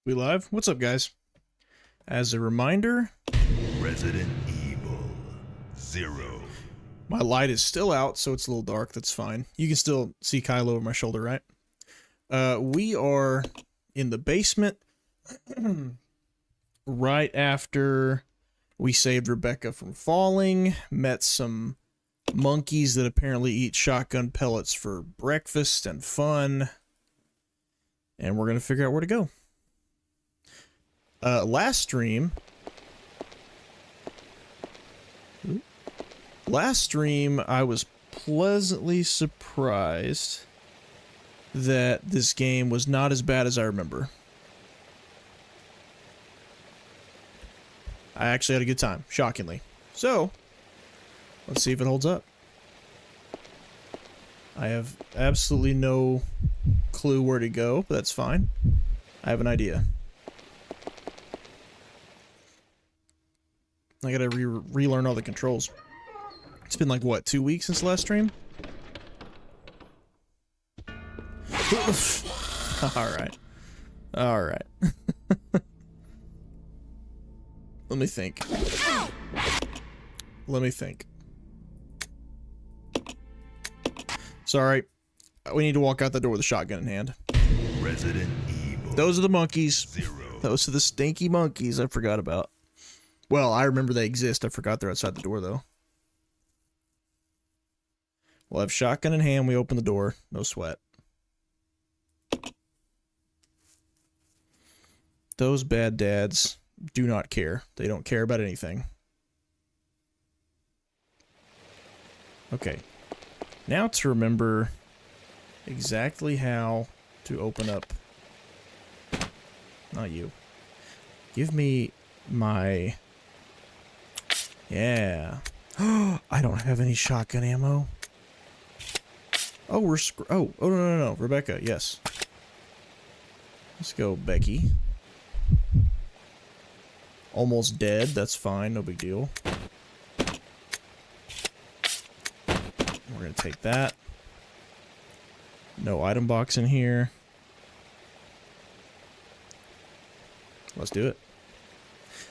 We live? What's up, guys? As a reminder, Resident Evil 0. my light is still out, so it's a little dark. That's fine. You can still see Kylo over my shoulder, right? We are in the basement right after we saved Rebecca from falling, met some monkeys that apparently eat shotgun pellets for breakfast and fun, and we're going to figure out where to go. Last stream, I was pleasantly surprised that this game was not as bad as I remember. I actually had a good time, shockingly. So, let's see if it holds up. I have absolutely no clue where to go, but that's fine. I have an idea. I gotta relearn all the controls. It's been like, what, 2 weeks since the last stream? Alright. Alright. Let me think. Sorry. We need to walk out the door with a shotgun in hand. Resident Evil. Those are the monkeys. 0. Those are the stinky monkeys I forgot about. Well, I remember they exist. I forgot they're outside the door, though. We'll have shotgun in hand. We open the door. No sweat. Those bad dads do not care. They don't care about anything. Okay. Now to remember exactly how to open up. Not you. Give me my... Yeah. I don't have any shotgun ammo. Oh, we're oh, no. Rebecca, yes. Let's go, Becky. Almost dead. That's fine. No big deal. We're going to take that. No item box in here. Let's do it.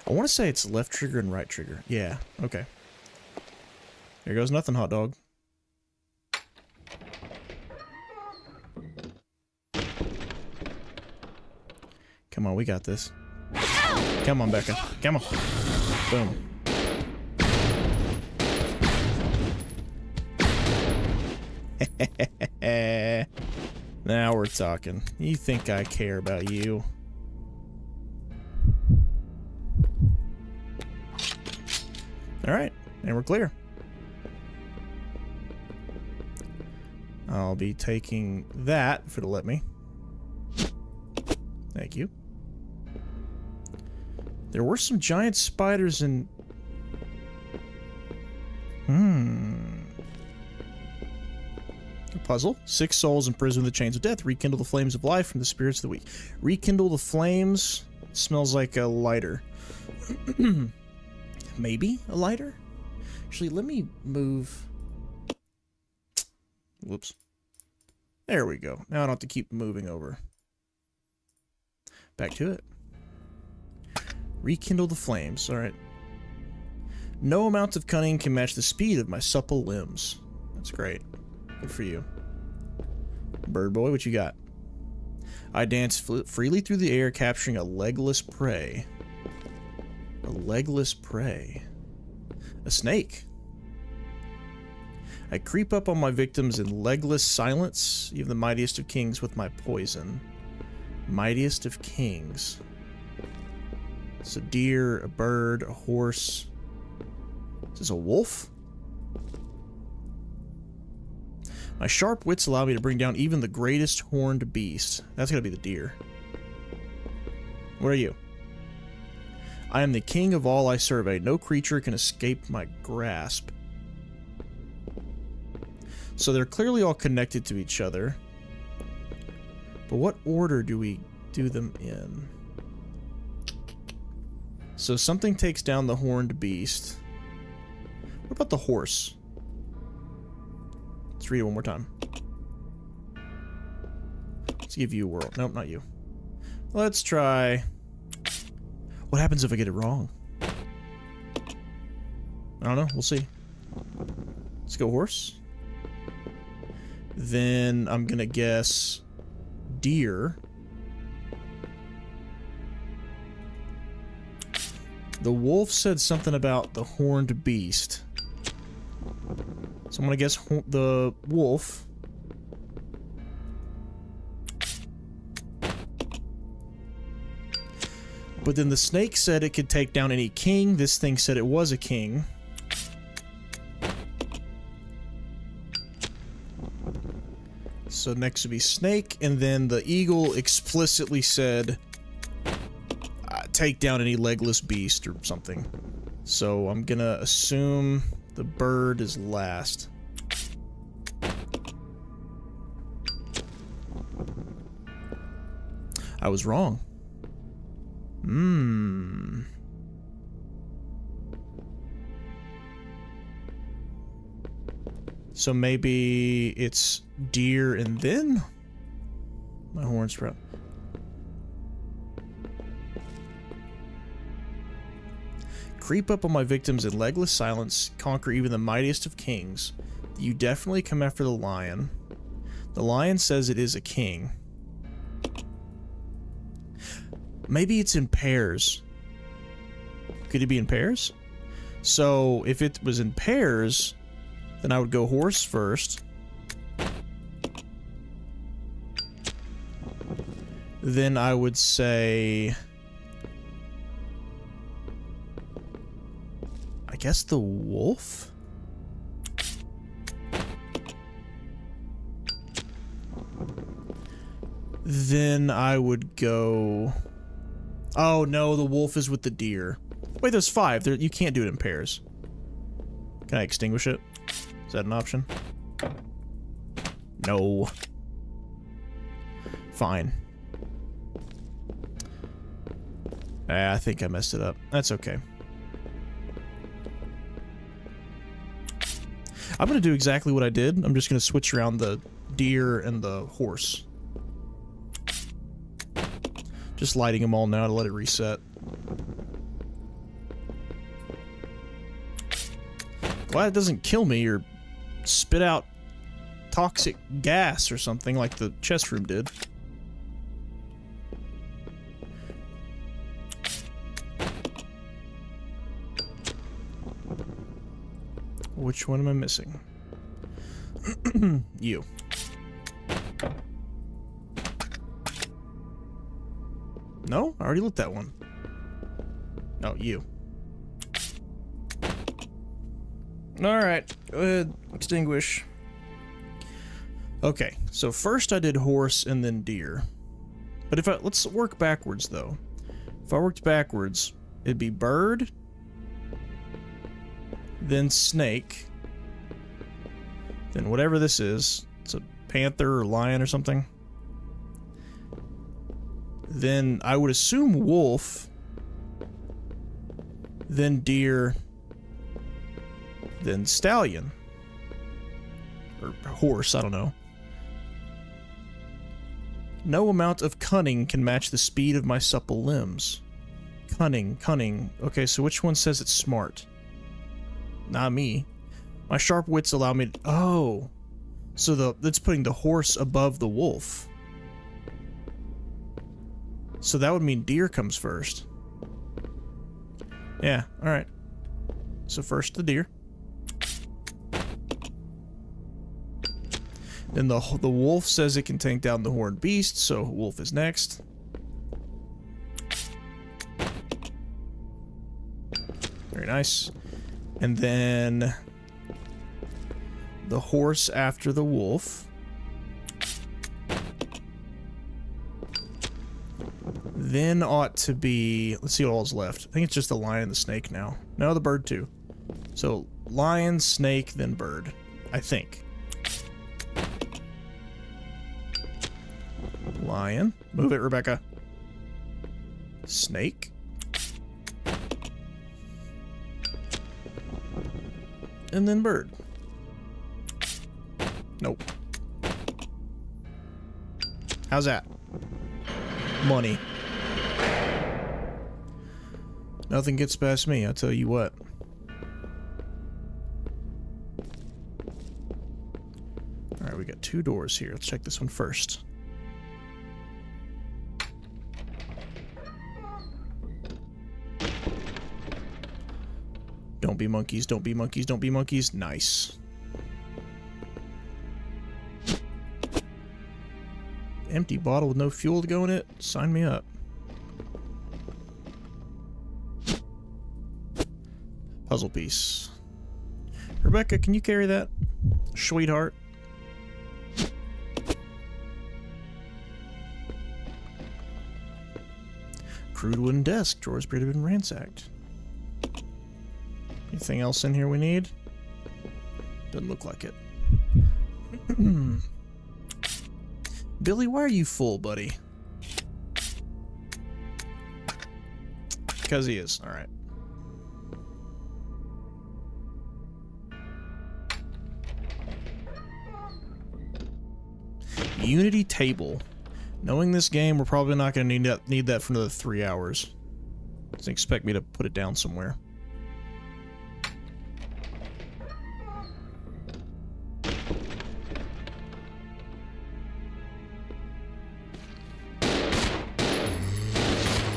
I want to say it's left trigger and right trigger. Yeah, okay. Here goes nothing, hot dog. Come on, we got this. Come on, Becca. Come on. Boom. Now we're talking. You think I care about you? Alright, and we're clear. I'll be taking that if it'll let me. Thank you. There were some giant spiders in... A puzzle. 6 souls imprisoned in the chains of death. Rekindle the flames of life from the spirits of the weak. Rekindle the flames. Smells like a lighter. Maybe a lighter? Actually, let me move. Whoops. There we go. Now I don't have to keep moving over. Back to it. Rekindle the flames. Alright. No amount of cunning can match the speed of my supple limbs. That's great. Good for you. Bird boy, what you got? I dance freely through the air, capturing a legless prey. A legless prey. A snake. I creep up on my victims in legless silence, even the mightiest of kings with my poison. Mightiest of kings. It's a deer, a bird, a horse. Is this a wolf? My sharp wits allow me to bring down even the greatest horned beast. That's gotta be the deer. What are you? I am the king of all I survey. No creature can escape my grasp. So they're clearly all connected to each other. But what order do we do them in? So something takes down the horned beast. What about the horse? Let's read it one more time. Let's give you a whirl. Nope, not you. Let's try... What happens if I get it wrong? I don't know. We'll see. Let's go horse. Then I'm gonna guess deer. The wolf said something about the horned beast. So I'm gonna guess the wolf. But then the snake said it could take down any king. This thing said it was a king. So next would be snake, and then the eagle explicitly said take down any legless beast or something. So I'm gonna assume the bird is last. I was wrong. So maybe it's deer and then my horn sprout. Creep up on my victims in legless silence, conquer even the mightiest of kings. You definitely come after the lion. The lion says it is a king. Maybe it's in pairs. Could it be in pairs? So if it was in pairs, then I would go horse first. Then I would say... I guess the wolf? Then I would go... Oh no, the wolf is with the deer. Wait, there's 5. You can't do it in pairs. Can I extinguish it? Is that an option? No. Fine. I think I messed it up. That's okay. I'm going to do exactly what I did. I'm just going to switch around the deer and the horse. Just lighting them all now to let it reset. Glad it doesn't kill me or spit out toxic gas or something like the chest room did. Which one am I missing? You. No? I already lit that one. No, you. Alright, go ahead. Extinguish. Okay, so first I did horse and then deer. But if let's work backwards though. If I worked backwards, it'd be bird, then snake, then whatever this is. It's a panther or lion or something. Then I would assume wolf, then deer, then stallion. Or horse, I don't know. No amount of cunning can match the speed of my supple limbs. Cunning, cunning. Okay, so which one says it's smart? Not me. My sharp wits allow me to... Oh. So that's putting the horse above the wolf. So that would mean deer comes first. Yeah, alright. So first the deer. Then the wolf says it can take down the horned beast, so wolf is next. Very nice. And then the horse after the wolf. Then ought to be... Let's see what all's left. I think it's just the lion and the snake now. No, the bird too. So lion, snake, then bird. I think. Lion. Move it, Rebecca. Snake. And then bird. Nope. How's that? Money. Nothing gets past me, I'll tell you what. Alright, we got 2 doors here. Let's check this one first. Don't be monkeys, don't be monkeys, don't be monkeys. Nice. Empty bottle with no fuel to go in it? Sign me up. Puzzle piece. Rebecca, can you carry that? Sweetheart. Crude wooden desk. Drawers appear to have been ransacked. Anything else in here we need? Doesn't look like it. Billy, why are you full, buddy? Because he is. Alright. Unity table. Knowing this game, we're probably not going to need that for another 3 hours. Doesn't expect me to put it down somewhere.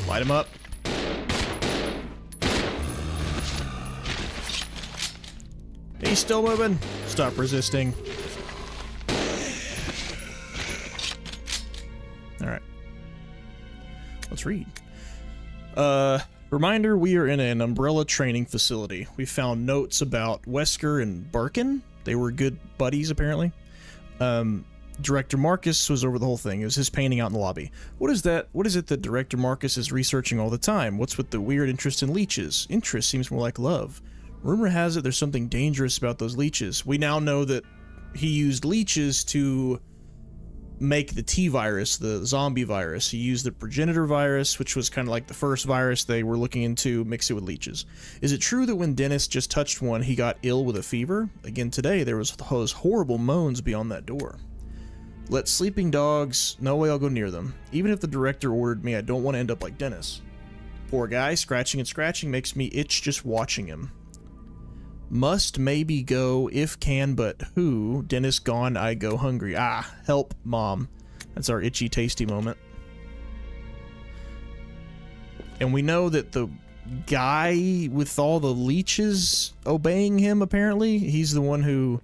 Light him up. He's still moving. Stop resisting. Alright. Let's read. Reminder, we are in an umbrella training facility. We found notes about Wesker and Birkin. They were good buddies, apparently. Director Marcus was over the whole thing. It was his painting out in the lobby. What is that? What is it that Director Marcus is researching all the time? What's with the weird interest in leeches? Interest seems more like love. Rumor has it there's something dangerous about those leeches. We now know that he used leeches to make the T-virus, the zombie virus. He used the progenitor virus, which was kind of like the first virus they were looking into, mix it with leeches. Is it true that when Dennis just touched one, he got ill with a fever? Again today, there was those horrible moans beyond that door. Let sleeping dogs, no way I'll go near them. Even if the director ordered me, I don't want to end up like Dennis. Poor guy, scratching and scratching makes me itch just watching him. Must maybe go, if can, but who? Dennis gone, I go hungry. Ah, help, Mom. That's our itchy tasty moment. And we know that the guy with all the leeches obeying him, apparently, he's the one who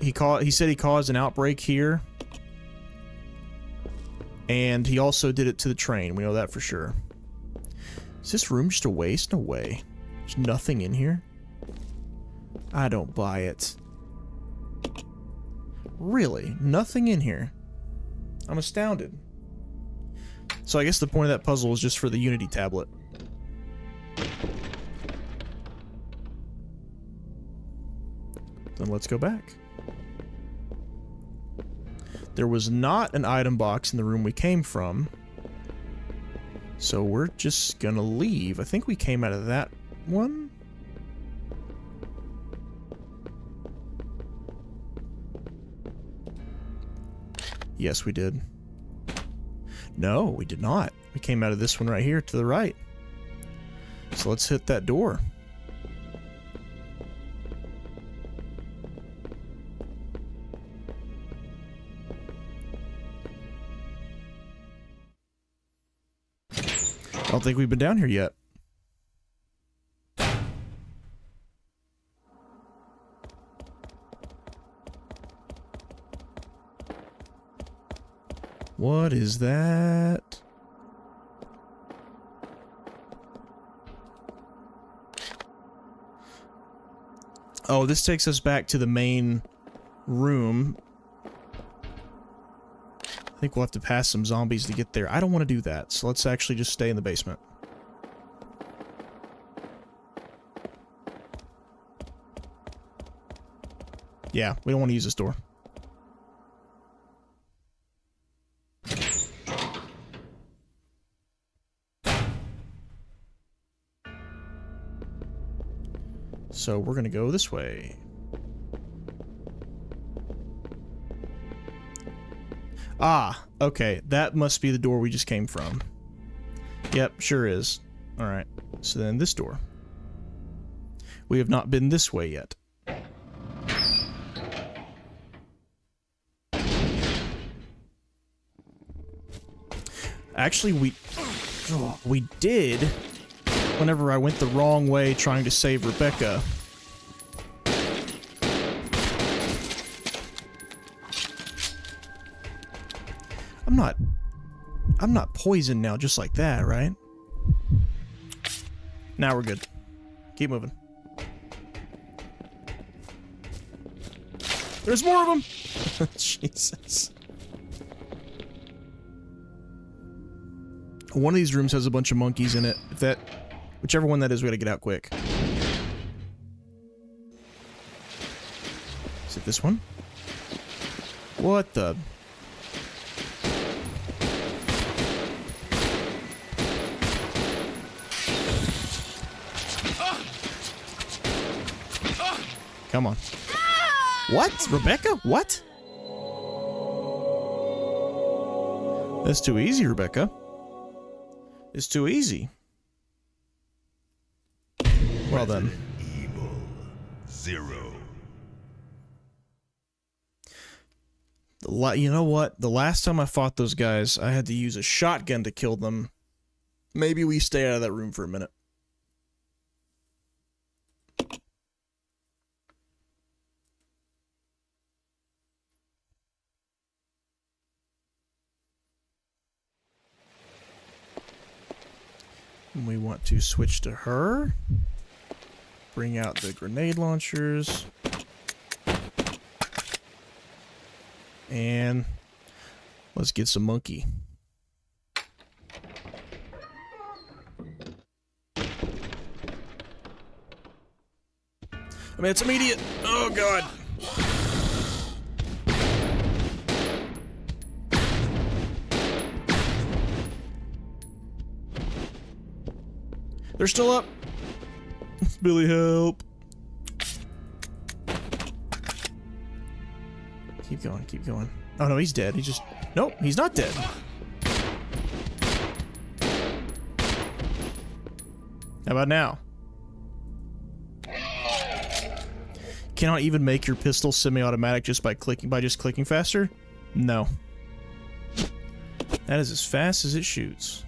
he said he caused an outbreak here. And he also did it to the train. We know that for sure. Is this room just a waste? No way. There's nothing in here. I don't buy it. Really? Nothing in here? I'm astounded. So I guess the point of that puzzle was just for the Unity tablet. Then let's go back. There was not an item box in the room we came from. So we're just gonna leave. I think we came out of that one. Yes, we did. No, we did not. We came out of this one right here to the right. So let's hit that door. I don't think we've been down here yet. What is that? Oh, this takes us back to the main room. I think we'll have to pass some zombies to get there. I don't want to do that, so let's actually just stay in the basement. Yeah, we don't want to use this door. So we're gonna go this way. Ah, okay. That must be the door we just came from. Yep, sure is. Alright. So then this door. We have not been this way yet. Actually, we did whenever I went the wrong way trying to save Rebecca. I'm not poisoned now just like that, right? Now we're good. Keep moving. There's more of them! Jesus. One of these rooms has a bunch of monkeys in it. If that... Whichever one that is, we gotta get out quick. Is it this one? What the... Come on. What? Rebecca? What? That's too easy, Rebecca. It's too easy. Well then. Evil 0. You know what? The last time I fought those guys, I had to use a shotgun to kill them. Maybe we stay out of that room for a minute. And we want to switch to her. Bring out the grenade launchers. And let's get some monkey. I mean, it's immediate. Oh, God. They're still up. Billy, help. Keep going, keep going. Oh no, he's dead. He just... Nope, he's not dead. How about now? Cannot even make your pistol semi-automatic just by just clicking faster? No. That is as fast as it shoots.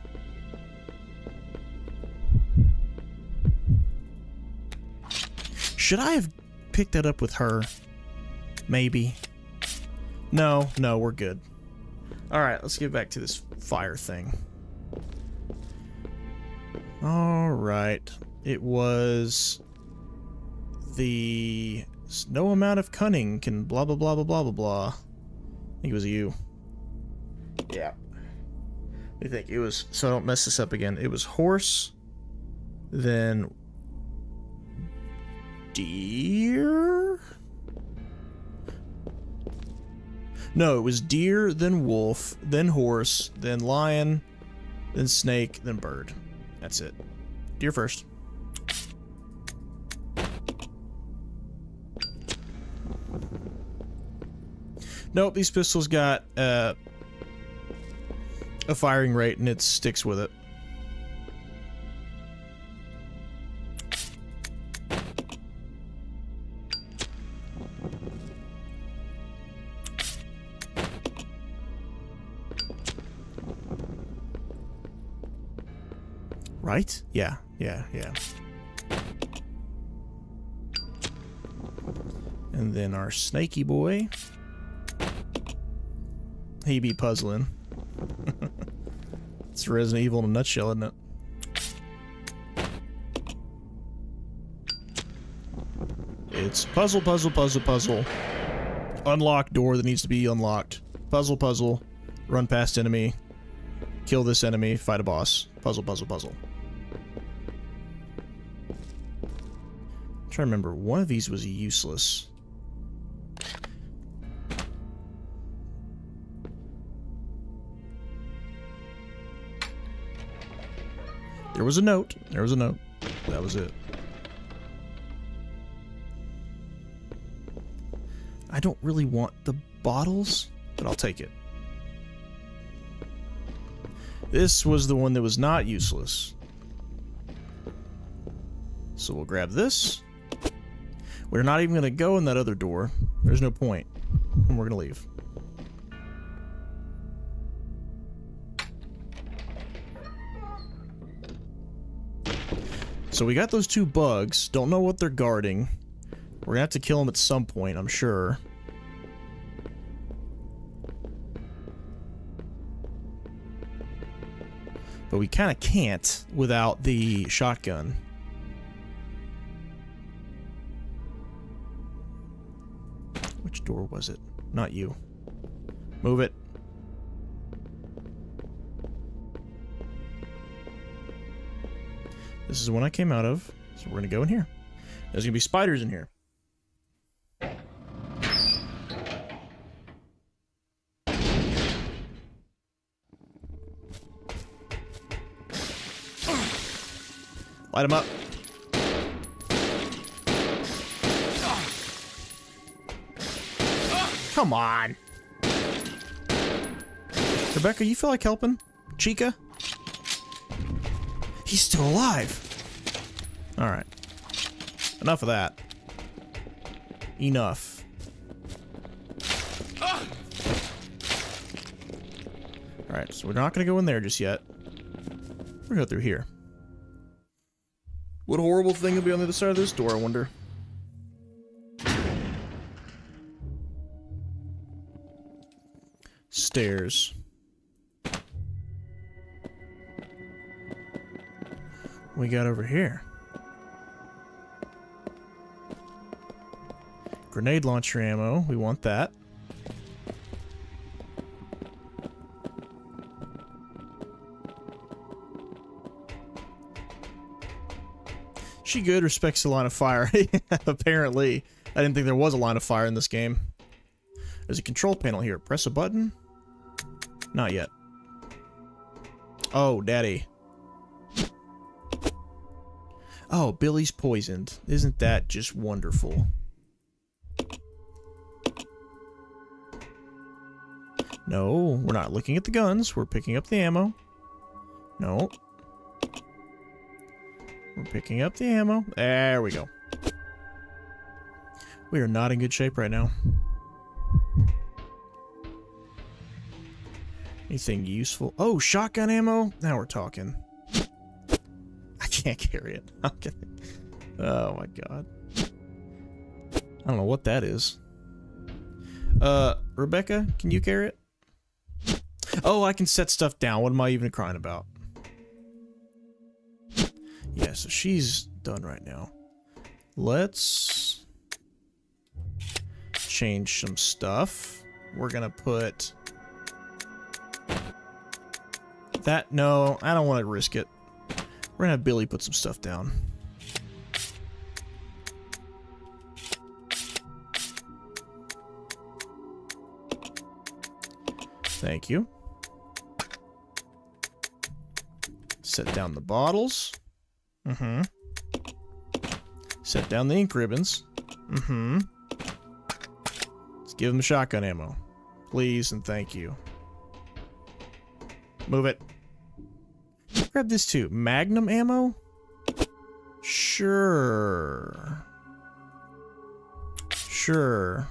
Should I have picked that up with her? Maybe. No, we're good. Alright, let's get back to this fire thing. Alright. It was... The... No amount of cunning can blah blah blah blah blah blah blah. I think it was you. Yeah. What do you think? It was... So I don't mess this up again. It was horse, then... Deer? No, it was deer, then wolf, then horse, then lion, then snake, then bird. That's it. Deer first. Nope, these pistols got a firing rate and it sticks with it. Right? Yeah. And then our snaky boy. He be puzzling. It's Resident Evil in a nutshell, isn't it? It's puzzle, puzzle, puzzle, puzzle. Unlock door that needs to be unlocked. Puzzle, puzzle. Run past enemy. Kill this enemy. Fight a boss. Puzzle, puzzle, puzzle. I'm trying to remember. One of these was useless. There was a note. There was a note. That was it. I don't really want the bottles, but I'll take it. This was the one that was not useless. So we'll grab this. We're not even going to go in that other door. There's no point. And we're going to leave. So we got those two bugs. Don't know what they're guarding. We're going to have to kill them at some point, I'm sure. But we kind of can't without the shotgun. Which door was it? Not you. Move it. This is the one I came out of, so we're gonna go in here. There's gonna be spiders in here. Light them up. Come on. Rebecca, you feel like helping? Chica? He's still alive. Alright. Enough of that. Enough. Alright, so we're not going to go in there just yet. We're going to go through here. What horrible thing will be on the other side of this door, I wonder? Stairs. What we got over here? Grenade launcher ammo. We want that. She good, respects the line of fire. Apparently. I didn't think there was a line of fire in this game. There's a control panel here. Press a button. Not yet. Oh, daddy. Oh, Billy's poisoned. Isn't that just wonderful? No, we're not looking at the guns. We're picking up the ammo. No. We're picking up the ammo. There we go. We are not in good shape right now. Anything useful? Oh, shotgun ammo? Now we're talking. I can't carry it. I'm kidding. Oh my god. I don't know what that is. Rebecca, can you carry it? Oh, I can set stuff down. What am I even crying about? Yeah, so she's done right now. Let's change some stuff. We're gonna put that. No, I don't want to risk it. We're gonna have Billy put some stuff down. Thank you. Set down the bottles. Mm-hmm. Set down the ink ribbons. Mm-hmm. Let's give him the shotgun ammo. Please and thank you. Move it. Grab this too. Magnum ammo? Sure. Sure.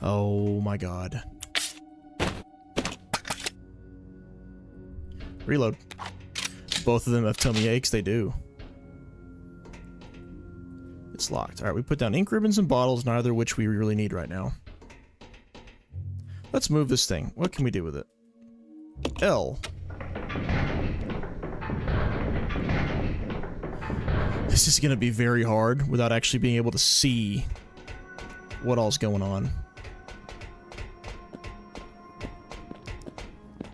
Oh my god. Reload. Both of them have tummy aches, they do. It's locked. Alright, we put down ink ribbons and bottles, neither of which we really need right now. Let's move this thing. What can we do with it? L. This is gonna be very hard without actually being able to see what all's going on.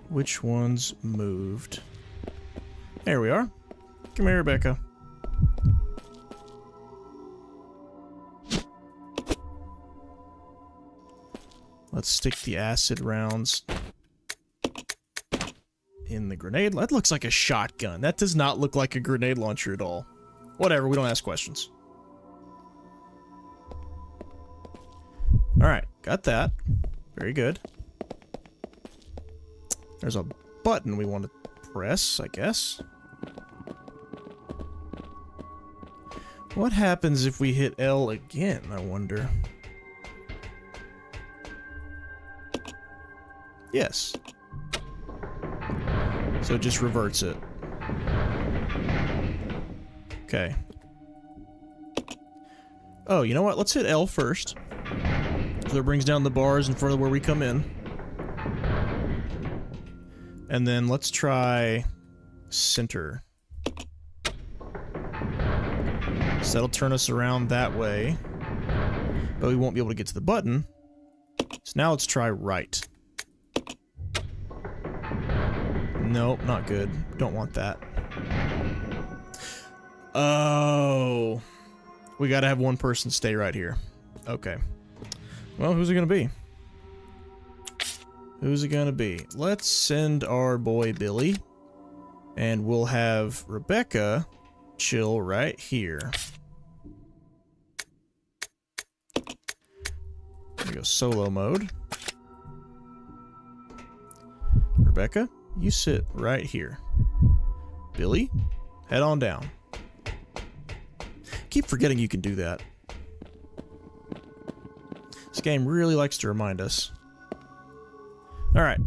Which one's moved? There we are. Come here, Rebecca. Let's stick the acid rounds in the grenade. That looks like a shotgun. That does not look like a grenade launcher at all. Whatever, we don't ask questions. got that. Very good. There's a button we want to press, I guess. What happens if we hit L again, I wonder? Yes. So it just reverts it. Okay. Oh, you know what? Let's hit L first. So it brings down the bars in front of where we come in. And then let's try center. So that'll turn us around that way. But we won't be able to get to the button. So now let's try right. Nope, not good. Don't want that. Oh. We gotta have one person stay right here. Okay. Well, who's it gonna be? Who's it gonna be? Let's send our boy Billy. And we'll have Rebecca chill right here. There we go, solo mode. Rebecca, you sit right here. Billy, head on down. Keep forgetting you can do that. This game really likes to remind us. Alright.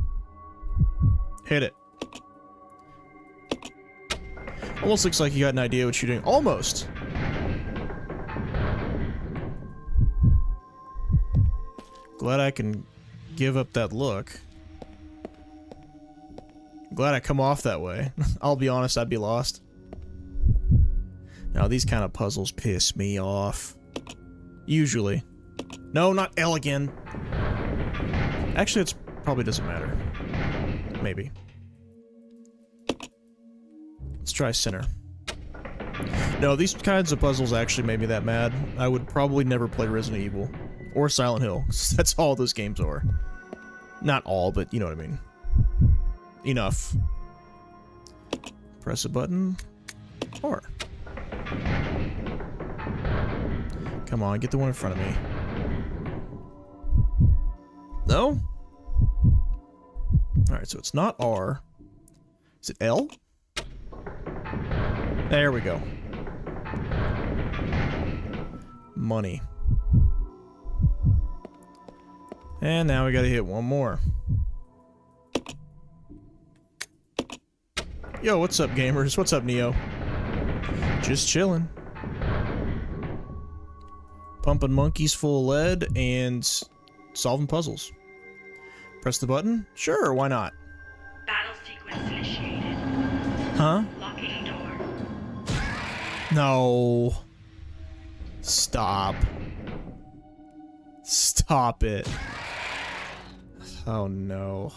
Hit it. Almost looks like you got an idea what you're doing. Almost! Glad I can give up that look. Glad I come off that way. I'll be honest, I'd be lost. Now, these kind of puzzles piss me off. Usually. No, not L again. Actually, it probably doesn't matter. Maybe. Let's try center. No, these kinds of puzzles actually made me that mad. I would probably never play Resident Evil. Or Silent Hill. That's all those games are. Not all, but you know what I mean. Enough. Press a button. Or. Come on, get the one in front of me. No? Alright, so it's not R. Is it L? There we go. Money. And now we gotta hit one more. Yo, what's up, gamers? What's up, Neo? Just chilling. Pumping monkeys full of lead and solving puzzles. Press the button? Sure, why not? Battle sequence initiated. Huh? Locking door. No. Stop. Stop it. Oh no.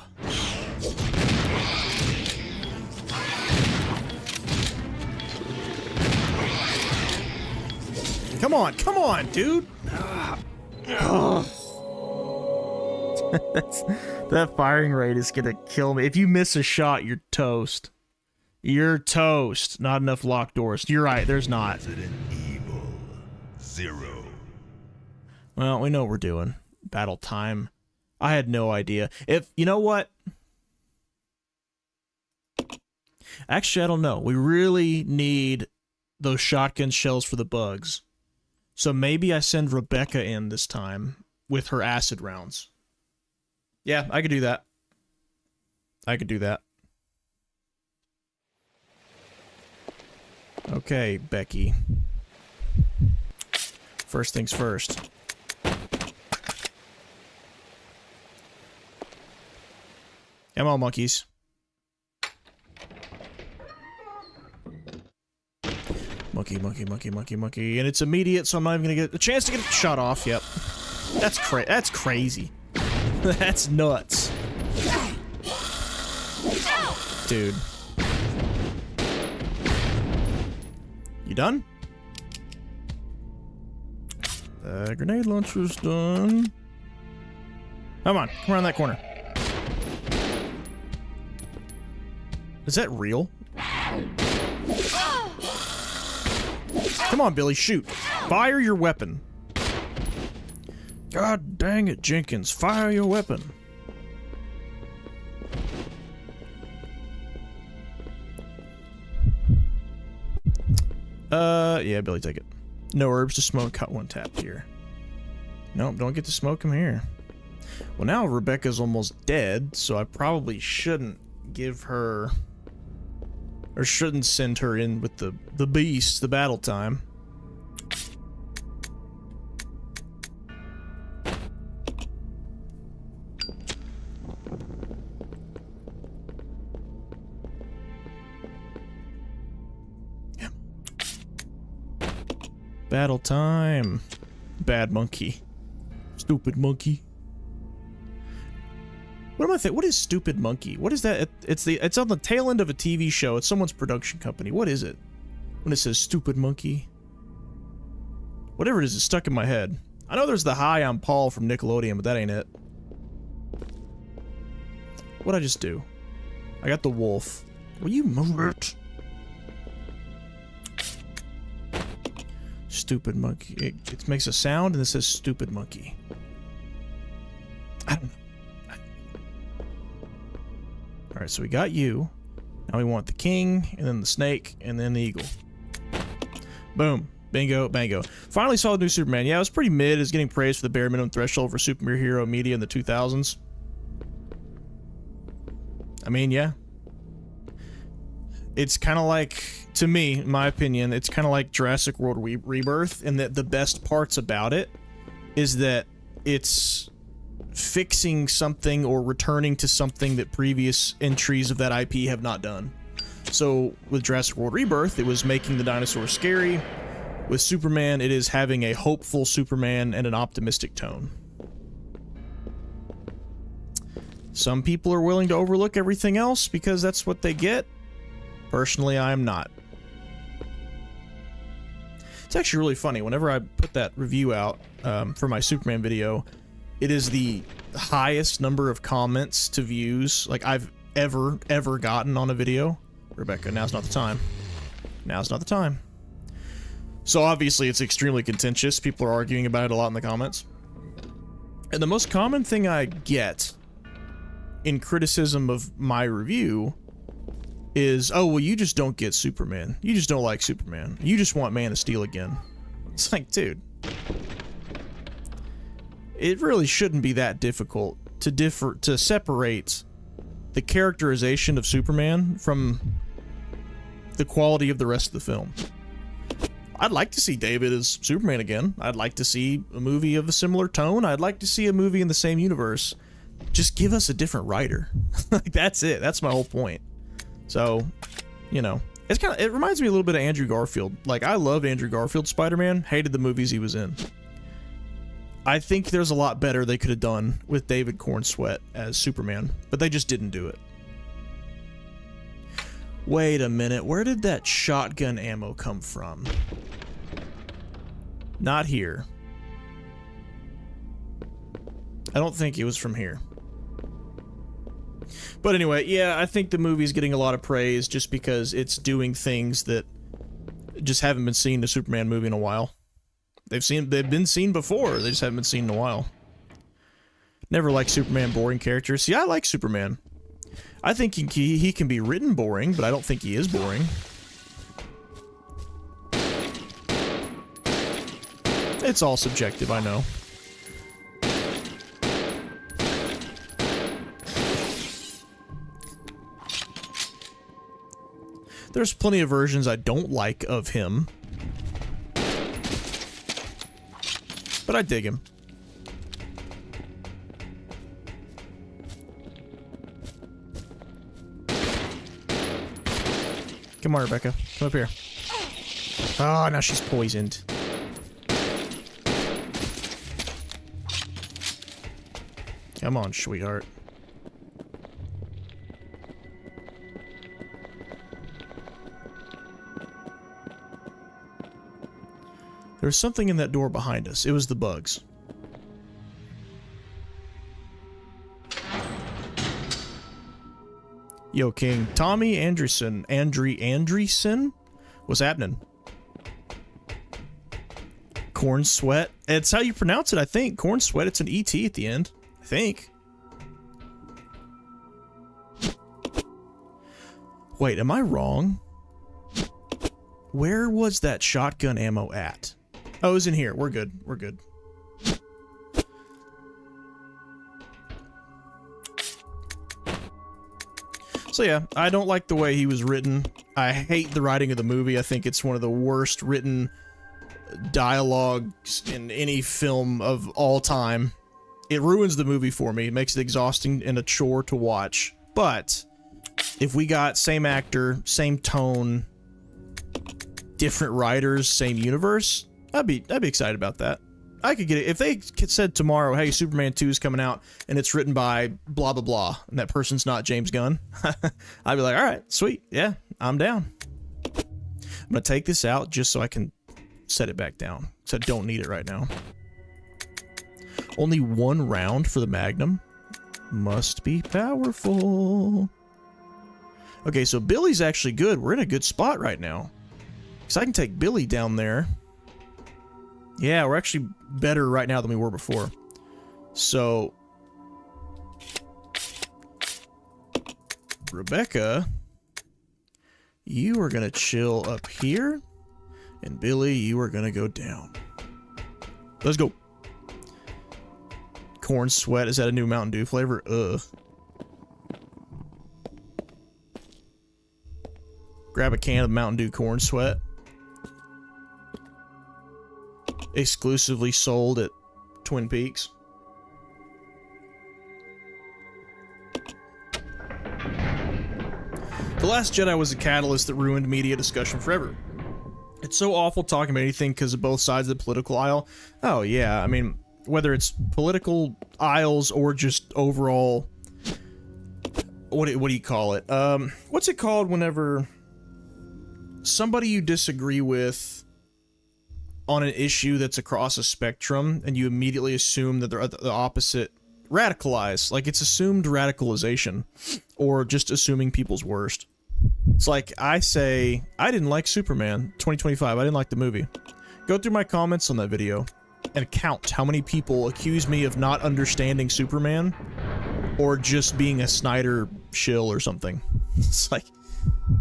Come on, dude! That firing rate is gonna kill me. If you miss a shot, you're toast. You're toast. Not enough locked doors. You're right, there's not. Resident Evil 0. Well, we know what we're doing. Battle time. I had no idea. If, you know what? Actually, I don't know. We really need those shotgun shells for the bugs. So maybe I send Rebecca in this time with her acid rounds. Yeah, I could do that. I could do that. Okay, Becky. First things first. Come on, monkeys. Monkey, monkey, monkey, monkey, monkey. And it's immediate, so I'm not even gonna get a chance to get a shot off. Yep. That's crazy. That's nuts. Dude. You done? The grenade launcher's done. Come on, come around that corner. Is that real? Come on, Billy, shoot. Fire your weapon. God dang it, Jenkins. Fire your weapon. Yeah, Billy, take it. No herbs to smoke. Cut one tap here. Nope, don't get to smoke him here. Well, now Rebecca's almost dead, so I probably shouldn't give her... or shouldn't send her in with the beast, the battle time. Battle time. Bad monkey. Stupid monkey. What am I thinking? What is stupid monkey? What is that? It's on the tail end of a TV show. It's someone's production company. What is it? When it says stupid monkey? Whatever it is, it's stuck in my head. I know there's the Hi, I'm Paul from Nickelodeon, but that ain't it. What'd I just do? I got the wolf. Will you move it? Stupid monkey. It makes a sound and it says stupid monkey. I don't know. Alright, so we got you. Now we want the king, and then the snake, and then the eagle. Boom. Bingo, bango. Finally saw the new Superman. Yeah, it was pretty mid. It was getting praised for the bare minimum threshold for superhero media in the 2000s. I mean, yeah. It's kind of like, to me, in my opinion, it's kind of like Jurassic World Rebirth, in that the best parts about it is that it's fixing something or returning to something that previous entries of that IP have not done. So with Jurassic World Rebirth, it was making the dinosaurs scary. With Superman, it is having a hopeful Superman and an optimistic tone. Some people are willing to overlook everything else because that's what they get. Personally, I am not. It's actually really funny. Whenever I put that review out for my Superman video, it is the highest number of comments to views like I've ever gotten on a video. Rebecca, now's not the time. Now's not the time. So obviously it's extremely contentious. People are arguing about it a lot in the comments. And the most common thing I get in criticism of my review is, oh, well, you just don't get Superman. You just don't like Superman. You just want Man of Steel again. It's like, dude, it really shouldn't be that difficult to separate the characterization of Superman from the quality of the rest of the film. I'd like to see David as Superman again. I'd like to see a movie of a similar tone. I'd like to see a movie in the same universe. Just give us a different writer. Like, that's it. That's my whole point. So, you know, it reminds me a little bit of Andrew Garfield. Like, I loved Andrew Garfield's Spider-Man, hated the movies he was in. I think there's a lot better they could have done with David Cornsweet as Superman, but they just didn't do it. Wait a minute, where did that shotgun ammo come from? Not here. I don't think it was from here. But anyway, yeah, I think the movie's getting a lot of praise just because it's doing things that just haven't been seen in a Superman movie in a while. They've been seen before, they just haven't been seen in a while. Never liked Superman boring characters. See, I like Superman. I think he can be written boring, but I don't think he is boring. It's all subjective, I know. There's plenty of versions I don't like of him, but I dig him. Come on, Rebecca. Come up here. Oh, now she's poisoned. Come on, sweetheart. There was something in that door behind us. It was the bugs. Yo, King. Tommy Andreessen. Andreessen? What's happening? Corn Sweat. It's how you pronounce it, I think. Corn Sweat. It's an ET at the end, I think. Wait, am I wrong? Where was that shotgun ammo at? Oh, it was in here. We're good. We're good. So yeah, I don't like the way he was written. I hate the writing of the movie. I think it's one of the worst written dialogues in any film of all time. It ruins the movie for me. It makes it exhausting and a chore to watch. But if we got same actor, same tone, different writers, same universe, I'd be excited about that. I could get it if they said tomorrow, "Hey, Superman 2 is coming out and it's written by blah blah blah," and that person's not James Gunn. I'd be like, "All right, sweet, yeah, I'm down." I'm gonna take this out just so I can set it back down. So I don't need it right now. Only one round for the Magnum. Must be powerful. Okay, so Billy's actually good. We're in a good spot right now. Because I can take Billy down there. Yeah, we're actually better right now than we were before. So, Rebecca, you are going to chill up here. And Billy, you are going to go down. Let's go. Corn Sweat. Is that a new Mountain Dew flavor? Ugh. Grab a can of Mountain Dew Corn Sweat. Exclusively sold at Twin Peaks. The Last Jedi was a catalyst that ruined media discussion forever. It's so awful talking about anything because of both sides of the political aisle. Oh yeah, I mean, whether it's political aisles or just overall, what do you call it? What's it called whenever somebody you disagree with on an issue that's across a spectrum, and you immediately assume that they're the opposite? Radicalize. Like, it's assumed radicalization, or just assuming people's worst. It's like, I say, I didn't like Superman 2025, I didn't like the movie. Go through my comments on that video, and count how many people accuse me of not understanding Superman, or just being a Snyder shill or something. It's like,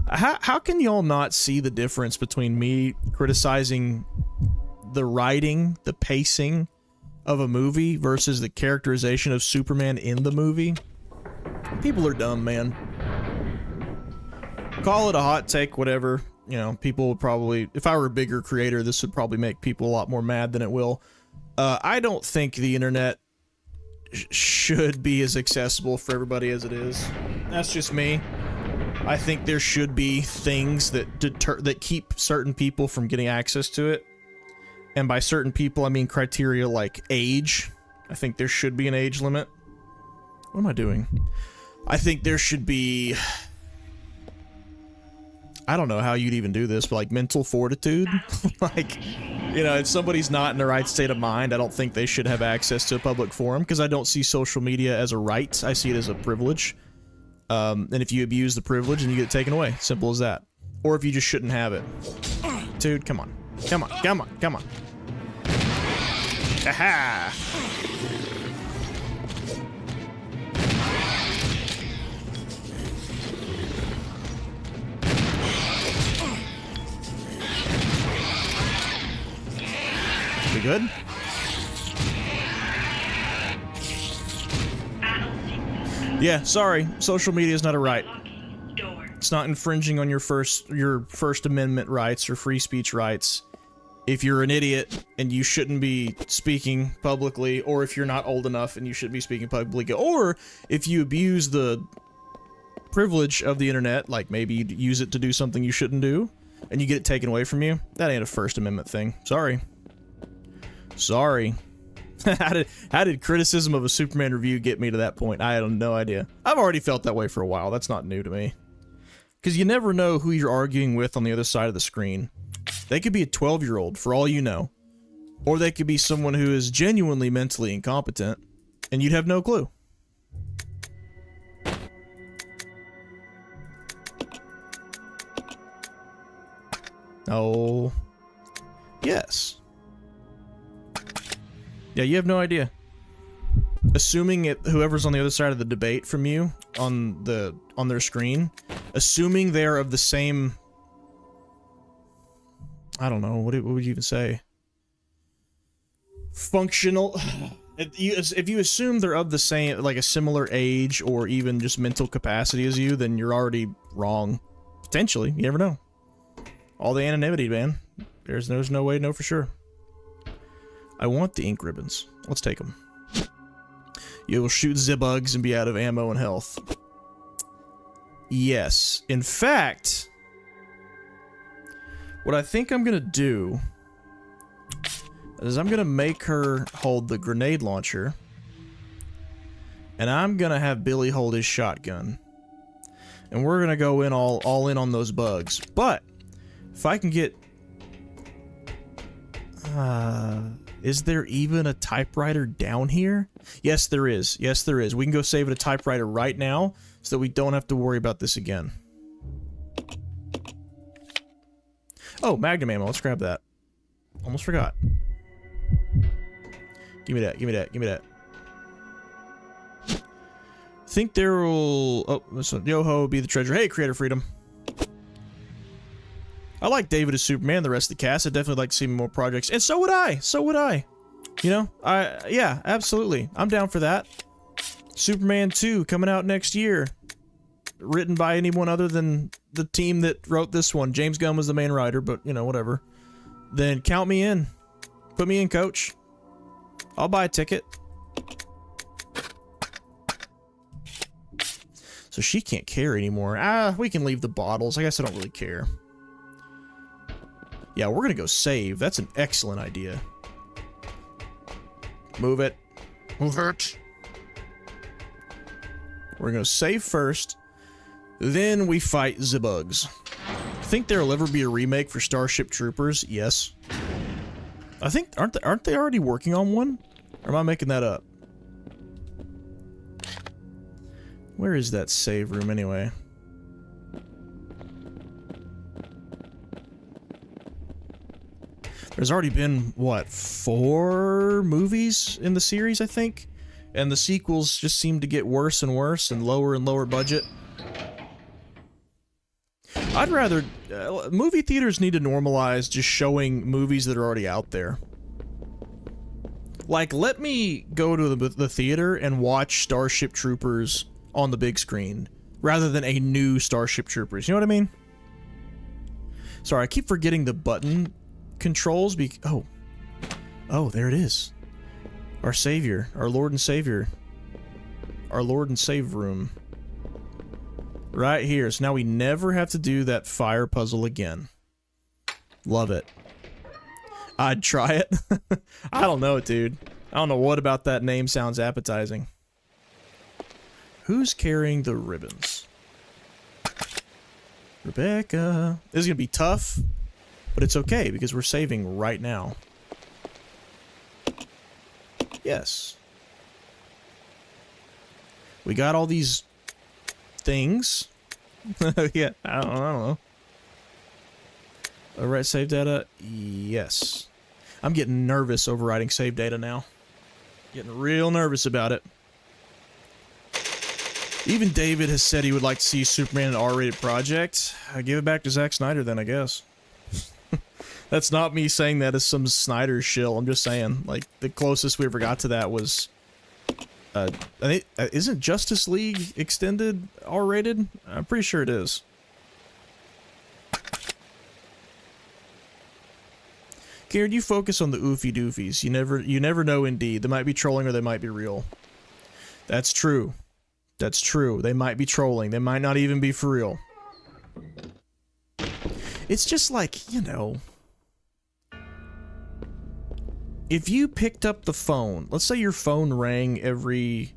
how can y'all not see the difference between me criticizing the writing, the pacing of a movie versus the characterization of Superman in the movie? People are dumb, man. Call it a hot take, whatever. You know, people would probably, if I were a bigger creator, this would probably make people a lot more mad than it will. I don't think the internet should be as accessible for everybody as it is. That's just me. I think there should be things that keep certain people from getting access to it. And by certain people, I mean criteria like age. I think there should be an age limit. What am I doing? I think there should be... I don't know how you'd even do this, but like mental fortitude. Like, you know, if somebody's not in the right state of mind, I don't think they should have access to a public forum, because I don't see social media as a right. I see it as a privilege. And if you abuse the privilege, then you get it taken away. Simple as that. Or if you just shouldn't have it. Dude, come on. Come on, come on, come on. Aha! We good? Yeah, sorry. Social media is not a right. It's not infringing on your First Amendment rights or free speech rights. If you're an idiot and you shouldn't be speaking publicly, or if you're not old enough and you shouldn't be speaking publicly, or if you abuse the privilege of the internet, like maybe you use it to do something you shouldn't do, and you get it taken away from you, that ain't a First Amendment thing. Sorry. Sorry. How did criticism of a Superman review get me to that point? I have no idea. I've already felt that way for a while. That's not new to me. Because you never know who you're arguing with on the other side of the screen. They could be a 12-year-old, for all you know. Or they could be someone who is genuinely mentally incompetent, and you'd have no clue. Oh. Yes. Yeah, you have no idea. Assuming whoever's on the other side of the debate from you on their screen, assuming they're of the same, I don't know, what would you even say? Functional. If you assume they're of the same, like a similar age or even just mental capacity as you, then you're already wrong. Potentially, you never know. All the anonymity, man. There's no way to know for sure. I want the ink ribbons. Let's take them. You will shoot Zibugs and be out of ammo and health. Yes. In fact, what I think I'm gonna do is I'm gonna make her hold the grenade launcher, and I'm gonna have Billy hold his shotgun, and we're gonna go in all in on those bugs. But if I can get, is there even a typewriter down here? Yes, there is. Yes, there is. We can go save it a typewriter right now so that we don't have to worry about this again. Oh, magnum ammo. Let's grab that. Almost forgot. Give me that. Give me that. Give me that. Think there will... Oh, listen. Yo-ho, be the treasure. Hey, Creator Freedom. I like David as Superman, the rest of the cast. I'd definitely like to see more projects. And so would I. So would I. You know? Yeah, absolutely. I'm down for that. Superman 2 coming out next year. Written by anyone other than the team that wrote this one. James Gunn was the main writer, but, you know, whatever. Then count me in. Put me in, coach. I'll buy a ticket. So she can't carry anymore. We can leave the bottles. I guess I don't really care. Yeah, we're gonna go save. That's an excellent idea. Move it. Move it. We're gonna save first. Then we fight the bugs. Think there'll ever be a remake for Starship Troopers? Yes. I think aren't they already working on one? Or am I making that up? Where is that save room anyway? There's already been, what, 4 movies in the series, I think? And the sequels just seem to get worse and worse and lower budget. I'd rather... movie theaters need to normalize just showing movies that are already out there. Like, let me go to the theater and watch Starship Troopers on the big screen, rather than a new Starship Troopers. You know what I mean? Sorry, I keep forgetting the button controls. Oh, there it is. Our Savior, our Lord and Savior, our Lord and Save room. Right here. So now we never have to do that fire puzzle again. Love it. I'd try it. I don't know, dude. I don't know what about that name sounds appetizing. Who's carrying the ribbons? Rebecca. This is gonna be tough, but it's okay because we're saving right now. Yes. We got all these things. Yeah, I don't know. Alright, save data. Yes. I'm getting nervous overriding save data now. Getting real nervous about it. Even David has said he would like to see Superman an R-rated project. I give it back to Zack Snyder then, I guess. That's not me saying that as some Snyder shill. I'm just saying, like, the closest we ever got to that was... I think, isn't Justice League Extended R-rated? I'm pretty sure it is. Kingerd, you focus on the oofy doofies. You never know indeed. They might be trolling or they might be real. That's true. That's true. They might be trolling. They might not even be for real. It's just like, you know... If you picked up the phone, let's say your phone rang every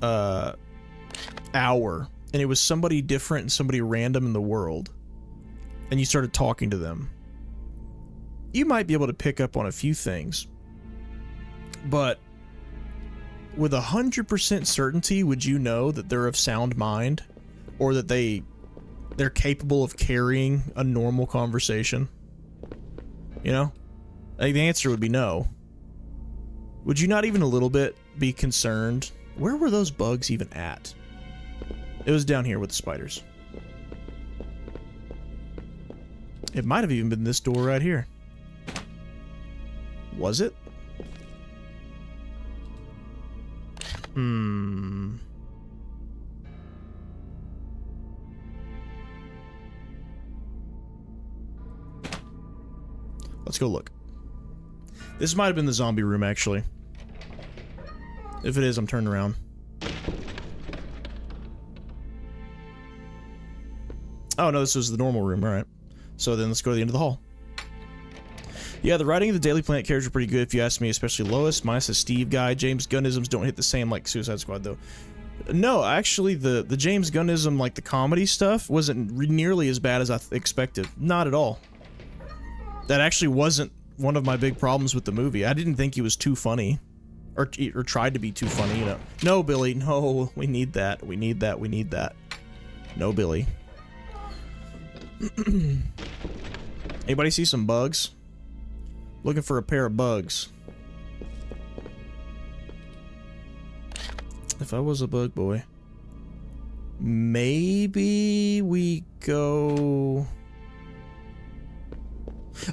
hour, and it was somebody different and somebody random in the world, and you started talking to them, you might be able to pick up on a few things, but with 100% certainty, would you know that they're of sound mind, or that they're capable of carrying a normal conversation? You know? I think the answer would be no. Would you not even a little bit be concerned? Where were those bugs even at? It was down here with the spiders. It might have even been this door right here. Was it? Let's go look. This might have been the zombie room, actually. If it is, I'm turning around. Oh, no, this was the normal room. All right. So then let's go to the end of the hall. Yeah, the writing of the Daily Planet characters are pretty good, if you ask me, especially Lois. Minus the Steve guy. James Gunnisms don't hit the same like Suicide Squad, though. No, actually, the James Gunnism, like the comedy stuff, wasn't nearly as bad as I expected. Not at all. That actually wasn't one of my big problems with the movie. I didn't think he was too funny. Or tried to be too funny, you know. No, Billy, no, we need that. We need that, we need that. No, Billy. Anybody see some bugs? Looking for a pair of bugs. If I was a bug boy. Maybe we go...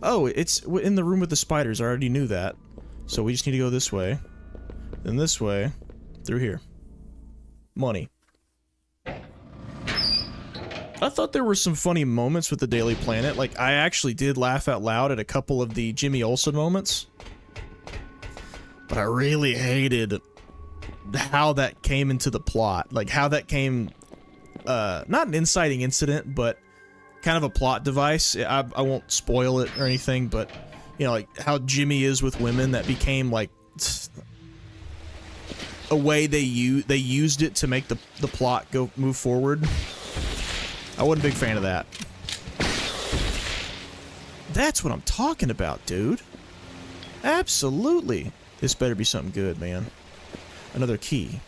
Oh, it's in the room with the spiders. I already knew that. So we just need to go this way. Then this way. Through here. Money. I thought there were some funny moments with the Daily Planet. Like, I actually did laugh out loud at a couple of the Jimmy Olsen moments. But I really hated how that came into the plot. Like, how that came... not an inciting incident, but kind of a plot device. I won't spoil it or anything, but, you know, like, how Jimmy is with women, that became, like... a way they used it to make the plot move forward. I wasn't a big fan of that. That's what I'm talking about, dude. Absolutely. This better be something good, man. Another key.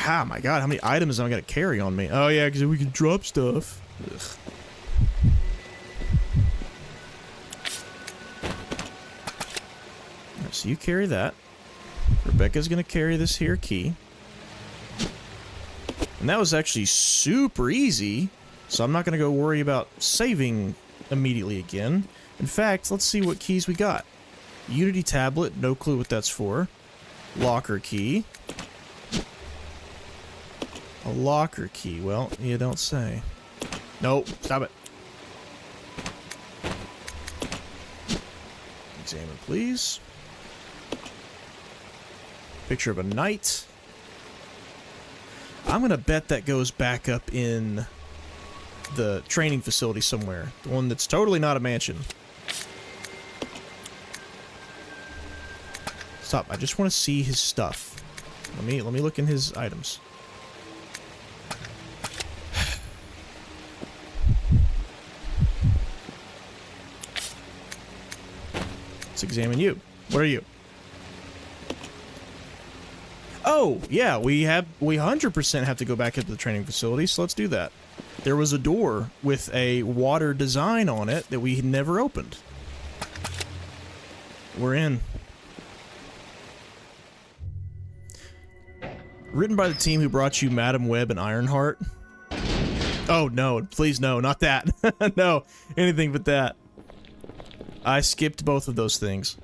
Ah, my God, how many items am I gonna carry on me? Oh yeah, because we can drop stuff. Ugh. Right, so you carry that. Rebecca's gonna carry this here key. And that was actually super easy, so I'm not going to go worry about saving immediately again. In fact, let's see what keys we got. Unity tablet, no clue what that's for. Locker key. A locker key, well, you don't say. Nope, stop it. Examine, please. Picture of a knight. I'm gonna bet that goes back up in the training facility somewhere. The one that's totally not a mansion. Stop, I just want to see his stuff. Let me look in his items. Let's examine you. What are you? Oh, yeah, we 100% have to go back into the training facility, so let's do that. There was a door with a water design on it that we had never opened. We're in. Written by the team who brought you Madam Web and Ironheart. Oh, no, please no, not that. No, anything but that. I skipped both of those things.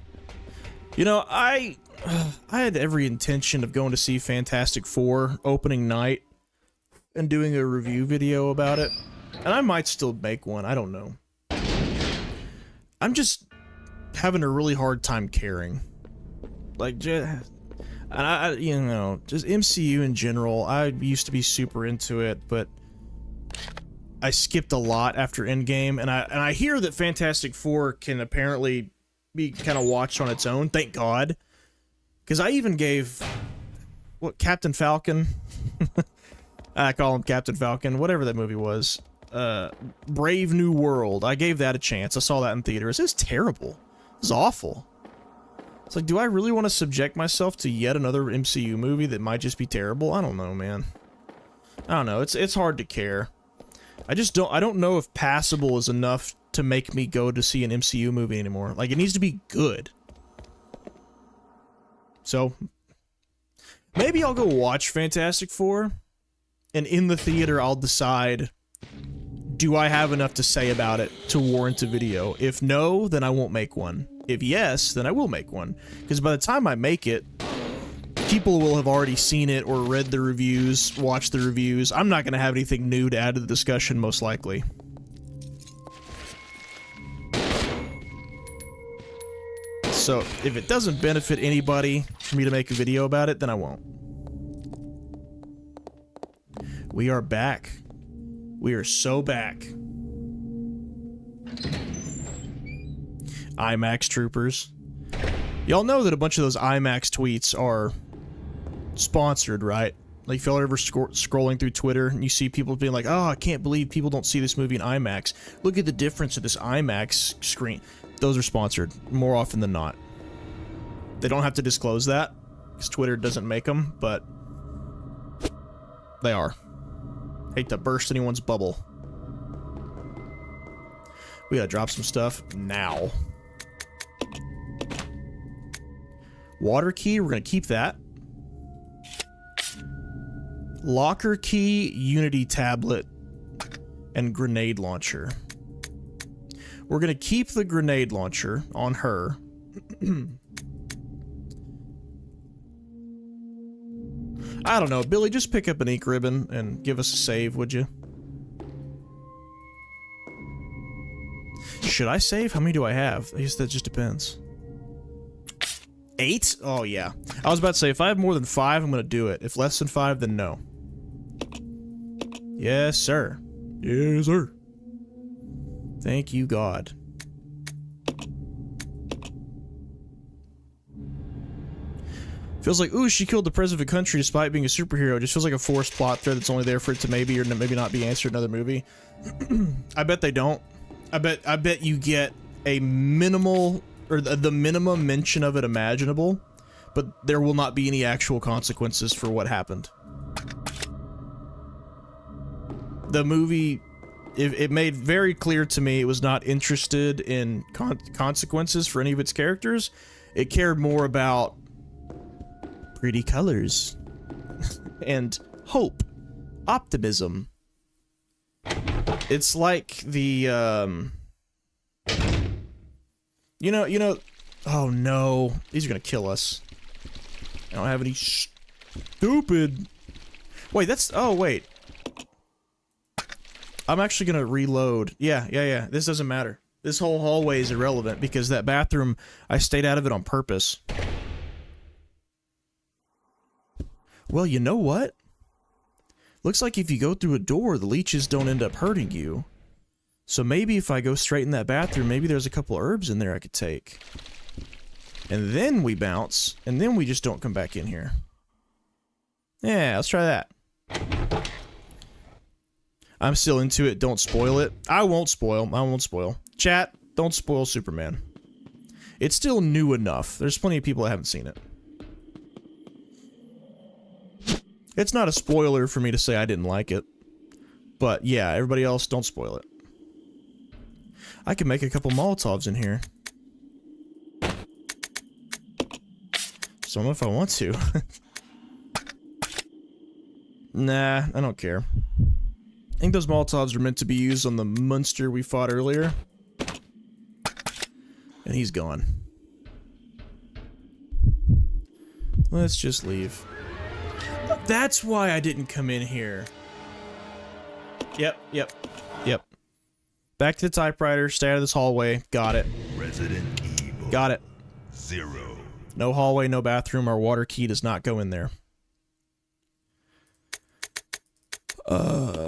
You know, I had every intention of going to see Fantastic Four opening night and doing a review video about it. And I might still make one, I don't know. I'm just having a really hard time caring. Like, you know, just MCU in general, I used to be super into it, but I skipped a lot after Endgame, and I hear that Fantastic Four can apparently be kind of watched on its own, thank God. Because I even gave, what, Captain Falcon? I call him Captain Falcon, whatever that movie was. Brave New World. I gave that a chance. I saw that in theaters. It was terrible. It was awful. It's like, do I really want to subject myself to yet another MCU movie that might just be terrible? I don't know, man. I don't know. It's hard to care. I don't know if passable is enough to make me go to see an MCU movie anymore. Like, it needs to be good. So, maybe I'll go watch Fantastic Four, and in the theater I'll decide, do I have enough to say about it to warrant a video? If no, then I won't make one. If yes, then I will make one. Because by the time I make it, people will have already seen it or read the reviews, watched the reviews. I'm not going to have anything new to add to the discussion, most likely. So, if it doesn't benefit anybody for me to make a video about it, then I won't. We are back. We are so back. IMAX troopers. Y'all know that a bunch of those IMAX tweets are sponsored, right? Like, if y'all are ever scrolling through Twitter and you see people being like, oh, I can't believe people don't see this movie in IMAX. Look at the difference of this IMAX screen. Those are sponsored, more often than not. They don't have to disclose that, because Twitter doesn't make them, but they are. Hate to burst anyone's bubble. We gotta drop some stuff now. Water key, we're gonna keep that. Locker key, Unity tablet, and grenade launcher. We're gonna keep the grenade launcher on her. I don't know, Billy, just pick up an ink ribbon and give us a save, would you? Should I save? How many do I have? I guess that just depends. 8? Oh, yeah. I was about to say, if I have more than 5, I'm gonna do it. If less than 5, then no. Yes, sir. Yes, sir. Thank you, God. Feels like, ooh, she killed the president of a country despite being a superhero. Just feels like a forced plot thread that's only there for it to maybe or maybe not be answered in another movie. I bet they don't. I bet you get a minimal, or the minimum mention of it imaginable, but there will not be any actual consequences for what happened. The movie, it made very clear to me it was not interested in consequences for any of its characters. It cared more about pretty colors and hope, optimism. It's like the you know, oh no, these are gonna kill us. I don't have any stupid. Wait, that's, oh wait, I'm actually gonna reload. Yeah, this doesn't matter. This whole hallway is irrelevant because that bathroom, I stayed out of it on purpose. Well, you know what? Looks like if you go through a door, the leeches don't end up hurting you. So maybe if I go straight in that bathroom, maybe there's a couple herbs in there I could take. And then we bounce, and then we just don't come back in here. Yeah, let's try that. I'm still into it. Don't spoil it. I won't spoil. Chat, don't spoil Superman. It's still new enough. There's plenty of people that haven't seen it. It's not a spoiler for me to say I didn't like it. But yeah, everybody else, don't spoil it. I can make a couple Molotovs in here. So I don't know if I want to. Nah, I don't care. I think those Molotovs are meant to be used on the monster we fought earlier. And he's gone. Let's just leave. That's why I didn't come in here. Yep. Back to the typewriter, stay out of this hallway. Got it. Resident Evil. Got it. 0. No hallway, no bathroom. Our water key does not go in there.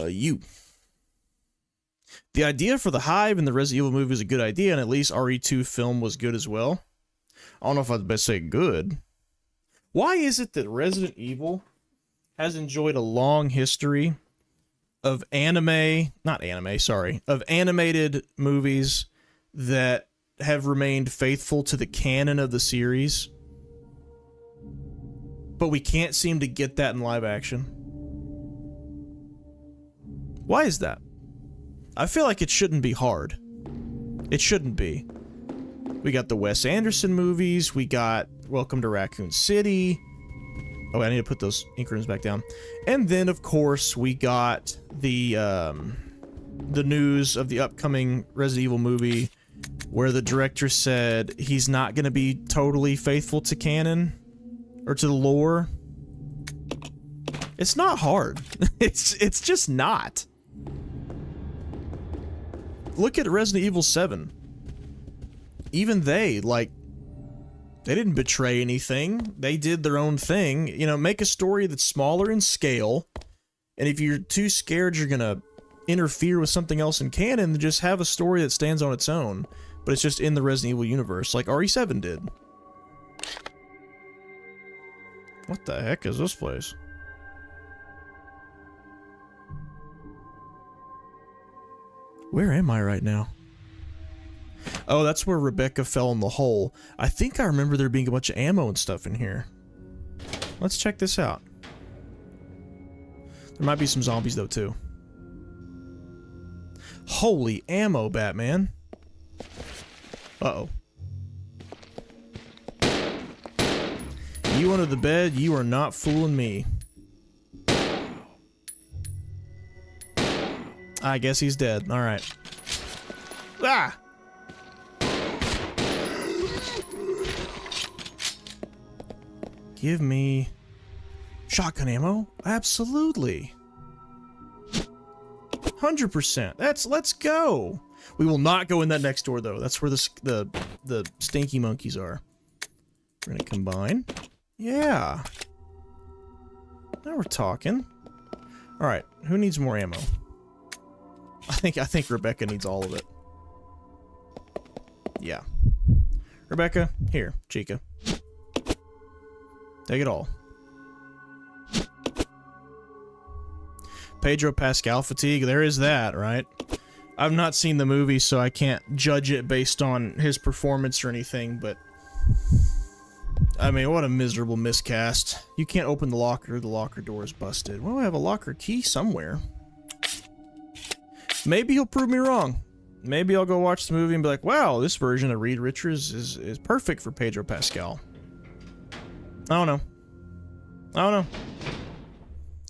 You. The idea for the Hive in the Resident Evil movie is a good idea, and at least RE2 film was good as well. I don't know if I'd best say good. Why is it that Resident Evil has enjoyed a long history of animated movies that have remained faithful to the canon of the series, but we can't seem to get that in live action? Why is that? I feel like it shouldn't be hard. It shouldn't be. We got the Wes Anderson movies. We got Welcome to Raccoon City. Oh, I need to put those ink ribbons back down. And then, of course, we got the news of the upcoming Resident Evil movie, where the director said he's not going to be totally faithful to canon or to the lore. It's not hard. It's just not. Look at Resident Evil 7. Even they, like, they didn't betray anything. They did their own thing. You know, make a story that's smaller in scale, and if you're too scared you're gonna interfere with something else in canon, then just have a story that stands on its own, but it's just in the Resident Evil universe, like RE7 did. What the heck is this place? Where am I right now? Oh, that's where Rebecca fell in the hole. I think I remember there being a bunch of ammo and stuff in here. Let's check this out. There might be some zombies, though, too. Holy ammo, Batman. Uh-oh. You under the bed, you are not fooling me. I guess he's dead. Alright. Ah! Give me shotgun ammo? Absolutely. 100%. Let's go. We will not go in that next door though. That's where the stinky monkeys are. We're gonna combine. Yeah. Now we're talking. All right. Who needs more ammo? I think Rebecca needs all of it. Yeah. Rebecca, here, Chica. Take it all. Pedro Pascal fatigue, there is that, right? I've not seen the movie, so I can't judge it based on his performance or anything, but... I mean, what a miserable miscast. You can't open the locker door is busted. Well, I have a locker key somewhere. Maybe he'll prove me wrong. Maybe I'll go watch the movie and be like, wow, this version of Reed Richards is perfect for Pedro Pascal. I don't know. I don't know.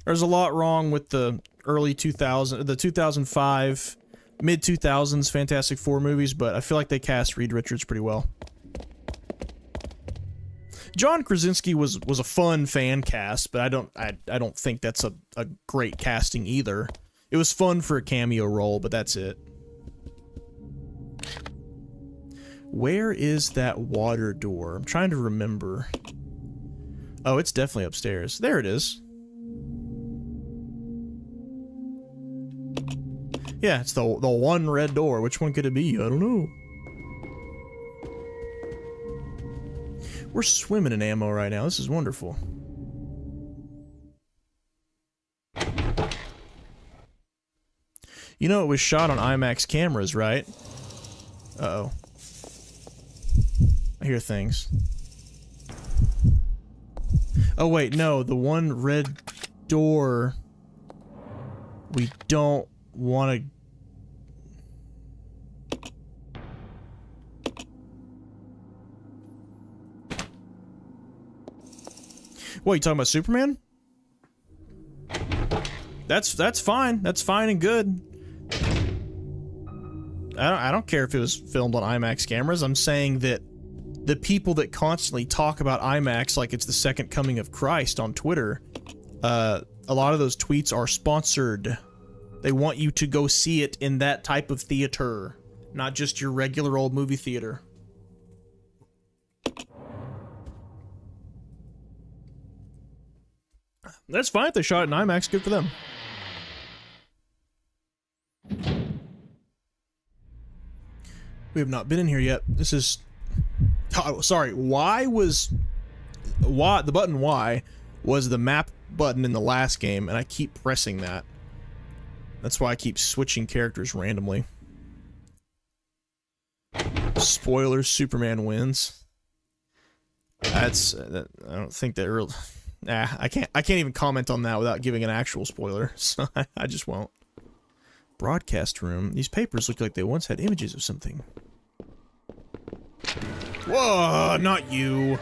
There's a lot wrong with the early 2005, mid-2000s Fantastic Four movies, but I feel like they cast Reed Richards pretty well. John Krasinski was a fun fan cast, but I don't think that's a great casting either. It was fun for a cameo role, but that's it. Where is that water door? I'm trying to remember. Oh, it's definitely upstairs. There it is. Yeah, it's the one red door. Which one could it be? I don't know. We're swimming in ammo right now. This is wonderful. You know it was shot on IMAX cameras, right? Uh-oh. I hear things. Oh wait, no, the one red door we don't want to... What, you talking about Superman? That's fine. That's fine and good. I don't care if it was filmed on IMAX cameras. I'm saying that the people that constantly talk about IMAX like it's the second coming of Christ on Twitter, a lot of those tweets are sponsored. They want you to go see it in that type of theater, not just your regular old movie theater. That's fine if they shot it in IMAX. Good for them. We have not been in here yet. This is... Oh, sorry. The button Y was the map button in the last game, and I keep pressing that. That's why I keep switching characters randomly. Spoilers, Superman wins. I don't think that real... Nah, I can't even comment on that without giving an actual spoiler, so I just won't. Broadcast room. These papers look like they once had images of something. Whoa, not you.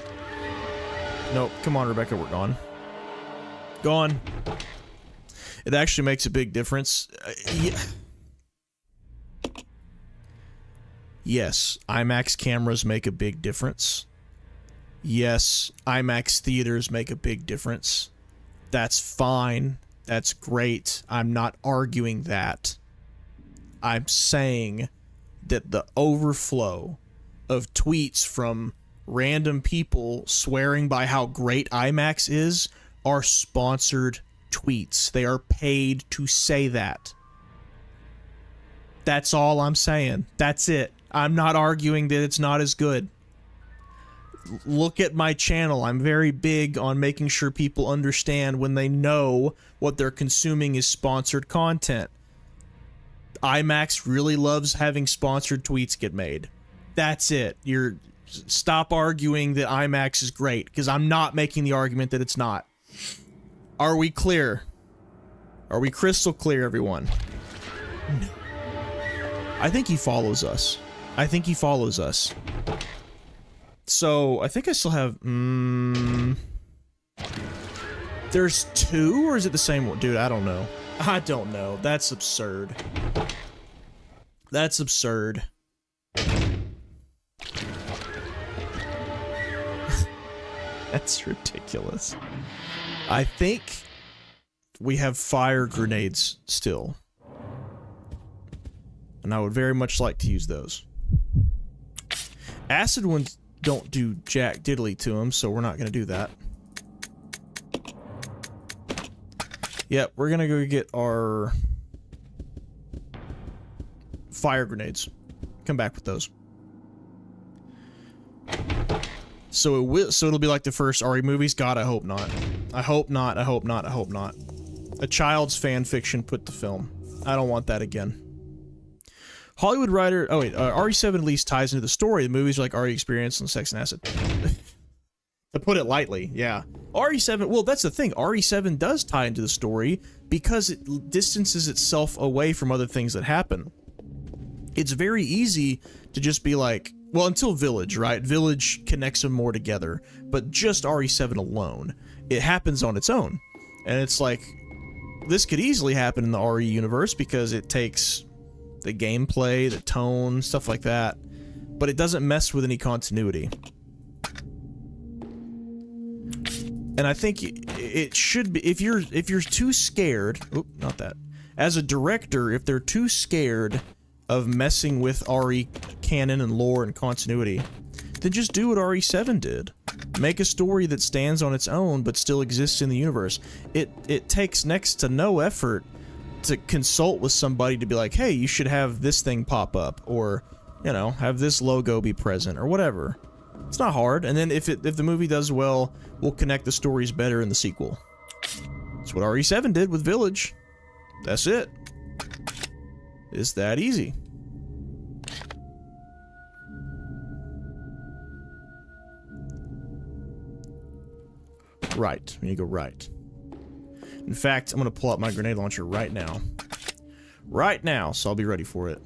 Nope. Come on, Rebecca, we're gone. Gone. It actually makes a big difference. Yeah. Yes, IMAX cameras make a big difference. Yes, IMAX theaters make a big difference. That's fine. That's great. I'm not arguing that. I'm saying that the overflow of tweets from random people swearing by how great IMAX is are sponsored tweets. They are paid to say that. That's all I'm saying. That's it. I'm not arguing that it's not as good. Look at my channel. I'm very big on making sure people understand when they know what they're consuming is sponsored content. IMAX really loves having sponsored tweets get made. That's it. Stop arguing that IMAX is great, because I'm not making the argument that it's not. Are we clear? Are we crystal clear, everyone? No. I think he follows us. I think he follows us. So, I think I still have... There's two, or is it the same one? Dude, I don't know. I don't know. That's absurd. That's absurd. That's ridiculous. I think we have fire grenades still. And I would very much like to use those. Acid ones don't do jack diddly to them, so we're not going to do that. Yep, we're going to go get our fire grenades. Come back with those. So it'll be like the first RE movies? God, I hope not. I hope not, I hope not, I hope not. A child's fan fiction put to film. I don't want that again. Hollywood writer... Oh, wait. RE7 at least ties into the story. The movies are like RE Experience and Sex and Acid. To put it lightly, yeah. RE7... Well, that's the thing. RE7 does tie into the story because it distances itself away from other things that happen. It's very easy to just be like... Well, until Village, right? Village connects them more together. But just RE7 alone, it happens on its own. And it's like... This could easily happen in the RE universe because it takes... the gameplay, the tone, stuff like that, but it doesn't mess with any continuity. And I think it should be, if you're too scared, oop, not that. As a director, if they're too scared of messing with RE canon and lore and continuity, then just do what RE7 did. Make a story that stands on its own but still exists in the universe. It takes next to no effort to consult with somebody to be like, hey, you should have this thing pop up, or, you know, have this logo be present, or whatever. It's not hard, and then if the movie does well, we'll connect the stories better in the sequel. That's what RE7 did with Village. That's it. It's that easy. Right. We need to go right. In fact, I'm going to pull out my grenade launcher right now. Right now, so I'll be ready for it.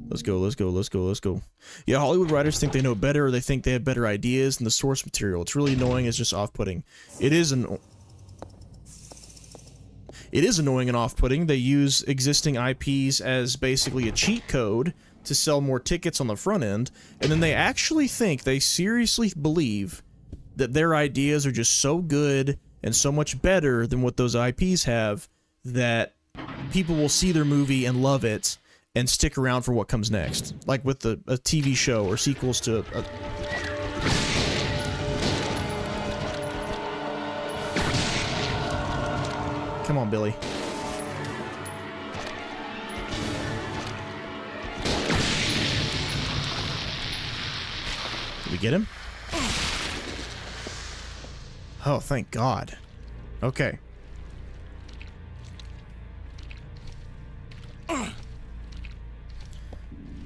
Let's go, let's go, let's go, let's go. Yeah, Hollywood writers think they know better, or they think they have better ideas than the source material. It's really annoying, it's just off-putting. It is annoying and off-putting. They use existing IPs as basically a cheat code to sell more tickets on the front end, and then they actually think, they seriously believe that their ideas are just so good and so much better than what those IPs have that people will see their movie and love it and stick around for what comes next. Like with a TV show or sequels to a... Come on, Billy. Did we get him? Oh, thank God. Okay.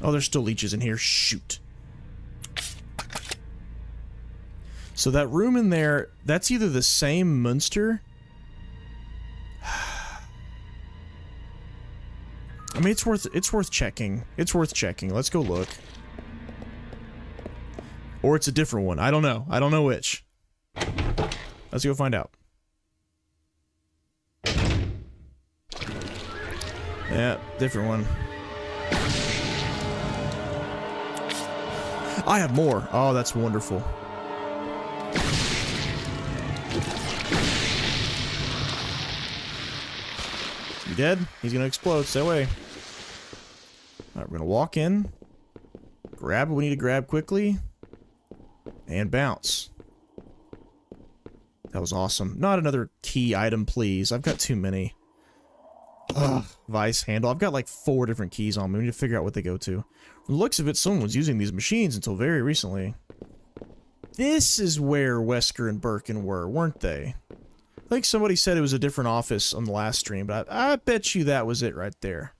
Oh, there's still leeches in here. Shoot. So that room in there, that's either the same monster. I mean, it's worth checking. It's worth checking. Let's go look. Or it's a different one. I don't know. I don't know which. Let's go find out. Yeah, different one. I have more. Oh, that's wonderful. You dead? He's gonna explode. Stay away. Alright, we're gonna walk in. Grab what we need to grab quickly. And bounce. That was awesome. Not another key item, please. I've got too many. Ugh. Vice handle. I've got like 4 different keys on me. We need to figure out what they go to. From the looks of it, someone was using these machines until very recently. This is where Wesker and Birkin were, weren't they? I think somebody said it was a different office on the last stream, but I bet you that was it right there.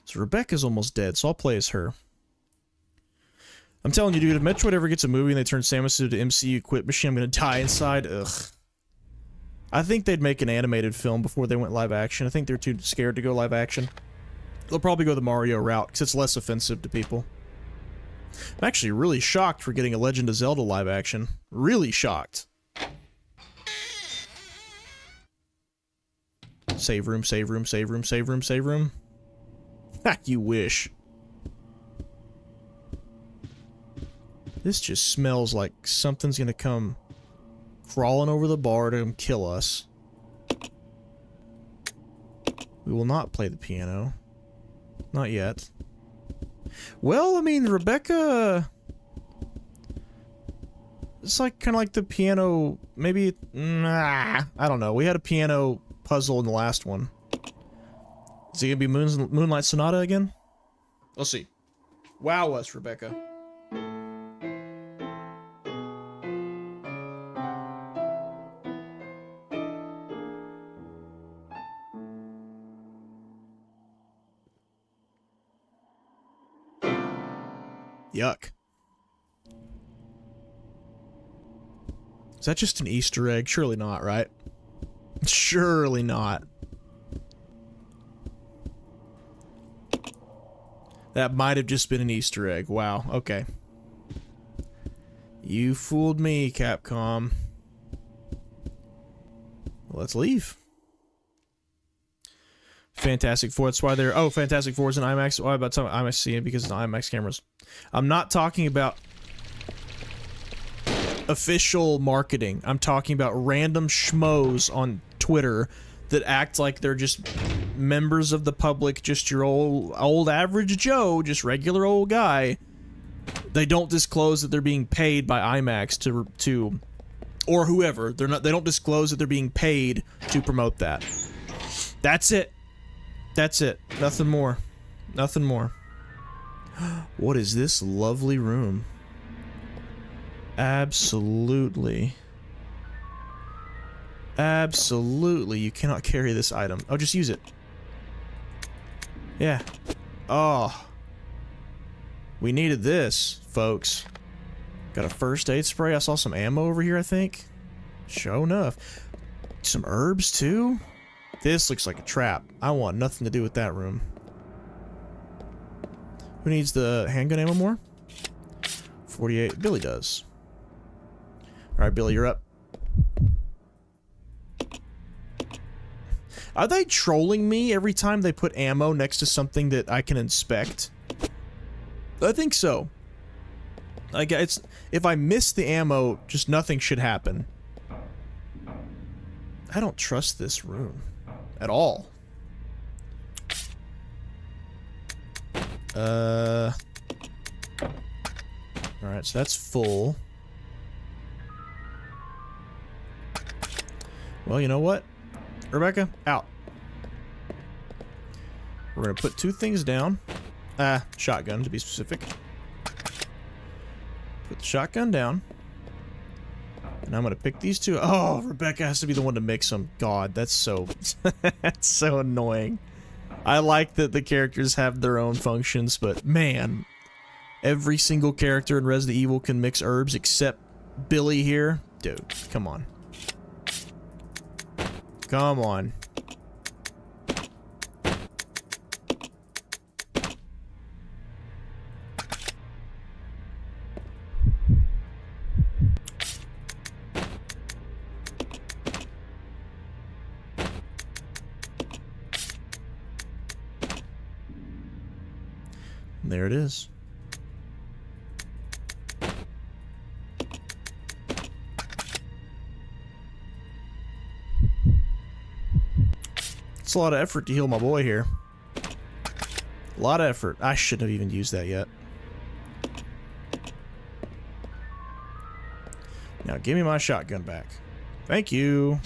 So Rebecca's almost dead, so I'll play as her. I'm telling you, dude, if Metroid ever gets a movie and they turn Samus into MCU quit machine, I'm gonna die inside. Ugh. I think they'd make an animated film before they went live action. I think they're too scared to go live action. They'll probably go the Mario route, because it's less offensive to people. I'm actually really shocked for getting a Legend of Zelda live action. Really shocked. Save room, save room, save room, save room, save room. Ha, you wish. This just smells like something's gonna come crawling over the bar to kill us. We will not play the piano. Not yet. Well, I mean, Rebecca... It's like kind of like the piano... Maybe... Nah, I don't know. We had a piano puzzle in the last one. Is it gonna be Moonlight Sonata again? We'll see. Wow us, Rebecca. Yuck. Is that just an Easter egg? Surely not, right? Surely not. That might have just been an Easter egg. Wow, okay. You fooled me, Capcom. Well, let's leave. Fantastic Four, that's why they're... Oh, Fantastic Four is an IMAX. Oh, I'm about to IMAX see it because it's IMAX cameras. I'm not talking about official marketing. I'm talking about random schmoes on Twitter that act like they're just members of the public, just your old average Joe, just regular old guy. They don't disclose that they're being paid by IMAX to or whoever. They don't disclose that they're being paid to promote that. That's it. That's it. Nothing more. Nothing more. What is this lovely room? Absolutely. Absolutely. You cannot carry this item. Oh, just use it. Yeah. Oh. We needed this, folks. Got a first aid spray. I saw some ammo over here, I think. Sure enough. Some herbs, too. This looks like a trap. I want nothing to do with that room. Who needs the handgun ammo more? 48. Billy does. Alright, Billy, you're up. Are they trolling me every time they put ammo next to something that I can inspect? I think so. Like, it's... If I miss the ammo, just nothing should happen. I don't trust this room. At all. Alright, so that's full. Well, you know what? Rebecca, out. We're gonna put 2 things down. Shotgun, to be specific. Put the shotgun down. And I'm gonna pick these 2. Oh, Rebecca has to be the one to mix them. God, that's so... that's so annoying. I like that the characters have their own functions, but man... Every single character in Resident Evil can mix herbs except Billy here. Dude, come on. Come on. And there it is. It's a lot of effort to heal my boy here. A lot of effort. I shouldn't have even used that yet. Now give me my shotgun back. Thank you.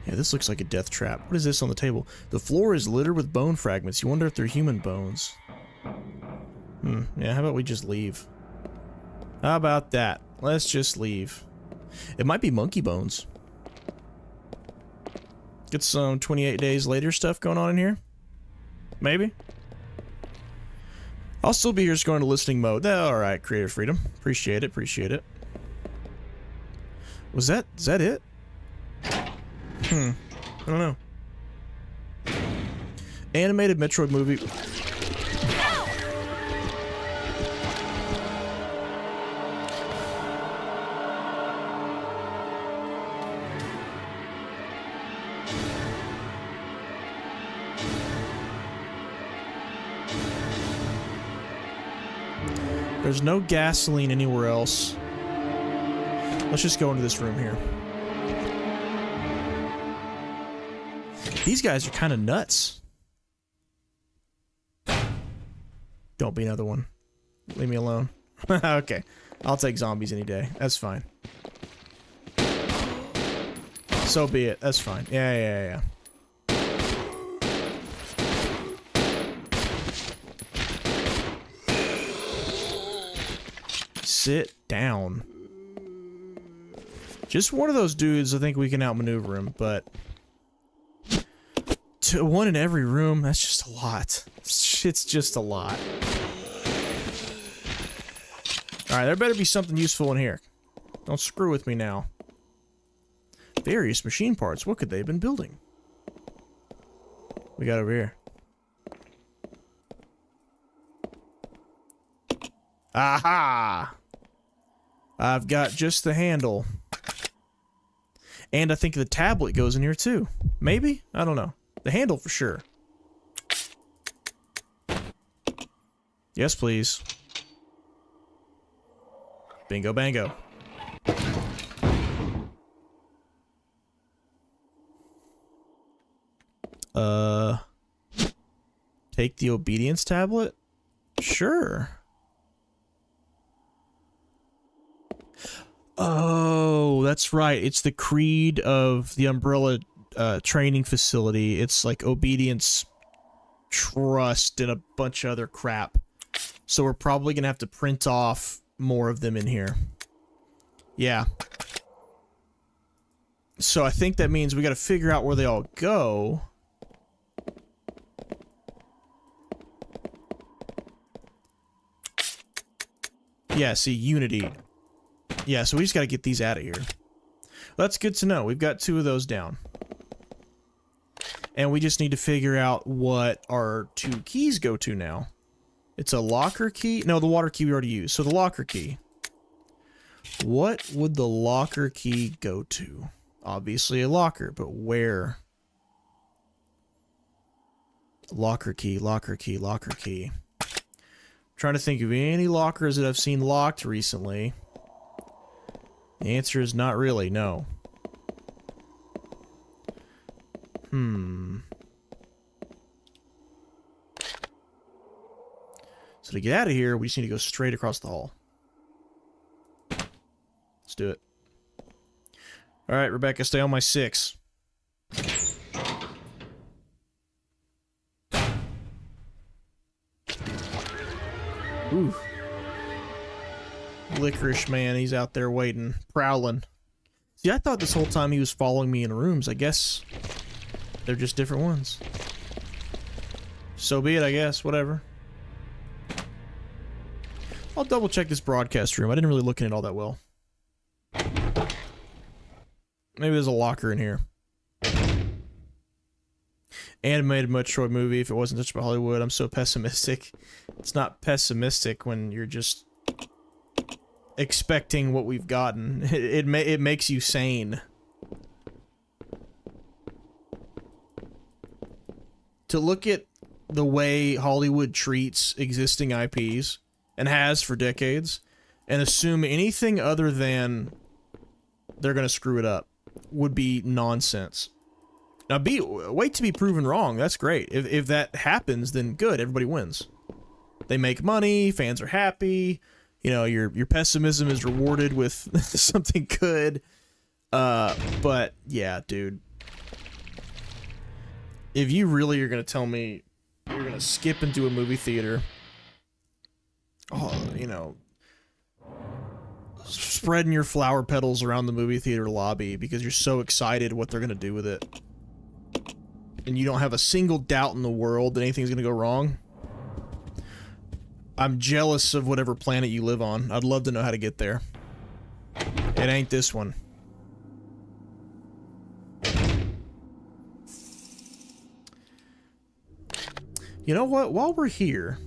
Yeah, this looks like a death trap. What is this on the table? The floor is littered with bone fragments. You wonder if they're human bones. Yeah, how about we just leave? How about that? Let's just leave. It might be monkey bones. Get some 28 days later stuff going on in here. Maybe. I'll still be here just going to listening mode. Alright, creative freedom. Appreciate it, appreciate it. Is that it? I don't know. Animated Metroid movie. There's no gasoline anywhere else. Let's just go into this room here. These guys are kind of nuts. Don't be another one. Leave me alone. Okay. I'll take zombies any day. That's fine. So be it. That's fine. Yeah. Sit down. Just one of those dudes, I think we can outmaneuver him, but one in every room, that's just a lot. It's just a lot. Alright, there better be something useful in here. Don't screw with me now. Various machine parts. What could they have been building? We got over here. Aha! I've got just the handle. And I think the tablet goes in here too. Maybe? I don't know. The handle for sure. Yes, please. Bingo bango. Take the obedience tablet? Sure. Oh, that's right. It's the creed of the Umbrella training facility. It's like obedience, trust, and a bunch of other crap. So we're probably gonna have to print off more of them in here. Yeah. So I think that means we gotta figure out where they all go. Yeah, see, Unity. Yeah, so we just gotta get these out of here. That's good to know. We've got 2 of those down. And we just need to figure out what our 2 keys go to now. It's a locker key? No, the water key we already used. So the locker key. What would the locker key go to? Obviously a locker, but where? Locker key, locker key, locker key. Trying to think of any lockers that I've seen locked recently. The answer is not really, no. So to get out of here, we just need to go straight across the hall. Let's do it. Alright, Rebecca, stay on my 6. Ooh. Licorice man, he's out there waiting, prowling. See, I thought this whole time he was following me in rooms. I guess they're just different ones. So be it, I guess. Whatever. I'll double check this broadcast room. I didn't really look in it all that well. Maybe there's a locker in here. Animated Metroid movie, if it wasn't touched by Hollywood. I'm so pessimistic. It's not pessimistic when you're just expecting what we've gotten. It makes you sane. to look at the way Hollywood treats existing IPs, and has for decades, and assume anything other than they're going to screw it up would be nonsense. Now, wait to be proven wrong. That's great. If that happens, then good. Everybody wins. They make money. Fans are happy. You know, your pessimism is rewarded with something good. But yeah, dude. If you really are going to tell me you're going to skip into a movie theater, you know, spreading your flower petals around the movie theater lobby because you're so excited what they're going to do with it, and you don't have a single doubt in the world that anything's going to go wrong, I'm jealous of whatever planet you live on. I'd love to know how to get there. It ain't this one. You know what? While we're here...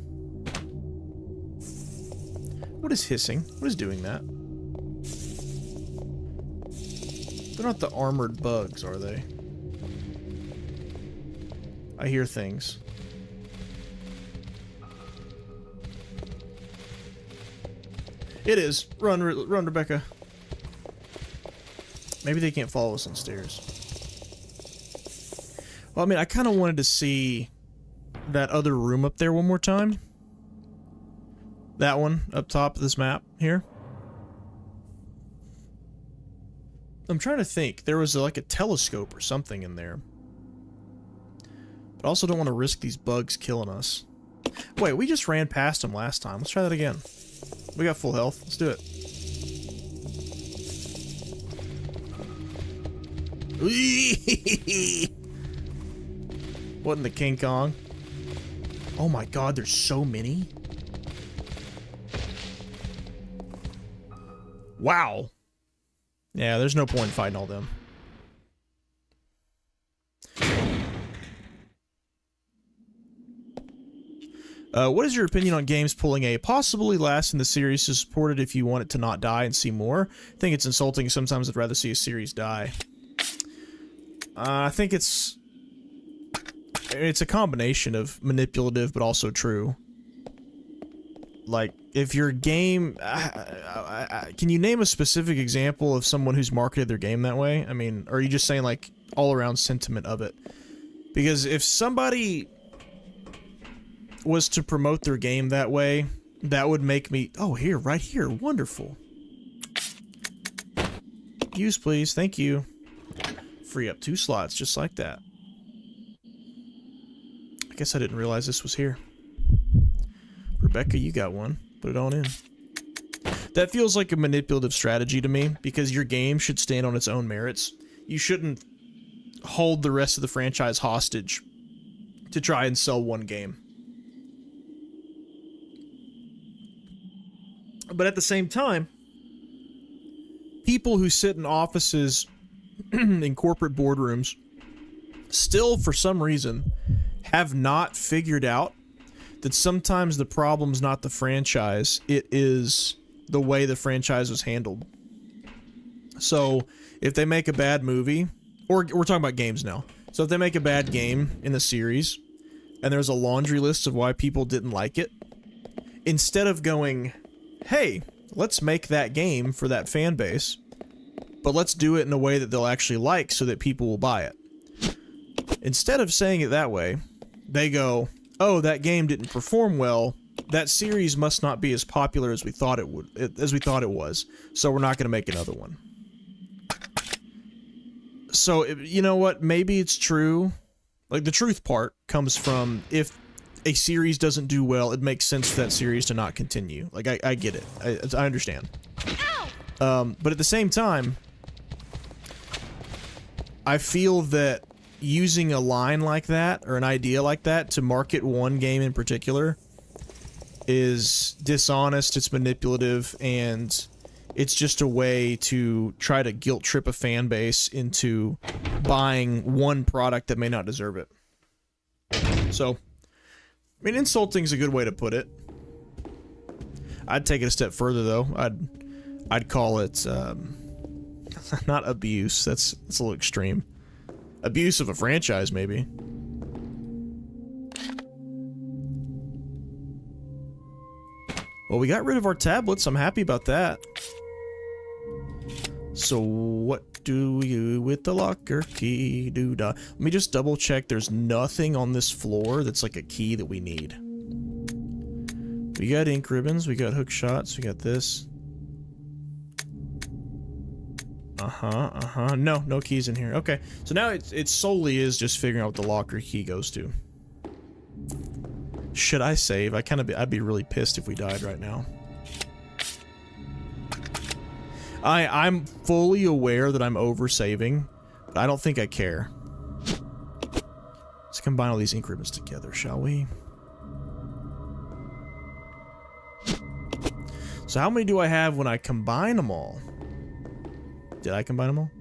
What is hissing? What is doing that? They're not the armored bugs, are they? I hear things. It is. Run, Rebecca. Maybe they can't follow us on stairs. Well, I mean, I kind of wanted to see that other room up there one more time. That one up top of this map here. I'm trying to think. There was like a telescope or something in there. But I also don't want to risk these bugs killing us. Wait, we just ran past them last time. Let's try that again. We got full health. Let's do it. What in the King Kong? Oh my god, there's so many. Wow. Yeah, there's no point in fighting all them. What is your opinion on games pulling a possibly last in the series to support it if you want it to not die and see more? I think it's insulting. Sometimes I'd rather see a series die. I think it's a combination of manipulative but also true. Like, if your game... can you name a specific example of someone who's marketed their game that way? I mean, or are you just saying, like, all-around sentiment of it? Because if somebody was to promote their game that way, that would make me... Oh, here, right here. Wonderful. Use, please. Thank you. Free up 2 slots, just like that. I guess I didn't realize this was here. Rebecca, you got one. Put it on in. That feels like a manipulative strategy to me, because your game should stand on its own merits. You shouldn't hold the rest of the franchise hostage to try and sell one game. But at the same time, people who sit in offices in corporate boardrooms still, for some reason, have not figured out that sometimes the problem's not the franchise, it is the way the franchise was handled. So, if they make a bad movie, or we're talking about games now, so if they make a bad game in the series, and there's a laundry list of why people didn't like it, instead of going, hey, let's make that game for that fan base, but let's do it in a way that they'll actually like so that people will buy it. Instead of saying it that way, they go, oh, that game didn't perform well. That series must not be as popular as we thought it was. So we're not going to make another one. So, you know what? Maybe it's true. Like, the truth part comes from if a series doesn't do well, it makes sense for that series to not continue. Like, I get it. I understand. But at the same time, I feel that using a line like that, or an idea like that, to market one game in particular is dishonest, it's manipulative, and it's just a way to try to guilt trip a fan base into buying one product that may not deserve it. So, I mean, insulting is a good way to put it. I'd take it a step further, though. I'd call it, not abuse. That's a little extreme. Abuse of a franchise, maybe. Well, we got rid of our tablets. I'm happy about that. So what do we do with the locker key? Let me just double check there's nothing on this floor that's like a key that we need. We got ink ribbons, we got hook shots, we got this. No keys in here. Okay, so now it solely is just figuring out what the locker key goes to. Should I save? I'd be really pissed if we died right now. I'm fully aware that I'm over-saving, but I don't think I care. Let's combine all these ink ribbons together, shall we? So how many do I have when I combine them all? Did I combine them all?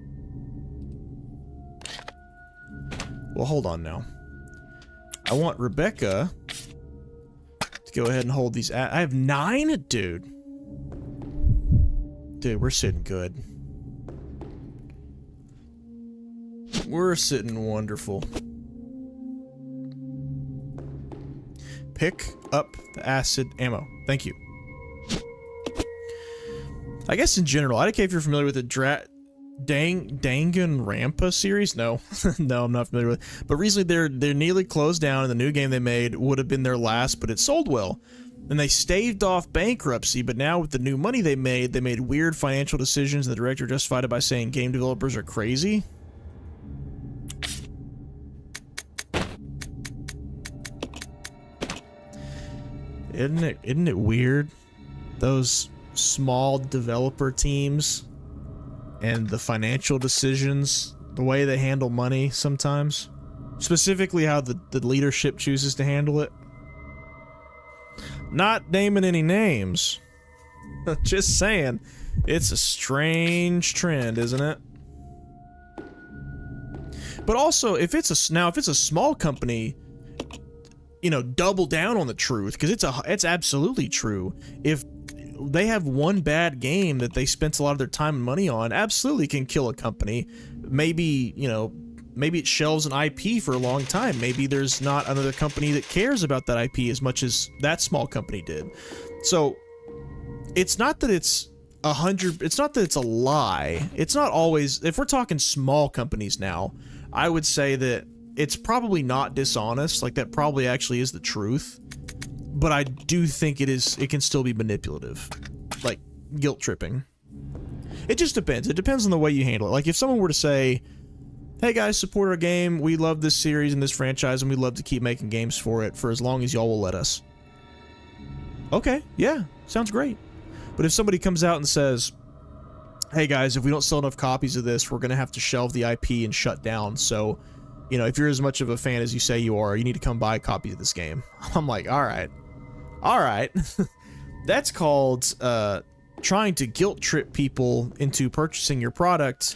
Well, hold on now. I want Rebecca to go ahead and hold these. I have 9? Dude. Dude, we're sitting good. We're sitting wonderful. Pick up the acid ammo. Thank you. I guess in general, I don't care if you're familiar with the Danganronpa series. No, no, I'm not familiar with it. But recently, they're nearly closed down, and the new game they made would have been their last, but it sold well. And they staved off bankruptcy, but now with the new money they made weird financial decisions, and the director justified it by saying game developers are crazy. Isn't it weird? Those small developer teams and the financial decisions, the way they handle money sometimes. Specifically how the leadership chooses to handle it. Not naming any names. Just saying. It's a strange trend, isn't it? But also, if it's a small company, you know, double down on the truth, because it's absolutely true. If they have one bad game that they spent a lot of their time and money on, absolutely can kill a company. Maybe, you know, maybe it shelves an IP for a long time. Maybe there's not another company that cares about that IP as much as that small company did. So it's not that it's not that it's a lie. It's not always, if we're talking small companies now, I would say that it's probably not dishonest. Like, that probably actually is the truth. But I do think it can still be manipulative. Like, guilt tripping. It just depends. It depends on the way you handle it. Like, if someone were to say, hey guys, support our game, we love this series and this franchise, and we'd love to keep making games for it for as long as y'all will let us. Okay, yeah, sounds great. But if somebody comes out and says, hey guys, if we don't sell enough copies of this, we're gonna have to shelve the IP and shut down, so, you know, if you're as much of a fan as you say you are, you need to come buy a copy of this game. I'm like, alright. Alright. That's called, trying to guilt trip people into purchasing your product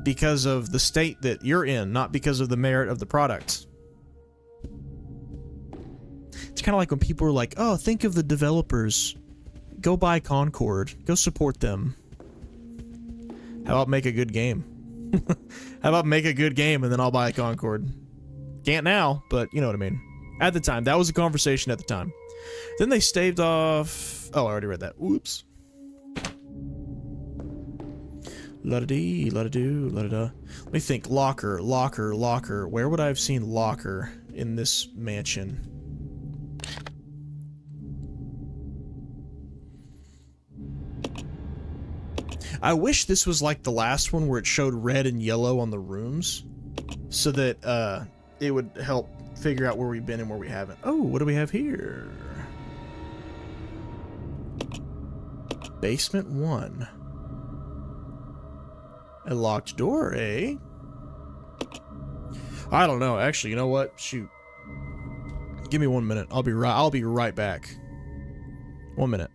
because of the state that you're in, not because of the merit of the product. It's kind of like when people are like, oh, think of the developers. Go buy Concord. Go support them. How about make a good game? How about make a good game and then I'll buy a Concord? Can't now, but you know what I mean. At the time. That was a conversation at the time. Then they staved off... Oh, I already read that. Oops. La-da-dee, la-da-doo, la-da-da. Let me think. Locker, locker, locker. Where would I have seen locker in this mansion? I wish this was like the last one where it showed red and yellow on the rooms, so that it would help figure out where we've been and where we haven't. Oh, what do we have here? Basement 1. A locked door, eh? I don't know. Actually, you know what? Shoot. Give me 1 minute. I'll be right back. 1 minute.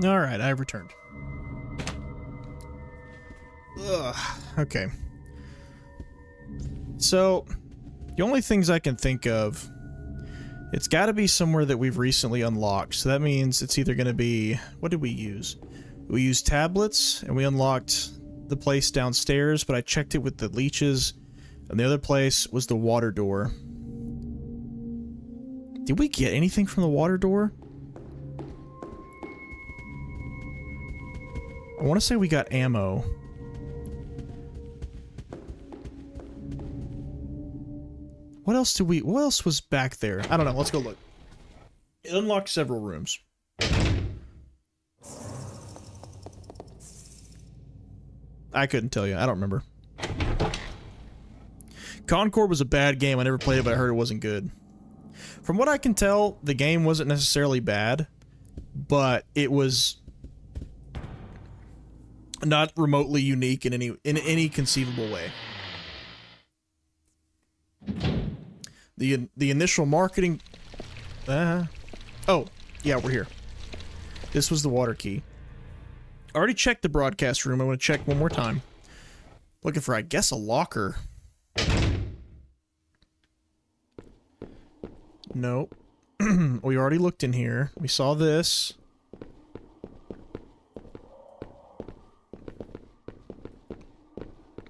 Alright, I've returned. Ugh, okay. So, the only things I can think of, it's got to be somewhere that we've recently unlocked. So that means it's either going to be... What did we use? We used tablets, and we unlocked the place downstairs, but I checked it with the leeches, and the other place was the water door. Did we get anything from the water door? I want to say we got ammo. What else did we... What else was back there? I don't know. Let's go look. It unlocked several rooms. I couldn't tell you. I don't remember. Concord was a bad game. I never played it, but I heard it wasn't good. From what I can tell, the game wasn't necessarily bad, but it was not remotely unique in any conceivable way. The initial marketing... oh, yeah, we're here. This was the water key. I already checked the broadcast room. I want to check one more time. Looking for, I guess, a locker. Nope. We already looked in here. We saw this.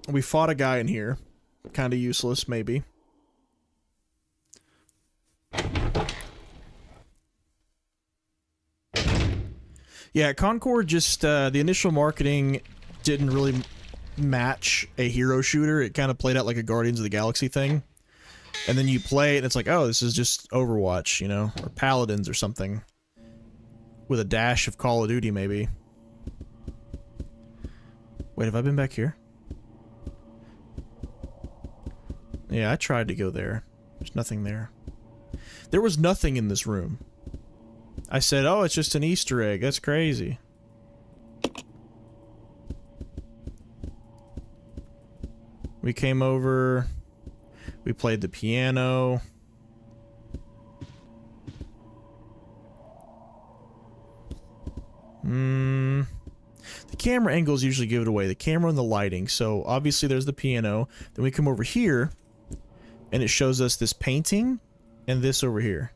We fought a guy in here. Kind of useless, maybe. Yeah, Concord just, the initial marketing didn't really match a hero shooter. It kind of played out like a Guardians of the Galaxy thing. And then you play it and it's like, oh, this is just Overwatch, you know? Or Paladins or something. With a dash of Call of Duty, maybe. Wait, have I been back here? Yeah, I tried to go there. There's nothing there. There was nothing in this room. I said, oh, it's just an Easter egg. That's crazy. We came over. We played the piano. The camera angles usually give it away. The camera and the lighting. So obviously there's the piano. Then we come over here and it shows us this painting and this over here.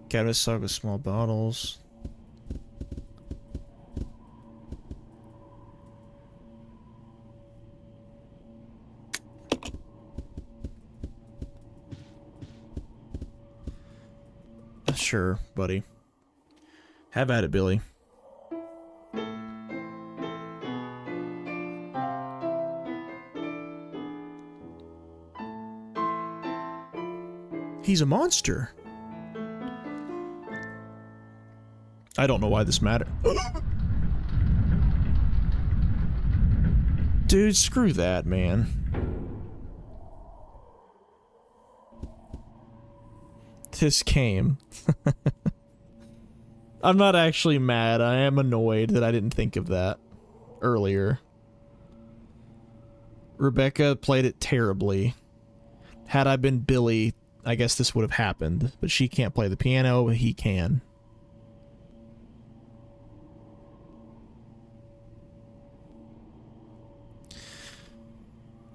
Cabinet stocked with small bottles. Sure, buddy. Have at it, Billy. He's a monster. I don't know why this matters. Dude, screw that, man. This came. I'm not actually mad. I am annoyed that I didn't think of that earlier. Rebecca played it terribly. Had I been Billy, I guess this would have happened. But she can't play the piano, he can.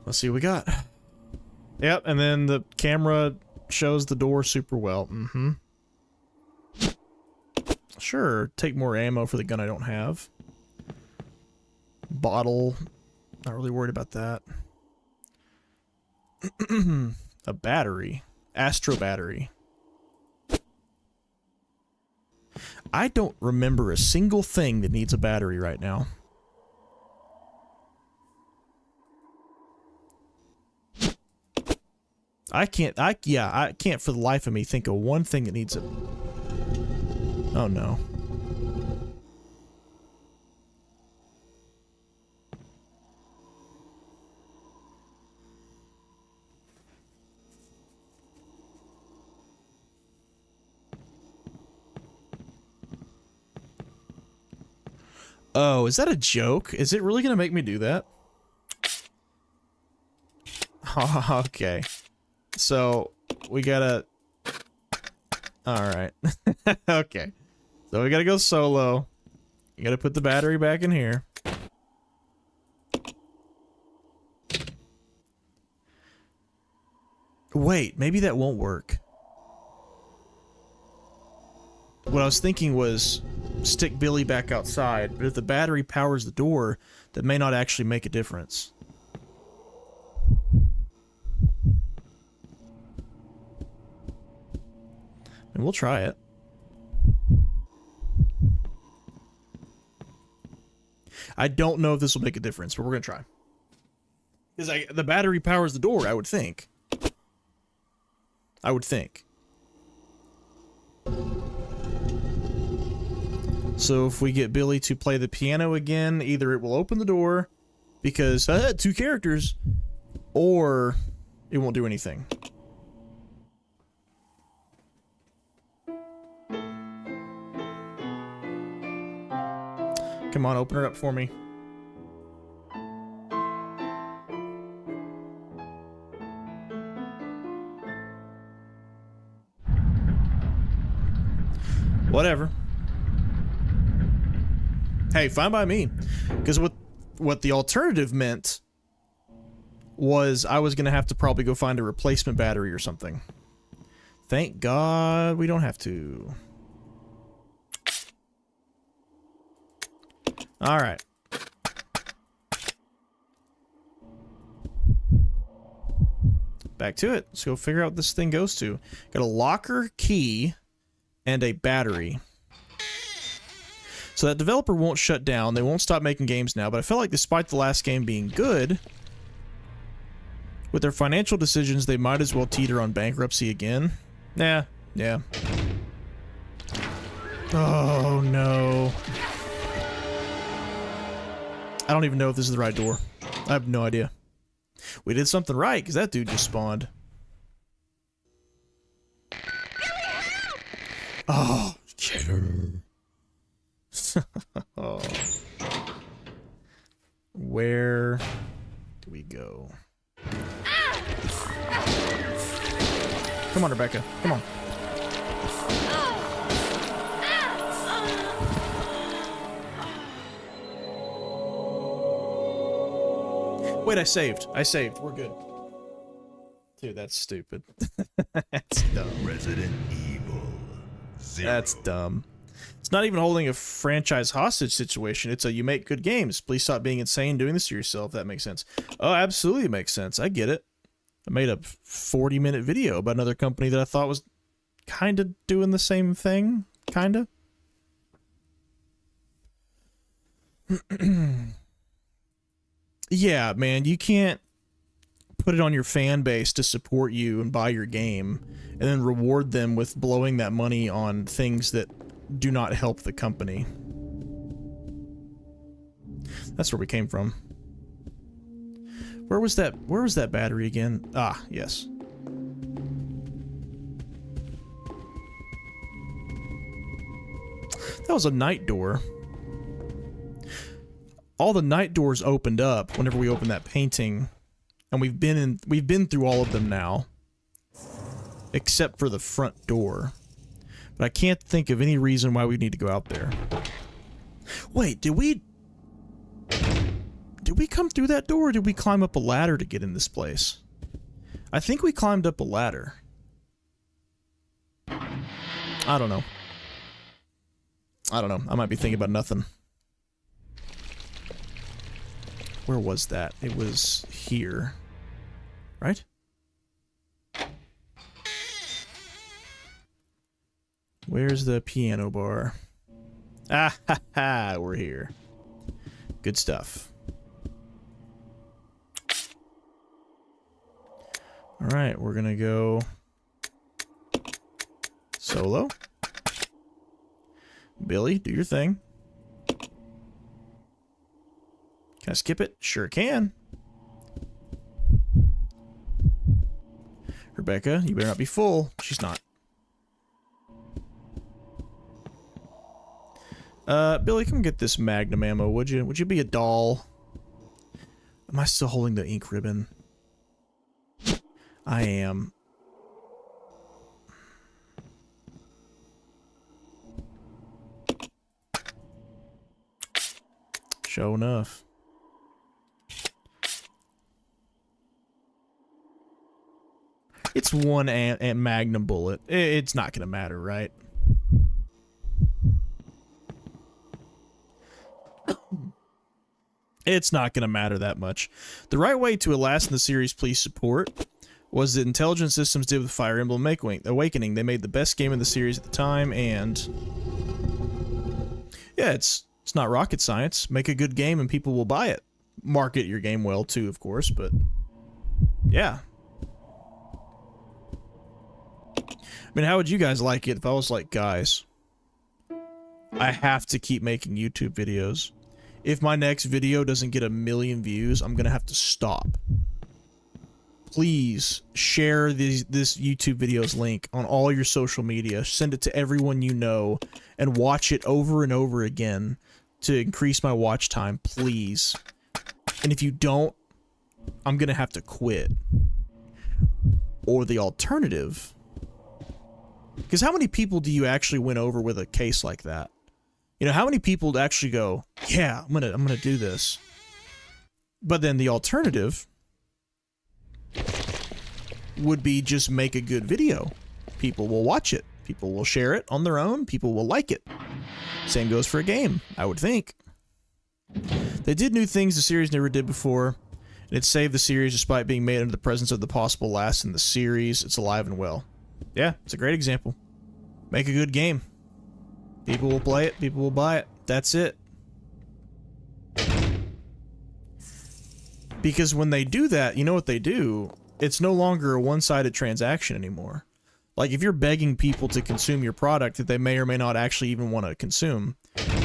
Let's see what we got. Yep, and then the camera shows the door super well. Mm-hmm. Sure, take more ammo for the gun I don't have. Bottle. Not really worried about that. A battery. Astro battery. I don't remember a single thing that needs a battery right now. I can't for the life of me think of one thing that needs a... Oh no. Oh, is that a joke? Is it really gonna make me do that? Okay. So, we gotta... Alright. Okay. So we gotta go solo. You gotta put the battery back in here. Wait, maybe that won't work. What I was thinking was stick Billy back outside, but if the battery powers the door, that may not actually make a difference. And we'll try it. I don't know if this will make a difference, but we're gonna try. Because the battery powers the door, I would think. I would think. So if we get Billy to play the piano again, either it will open the door, because I had 2 characters, or it won't do anything. Come on, open her up for me. Whatever. Hey, fine by me. Because what the alternative meant was I was going to have to probably go find a replacement battery or something. Thank God we don't have to. Alright. Back to it. Let's go figure out what this thing goes to. Got a locker, key, and a battery. So that developer won't shut down. They won't stop making games now, but I felt like despite the last game being good, with their financial decisions, they might as well teeter on bankruptcy again. Yeah. Oh, no. I don't even know if this is the right door. I have no idea. We did something right, because that dude just spawned. Oh, oh. Where do we go? Come on, Rebecca. Come on. Wait, I saved. We're good. Dude, that's stupid. That's dumb. Resident Evil 0. That's dumb. It's not even holding a franchise hostage situation. It's a you make good games. Please stop being insane doing this to yourself. That makes sense. Oh, absolutely makes sense. I get it. I made a 40-minute video about another company that I thought was kind of doing the same thing. Kind of. Yeah, man, you can't put it on your fan base to support you and buy your game and then reward them with blowing that money on things that do not help the company. That's where we came from. Where was that battery again? Ah, yes. That was a night door. All the night doors opened up whenever we opened that painting, and we've been through all of them now, except for the front door. But I can't think of any reason why we need to go out there. Wait, did we come through that door, or did we climb up a ladder to get in this place? I think we climbed up a ladder. I don't know. I might be thinking about nothing. Where was that? It was here. Right? Where's the piano bar? Ah ha ha, we're here. Good stuff. Alright, we're gonna go solo. Billy, do your thing. Can I skip it? Sure can. Rebecca, you better not be full. She's not. Billy, come get this magnum ammo, would you? Would you be a doll? Am I still holding the ink ribbon? I am. Sure enough. It's one magnum bullet. It's not gonna matter, right? It's not gonna matter that much. The right way to a last in the series please support was that Intelligent Systems did with Fire Emblem Awakening. They made the best game in the series at the time, and yeah, it's not rocket science. Make a good game and people will buy it. Market your game well too, of course, but yeah. I mean, how would you guys like it if I was like, guys, I have to keep making YouTube videos. If my next video doesn't get 1 million views, I'm gonna have to stop. Please share this YouTube video's link on all your social media. Send it to everyone you know and watch it over and over again to increase my watch time, please. And if you don't, I'm gonna have to quit. Or the alternative, because how many people do you actually win over with a case like that? You know, how many people actually go, yeah, I'm gonna do this. But then the alternative would be just make a good video. People will watch it. People will share it on their own. People will like it. Same goes for a game, I would think. They did new things the series never did before, and it saved the series despite being made under the presence of the possible last in the series. It's alive and well. Yeah, it's a great example. Make a good game. People will play it. People will buy it. That's it. Because when they do that, you know what they do? It's no longer a one-sided transaction anymore. Like, if you're begging people to consume your product that they may or may not actually even want to consume,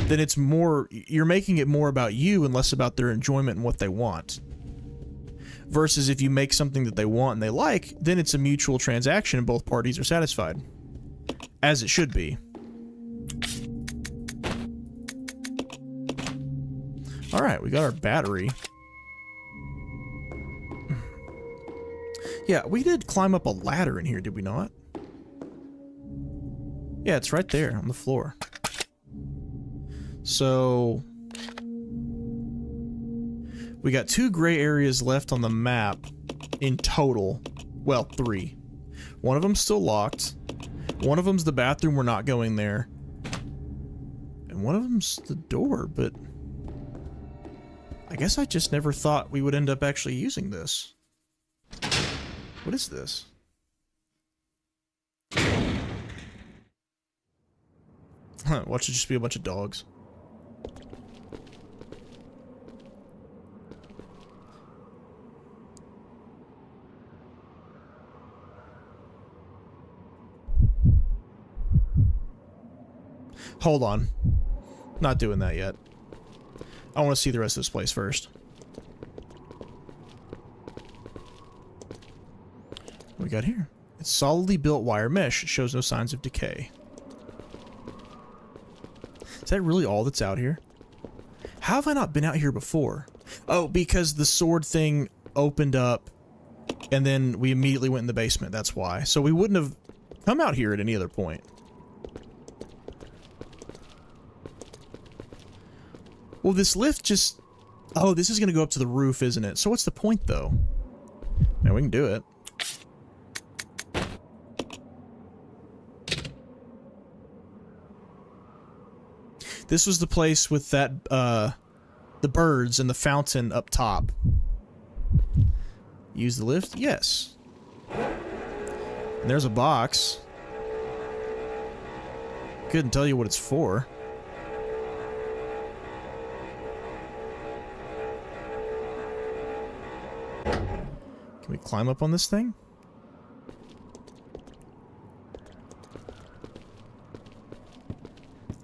then it's more, you're making it more about you and less about their enjoyment and what they want. Versus if you make something that they want and they like, then it's a mutual transaction and both parties are satisfied. As it should be. Alright, we got our battery. Yeah, we did climb up a ladder in here, did we not? Yeah, it's right there on the floor. So we got 2 gray areas left on the map in total. Well, 3. One of them's still locked. One of them's the bathroom, we're not going there. And one of them's the door, but I guess I just never thought we would end up actually using this. What is this? Huh, watch it just be a bunch of dogs. Hold on. Not doing that yet. I want to see the rest of this place first. What we got here? It's solidly built wire mesh. It shows no signs of decay. Is that really all that's out here? How have I not been out here before? Oh, because the sword thing opened up and then we immediately went in the basement. That's why. So we wouldn't have come out here at any other point. Well, this lift just... Oh, this is going to go up to the roof, isn't it? So what's the point, though? Man, we can do it. This was the place with that, the birds and the fountain up top. Use the lift? Yes. And there's a box. Couldn't tell you what it's for. Can we climb up on this thing?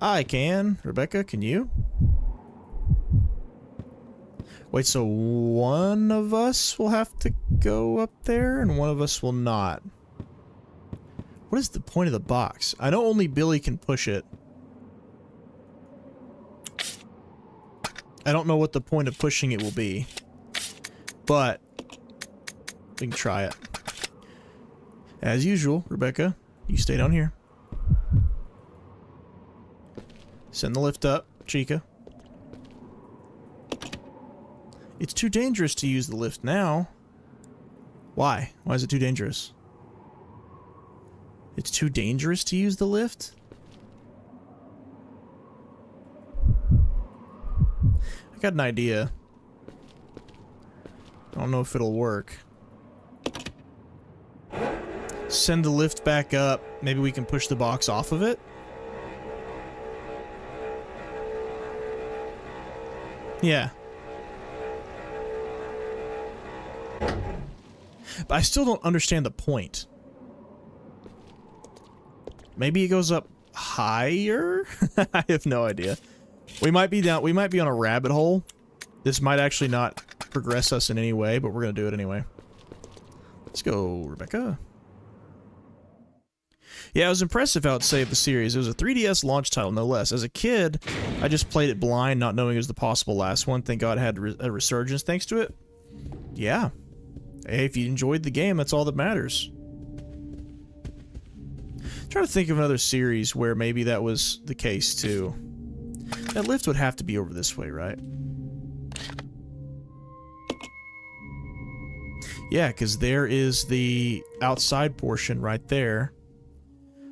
I can. Rebecca, can you? Wait, so one of us will have to go up there and one of us will not. What is the point of the box? I know only Billy can push it. I don't know what the point of pushing it will be. But we can try it. As usual, Rebecca, you stay down here. Send the lift up, Chica. It's too dangerous to use the lift now. Why? Why is it too dangerous? It's too dangerous to use the lift? I got an idea. I don't know if it'll work. Send the lift back up. Maybe we can push the box off of it? Yeah. But I still don't understand the point. Maybe it goes up higher? I have no idea. We might be down, we might be on a rabbit hole. This might actually not progress us in any way, but we're gonna do it anyway. Let's go, Rebecca. Yeah, it was impressive how it saved the series. It was a 3DS launch title, no less. As a kid, I just played it blind, not knowing it was the possible last one. Thank God it had a resurgence thanks to it. Yeah. Hey, if you enjoyed the game, that's all that matters. I'm trying to think of another series where maybe that was the case, too. That lift would have to be over this way, right? Yeah, because there is the outside portion right there.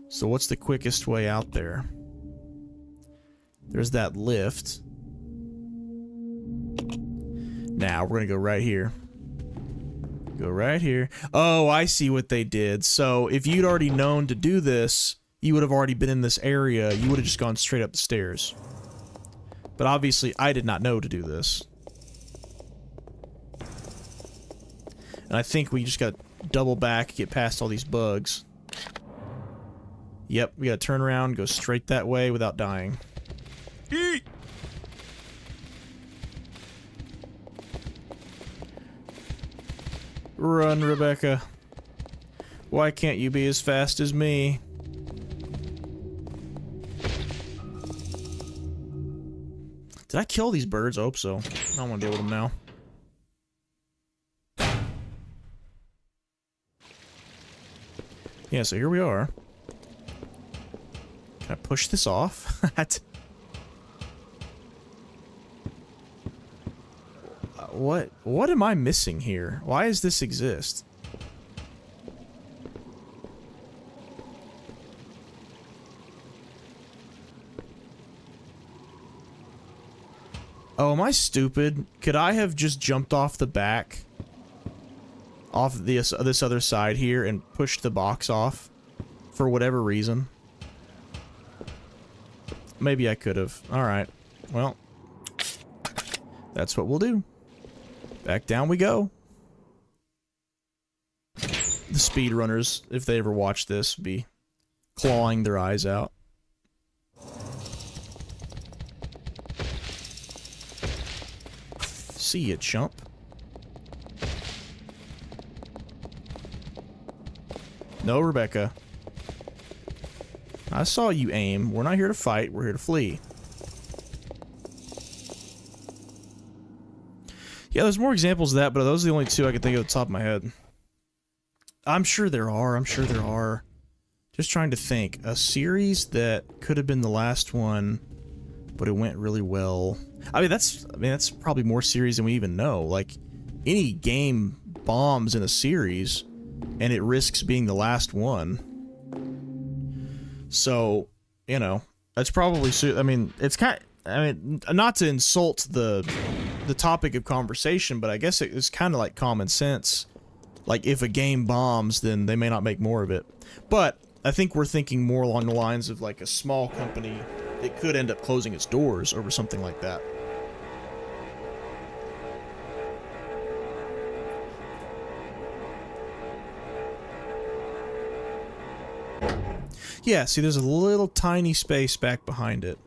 So what's the quickest way out there? There's that lift. Now, we're gonna go right here. Go right here. Oh, I see what they did. So, if you'd already known to do this, you would have already been in this area. You would have just gone straight up the stairs. But obviously, I did not know to do this. And I think we just gotta double back, get past all these bugs. Yep, we gotta turn around, go straight that way without dying. Eat! Run, Rebecca. Why can't you be as fast as me? Did I kill these birds? I hope so. I don't want to deal with them now. Yeah, so here we are. Can I push this off? What am I missing here? Why does this exist? Oh, am I stupid? Could I have just jumped off the back? Off this other side here and pushed the box off? For whatever reason? Maybe I could have. Alright. Well. That's what we'll do. Back down we go. The speedrunners, if they ever watch this, be clawing their eyes out. See ya, chump. No, Rebecca. I saw you aim. We're not here to fight, we're here to flee. Yeah, there's more examples of that, but those are the only two I can think of at the top of my head. I'm sure there are, I'm sure there are. Just trying to think. A series that could have been the last one, but it went really well. I mean, that's probably more series than we even know. Like, any game bombs in a series, and it risks being the last one. So, you know, that's probably, I mean, it's kind of, I mean, not to insult the topic of conversation, but I guess it's kind of like common sense. Like, if a game bombs, then they may not make more of it. But I think we're thinking more along the lines of like a small company that could end up closing its doors over something like that. Yeah, see, there's a little tiny space back behind it.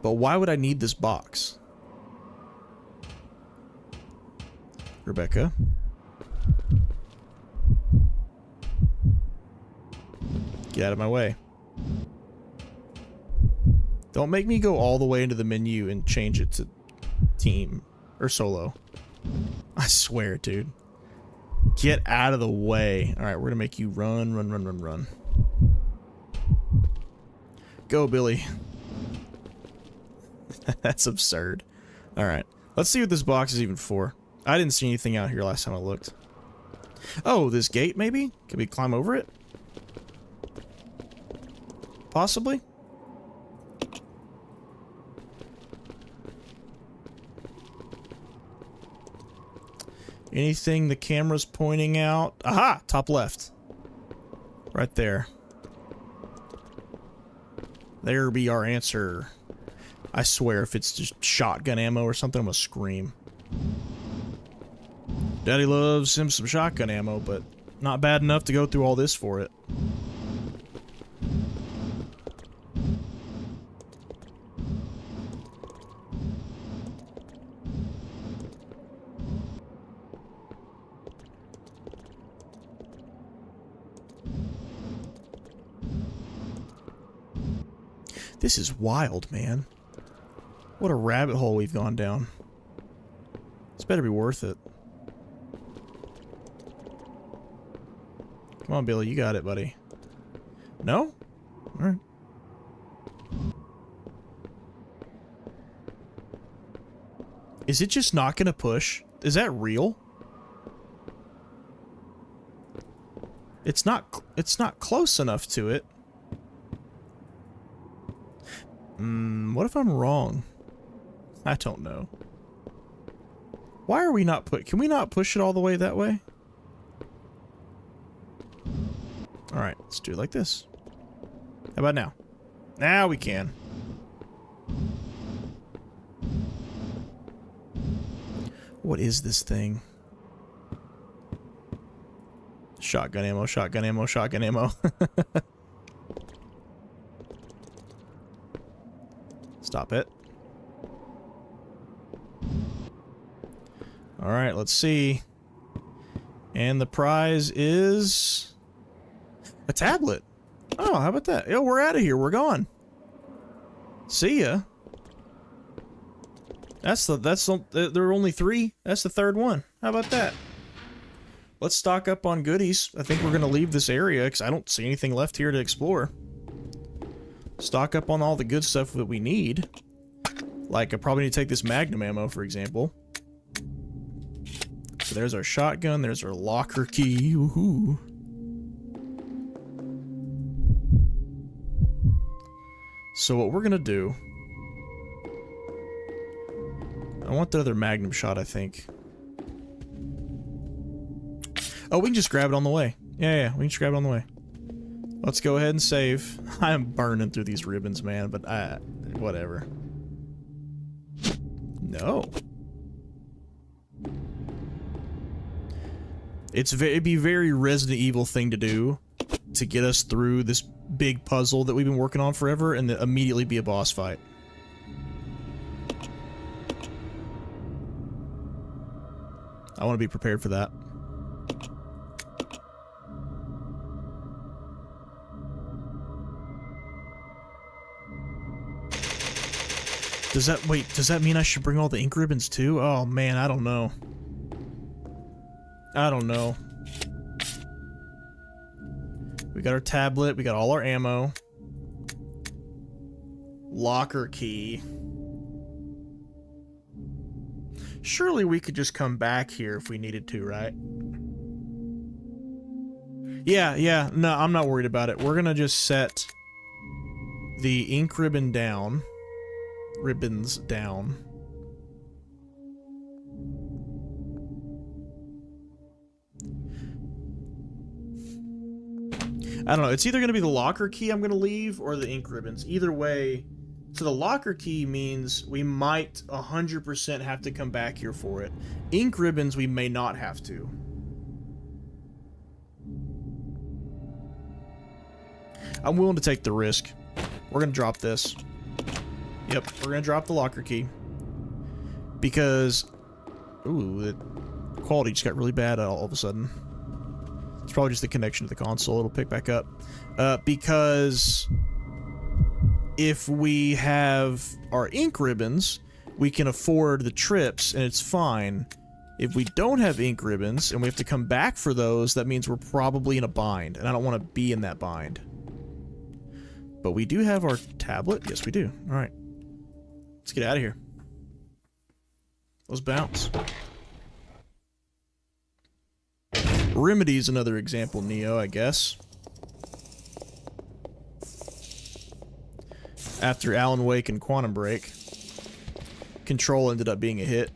But why would I need this box? Rebecca? Get out of my way. Don't make me go all the way into the menu and change it to team or solo. I swear, dude. Get out of the way. Alright, we're gonna make you run, run, run, run, run. Go, Billy. That's absurd. Alright. Let's see what this box is even for. I didn't see anything out here last time I looked. Oh, this gate, maybe? Can we climb over it? Possibly? Anything the camera's pointing out? Aha! Top left. Right there. There be our answer. I swear, if it's just shotgun ammo or something, I'm gonna scream. Daddy loves him some shotgun ammo, but not bad enough to go through all this for it. This is wild, man. What a rabbit hole we've gone down. This better be worth it. Come on, Billy, you got it, buddy. No? Alright. Is it just not gonna push? Is that real? It's not close enough to it. What if I'm wrong? I don't know. Why are we not can we not push it all the way that way? Alright, let's do it like this. How about now? Now we can. What is this thing? Shotgun ammo, shotgun ammo, shotgun ammo. Stop it. Alright, let's see. And the prize is a tablet. Oh, how about that? Yo, we're out of here. We're gone. See ya. There are only 3. That's the 3rd one. How about that? Let's stock up on goodies. I think we're gonna leave this area because I don't see anything left here to explore. Stock up on all the good stuff that we need. Like, I probably need to take this magnum ammo, for example. So there's our shotgun, there's our locker key. Woohoo. So what we're gonna do... I want the other magnum shot, I think. Oh, we can just grab it on the way. Yeah, we can just grab it on the way. Let's go ahead and save. I'm burning through these ribbons, man, but whatever. No. It'd be a very Resident Evil thing to do to get us through this big puzzle that we've been working on forever and then immediately be a boss fight. I want to be prepared for that. Does that mean I should bring all the ink ribbons too? Oh man, I don't know. I don't know. We got our tablet, we got all our ammo. Locker key. Surely we could just come back here if we needed to, right? Yeah, no, I'm not worried about it. We're gonna just set the ink ribbon down. Ribbons down. I don't know. It's either going to be the locker key I'm going to leave or the ink ribbons. Either way. So the locker key means we might 100% have to come back here for it. Ink ribbons we may not have to. I'm willing to take the risk. We're going to drop this. Yep, we're going to drop the locker key. Because... Ooh, the quality just got really bad all of a sudden. It's probably just the connection to the console. It'll pick back up. Because... if we have our ink ribbons, we can afford the trips, and it's fine. If we don't have ink ribbons, and we have to come back for those, that means we're probably in a bind, and I don't want to be in that bind. But we do have our tablet? Yes, we do. Alright. Let's get out of here. Let's bounce. Remedy's another example, Neo, I guess. After Alan Wake and Quantum Break, Control ended up being a hit.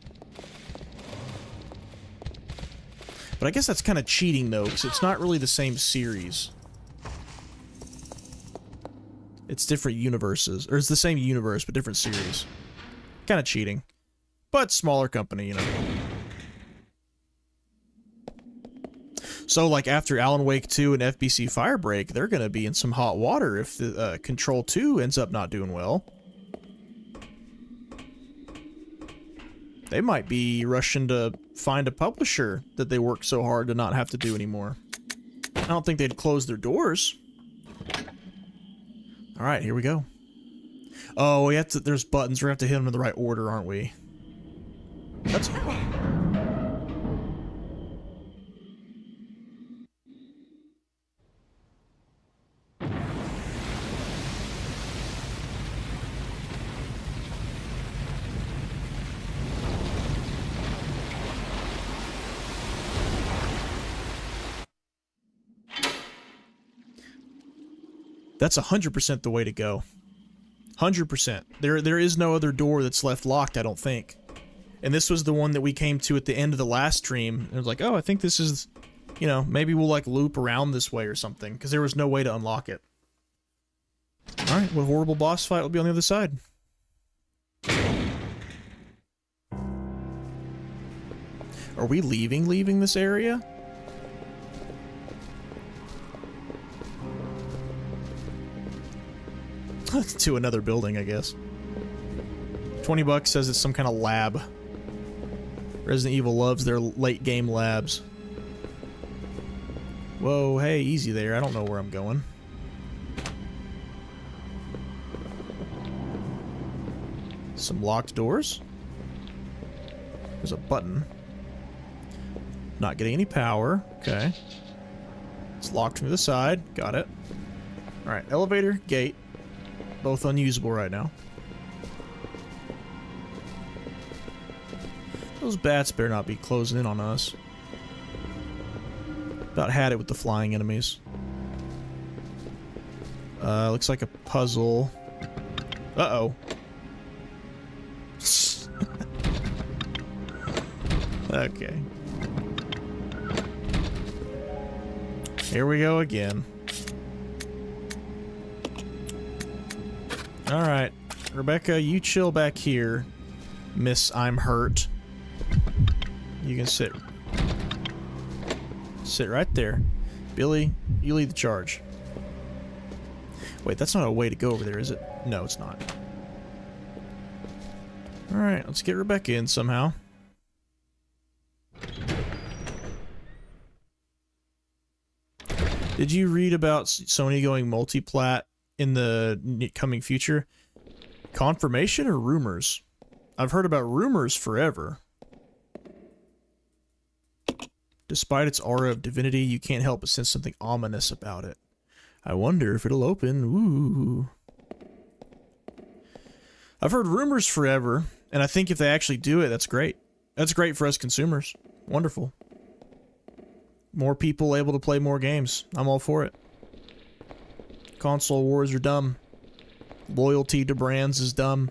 But I guess that's kind of cheating, though, because it's not really the same series. It's different universes. Or it's the same universe, but different series. Kind of cheating. But smaller company, you know. So, like, after Alan Wake 2 and FBC Firebreak, they're going to be in some hot water if the Control 2 ends up not doing well. They might be rushing to find a publisher that they worked so hard to not have to do anymore. I don't think they'd close their doors. Alright, here we go. Oh, we have to, there's buttons. We have to hit them in the right order, aren't we? That's... That's 100% the way to go. 100%. There is no other door that's left locked, I don't think. And this was the one that we came to at the end of the last stream. It was like, oh, I think this is, you know, maybe we'll like loop around this way or something, because there was no way to unlock it. Alright, what horrible boss fight will be on the other side? Are we leaving this area? To another building, I guess. 20 bucks says it's some kind of lab. Resident Evil loves their late game labs. Whoa, hey, easy there. I don't know where I'm going. Some locked doors. There's a button. Not getting any power. Okay. It's locked from the side. Got it. Alright, elevator, gate. Both unusable right now. Those bats better not be closing in on us. About had it with the flying enemies. Looks like a puzzle. Uh-oh. Okay. Here we go again. Alright, Rebecca, you chill back here, Miss I'm Hurt. You can sit right there. Billy, you lead the charge. Wait, that's not a way to go over there, is it? No, it's not. Alright, let's get Rebecca in somehow. Did you read about Sony going multi-plat in the coming future? Confirmation or rumors? I've heard about rumors forever. Despite its aura of divinity, you can't help but sense something ominous about it. I wonder if it'll open. Ooh. I've heard rumors forever, and I think if they actually do it, that's great. That's great for us consumers. Wonderful. More people able to play more games. I'm all for it. Console wars are dumb. Loyalty to brands is dumb.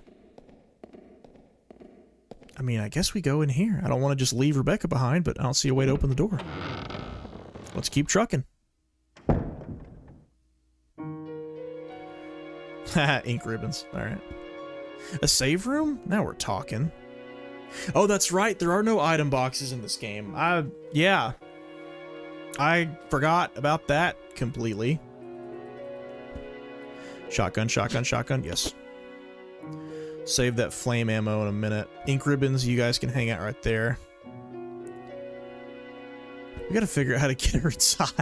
I mean, I guess we go in here. I don't want to just leave Rebecca behind, but I don't see a way to open the door. Let's keep trucking. Haha, ink ribbons. Alright. A save room? Now we're talking. Oh, that's right. There are no item boxes in this game. Yeah. I forgot about that completely. Shotgun, shotgun, shotgun. Yes. Save that flame ammo in a minute. Ink ribbons, you guys can hang out right there. We gotta figure out how to get her inside.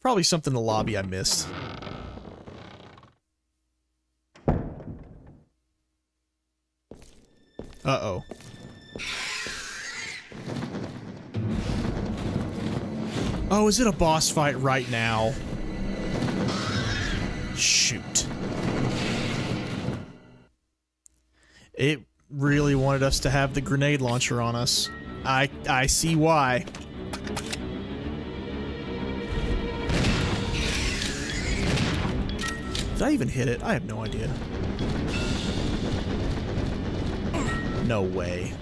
Probably something in the lobby I missed. Uh-oh. Oh, is it a boss fight right now? Shoot. It really wanted us to have the grenade launcher on us. I see why. Did I even hit it? I have no idea. No way.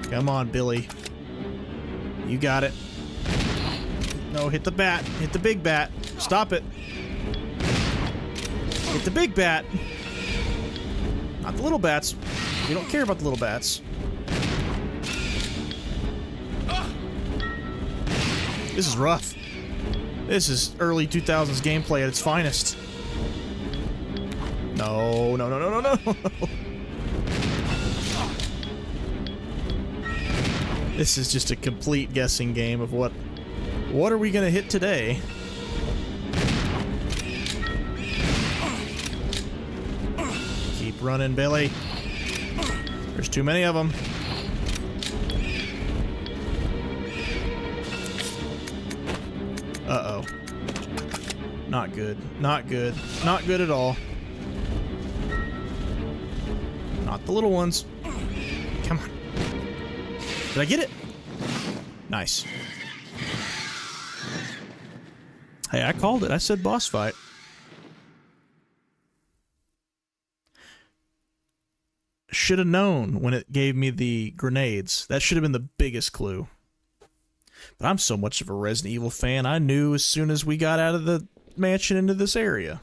Come on, Billy. You got it. No, hit the bat. Hit the big bat. Stop it. Hit the big bat. Not the little bats. We don't care about the little bats. This is rough. This is early 2000s gameplay at its finest. No, no, no, no, no, no. This is just a complete guessing game of what are we gonna hit today? Keep running, Billy. There's too many of them. Uh-oh. Not good. Not good. Not good at all. Not the little ones. Come on. Did I get it? Nice. Hey, I called it. I said boss fight. Should have known when it gave me the grenades. That should have been the biggest clue. But I'm so much of a Resident Evil fan, I knew as soon as we got out of the mansion into this area.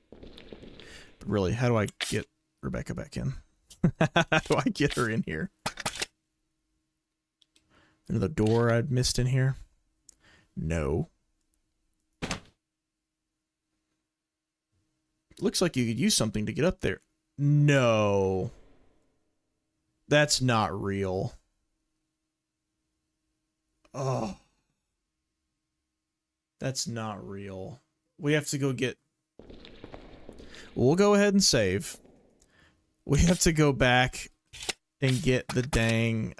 But really, how do I get Rebecca back in? How do I get her in here? Another door I'd missed in here? No. Looks like you could use something to get up there. No. That's not real. Oh. That's not real. We have to go get... We'll go ahead and save. We have to go back and get the dang,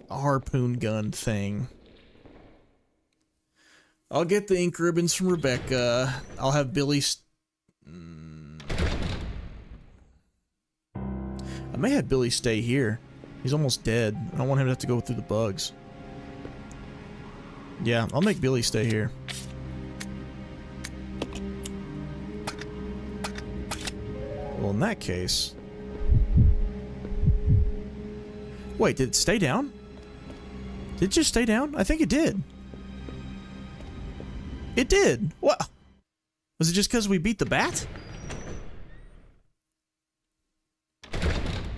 harpoon gun thing. I'll get the ink ribbons from Rebecca. I'll have Billy... I may have Billy stay here. He's almost dead. I don't want him to have to go through the bugs. Yeah, I'll make Billy stay here. Well, in that case... Wait, did it stay down? Did it just stay down? I think it did. It did. What? Was it just because we beat the bat?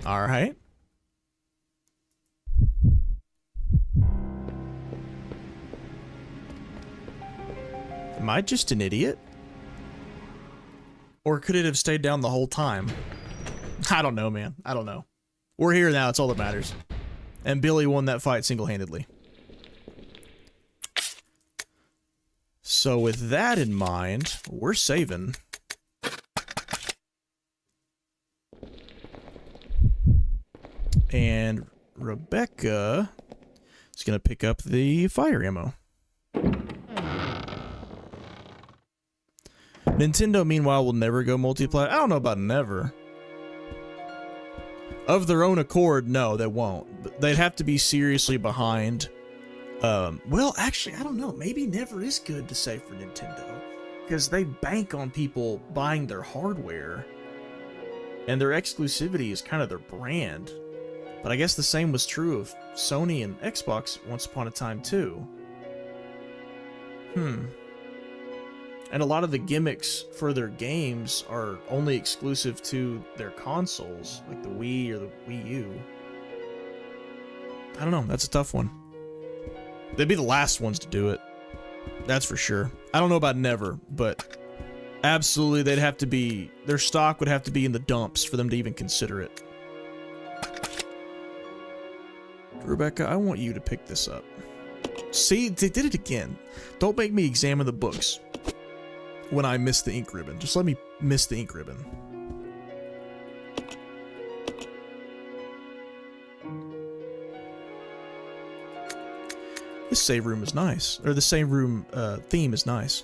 All right. Am I just an idiot? Or could it have stayed down the whole time? I don't know, man. I don't know. We're here now. It's all that matters. And Billy won that fight single-handedly. So with that in mind, we're saving. And Rebecca is going to pick up the fire ammo. Nintendo, meanwhile, will never go multiplayer. I don't know about never. Of their own accord, no, they won't. But they'd have to be seriously behind. Well, actually, I don't know. Maybe never is good to say for Nintendo. Because they bank on people buying their hardware. And their exclusivity is kind of their brand. But I guess the same was true of Sony and Xbox once upon a time, too. And a lot of the gimmicks for their games are only exclusive to their consoles, like the Wii or the Wii U. I don't know, that's a tough one. They'd be the last ones to do it. That's for sure. I don't know about never, but absolutely they'd have to be... Their stock would have to be in the dumps for them to even consider it. Rebecca, I want you to pick this up. See, they did it again. Don't make me examine the books when I miss the ink ribbon. Just let me miss the ink ribbon. This save room is nice. Or the save room theme is nice.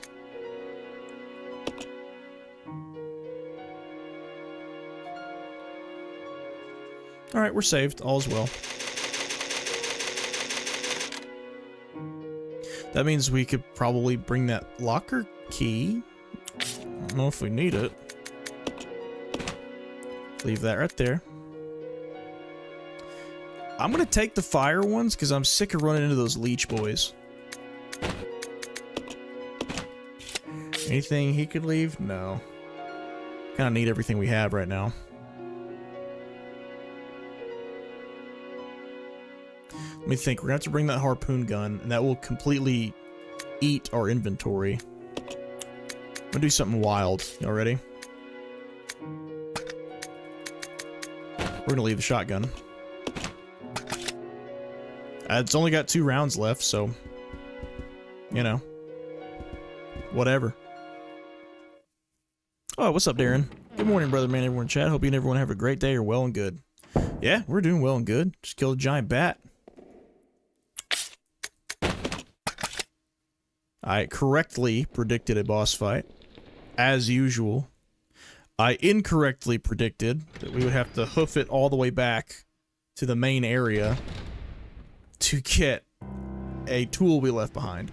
Alright, we're saved. All's well. That means we could probably bring that locker key. I don't know if we need it. Leave that right there. I'm gonna take the fire ones because I'm sick of running into those leech boys. Anything he could leave? No. Kinda need everything we have right now. Let me think. We're gonna have to bring that harpoon gun, and that will completely eat our inventory. I'm gonna do something wild. Y'all ready? We're gonna leave the shotgun. It's only got 2 rounds left, so... You know. Whatever. Oh, what's up, Darren? Good morning, brother man, everyone in chat. Hope you and everyone have a great day. You're well and good. Yeah, we're doing well and good. Just killed a giant bat. I correctly predicted a boss fight. As usual. I incorrectly predicted that we would have to hoof it all the way back to the main area to get a tool we left behind.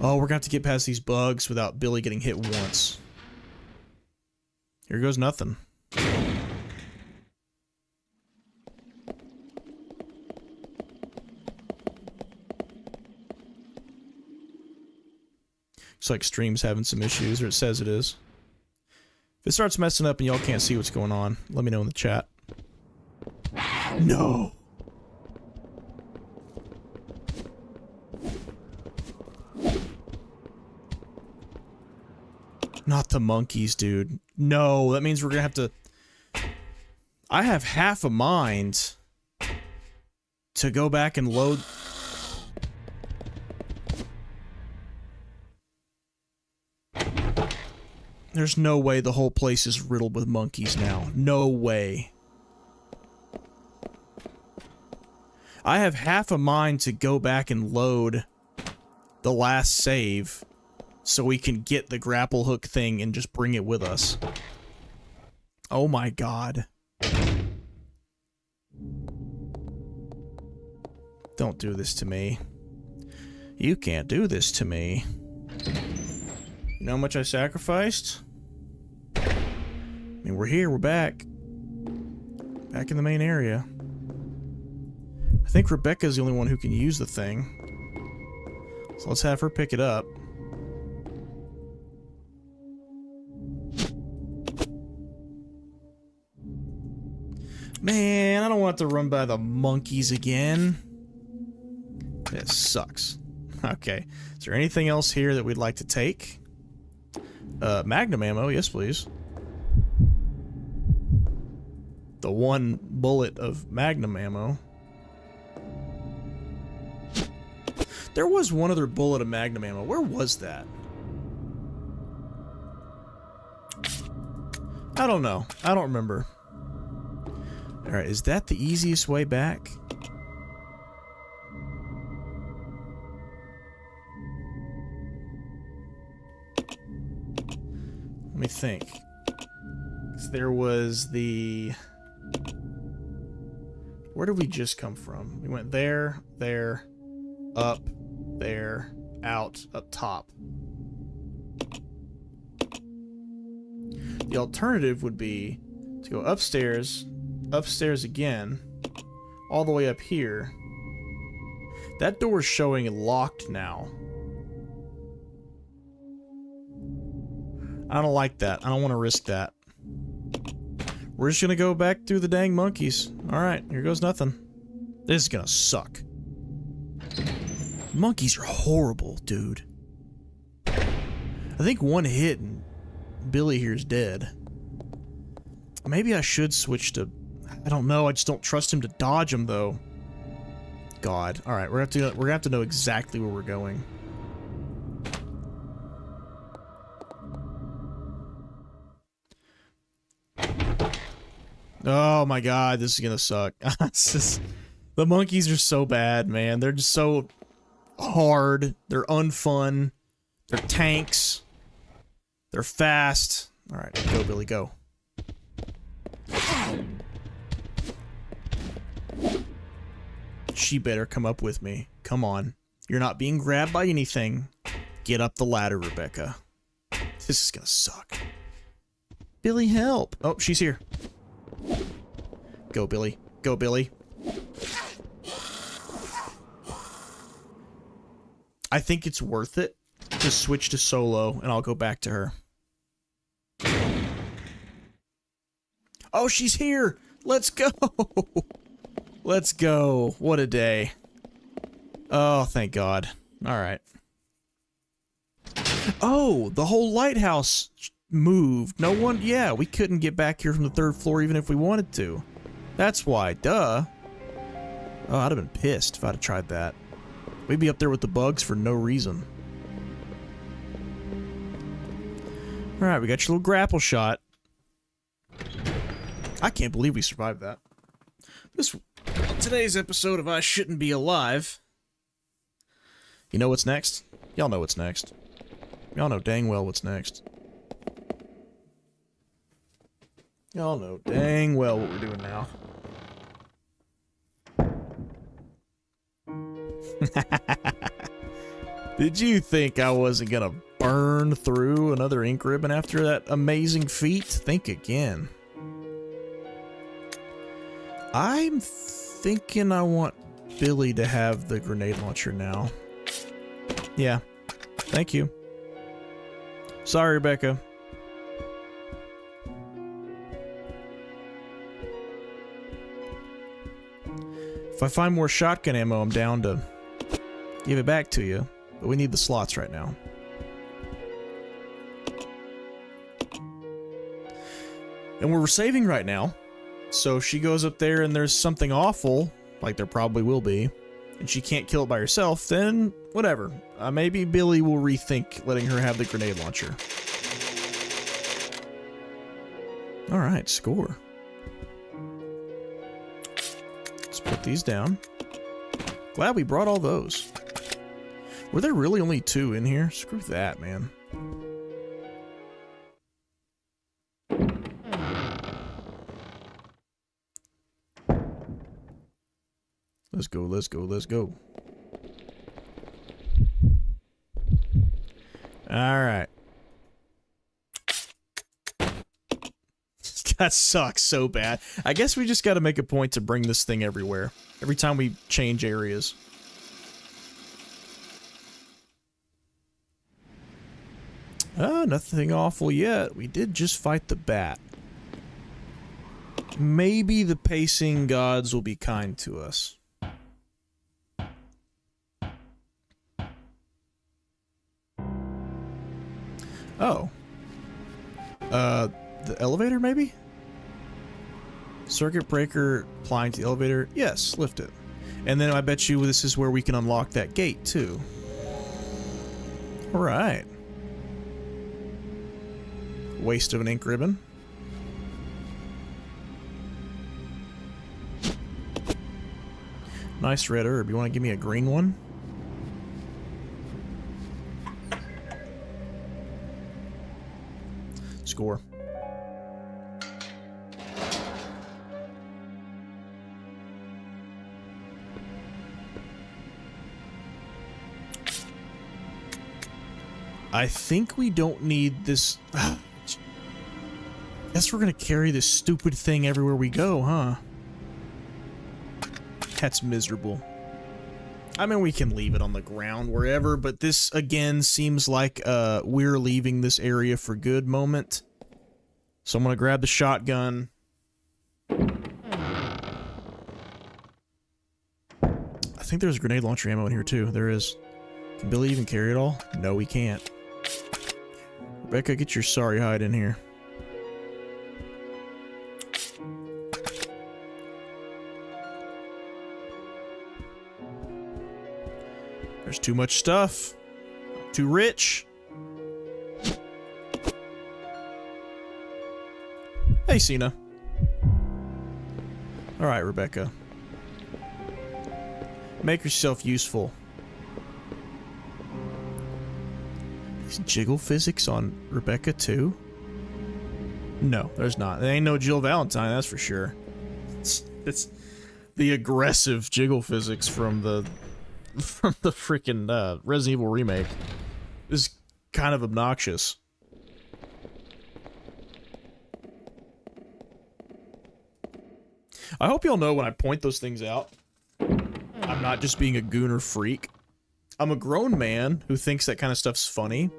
Oh, we're gonna have to get past these bugs without Billy getting hit once. Here goes nothing. Looks like stream's having some issues, or it says it is. If it starts messing up and y'all can't see what's going on, let me know in the chat. No! Not the monkeys, dude. No, that means we're gonna have to... I have half a mind to go back and load... There's no way the whole place is riddled with monkeys now. No way. I have half a mind to go back and load the last save so we can get the grapple hook thing and just bring it with us. Oh my god. Don't do this to me. You can't do this to me. You know how much I sacrificed? I mean, we're here, we're back. Back in the main area. I think Rebecca's the only one who can use the thing. So let's have her pick it up. Man, I don't want to run by the monkeys again. This sucks. Okay. Is there anything else here that we'd like to take? Magnum ammo, yes please. The 1 bullet of Magnum ammo. There was one other bullet of Magnum ammo. Where was that? I don't know. I don't remember. Alright, is that the easiest way back? Let me think. There was the... Where did we just come from? We went there, there, up, there, out, up top. The alternative would be to go upstairs, upstairs again, all the way up here. That door is showing locked now. I don't like that. I don't want to risk that. We're just gonna go back through the dang monkeys. Alright, here goes nothing. This is gonna suck. Monkeys are horrible, dude. I think one hit and Billy here's dead. Maybe I should switch to... I don't know. I just don't trust him to dodge him, though. God. All right, we're gonna have to know exactly where we're going. Oh my God, this is gonna suck. The monkeys are so bad, man. They're just so hard. They're unfun. They're tanks. They're fast. All right, go, Billy, go. She better come up with me. Come on. You're not being grabbed by anything. Get up the ladder, Rebecca. This is gonna suck. Billy, help. Oh, she's here. Go, Billy. Go, Billy. I think it's worth it to switch to solo, and I'll go back to her. Oh, she's here! Let's go! Let's go. What a day. Oh, thank God. Alright. Oh, the whole lighthouse moved. No one... Yeah, we couldn't get back here from the 3rd floor even if we wanted to. That's why. Duh. Oh, I'd have been pissed if I'd have tried that. We'd be up there with the bugs for no reason. Alright, we got your little grapple shot. I can't believe we survived that. Today's episode of I Shouldn't Be Alive. You know what's next? Y'all know what's next. Y'all know dang well what's next. Y'all know dang well what we're doing now. Did you think I wasn't gonna burn through another ink ribbon after that amazing feat? Think again. I'm thinking I want Billy to have the grenade launcher now. Yeah. Thank you. Sorry, Rebecca. If I find more shotgun ammo, I'm down to give it back to you. But we need the slots right now. And we're saving right now. So if she goes up there and there's something awful, like there probably will be, and she can't kill it by herself, then whatever. Maybe Billy will rethink letting her have the grenade launcher. Alright, score. Let's put these down. Glad we brought all those. Were there really only 2 in here? Screw that, man. Let's go, let's go, let's go. Alright. That sucks so bad. I guess we just gotta make a point to bring this thing everywhere. Every time we change areas. Nothing awful yet. We did just fight the bat. Maybe the pacing gods will be kind to us. Oh. The elevator, maybe? Circuit breaker applying to the elevator. Yes, lift it. And then I bet you this is where we can unlock that gate, too. Alright. Waste of an ink ribbon. Nice red herb. You want to give me a green one? Score. I think we don't need this. Guess we're gonna carry this stupid thing everywhere we go, huh? That's miserable. I mean, we can leave it on the ground wherever, but this, again, seems like we're leaving this area for good moment. So I'm gonna grab the shotgun. I think there's grenade launcher ammo in here, too. There is. Can Billy even carry it all? No, he can't. Rebecca, get your sorry hide in here. There's too much stuff. Too rich. Hey, Cena. Alright, Rebecca. Make yourself useful. Is jiggle physics on Rebecca too? No, there's not. There ain't no Jill Valentine, that's for sure. It's the aggressive jiggle physics from the freaking Resident Evil remake. Is kind of obnoxious. I hope y'all know when I point those things out, I'm not just being a gooner freak. I'm a grown man who thinks that kind of stuff's funny.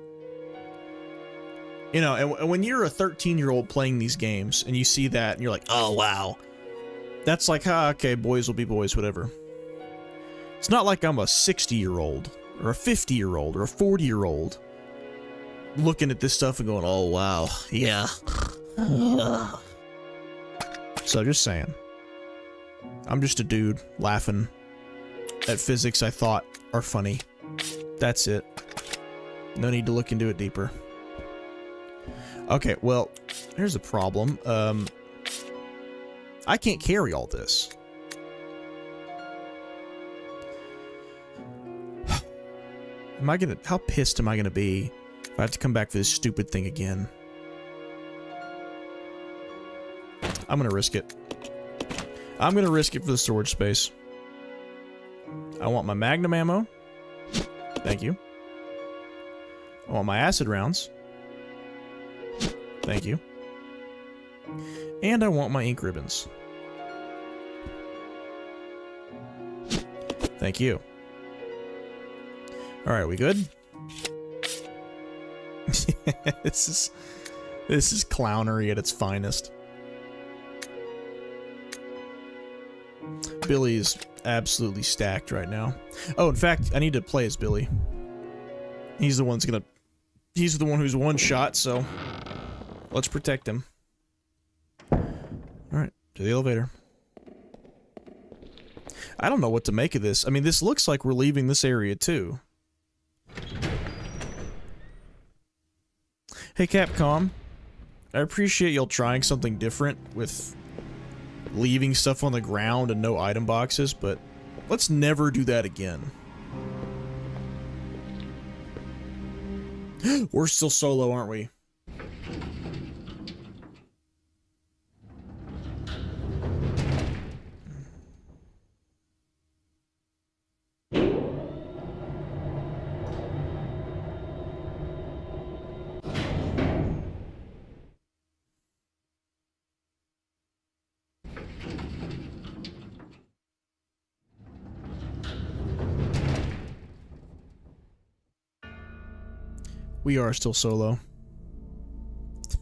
You know, and when you're a 13-year-old playing these games and you see that and you're like, oh, wow. That's like, okay, boys will be boys, whatever. It's not like I'm a 60-year-old or a 50-year-old or a 40-year-old looking at this stuff and going, oh, wow, yeah. So just saying. I'm just a dude laughing at physics I thought are funny. That's it. No need to look into it deeper. Okay, well, here's a problem. I can't carry all this. How pissed am I gonna be if I have to come back for this stupid thing again? I'm gonna risk it. I'm gonna risk it for the storage space. I want my magnum ammo. Thank you. I want my acid rounds. Thank you. And I want my ink ribbons. Thank you. Alright, we good? This is clownery at its finest. Billy is absolutely stacked right now. Oh, in fact, I need to play as Billy. He's the one who's one shot, so let's protect him. Alright, to the elevator. I don't know what to make of this. I mean, this looks like we're leaving this area too. Hey Capcom, I appreciate y'all trying something different with leaving stuff on the ground and no item boxes, but let's never do that again. We're still solo, aren't we? We are still solo.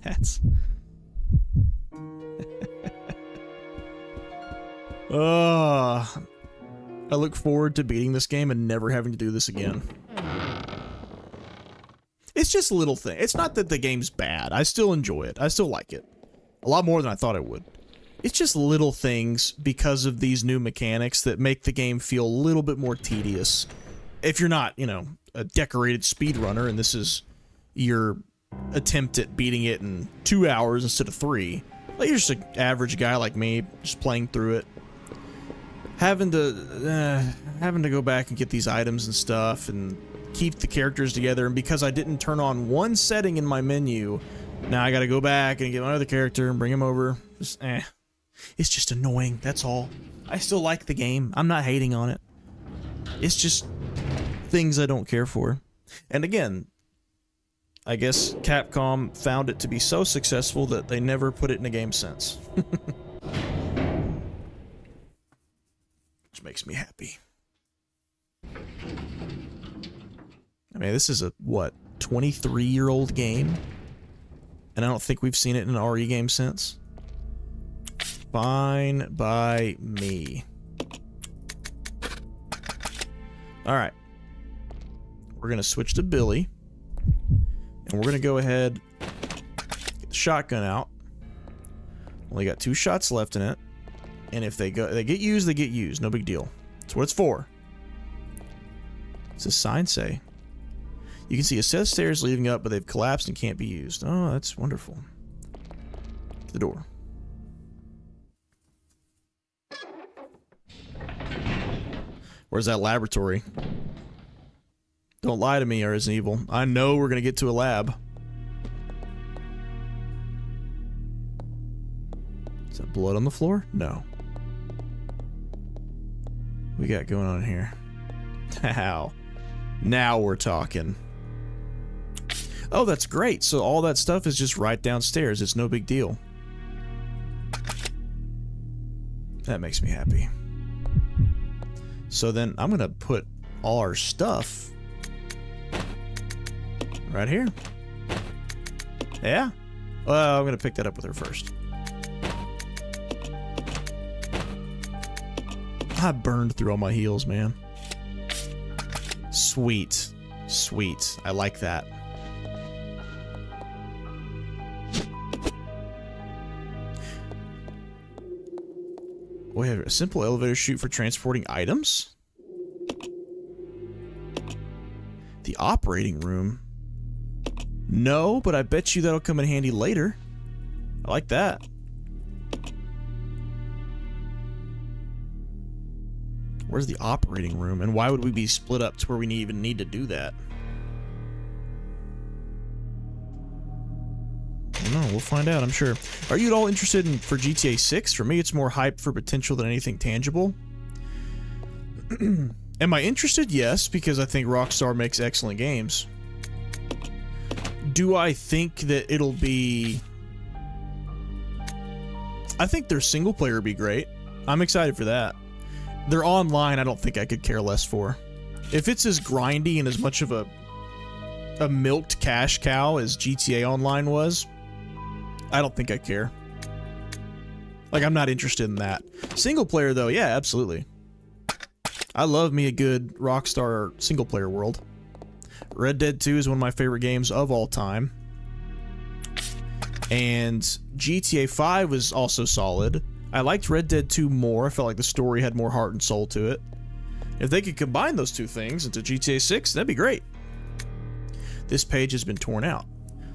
That's... I look forward to beating this game and never having to do this again. It's just a little thing. It's not that the game's bad. I still enjoy it. I still like it. A lot more than I thought I would. It's just little things because of these new mechanics that make the game feel a little bit more tedious. If you're not, you know, a decorated speedrunner and this is your attempt at beating it in 2 hours instead of 3. Like, you're just an average guy like me, just playing through it. Having to go back and get these items and stuff and keep the characters together, and because I didn't turn on one setting in my menu, now I gotta go back and get my other character and bring him over. Just, It's just annoying, that's all. I still like the game. I'm not hating on it. It's just things I don't care for. And again, I guess Capcom found it to be so successful that they never put it in a game since. Which makes me happy. I mean, this is a, what, 23-year-old game? And I don't think we've seen it in an RE game since. Fine by me. Alright. We're gonna switch to Billy. And we're going to go ahead, get the shotgun out. Only got 2 shots left in it. And if they get used, they get used. No big deal. That's what it's for. What's this sign say? You can see a set of stairs leading up, but they've collapsed and can't be used. Oh, that's wonderful. To the door. Where's that laboratory? Don't lie to me, Resident Evil. I know we're gonna get to a lab. Is that blood on the floor? No. What we got going on here? How? Now we're talking. Oh, that's great. So all that stuff is just right downstairs. It's no big deal. That makes me happy. So then I'm gonna put all our stuff right here. Yeah? Well, I'm gonna pick that up with her first. I burned through all my heals, man. Sweet. Sweet. I like that. We have a simple elevator chute for transporting items. The operating room. No, but I bet you that'll come in handy later. I like that. Where's the operating room? And why would we be split up to where we even need to do that? I don't know. We'll find out, I'm sure. Are you at all interested in for GTA 6? For me, it's more hype for potential than anything tangible. Am I interested? Yes, because I think Rockstar makes excellent games. Do I think that it'll be... I think their single player would be great. I'm excited for that. Their online, I don't think I could care less for. If it's as grindy and as much of a milked cash cow as GTA Online was, I don't think I care. Like, I'm not interested in that. Single player, though, yeah, absolutely. I love me a good Rockstar single player world. Red Dead 2 is one of my favorite games of all time. And GTA 5 was also solid. I liked Red Dead 2 more. I felt like the story had more heart and soul to it. If they could combine those two things into GTA 6, that'd be great. This page has been torn out.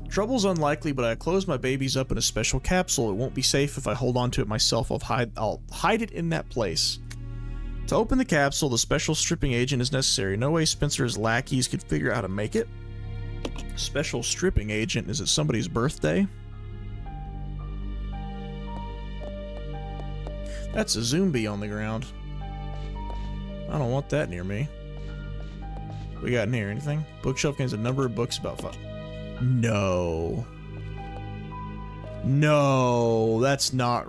Trouble's unlikely, but I closed my babies up in a special capsule. It won't be safe if I hold on to it myself. I'll hide it in that place. To open the capsule, the special stripping agent is necessary. No way Spencer's lackeys could figure out how to make it. Special stripping agent? Is it somebody's birthday? That's a zombie on the ground. I don't want that near me. We got in here anything? Bookshelf contains a number of books about fun. No. No, that's not...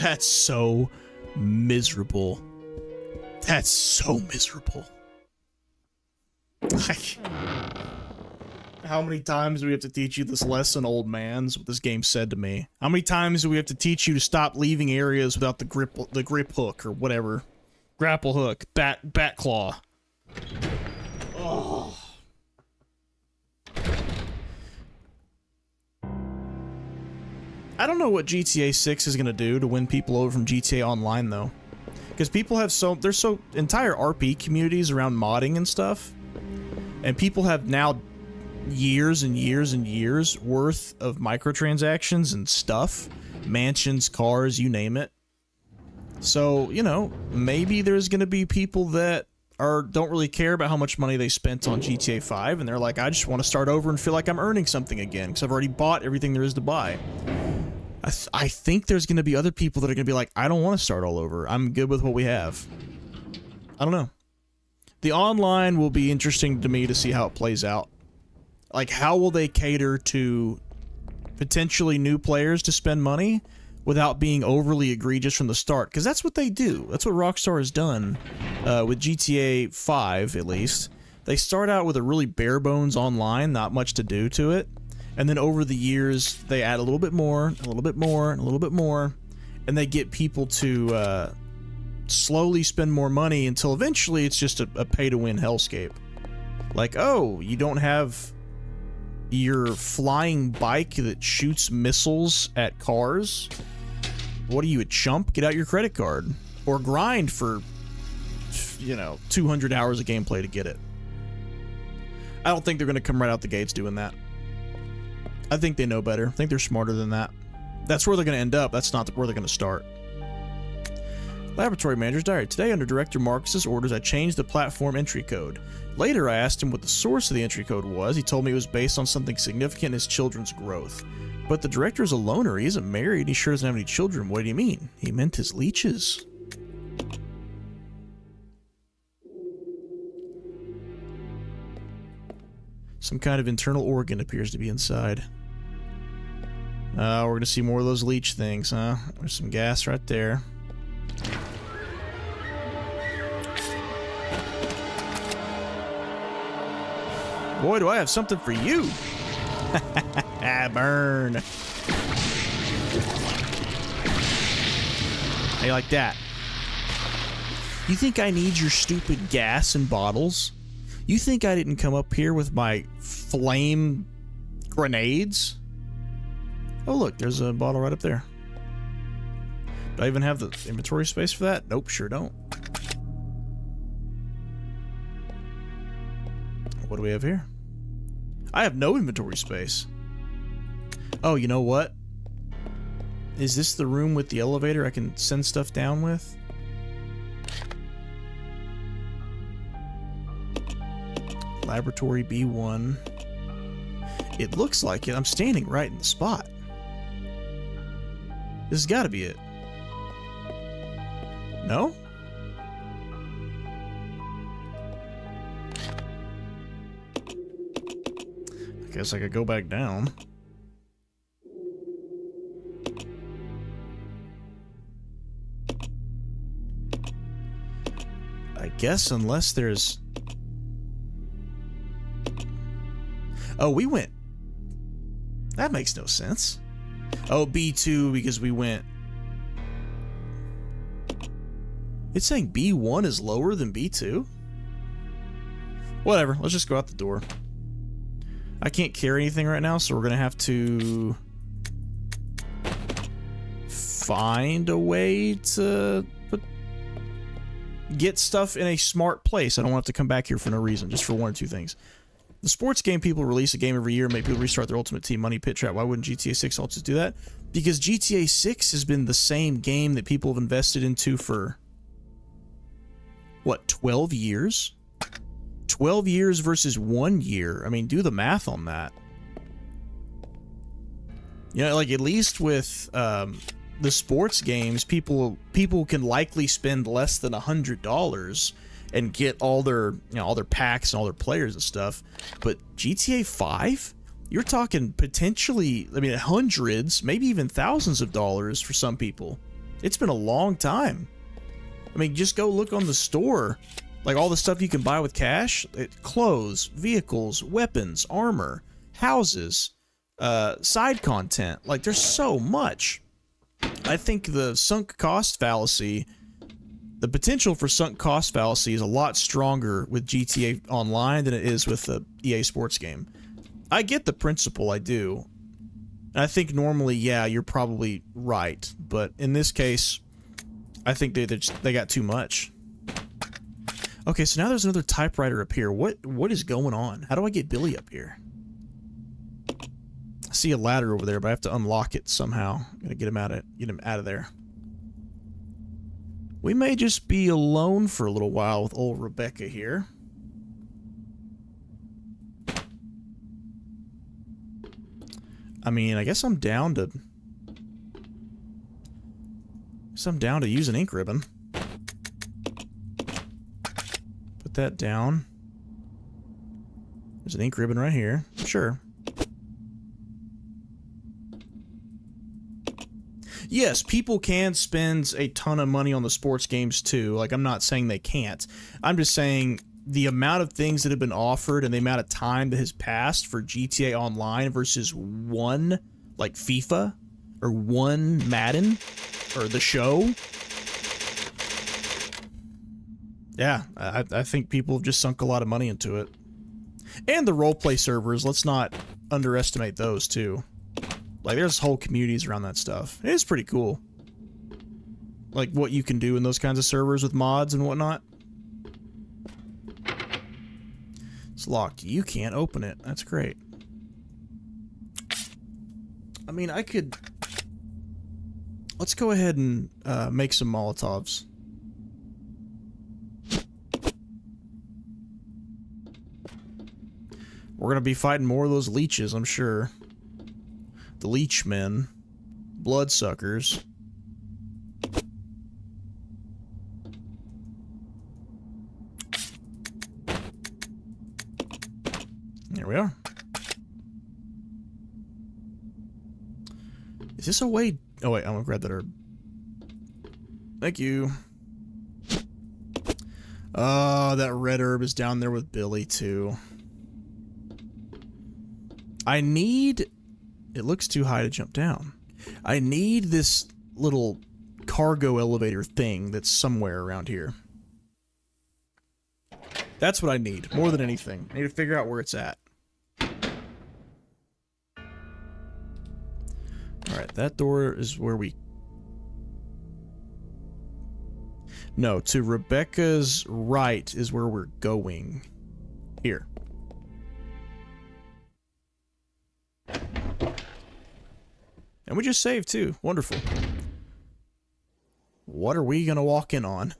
That's so miserable. That's so miserable. Like, how many times do we have to teach you this lesson, old man? Is what this game said to me. How many times do we have to teach you to stop leaving areas without the grip hook or whatever? Grapple hook, bat claw. Oh. I don't know what GTA 6 is going to do to win people over from GTA Online, though. Because people have there's entire RP communities around modding and stuff. And people have now years and years and years worth of microtransactions and stuff. Mansions, cars, you name it. So, you know, maybe there's going to be people that don't really care about how much money they spent on GTA 5. And they're like, I just want to start over and feel like I'm earning something again. Because I've already bought everything there is to buy. I think there's going to be other people that are going to be like, I don't want to start all over. I'm good with what we have. I don't know. The online will be interesting to me to see how it plays out. Like, how will they cater to potentially new players to spend money without being overly egregious from the start? Because that's what they do. That's what Rockstar has done with GTA 5, at least. They start out with a really bare bones online, not much to do to it. And then over the years, they add a little bit more, a little bit more, and a little bit more. And they get people to slowly spend more money until eventually it's just a pay-to-win hellscape. Like, oh, you don't have your flying bike that shoots missiles at cars? What are you, a chump? Get out your credit card. Or grind for, you know, 200 hours of gameplay to get it. I don't think they're going to come right out the gates doing that. I think they know better. I think they're smarter than that. That's where they're going to end up. That's not where they're going to start. Laboratory Manager's Diary. Today, under Director Marcus's orders, I changed the platform entry code. Later, I asked him what the source of the entry code was. He told me it was based on something significant in his children's growth. But the director is a loner. He isn't married. He sure doesn't have any children. What do you mean? He meant his leeches. Some kind of internal organ appears to be inside. We're going to see more of those leech things, huh? There's some gas right there. Boy, do I have something for you! Burn! How you like that? You think I need your stupid gas and bottles? You think I didn't come up here with my flame grenades? Oh look, there's a bottle right up there. Do I even have the inventory space for that? Nope, sure don't. What do we have here? I have no inventory space. Oh, you know what? Is this the room with the elevator I can send stuff down with? Laboratory B1. It looks like it. I'm standing right in the spot. This has got to be it. No? I guess I could go back down. I guess unless there's... Oh, we went... That makes no sense. Oh, B2 because we went... It's saying B1 is lower than B2? Whatever, let's just go out the door. I can't carry anything right now, so we're gonna have to... find a way to... get stuff in a smart place. I don't want to have to come back here for no reason, just for one or two things. The sports game people release a game every year, make people restart their Ultimate Team Money Pit Trap. Why wouldn't GTA 6 also do that? Because GTA 6 has been the same game that people have invested into for, what, 12 years? 12 years versus 1 year. I mean, do the math on that. You know, like, at least with the sports games, people can likely spend less than $100 and get all their, you know, all their packs and all their players and stuff. But GTA 5, you're talking potentially, I mean, hundreds, maybe even thousands of dollars for some people It's been a long time. I mean, just go look on the store. Like all the stuff you can buy with cash. Clothes, vehicles, weapons, armor, houses, side content. Like there's so much. I think the sunk cost fallacy, the potential for sunk cost fallacy is a lot stronger with GTA Online than it is with the EA Sports game. I get the principle, I do. And I think normally, yeah, you're probably right. But in this case, I think they got too much. Okay, so now there's another typewriter up here. What is going on? How do I get Billy up here? I see a ladder over there, but I have to unlock it somehow. Gotta get him out of there. We may just be alone for a little while with old Rebecca here. I mean, I guess I'm down to use an ink ribbon. Put that down. There's an ink ribbon right here. Sure. Yes, people can spend a ton of money on the sports games too. Like, I'm not saying they can't. I'm just saying the amount of things that have been offered and the amount of time that has passed for GTA Online versus one, like FIFA, or one Madden, or the show. Yeah, I think people have just sunk a lot of money into it. And the roleplay servers, let's not underestimate those too. Like, there's whole communities around that stuff. It is pretty cool. Like, what you can do in those kinds of servers with mods and whatnot. It's locked. You can't open it. That's great. I mean, I could... Let's go ahead and make some Molotovs. We're gonna be fighting more of those leeches, I'm sure. The leech men. Bloodsuckers. There we are. Is this a way... Oh wait, I'm gonna grab that herb. Thank you. Oh, that red herb is down there with Billy too. I need... It looks too high to jump down. I need this little cargo elevator thing that's somewhere around here. That's what I need, more than anything. I need to figure out where it's at. Alright, that door is where we... No, to Rebecca's right is where we're going. Here. And we just saved too. Wonderful. What are we gonna walk in on?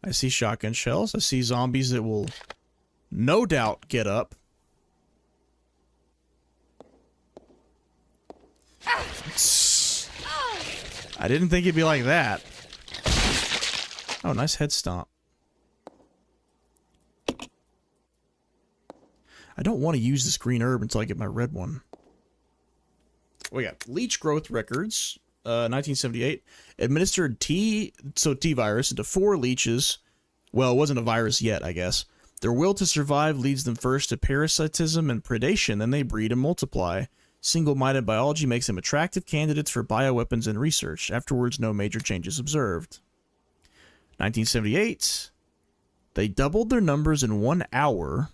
I see shotgun shells. I see zombies that will no doubt get up. I didn't think it'd be like that. Oh, nice head stomp. I don't want to use this green herb until I get my red one. We got leech growth records, 1978. Administered T virus into 4 leeches. Well, it wasn't a virus yet, I guess. Their will to survive leads them first to parasitism and predation, then they breed and multiply. Single-minded biology makes them attractive candidates for bioweapons and research. Afterwards, no major changes observed. 1978. They doubled their numbers in 1 hour.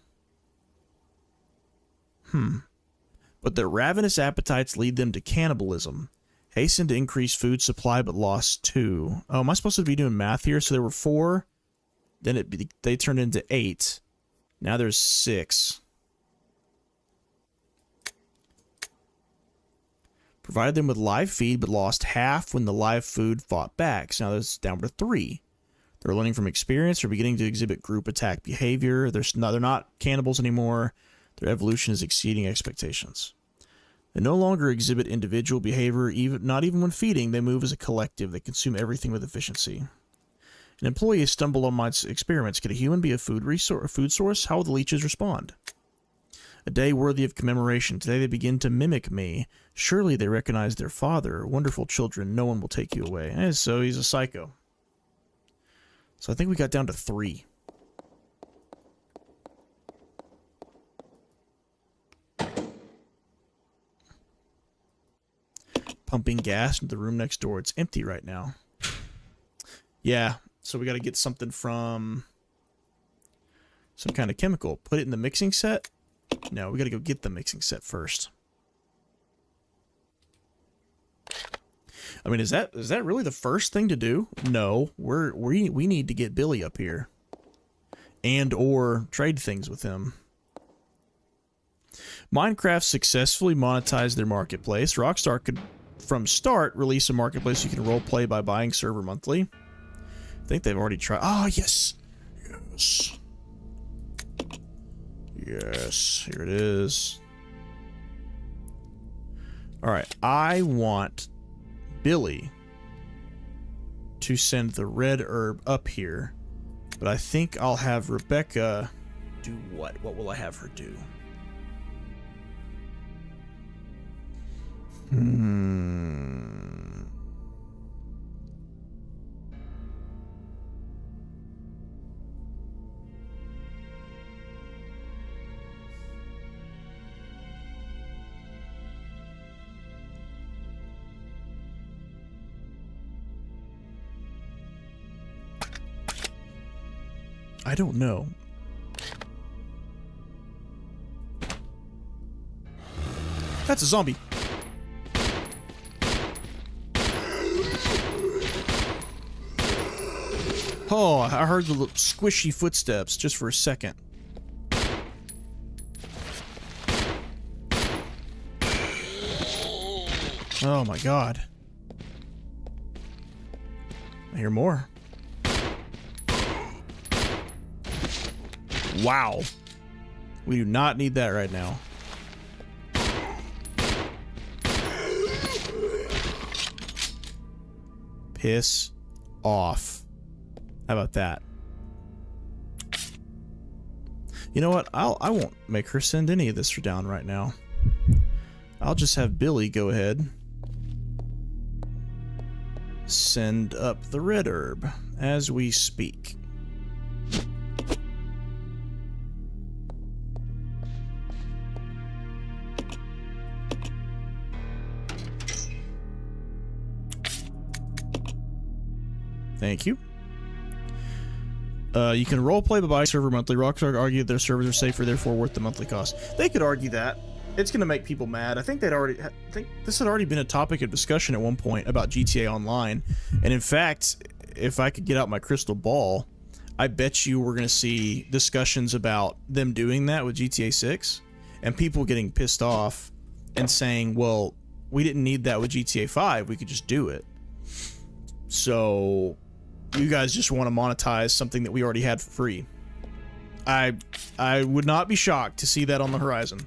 But their ravenous appetites lead them to cannibalism. Hasten to increase food supply, but lost 2. Oh, am I supposed to be doing math here? So there were 4. Then they turned into 8. Now there's 6. Provided them with live feed, but lost half when the live food fought back. So now there's down to 3. They're learning from experience. They're beginning to exhibit group attack behavior. They're not cannibals anymore. Their evolution is exceeding expectations. They no longer exhibit individual behavior, not even when feeding. They move as a collective. They consume everything with efficiency. An employee has stumbled on my experiments. Could a human be a food source? How will the leeches respond? A day worthy of commemoration. Today they begin to mimic me. Surely they recognize their father. Wonderful children, no one will take you away. So he's a psycho. So I think we got down to 3. Pumping gas into the room next door. It's empty right now. Yeah, so we got to get something from some kind of chemical. Put it in the mixing set? No, we got to go get the mixing set first. I mean, is that really the first thing to do? No, we need to get Billy up here and or trade things with him. Minecraft successfully monetized their marketplace. Rockstar could from start release a marketplace you can role play by buying server monthly. I think they've already tried. Oh, yes. Yes. Yes, here it is. All right, I want Billy to send the red herb up here, but I think I'll have Rebecca do what? What will I have her do? I don't know. That's a zombie. Oh, I heard the squishy footsteps just for a second. Oh my god. I hear more. Wow. We do not need that right now. Piss off. How about that? You know what? I won't make her send any of this down right now. I'll just have Billy go ahead. Send up the red herb as we speak. Thank you. You can roleplay by buying server monthly. Rockstar argued their servers are safer, therefore worth the monthly cost. They could argue that. It's going to make people mad. I think this had already been a topic of discussion at one point about GTA Online. And in fact, if I could get out my crystal ball, I bet you we're going to see discussions about them doing that with GTA 6 and people getting pissed off and saying, well, we didn't need that with GTA 5. We could just do it. So you guys just want to monetize something that we already had for free. I would not be shocked to see that on the horizon.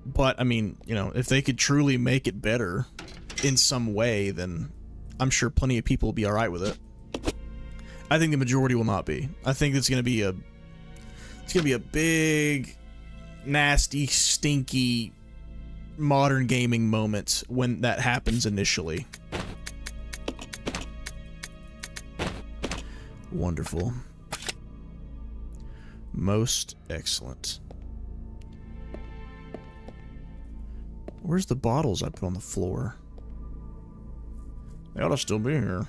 But I mean, you know, if they could truly make it better in some way, then I'm sure plenty of people will be all right with it. I think the majority will not be. I think it's going to be a big, nasty, stinky modern gaming moment when that happens initially. Wonderful. Most excellent. Where's the bottles I put on the floor? They ought to still be here.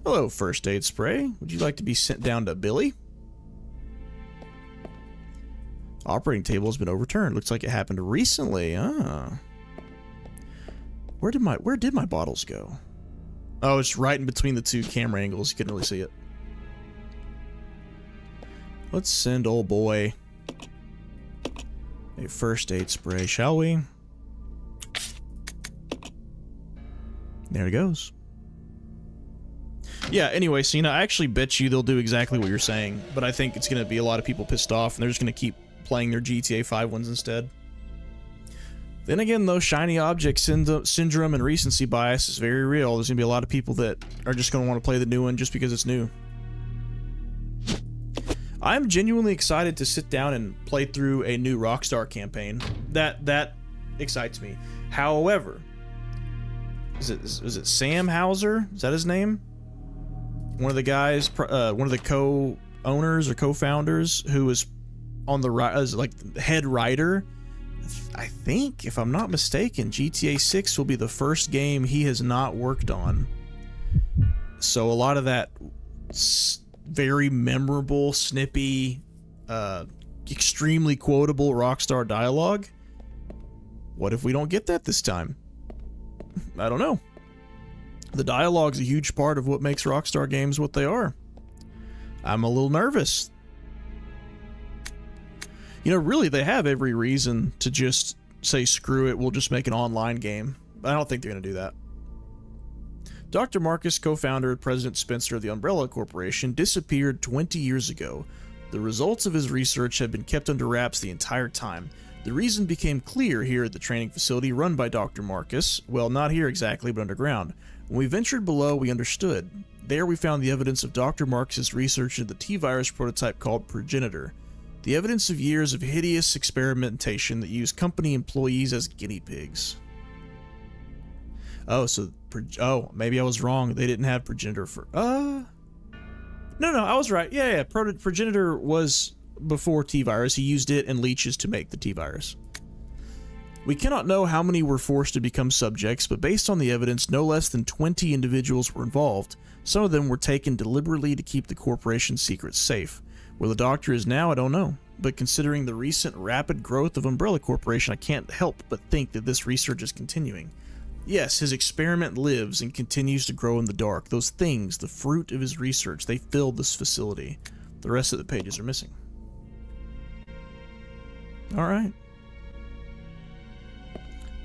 Hello, first aid spray. Would you like to be sent down to Billy? Operating table has been overturned. Looks like it happened recently. Ah. Where did my bottles go? Oh, it's right in between the two camera angles. You couldn't really see it. Let's send old boy a first aid spray, shall we? There it goes. Yeah, anyway, Cena, I actually bet you they'll do exactly what you're saying, but I think it's going to be a lot of people pissed off, and they're just going to keep playing their GTA 5 ones instead. Then again, though, shiny object syndrome and recency bias is very real. There's going to be a lot of people that are just going to want to play the new one just because it's new. I'm genuinely excited to sit down and play through a new Rockstar campaign. That excites me. However, is it Sam Hauser? Is that his name? One of the guys, one of the co-owners or co-founders who was on the as like the head writer. I think, if I'm not mistaken, GTA 6 will be the first game he has not worked on. So a lot of that very memorable, snippy, extremely quotable Rockstar dialogue, what if we don't get that this time? I don't know. The dialogue's a huge part of what makes Rockstar games what they are. I'm a little nervous. You know, really, they have every reason to just say, screw it, we'll just make an online game. I don't think they're going to do that. Dr. Marcus, co-founder and President Spencer of the Umbrella Corporation, disappeared 20 years ago. The results of his research have been kept under wraps the entire time. The reason became clear here at the training facility run by Dr. Marcus. Well, not here exactly, but underground. When we ventured below, we understood. There we found the evidence of Dr. Marcus's research into the T-virus prototype called Progenitor. The evidence of years of hideous experimentation that used company employees as guinea pigs. Oh, so... Oh, maybe I was wrong. They didn't have Progenitor for... No, I was right. Yeah. Progenitor was before T-virus. He used it and leeches to make the T-virus. We cannot know how many were forced to become subjects, but based on the evidence, no less than 20 individuals were involved. Some of them were taken deliberately to keep the corporation's secrets safe. Where the doctor is now, I don't know. But considering the recent rapid growth of Umbrella Corporation, I can't help but think that this research is continuing. Yes, his experiment lives and continues to grow in the dark. Those things, the fruit of his research, they filled this facility. The rest of the pages are missing. Alright.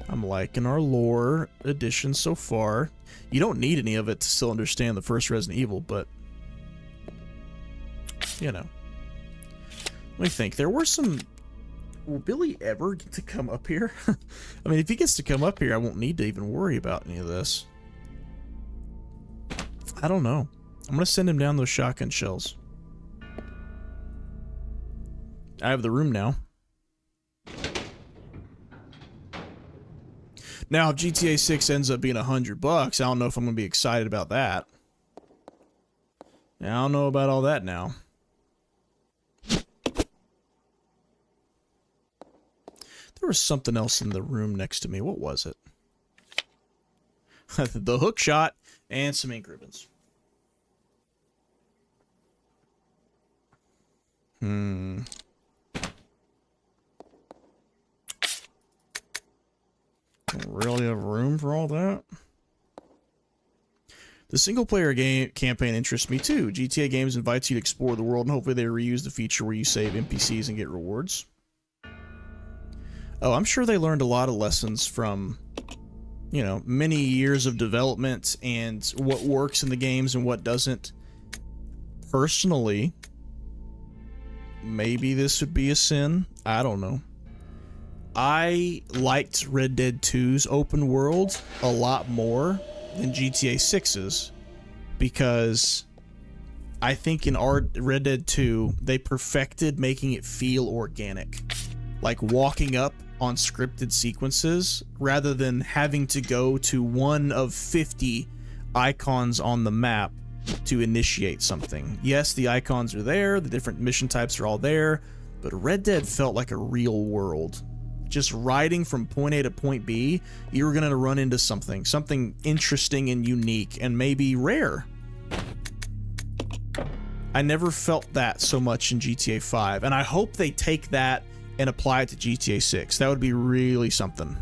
I'm liking our lore edition so far. You don't need any of it to still understand the first Resident Evil, but... you know. Let me think. There were some... Will Billy ever get to come up here? I mean, if he gets to come up here, I won't need to even worry about any of this. I don't know. I'm going to send him down those shotgun shells. I have the room now. Now, if GTA 6 ends up being $100, I don't know if I'm going to be excited about that. I don't know about all that now. There was something else in the room next to me. What was it? The hook shot and some ink ribbons. Don't really have room for all that. The single-player game campaign interests me too. GTA games invites you to explore the world, and hopefully they reuse the feature where you save NPCs and get rewards. Oh, I'm sure they learned a lot of lessons from, you know, many years of development and what works in the games and what doesn't. Personally, maybe this would be a sin. I don't know. I liked Red Dead 2's open world a lot more than GTA 6's because I think in Red Dead 2, they perfected making it feel organic. Like walking up on scripted sequences rather than having to go to one of 50 icons on the map to initiate something. Yes, the icons are there, the different mission types are all there, but Red Dead felt like a real world. Just riding from point A to point B, you were going to run into something interesting and unique and maybe rare. I never felt that so much in GTA 5, and I hope they take that and apply it to GTA 6. That would be really something.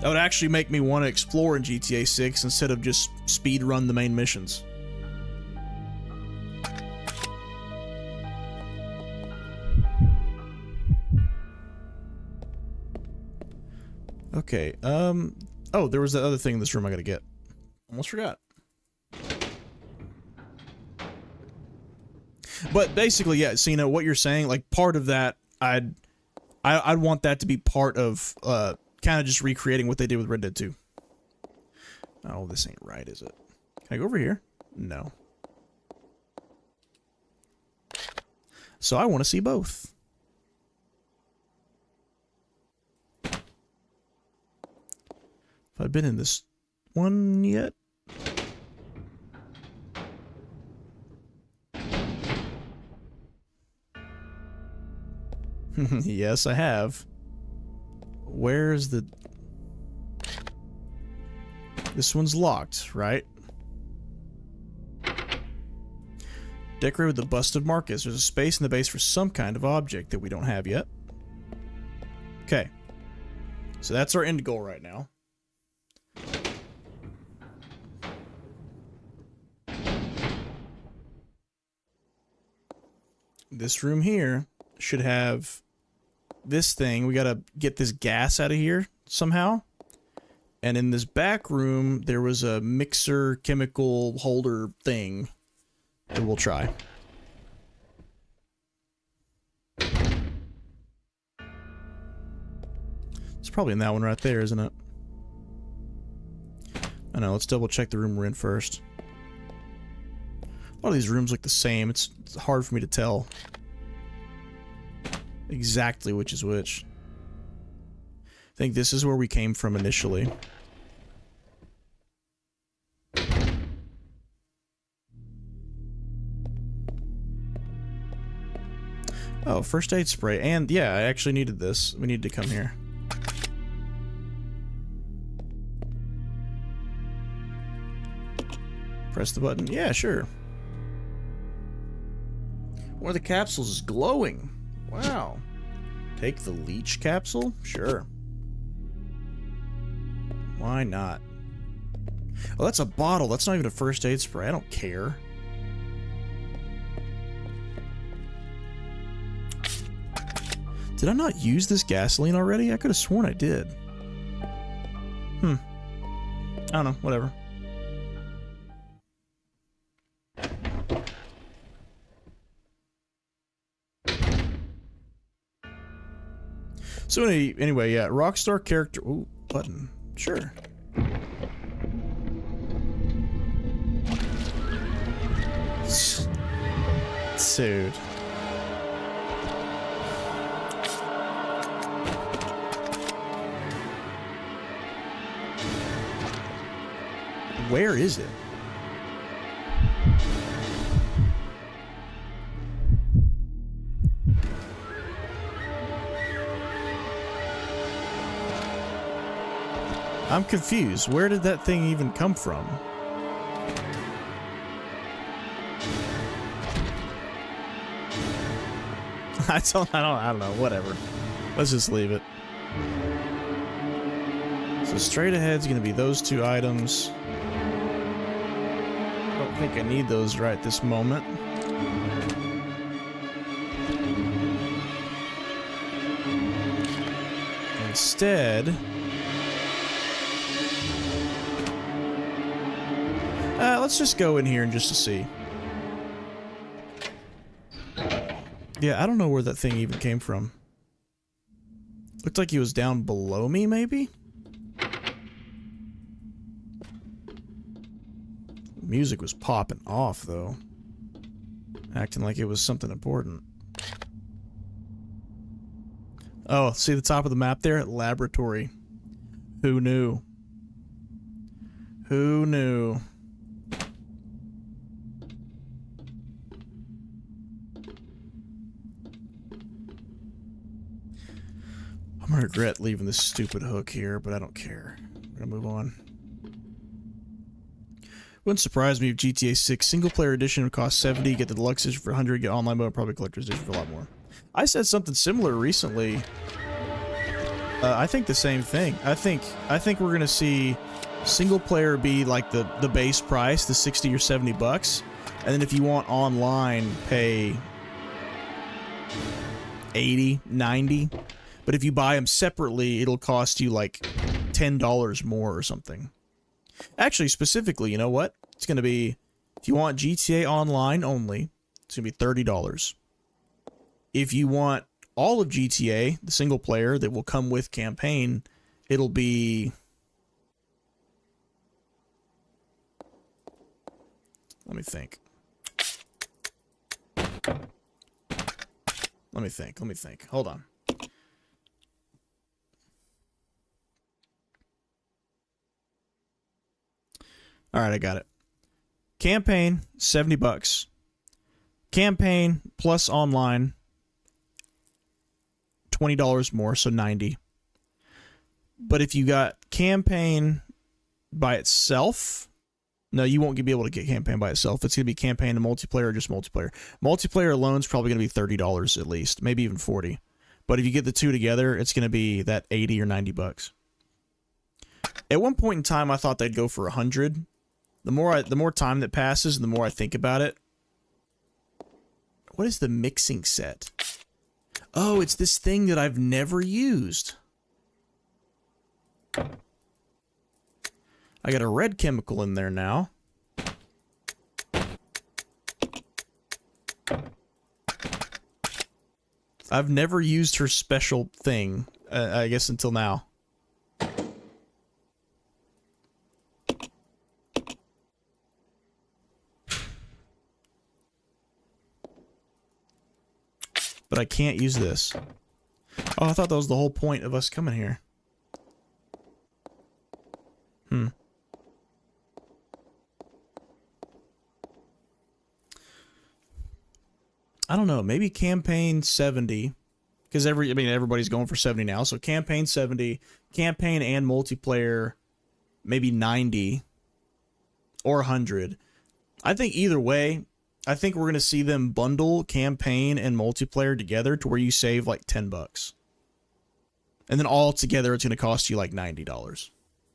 That would actually make me want to explore in GTA 6 instead of just speed run the main missions. Okay, oh, there was that other thing in this room I gotta get. Almost forgot. But basically, yeah, so you know what you're saying, like part of that, I'd want that to be part of kind of just recreating what they did with Red Dead 2. Oh, this ain't right, is it? Can I go over here? No. So I want to see both. Have I been in this one yet? Yes, I have. Where's the... This one's locked, right? Decorate with the bust of Marcus. There's a space in the base for some kind of object that we don't have yet. Okay. So that's our end goal right now. This room here should have this thing. We gotta get this gas out of here somehow. And in this back room, there was a mixer chemical holder thing that we'll try. It's probably in that one right there, isn't it? I know, let's double check the room we're in first. A lot of these rooms look the same. It's hard for me to tell exactly which is which. I think this is where we came from initially. Oh, first aid spray. And yeah, I actually needed this. We need to come here. Press the button. Yeah, sure. One of the capsules is glowing. Wow. Take the leech capsule? Sure. Why not? Oh, that's a bottle. That's not even a first aid spray. I don't care. Did I not use this gasoline already? I could have sworn I did. I don't know. Whatever. So anyway, yeah, Rockstar character... Ooh, button. Sure. Dude. Where is it? I'm confused. Where did that thing even come from? I don't know. Whatever. Let's just leave it. So straight ahead is going to be those two items. I don't think I need those right this moment. Instead... let's just go in here and just to see. Yeah, I don't know where that thing even came from. Looked like he was down below me, maybe? Music was popping off, though. Acting like it was something important. Oh, see the top of the map there? Laboratory. Who knew? Who knew? I'm gonna regret leaving this stupid hook here, but I don't care. We're gonna move on. Wouldn't surprise me if GTA 6 single-player edition would cost $70, get the deluxe edition for $100, get online mode, probably collector's edition for a lot more. I said something similar recently. I think the same thing. I think we're gonna see single-player be like the base price, the 60 or 70 bucks, and then if you want online, pay 80, 90. But if you buy them separately, it'll cost you like $10 more or something. Actually, specifically, you know what? It's going to be, if you want GTA Online only, it's going to be $30. If you want all of GTA, the single player that will come with campaign, it'll be... Let me think. Let me think. Let me think. Hold on. All right, I got it. Campaign, $70. Campaign plus online, $20 more, so $90. But if you got campaign by itself, no, you won't be able to get campaign by itself. It's going to be campaign and multiplayer or just multiplayer. Multiplayer alone is probably going to be $30 at least, maybe even $40. But if you get the two together, it's going to be that $80 or $90. At one point in time, I thought they'd go for $100. The more time that passes, the more I think about it. What is the mixing set? Oh, it's this thing that I've never used. I got a red chemical in there now. I've never used her special thing, I guess, until now. But I can't use this. Oh, I thought that was the whole point of us coming here. I don't know. Maybe campaign 70, because everybody's going for 70 now. So campaign 70, campaign and multiplayer, maybe 90 or 100. I think either way, I think we're gonna see them bundle campaign and multiplayer together to where you save like $10, and then all together it's gonna cost you like $90.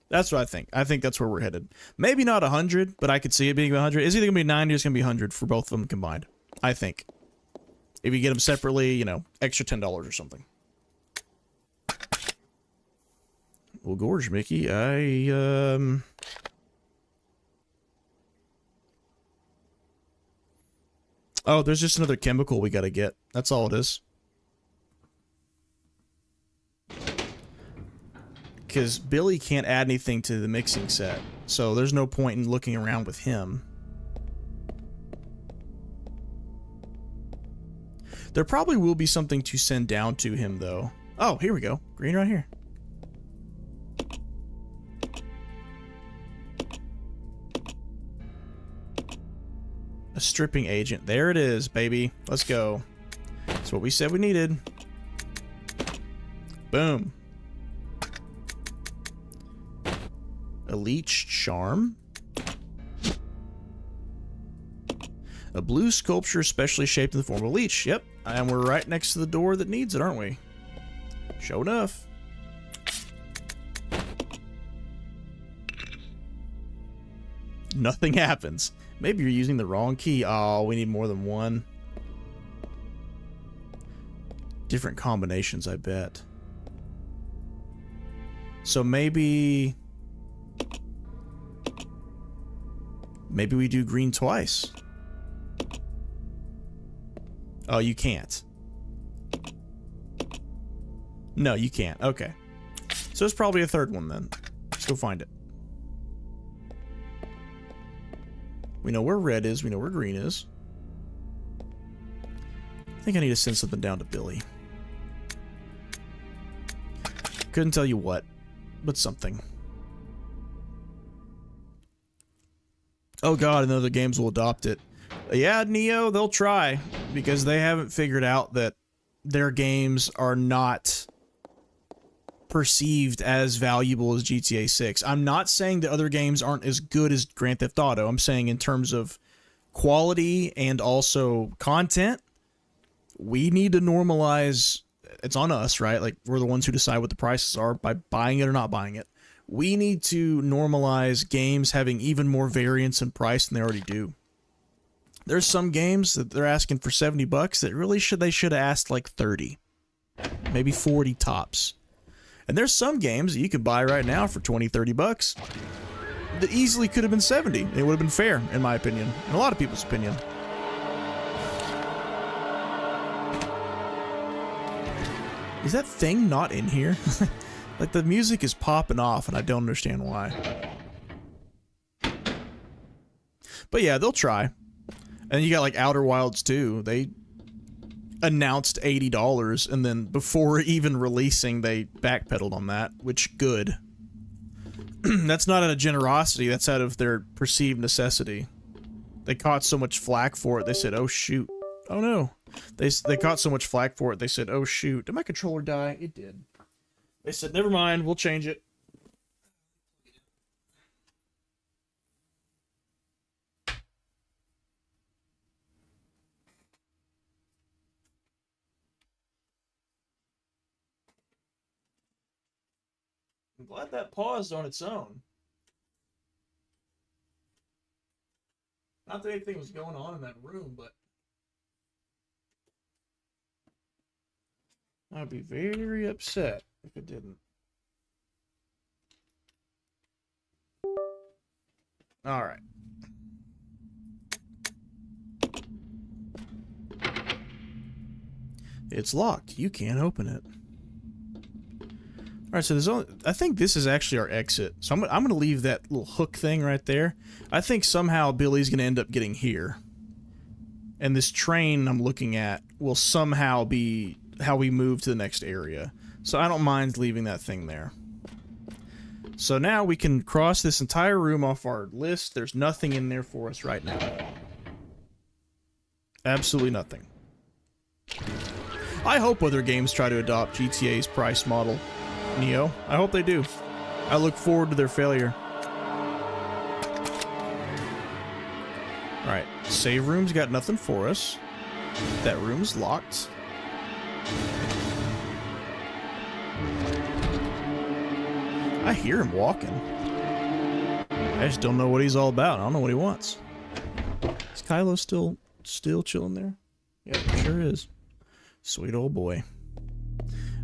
That's what I think. I think that's where we're headed. Maybe not 100, but I could see it being 100. It's either gonna be 90 or it's gonna be 100 for both of them combined. I think. If you get them separately, you know, extra $10 or something. Well, gorge, Mickey. Oh, there's just another chemical we gotta get. That's all it is. Because Billy can't add anything to the mixing set, so there's no point in looking around with him. There probably will be something to send down to him, though. Oh, here we go. Green right here. A stripping agent. There it is, baby. Let's go. That's what we said we needed. Boom. A leech charm. A blue sculpture specially shaped in the form of a leech. Yep. And we're right next to the door that needs it, aren't we? Sure enough. Nothing happens. Maybe you're using the wrong key. Oh, we need more than one. Different combinations, I bet. So maybe we do green twice. Oh, you can't. No, you can't. Okay. So it's probably a third one then. Let's go find it. We know where red is. We know where green is. I think I need to send something down to Billy. Couldn't tell you what, but something. Oh god, and other games will adopt it. Yeah, Neo, they'll try, because they haven't figured out that their games are not perceived as valuable as GTA 6. I'm not saying the other games aren't as good as Grand Theft Auto. I'm saying in terms of quality and also content, we need to normalize. It's on us, right? Like, we're the ones who decide what the prices are by buying it or not buying it. We need to normalize games having even more variance in price than they already do. There's some games that they're asking for $70 that really they should have asked like 30, maybe 40 tops. And there's some games that you could buy right now for 20, 30 bucks that easily could have been 70. It would have been fair, in my opinion, and a lot of people's opinion. Is that thing not in here? Like, the music is popping off and I don't understand why. But yeah, they'll try. And you got like Outer Wilds too. announced $80, and then before even releasing, they backpedaled on that, which good. That's not out of generosity, that's out of their perceived necessity. They caught so much flack for it, they said, oh shoot. Oh no. They caught so much flack for it, they said, oh shoot. Did my controller die? It did. They said, never mind, we'll change it. I'm glad that paused on its own. Not that anything was going on in that room, but I'd be very upset if it didn't. All right. It's locked. You can't open it. All right, so there's only, I think this is actually our exit. So I'm going to leave that little hook thing right there. I think somehow Billy's going to end up getting here. And this train I'm looking at will somehow be how we move to the next area. So I don't mind leaving that thing there. So now we can cross this entire room off our list. There's nothing in there for us right now. Absolutely nothing. I hope other games try to adopt GTA's price model. Neo, I hope they do. I look forward to their failure. Alright, save room's got nothing for us. That room's locked. I hear him walking. I just don't know what he's all about. I don't know what he wants. Is Kylo still chilling there? Yeah, sure is. Sweet old boy.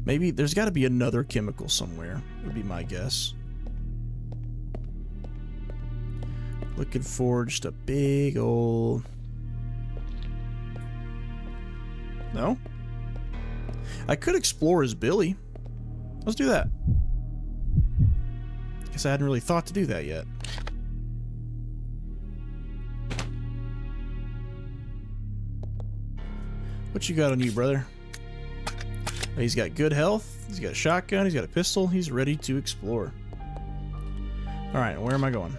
Maybe there's got to be another chemical somewhere, would be my guess. Looking for just a big old... No? I could explore as Billy. Let's do that. Guess I hadn't really thought to do that yet. What you got on you, brother? He's got good health, he's got a shotgun, he's got a pistol, he's ready to explore. Alright, where am I going?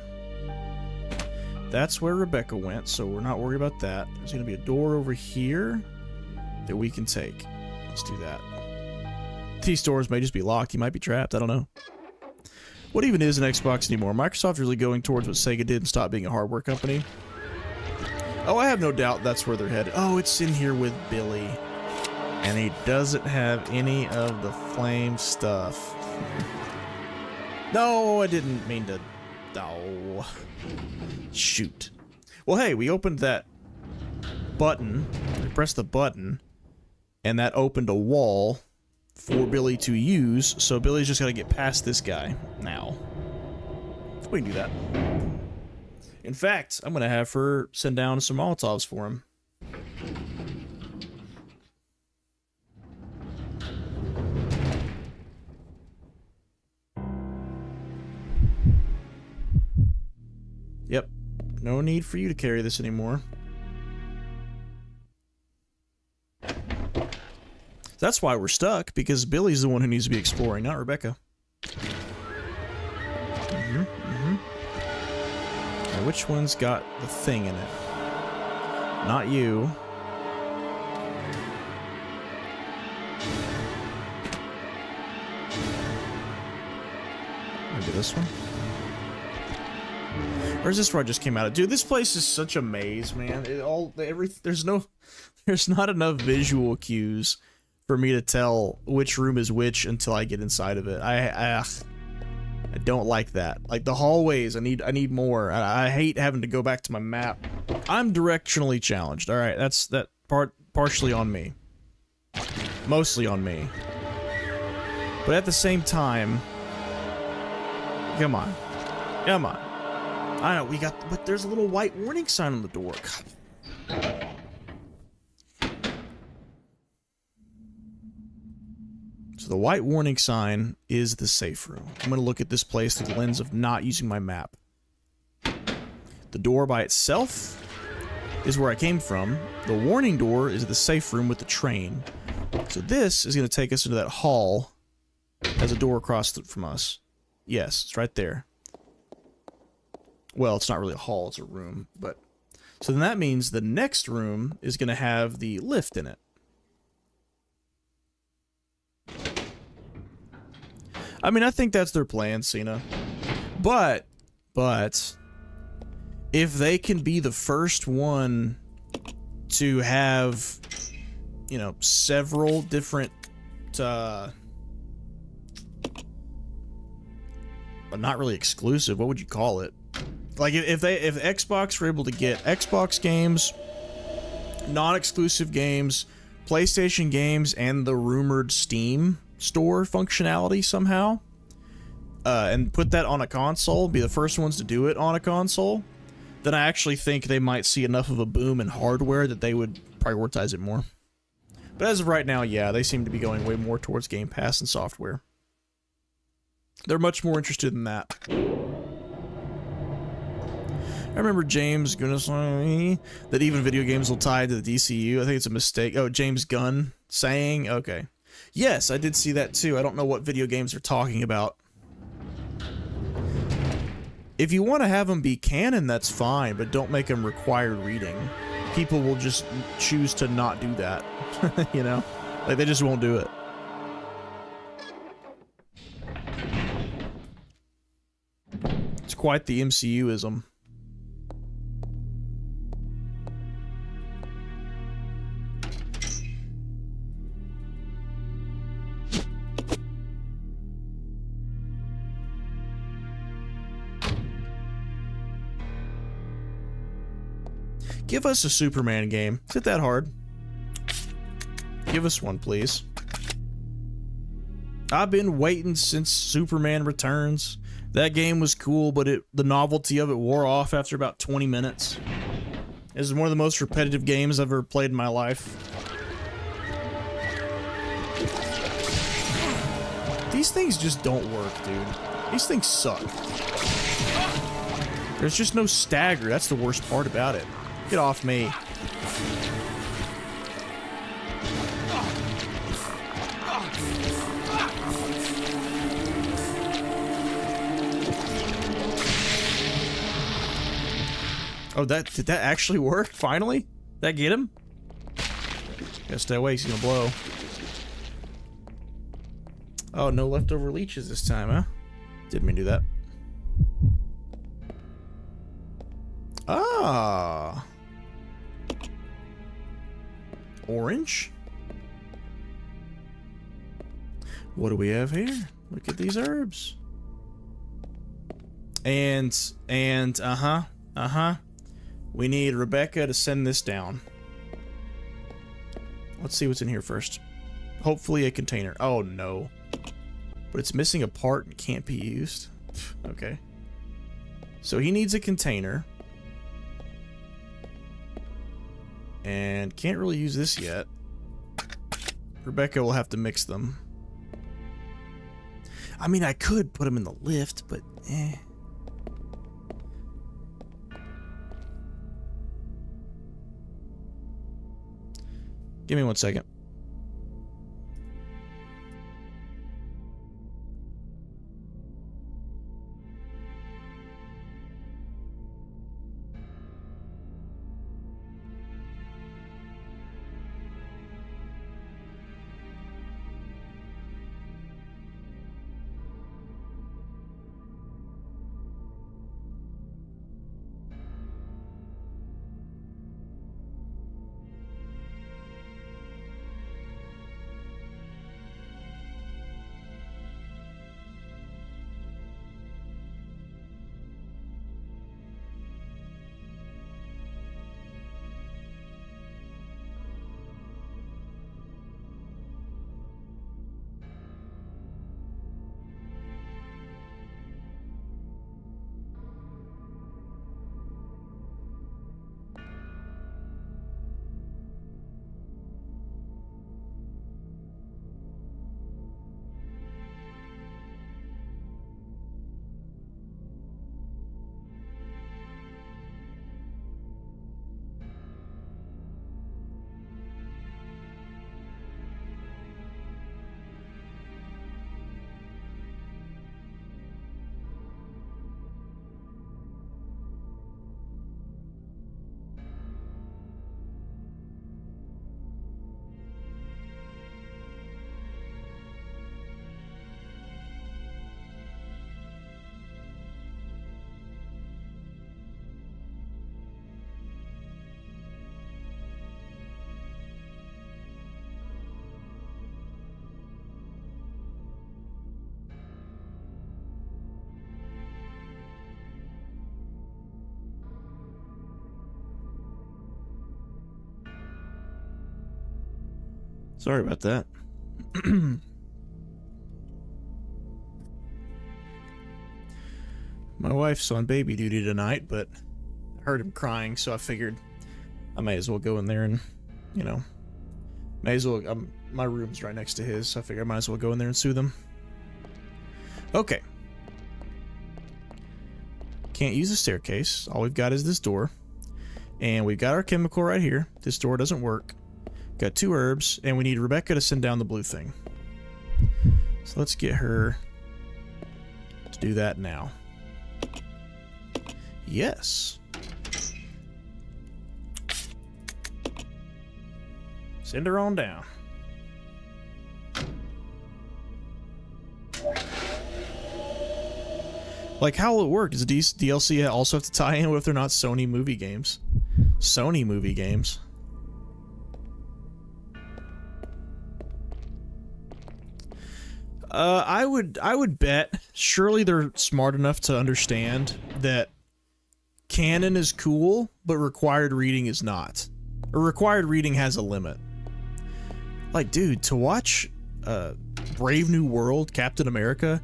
That's where Rebecca went, so we're not worried about that. There's going to be a door over here that we can take. Let's do that. These doors may just be locked, he might be trapped, I don't know. What even is an Xbox anymore? Microsoft really going towards what Sega did and stop being a hardware company? Oh, I have no doubt that's where they're headed. Oh, it's in here with Billy. And he doesn't have any of the flame stuff. No, I didn't mean to... Oh. Shoot. Well, hey, we opened that button. We pressed the button. And that opened a wall for Billy to use. So Billy's just got to get past this guy now. We can do that. In fact, I'm going to have her send down some Molotovs for him. Yep. No need for you to carry this anymore. That's why we're stuck, because Billy's the one who needs to be exploring, not Rebecca. Now, which one's got the thing in it? Not you. Maybe this one? Or is this where I just came out of? Dude, this place is such a maze, man. There's not enough visual cues for me to tell which room is which until I get inside of it. I don't like that. Like the hallways, I need more. I hate having to go back to my map. I'm directionally challenged. All right, that's that part partially on me. Mostly on me. But at the same time, come on. Come on. I know, but there's a little white warning sign on the door. God. So the white warning sign is the safe room. I'm going to look at this place through the lens of not using my map. The door by itself is where I came from. The warning door is the safe room with the train. So this is going to take us into that hall. Has a door across from us. Yes, it's right there. Well, it's not really a hall, it's a room, but... So then that means the next room is going to have the lift in it. I mean, I think that's their plan, Cena. But, if they can be the first one to have, you know, several different, but not really exclusive, what would you call it? Like, if Xbox were able to get Xbox games, non-exclusive games, PlayStation games, and the rumored Steam store functionality somehow, and put that on a console, be the first ones to do it on a console, then I actually think they might see enough of a boom in hardware that they would prioritize it more. But as of right now, yeah, they seem to be going way more towards Game Pass and software. They're much more interested in that. I remember James Gunn saying that even video games will tie to the DCU. I think it's a mistake. Oh, James Gunn saying? Okay. Yes, I did see that too. I don't know what video games they're talking about. If you want to have them be canon, that's fine, but don't make them required reading. People will just choose to not do that. You know? Like, they just won't do it. It's quite the MCU-ism. Give us a Superman game. Is it that hard? Give us one, please. I've been waiting since Superman Returns. That game was cool, but the novelty of it wore off after about 20 minutes. This is one of the most repetitive games I've ever played in my life. These things just don't work, dude. These things suck. There's just no stagger. That's the worst part about it. Get off me. Oh, did that actually work? Finally? That get him? Gotta stay away, he's gonna blow. Oh, no leftover leeches this time, huh? Didn't mean to do that. Ah. Orange? What do we have here? Look at these herbs. And, we need Rebecca to send this down. Let's see what's in here first. Hopefully a container. Oh, no. But it's missing a part and can't be used. Okay. So he needs a container. And can't really use this yet. Rebecca will have to mix them. I mean, I could put them in the lift, but eh. Give me 1 second. Sorry about that. My wife's on baby duty tonight, but I heard him crying, so I figured I may as well go in there and, you know, may as well, my room's right next to his, so I figured I might as well go in there and soothe him. Okay. Can't use the staircase. All we've got is this door. And we've got our chemical right here. This door doesn't work. Got 2 herbs, and we need Rebecca to send down the blue thing. So let's get her to do that now. Yes. Send her on down. Like, how will it work? Does DLC also have to tie in? What if they're not Sony movie games? Sony movie games. I would bet, surely they're smart enough to understand that canon is cool, but required reading is not. Or required reading has a limit. Like, dude, to watch Brave New World, Captain America,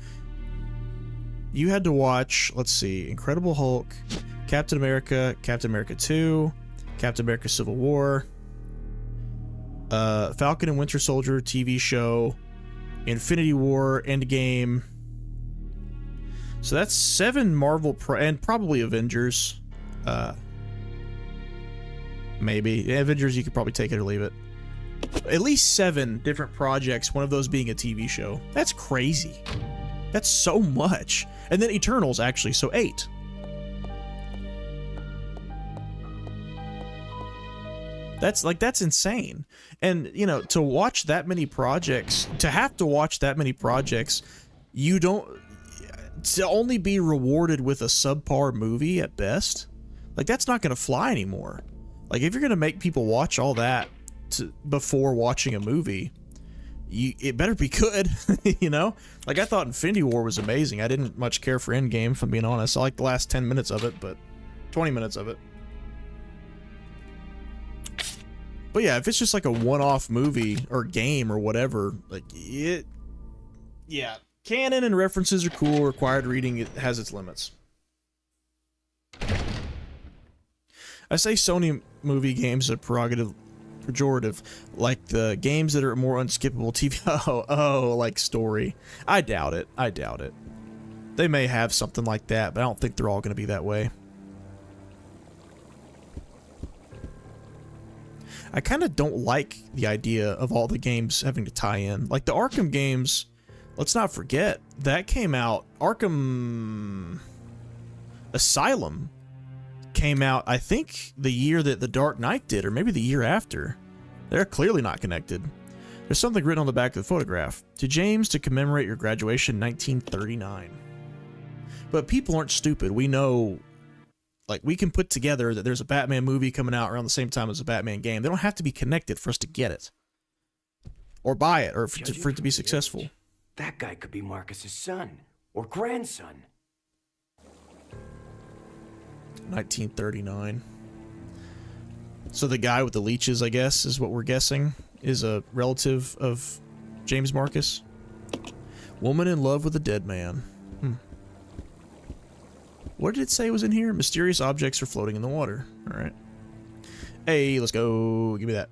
you had to watch, let's see, Incredible Hulk, Captain America 2, Captain America Civil War, Falcon and Winter Soldier TV show, Infinity War, Endgame. So that's 7 Marvel and probably Avengers. Maybe. Avengers, you could probably take it or leave it. At least 7 different projects, one of those being a TV show. That's crazy. That's so much. And then Eternals, actually, so 8. That's insane. And, you know, to watch that many projects, to have to watch that many projects, you don't, to only be rewarded with a subpar movie at best, like, that's not going to fly anymore. Like, if you're going to make people watch all that before watching a movie, it better be good, you know? Like, I thought Infinity War was amazing. I didn't much care for Endgame, if I'm being honest. I liked the last 10 minutes of it, but 20 minutes of it. But yeah, if it's just like a one-off movie or game or whatever, like, yeah, canon and references are cool. Required reading, it has its limits. I say Sony movie games are pejorative, like the games that are more unskippable TV. Oh, like story. I doubt it. They may have something like that, but I don't think they're all going to be that way. I kind of don't like the idea of all the games having to tie in. Like the Arkham games, let's not forget, that came out, Arkham Asylum came out, I think, the year that The Dark Knight did, or maybe the year after. They're clearly not connected. There's something written on the back of the photograph. To James, to commemorate your graduation, 1939. But people aren't stupid. We know, like, we can put together that there's a Batman movie coming out around the same time as a Batman game. They don't have to be connected for us to get it. Or buy it, or for it to be successful. That guy could be Marcus's son, or grandson. 1939. So the guy with the leeches, I guess, is what we're guessing, is a relative of James Marcus. Woman in love with a dead man. What did it say was in here? Mysterious objects are floating in the water. All right. Hey, let's go. Give me that.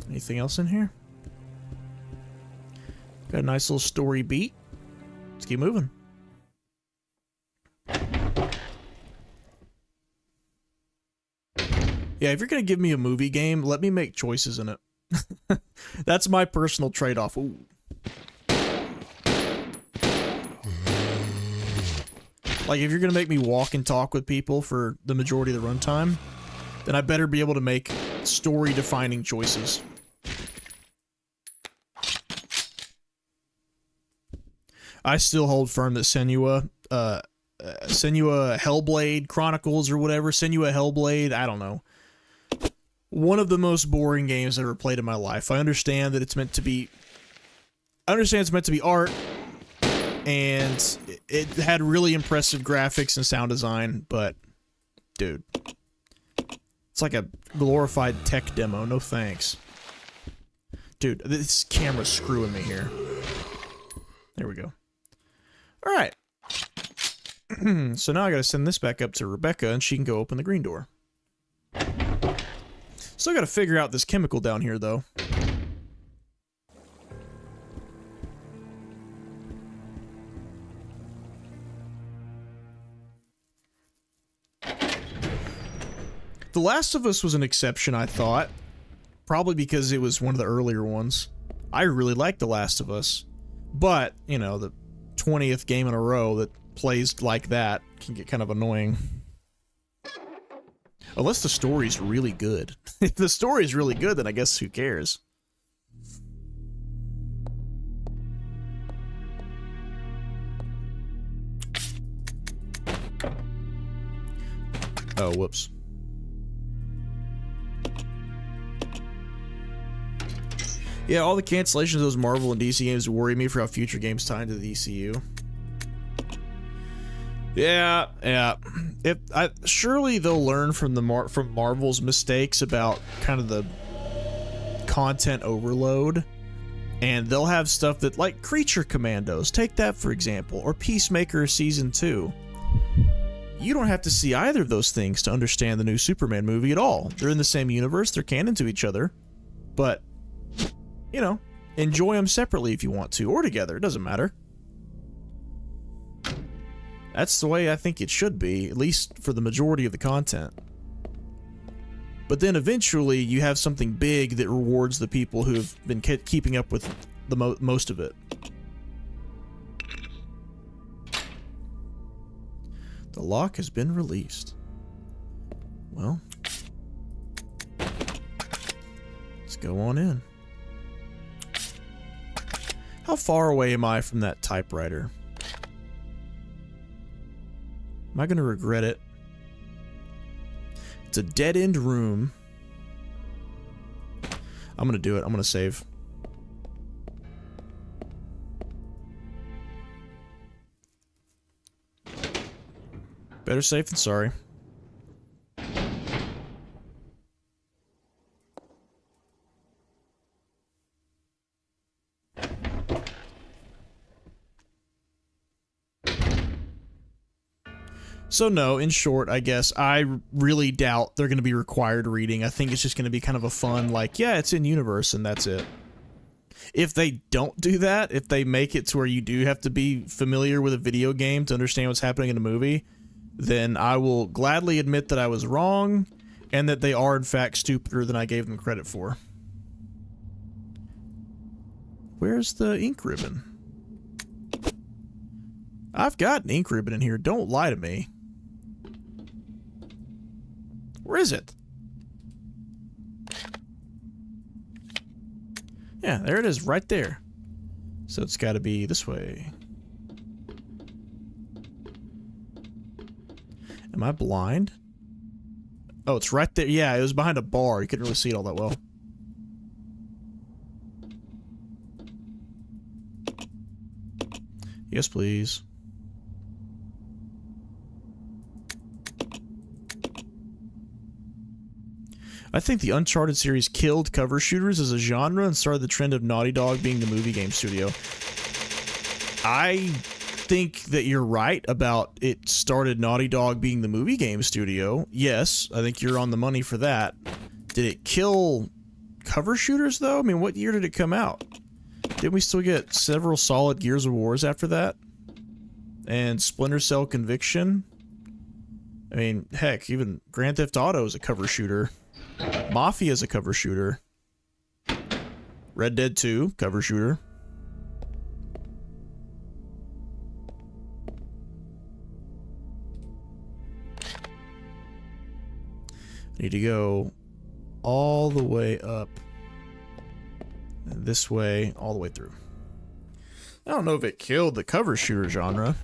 Anything else in here? Got a nice little story beat. Let's keep moving. Yeah, if you're going to give me a movie game, let me make choices in it. That's my personal trade-off. Ooh. Like, if you're going to make me walk and talk with people for the majority of the runtime, then I better be able to make story-defining choices. I still hold firm that Senua Hellblade Chronicles or whatever, Senua Hellblade, I don't know. One of the most boring games I've ever played in my life. I understand that it's meant to be... art, and it had really impressive graphics and sound design, but, dude, It's like a glorified tech demo. No thanks. Dude, this camera's screwing me here. There we go. Alright. So now I gotta send this back up to Rebecca and she can go open the green door. Still gotta figure out this chemical down here, though. The Last of Us was an exception, I thought. Probably because it was one of the earlier ones. I really liked The Last of Us. But, you know, the 20th game in a row that plays like that can get kind of annoying. Unless the story's really good. If the story's really good, then I guess who cares? Oh, whoops. Yeah, all the cancellations of those Marvel and DC games worry me for how future games tie into the DCU. Yeah. Surely they'll learn from from Marvel's mistakes about kind of the content overload, and they'll have stuff that, like Creature Commandos, take that for example, or Peacemaker Season 2. You don't have to see either of those things to understand the new Superman movie at all. They're in the same universe, they're canon to each other, but, you know, enjoy them separately if you want to, or together, it doesn't matter. That's the way I think it should be, at least for the majority of the content. But then eventually you have something big that rewards the people who've been keeping up with the most of it. The lock has been released. Well, let's go on in. How far away am I from that typewriter? Am I going to regret it? It's a dead-end room. I'm going to do it. I'm going to save. Better safe than sorry. So no, in short, I guess, I really doubt they're going to be required reading. I think it's just going to be kind of a fun, like, yeah, it's in universe, and that's it. If they don't do that, if they make it to where you do have to be familiar with a video game to understand what's happening in a movie, then I will gladly admit that I was wrong, and that they are, in fact, stupider than I gave them credit for. Where's the ink ribbon? I've got an ink ribbon in here. Don't lie to me. Where is it? Yeah, there it is, right there. So it's got to be this way. Am I blind? Oh, it's right there. Yeah, it was behind a bar. You couldn't really see it all that well. Yes, please. I think the Uncharted series killed cover shooters as a genre and started the trend of Naughty Dog being the movie game studio. I think that you're right about it started Naughty Dog being the movie game studio. Yes, I think you're on the money for that. Did it kill cover shooters, though? I mean, what year did it come out? Didn't we still get several solid Gears of Wars after that? And Splinter Cell Conviction? I mean, heck, even Grand Theft Auto is a cover shooter. Mafia is a cover shooter. Red Dead 2, cover shooter. I need to go all the way up. And this way, all the way through. I don't know if it killed the cover shooter genre.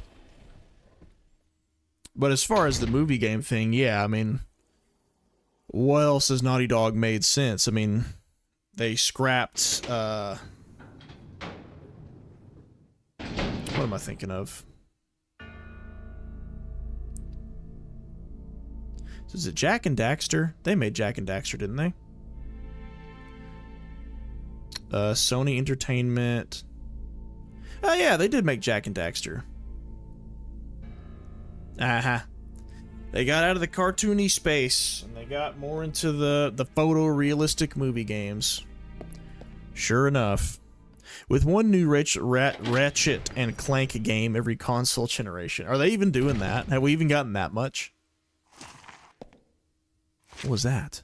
But as far as the movie game thing, yeah, I mean, what else has Naughty Dog made since? I mean, they scrapped, what am I thinking of? So is it Jack and Daxter? They made Jack and Daxter, didn't they? Sony Entertainment. Oh yeah, they did make Jack and Daxter. Aha. They got out of the cartoony space and they got more into the photorealistic movie games. Sure enough. With one new Ratchet and Clank game every console generation. Are they even doing that? Have we even gotten that much? What was that?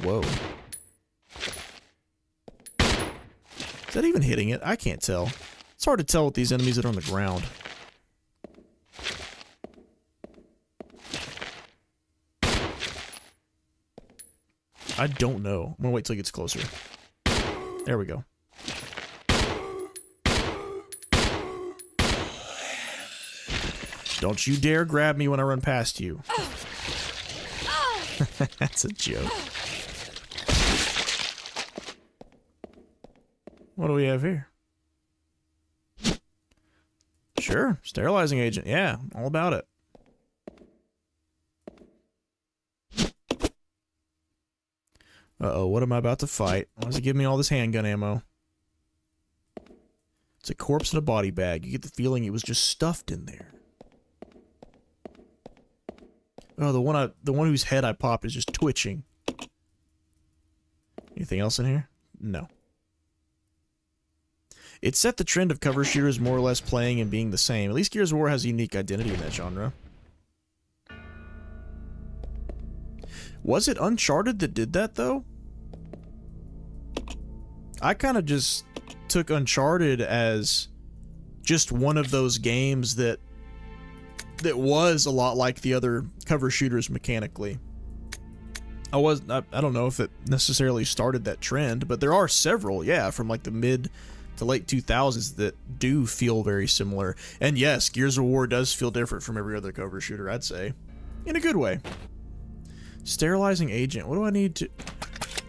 Whoa. Is that even hitting it? I can't tell. It's hard to tell with these enemies that are on the ground. I don't know. I'm gonna wait till it gets closer. There we go. Don't you dare grab me when I run past you. That's a joke. What do we have here? Sure, sterilizing agent. Yeah, all about it. Uh-oh, what am I about to fight? Why does it give me all this handgun ammo? It's a corpse in a body bag. You get the feeling it was just stuffed in there. Oh, the one whose head I popped is just twitching. Anything else in here? No. It set the trend of cover shooters more or less playing and being the same. At least Gears of War has a unique identity in that genre. Was it Uncharted that did that, though? I kind of just took Uncharted as just one of those games that was a lot like the other cover shooters mechanically. I don't know if it necessarily started that trend, but there are several, yeah, from like the mid to late 2000s that do feel very similar. And yes, Gears of War does feel different from every other cover shooter, I'd say. In a good way. Sterilizing agent. What do I need to...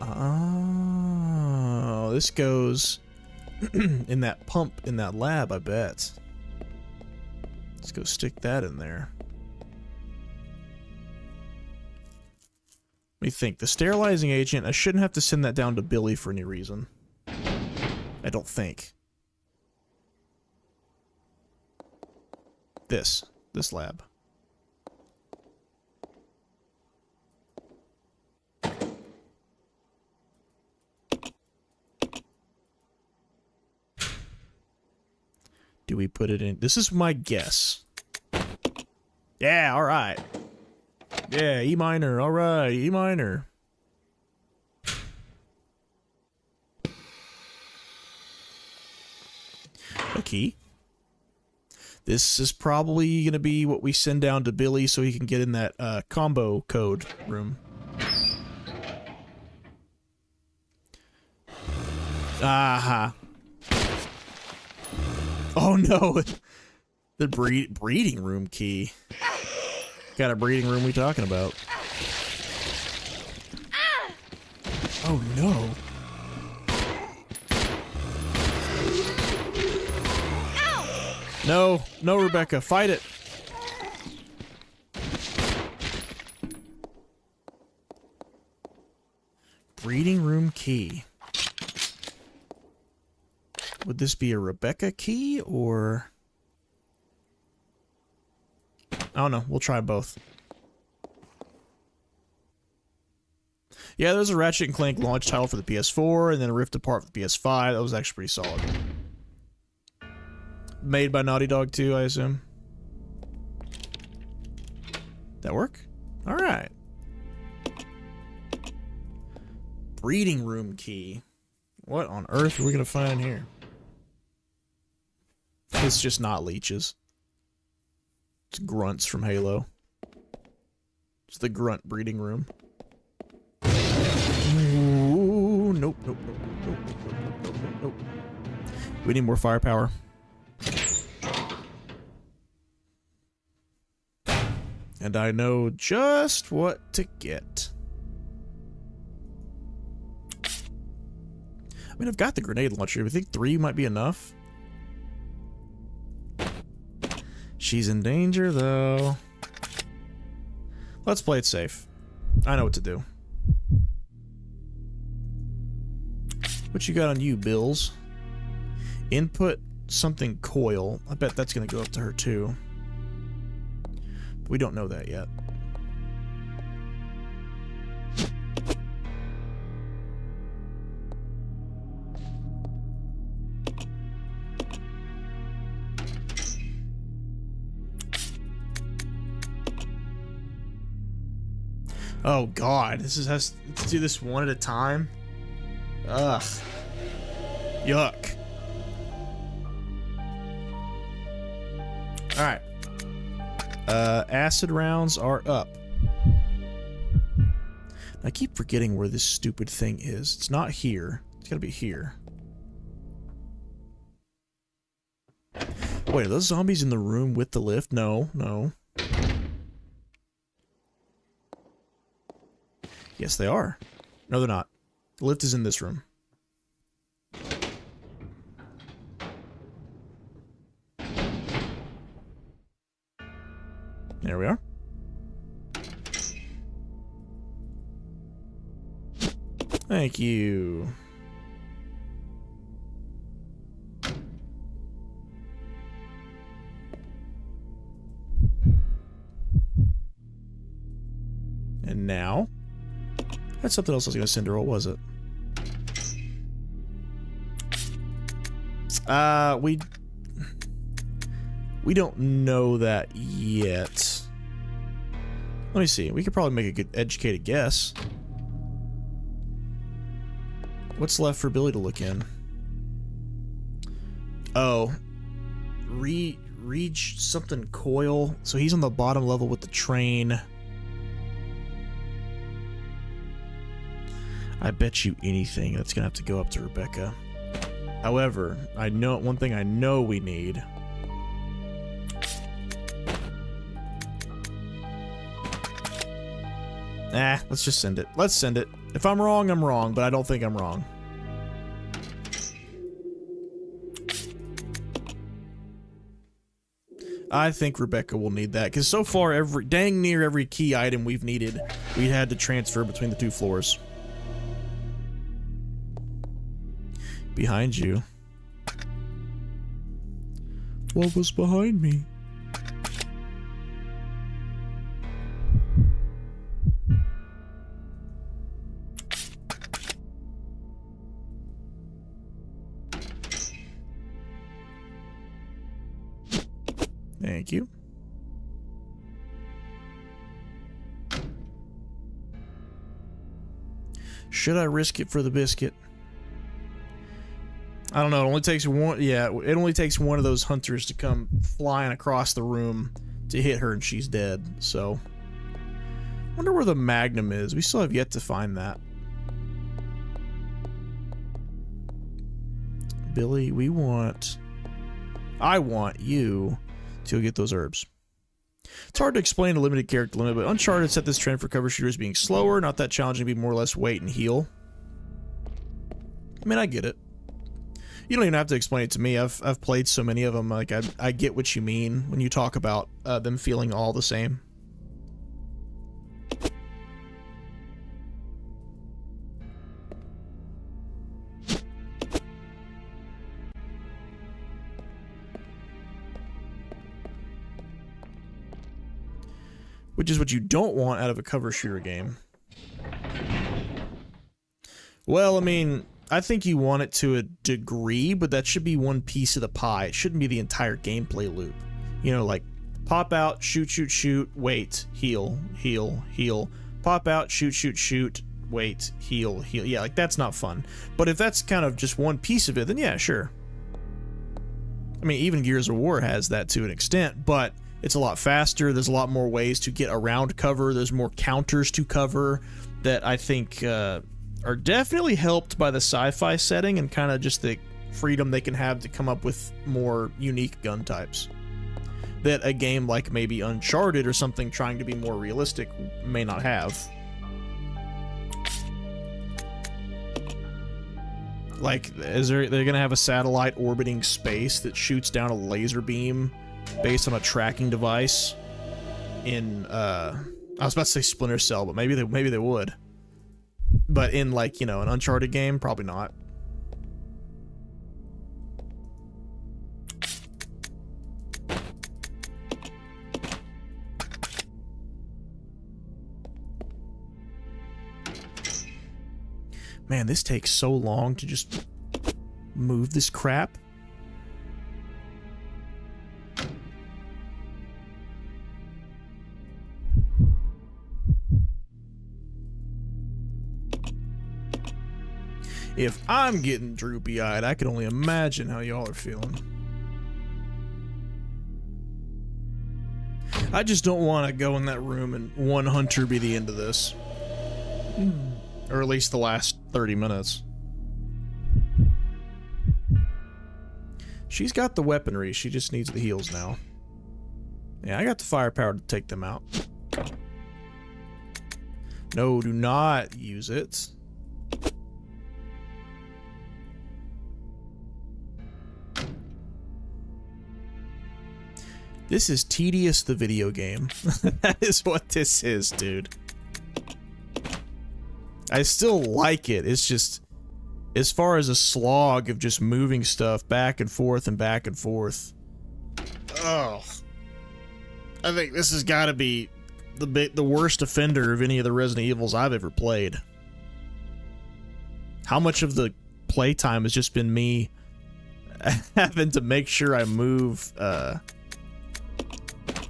Oh, this goes in that pump in that lab, I bet. Let's go stick that in there. Let me think. The sterilizing agent, I shouldn't have to send that down to Billy for any reason. I don't think. This lab. Do we put it in? This is my guess. Yeah, alright. Yeah, E minor, alright, E minor. A key. This is probably going to be what we send down to Billy so he can get in that combo code room. Aha. Oh no! The breeding room key. What kind of breeding room we talking about? Oh no! No, no, Rebecca, fight it! Breeding room key. Would this be a Rebecca key, or... I don't know. We'll try both. Yeah, there's a Ratchet & Clank launch title for the PS4, and then a Rift Apart for the PS5. That was actually pretty solid. Made by Naughty Dog 2, I assume. That work? Alright. Breeding room key. What on earth are we gonna find here? It's just not leeches. It's grunts from Halo. It's the grunt breeding room. Ooh, nope, nope, nope, nope, nope, nope, nope, nope, nope. We need more firepower. And I know just what to get. I mean, I've got the grenade launcher. I think 3 might be enough. She's in danger, though. Let's play it safe. I know what to do. What you got on you, Bills? Input something coil. I bet that's gonna go up to her, too. But we don't know that yet. Oh god, this is has to do this one at a time. Ugh. Yuck. Alright. Acid rounds are up. I keep forgetting where this stupid thing is. It's not here. It's gotta be here. Wait, are those zombies in the room with the lift? No, no. Yes, they are. No, they're not. The lift is in this room. There we are. Thank you. And now... That's something else I was going to send her. What was it? We don't know that yet. Let me see. We could probably make a good educated guess. What's left for Billy to look in? Oh. Reach something coil. So he's on the bottom level with the train. I bet you anything that's gonna have to go up to Rebecca. However, I know one thing I know we need. Let's just send it. Let's send it. If I'm wrong, I'm wrong, but I don't think I'm wrong. I think Rebecca will need that, because so far, dang near every key item we've needed, we had to transfer between the two floors. Behind you. What was behind me? Thank you. Should I risk it for the biscuit? I don't know. It only takes one. Yeah, it only takes one of those hunters to come flying across the room to hit her, and she's dead. So, wonder where the Magnum is. We still have yet to find that. Billy, I want you to go get those herbs. It's hard to explain a limited character limit, but Uncharted set this trend for cover shooters being slower, not that challenging, to be more or less wait and heal. I mean, I get it. You don't even have to explain it to me. I've played so many of them. Like I get what you mean when you talk about them feeling all the same. Which is what you don't want out of a cover shooter game. Well, I mean, I think you want it to a degree, but that should be one piece of the pie. It shouldn't be the entire gameplay loop. You know, like, pop out, shoot, shoot, shoot, wait, heal, heal, heal. Pop out, shoot, shoot, shoot, wait, heal, heal. Yeah, like, that's not fun. But if that's kind of just one piece of it, then yeah, sure. I mean, even Gears of War has that to an extent, but it's a lot faster. There's a lot more ways to get around cover. There's more counters to cover that I think are definitely helped by the sci-fi setting and kind of just the freedom they can have to come up with more unique gun types that a game like maybe Uncharted or something trying to be more realistic may not have. Like, they're gonna have a satellite orbiting space that shoots down a laser beam based on a tracking device in I was about to say Splinter Cell, but maybe they would. But in, like, you know, an Uncharted game, probably not. Man, this takes so long to just move this crap. If I'm getting droopy-eyed, I can only imagine how y'all are feeling. I just don't want to go in that room and one hunter be the end of this. Or at least the last 30 minutes. She's got the weaponry, she just needs the heals now. Yeah, I got the firepower to take them out. No, do not use it. This is Tedious the video game. That is what this is, dude. I still like it. It's just, as far as a slog of just moving stuff back and forth and back and forth. Oh. I think this has got to be the worst offender of any of the Resident Evils I've ever played. How much of the playtime has just been me having to make sure I move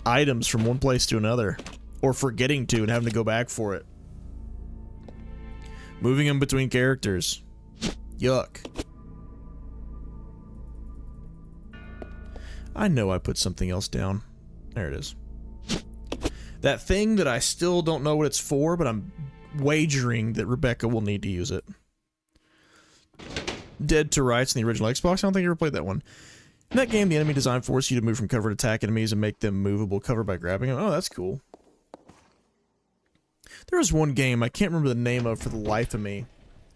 items from one place to another, or forgetting to and having to go back for it. Moving them between characters. Yuck. I know I put something else down. There it is. That thing that I still don't know what it's for, but I'm wagering that Rebecca will need to use it. Dead to Rights in the original Xbox. I don't think I ever played that one. In that game, the enemy design forces you to move from cover to attack enemies and make them movable cover by grabbing them. Oh, that's cool. There was one game I can't remember the name of for the life of me.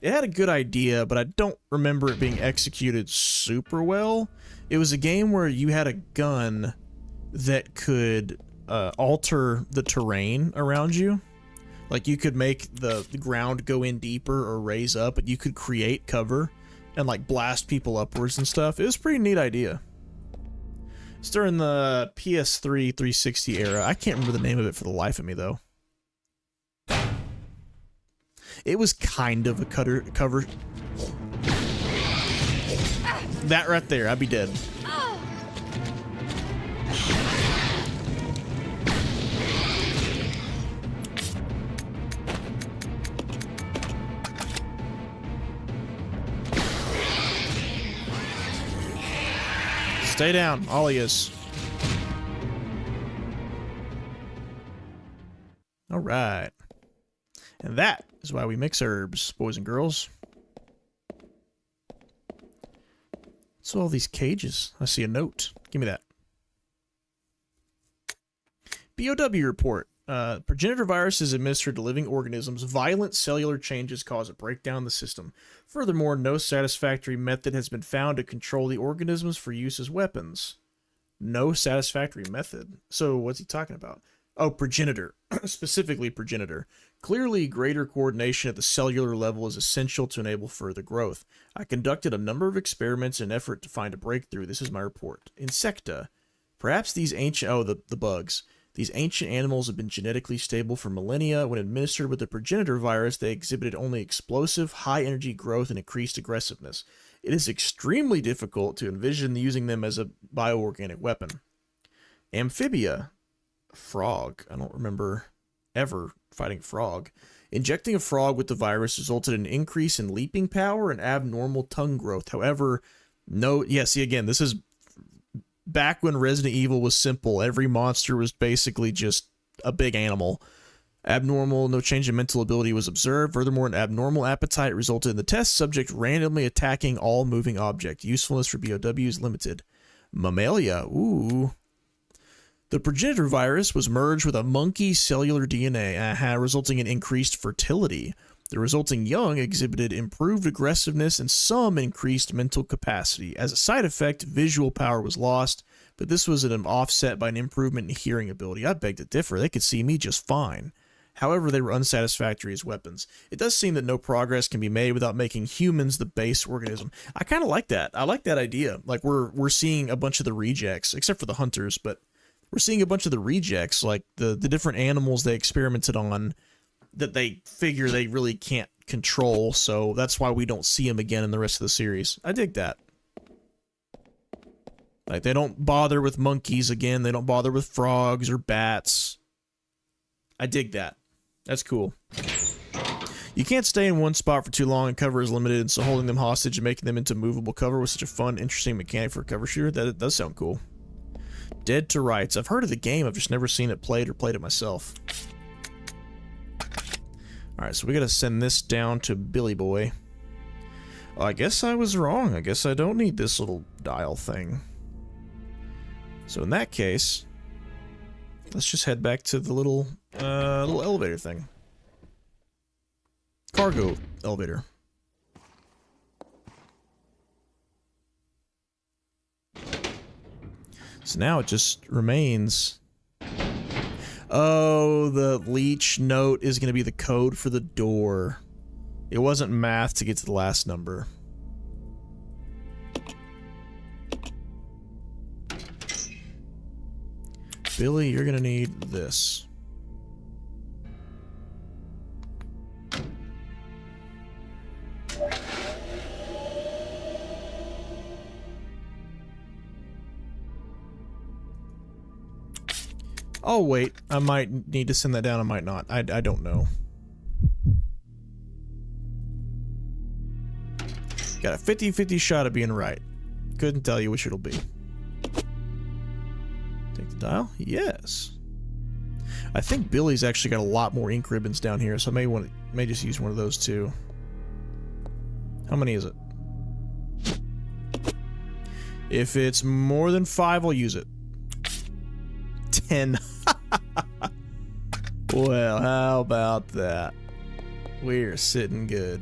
It had a good idea, but I don't remember it being executed super well. It was a game where you had a gun that could alter the terrain around you. Like, you could make the ground go in deeper or raise up, but you could create cover and, like, blast people upwards and stuff. It was a pretty neat idea. It's during the PS3 360 era. I can't remember the name of it for the life of me, though. It was kind of a cover. That right there, I'd be dead. Stay down, all of yous. All right. And that is why we mix herbs, boys and girls. What's all these cages? I see a note. Give me that. BOW report. Progenitor virus is administered to living organisms. Violent cellular changes cause a breakdown in the system. Furthermore, no satisfactory method has been found to control the organisms for use as weapons. No satisfactory method? So what's he talking about? Oh, progenitor. Specifically progenitor. Clearly, greater coordination at the cellular level is essential to enable further growth. I conducted a number of experiments in an effort to find a breakthrough. This is my report. Insecta. Perhaps these ancient... Oh, the bugs. These ancient animals have been genetically stable for millennia. When administered with the progenitor virus, they exhibited only explosive, high-energy growth and increased aggressiveness. It is extremely difficult to envision using them as a bioorganic weapon. Amphibia. Frog. I don't remember ever fighting frog. Injecting a frog with the virus resulted in an increase in leaping power and abnormal tongue growth. However, no... Yeah, see, again, this is... Back when Resident Evil was simple, every monster was basically just a big animal. Abnormal, no change in mental ability was observed. Furthermore, an abnormal appetite resulted in the test subject randomly attacking all moving objects. Usefulness for BOW is limited. Mammalia, ooh. The progenitor virus was merged with a monkey cellular DNA, resulting in increased fertility. The resulting young exhibited improved aggressiveness and some increased mental capacity. As a side effect, visual power was lost. but this was an offset by an improvement in hearing ability. I beg to differ. They could see me just fine. However, they were unsatisfactory as weapons. It does seem that no progress can be made without making humans the base organism. I kind of like that. I like that idea. Like, we're seeing a bunch of the rejects, except for the hunters, but we're seeing a bunch of the rejects, like the different animals they experimented on that they figure they really can't control, so that's why we don't see them again in the rest of the series. I dig that. Like, they don't bother with monkeys again, they don't bother with frogs or bats. I dig that. That's cool. You can't stay in one spot for too long and cover is limited, and so holding them hostage and making them into movable cover was such a fun, interesting mechanic for a cover shooter. That does sound cool. Dead to Rights. I've heard of the game, I've just never seen it played or played it myself. Alright, so we gotta send this down to Billy Boy. I guess I was wrong. I guess I don't need this little dial thing. So in that case, let's just head back to the little elevator thing. Cargo elevator. So now it just remains... Oh, the leech note is going to be the code for the door. It wasn't math to get to the last number. Billy, you're going to need this. Oh, wait. I might need to send that down. I might not. I don't know. Got a 50-50 shot of being right. Couldn't tell you which it'll be. Take the dial? Yes. I think Billy's actually got a lot more ink ribbons down here, so I may just use one of those too. How many is it? If it's more than 5, I'll use it. 10. Well, how about that? We're sitting good.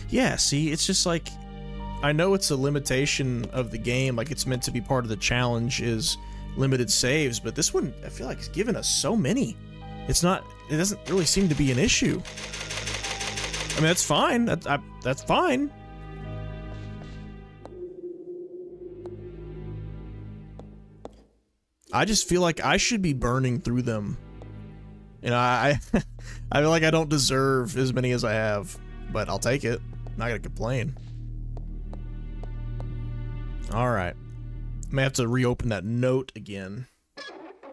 Yeah, see, it's just like, I know it's a limitation of the game, like it's meant to be part of the challenge is limited saves, but this one, I feel like it's given us so many. It doesn't really seem to be an issue. I mean, that's fine. That's fine. I just feel like I should be burning through them. You know, I feel like I don't deserve as many as I have, but I'll take it. I'm not gonna complain. Alright. I may have to reopen that note again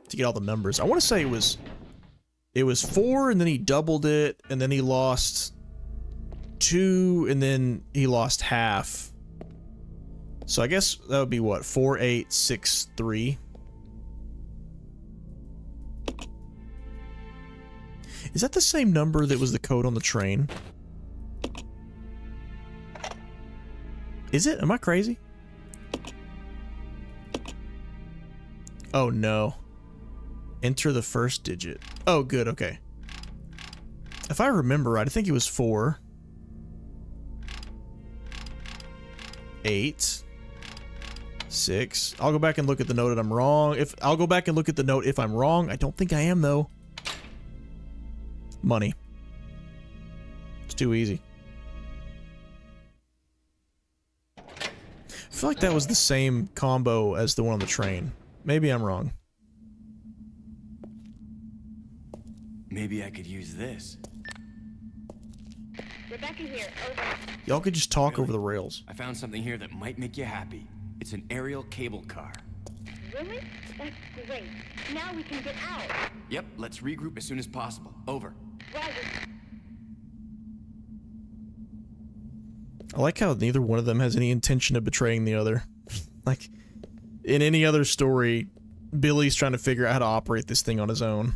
to get all the numbers. I want to say it was 4, and then he doubled it, and then he lost 2, and then he lost half. So I guess that would be what? 4, 8, 6, 3. Is that the same number that was the code on the train? Is it? Am I crazy? Oh no. Enter the first digit. Oh good, okay. If I remember right, I think it was 4. 8. 6. I'll go back and look at the note if I'm wrong. I'll go back and look at the note if I'm wrong. I don't think I am though. Money. It's too easy. I feel like that was the same combo as the one on the train. Maybe I'm wrong. Maybe I could use this. Rebecca here, over. Y'all could just talk Really? over the rails. I found something here that might make you happy. It's an aerial cable car. Really? That's great. Now we can get out. Yep, let's regroup as soon as possible. Over. Roger. I like how neither one of them has any intention of betraying the other. Like, in any other story, Billy's trying to figure out how to operate this thing on his own.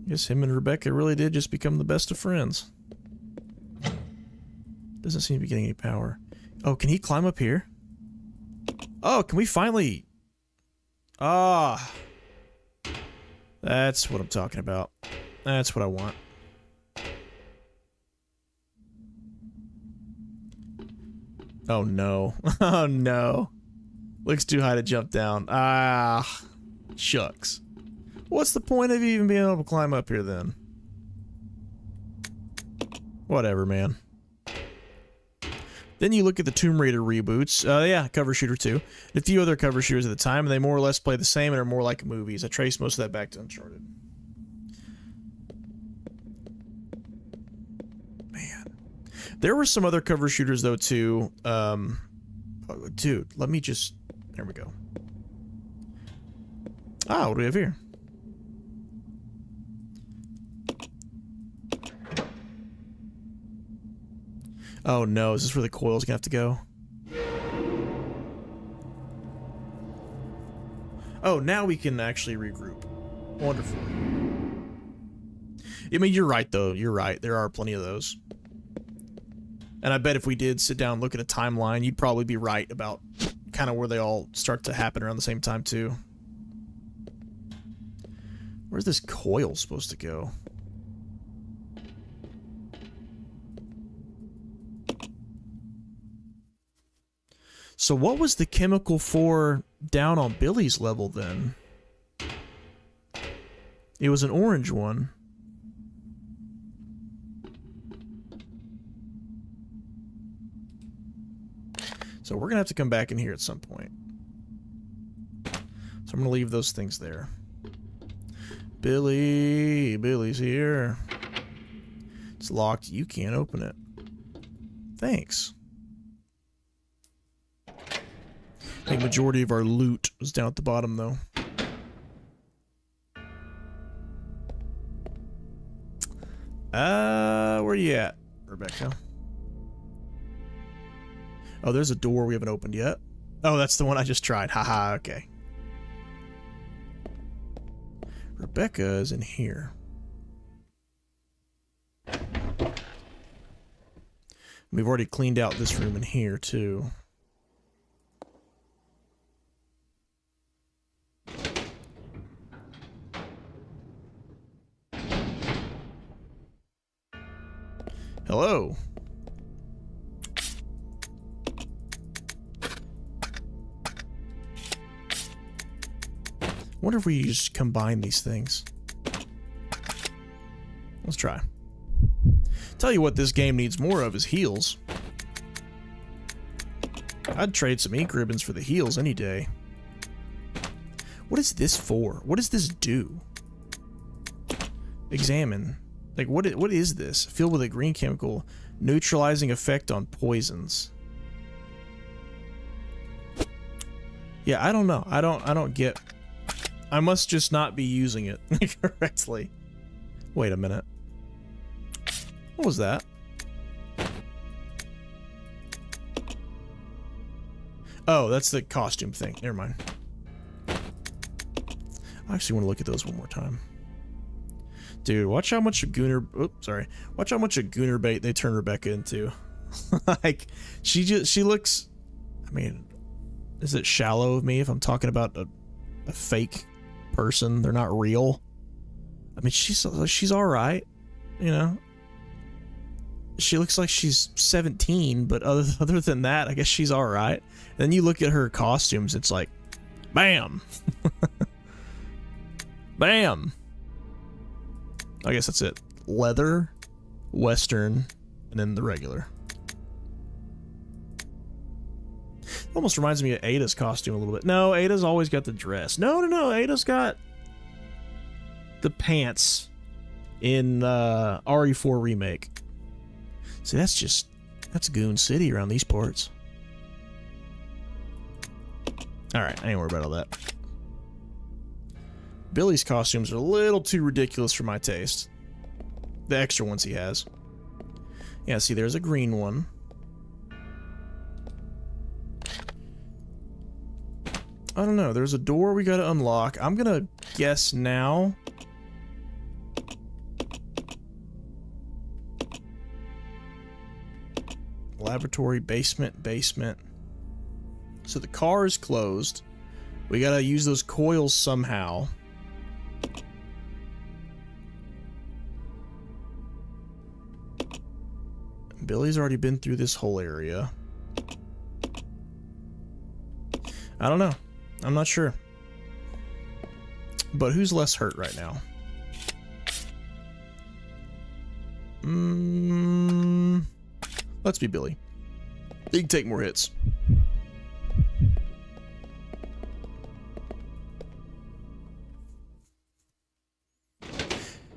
Guess him and Rebecca really did just become the best of friends. Doesn't seem to be getting any power. Oh, can he climb up here? Oh, can we finally... Ah. That's what I'm talking about. That's what I want. Oh no. Oh no. Looks too high to jump down. Ah, shucks. What's the point of even being able to climb up here then? Whatever, man. Then you look at the Tomb Raider reboots. Yeah, Cover Shooter 2. A few other cover shooters at the time, and they more or less play the same and are more like movies. I trace most of that back to Uncharted. Man. There were some other cover shooters, though, too. Dude, let me just... There we go. Ah, what do we have here? Oh no, is this where the coil's gonna have to go? Oh, now we can actually regroup. Wonderful. I mean, you're right, though. You're right. There are plenty of those. And I bet if we did sit down and look at a timeline, you'd probably be right about kind of where they all start to happen around the same time, too. Where's this coil supposed to go? So what was the chemical for down on Billy's level then? It was an orange one. So we're gonna have to come back in here at some point. So I'm gonna leave those things there. Billy's here. It's locked. You can't open it. Thanks. I think majority of our loot was down at the bottom, though. Where you at, Rebecca? Oh, there's a door we haven't opened yet. Oh, that's the one I just tried. Haha, okay. Rebecca is in here. We've already cleaned out this room in here, too. Hello. Wonder if we just combine these things. Let's try. Tell you what this game needs more of is heals. I'd trade some ink ribbons for the heals any day. What is this for? What does this do? Examine. Like, what is this? Filled with a green chemical, neutralizing effect on poisons. Yeah, I don't know. I don't get... I must just not be using it correctly. Wait a minute. What was that? Oh, that's the costume thing. Never mind. I actually want to look at those one more time. Dude, watch how much Gooner... Oops, sorry. Watch how much a Gooner bait they turn Rebecca into. Like, she looks... I mean, is it shallow of me if I'm talking about a fake person? They're not real. I mean, she's alright, you know? She looks like she's 17, but other than that, I guess she's alright. Then you look at her costumes, it's like, bam! Bam! I guess that's it. Leather, Western, and then the regular. Almost reminds me of Ada's costume a little bit. No, Ada's always got the dress. No. Ada's got the pants in RE4 Remake. See, that's Goon City around these parts. Alright, I ain't worried about all that. Billy's costumes are a little too ridiculous for my taste. The extra ones he has. Yeah, see, there's a green one. I don't know. There's a door we gotta unlock. I'm gonna guess now. Laboratory, basement. So the car is closed. We gotta use those coils somehow. Billy's already been through this whole area. I don't know. I'm not sure. But who's less hurt right now? Let's be Billy. He can take more hits.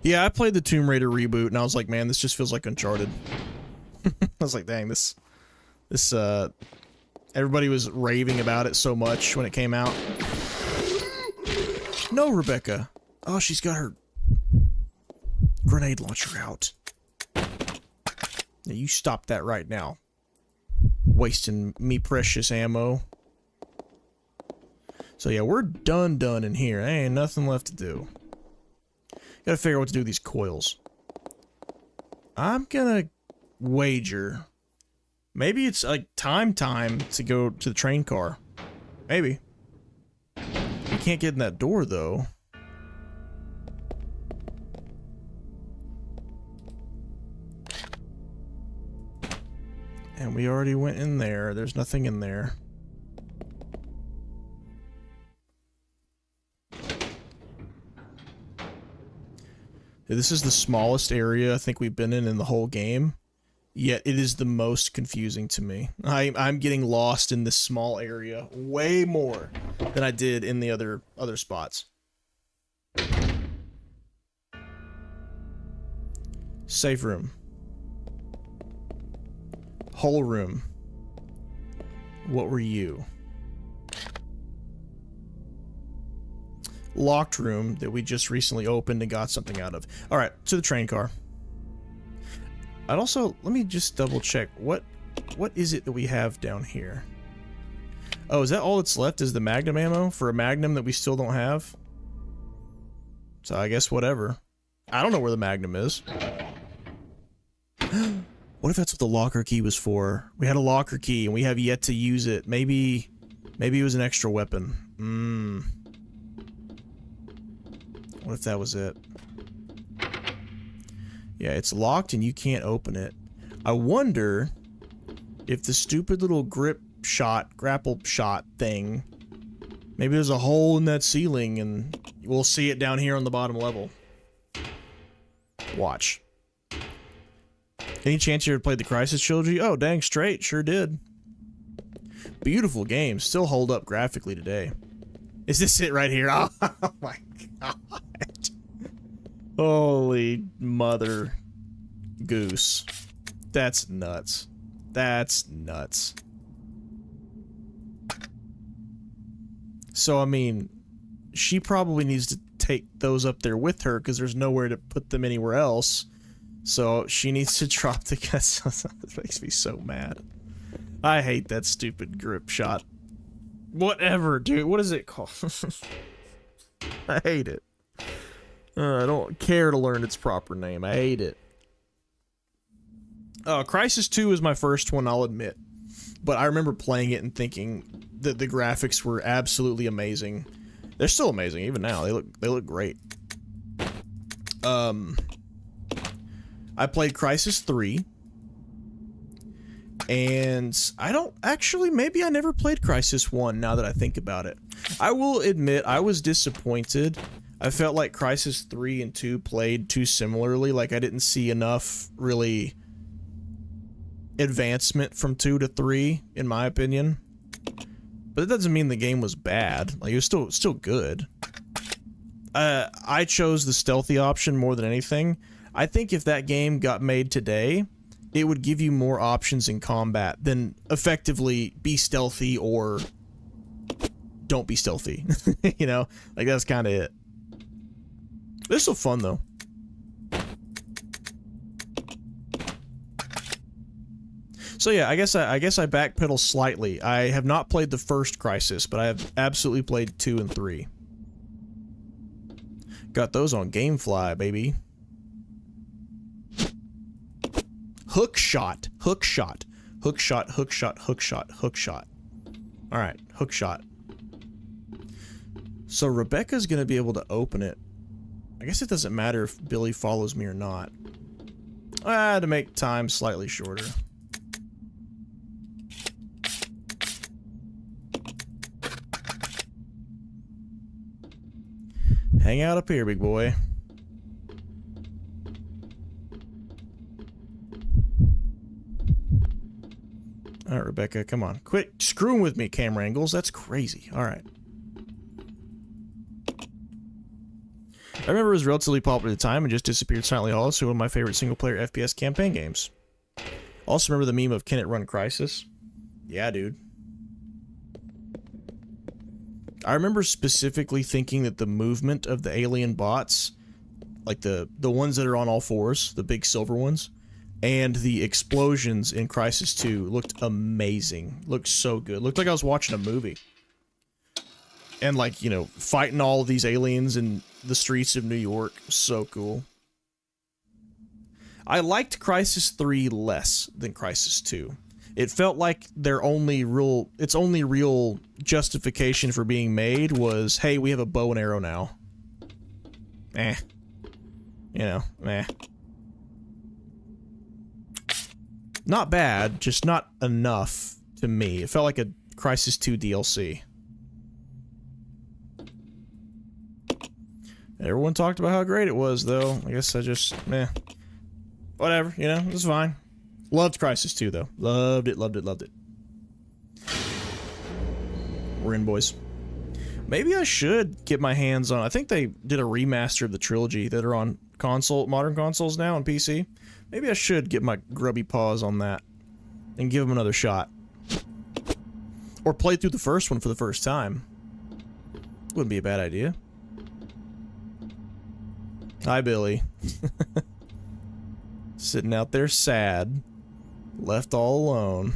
Yeah, I played the Tomb Raider reboot, and I was like, man, this just feels like Uncharted. I was like, dang, this, everybody was raving about it so much when it came out. No, Rebecca. Oh, she's got her grenade launcher out. Yeah, you stop that right now. Wasting me precious ammo. So yeah, we're done in here. There ain't nothing left to do. Gotta figure out what to do with these coils. I'm gonna wager. Maybe it's like time to go to the train car. Maybe. We can't get in that door though. And we already went in there. There's nothing in there. This is the smallest area I think we've been in the whole game, yet it is the most confusing to me. I'm getting lost in this small area way more than I did in the other spots. Safe room. Whole room. What were you? Locked room that we just recently opened and got something out of. Alright, to the train car. I'd also, let me just double check. What is it that we have down here? Oh, is that all that's left is the Magnum ammo for a Magnum that we still don't have? So I guess whatever. I don't know where the Magnum is. What if that's what the locker key was for? We had a locker key and we have yet to use it. Maybe it was an extra weapon. What if that was it? Yeah, it's locked and you can't open it. I wonder if the stupid little grapple shot thing, maybe there's a hole in that ceiling and we'll see it down here on the bottom level. Watch. Any chance you ever played the Crysis trilogy? Oh, dang straight, sure did. Beautiful game, still hold up graphically today. Is this it right here? Oh my god. Holy mother goose. That's nuts. That's nuts. So, I mean, she probably needs to take those up there with her because there's nowhere to put them anywhere else. So, she needs to drop the guts. That makes me so mad. I hate that stupid grip shot. Whatever, dude. What is it called? I hate it. I don't care to learn its proper name. I hate it. Crysis 2 is my first one, I'll admit. But I remember playing it and thinking that the graphics were absolutely amazing. They're still amazing, even now. They look great. I played Crysis 3. And I don't actually, maybe I never played Crysis 1 now that I think about it. I will admit I was disappointed. I felt like Crysis 3 and 2 played too similarly. Like I didn't see enough really advancement from 2 to 3 in my opinion. But it doesn't mean the game was bad. Like it was still good. I chose the stealthy option more than anything. I think if that game got made today, it would give you more options in combat than effectively be stealthy or don't be stealthy. You know? Like, that's kind of it. It's still fun, though. So yeah, I guess I backpedal slightly. I have not played the first Crysis, but I have absolutely played 2 and 3. Got those on GameFly, baby. Hook shot, hook shot, hook shot, hook shot, hook shot, hook shot. All right, hook shot. So Rebecca's gonna be able to open it. I guess it doesn't matter if Billy follows me or not. To make time slightly shorter. Hang out up here, big boy. All right, Rebecca, come on. Quit screwing with me, camera angles. That's crazy. All right. I remember it was relatively popular at the time and just disappeared silently. Also, one of my favorite single-player FPS campaign games. Also remember the meme of Can It Run Crisis? Yeah, dude. I remember specifically thinking that the movement of the alien bots, like the ones that are on all fours, the big silver ones, and the explosions in Crysis 2 looked amazing. Looked so good. Looked like I was watching a movie. And like, you know, fighting all of these aliens in the streets of New York. So cool. I liked Crysis 3 less than Crysis 2. It felt like its only real justification for being made was, hey, we have a bow and arrow now. You know, Not bad, just not enough to me. It felt like a Crysis 2 DLC. Everyone talked about how great it was, though. I guess I just, whatever, you know, it was fine. Loved Crysis 2, though. Loved it, loved it, loved it. We're in, boys. Maybe I should get my hands on... I think they did a remaster of the trilogy that are on modern consoles now on PC. Maybe I should get my grubby paws on that and give them another shot. Or play through the first one for the first time. Wouldn't be a bad idea. Hi, Billy. Sitting out there sad. Left all alone.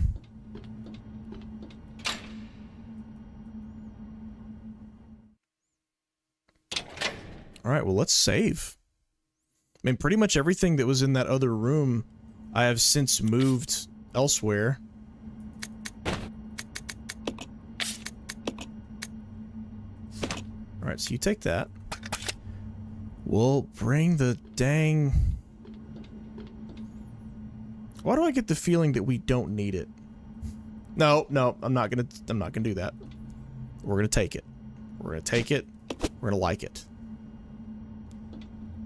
Alright, well, let's save. I mean, pretty much everything that was in that other room, I have since moved elsewhere. Alright, so you take that. We'll bring the dang... Why do I get the feeling that we don't need it? No, I'm not gonna do that. We're gonna take it. We're gonna take it. We're gonna like it.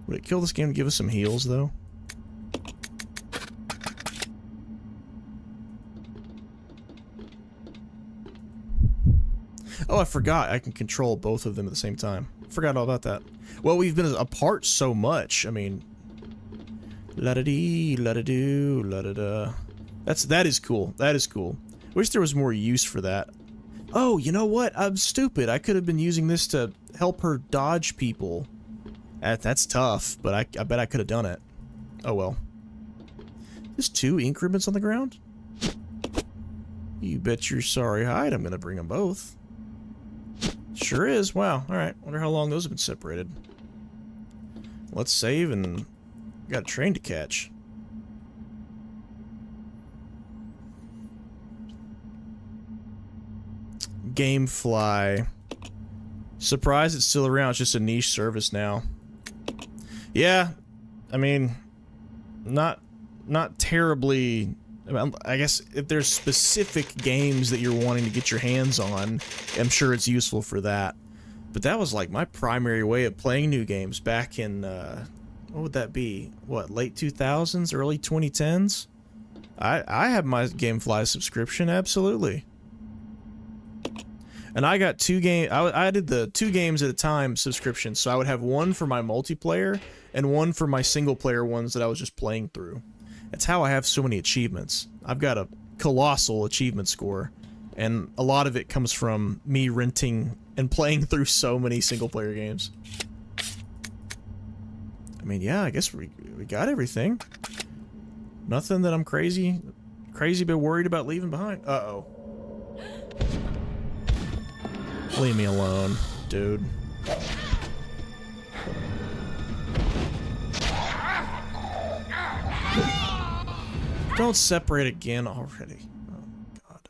Would it kill this game to give us some heals, though? Oh, I forgot. I can control both of them at the same time. Forgot all about that. Well, we've been apart so much. I mean... La-da-dee, la-da-doo, la-da-da. That is cool. That is cool. Wish there was more use for that. Oh, you know what? I'm stupid. I could have been using this to help her dodge people. That's tough, but I bet I could have done it. Oh well. There's 2 ink ribbons on the ground? You bet your sorry hide I'm gonna bring them both. Sure is. Wow. Alright. Wonder how long those have been separated. Let's save and... got a train to catch. Gamefly. Surprised it's still around. It's just a niche service now. Yeah, I mean, not terribly. I guess if there's specific games that you're wanting to get your hands on, I'm sure it's useful for that. But that was like my primary way of playing new games back in, what would that be? What, late 2000s, early 2010s? I have my Gamefly subscription, absolutely. And I got 2 games. I did the 2 games at a time subscription, so I would have one for my multiplayer and one for my single player ones that I was just playing through. That's how I have so many achievements. I've got a colossal achievement score, and a lot of it comes from me renting and playing through so many single player games. I mean, yeah, I guess we got everything. Nothing that I'm crazy but worried about leaving behind. Uh-oh. Leave me alone, dude. Don't separate again already. Oh, God.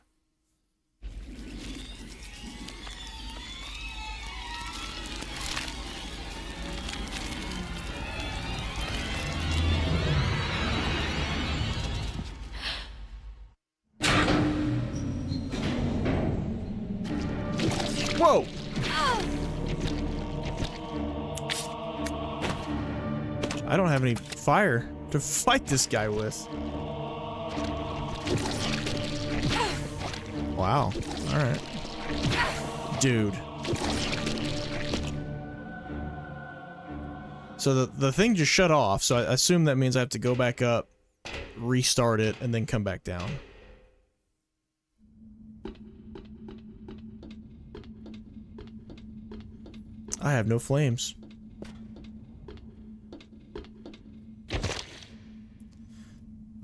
Whoa! I don't have any fire to fight this guy with. Wow. Alright. Dude. So the thing just shut off, so I assume that means I have to go back up, restart it, and then come back down. I have no flames.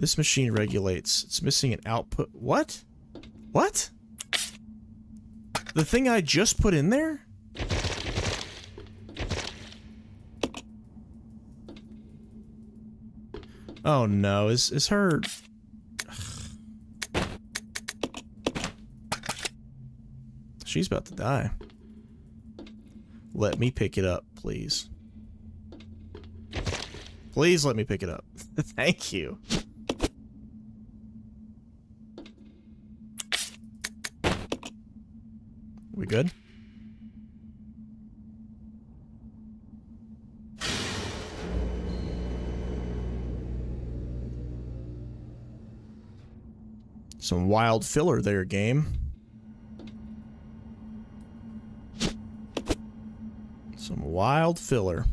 This machine regulates. It's missing an output. What? What? The thing I just put in there? Oh no, is her... She's about to die. Let me pick it up, please. Please let me pick it up. Thank you. We good? Some wild filler there, game. Some wild filler.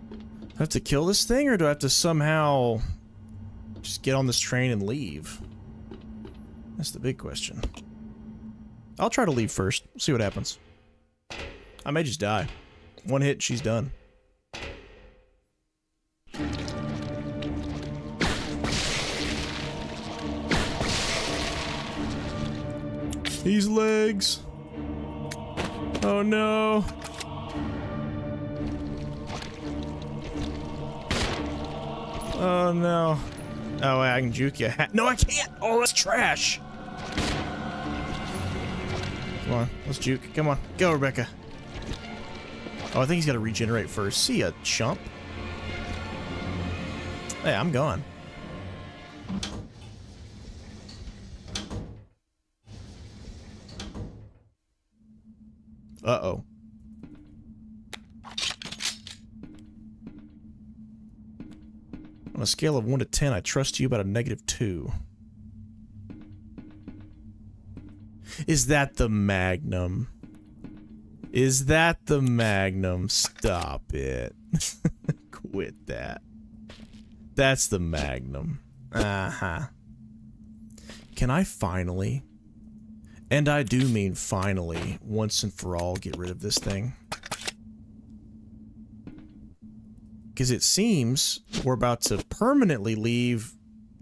Do I have to kill this thing, or do I have to somehow just get on this train and leave? That's the big question. I'll try to leave first. See what happens. I may just die. One hit, she's done. These legs. Oh no. Oh no. Oh, wait, I can juke you. No, I can't. Oh, that's trash. Come on, let's juke. Come on, go, Rebecca. Oh, I think he's got to regenerate first. See ya, chump. Hey, I'm gone. Uh-oh. On a scale of 1 to 10, I trust you about a -2. Is that the Magnum? Is that the Magnum? Stop it. Quit that. That's the Magnum. Uh-huh. Can I finally, and I do mean finally, once and for all, get rid of this thing? Because it seems we're about to permanently leave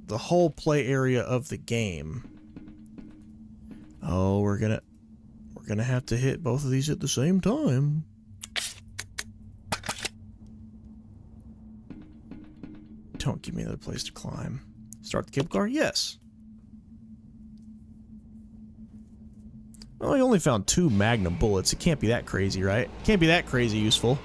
the whole play area of the game. Oh, we're gonna have to hit both of these at the same time. Don't give me another place to climb. Start the cable car? Yes. Well, I only found 2 Magnum bullets. It can't be that crazy, right? Can't be that crazy useful.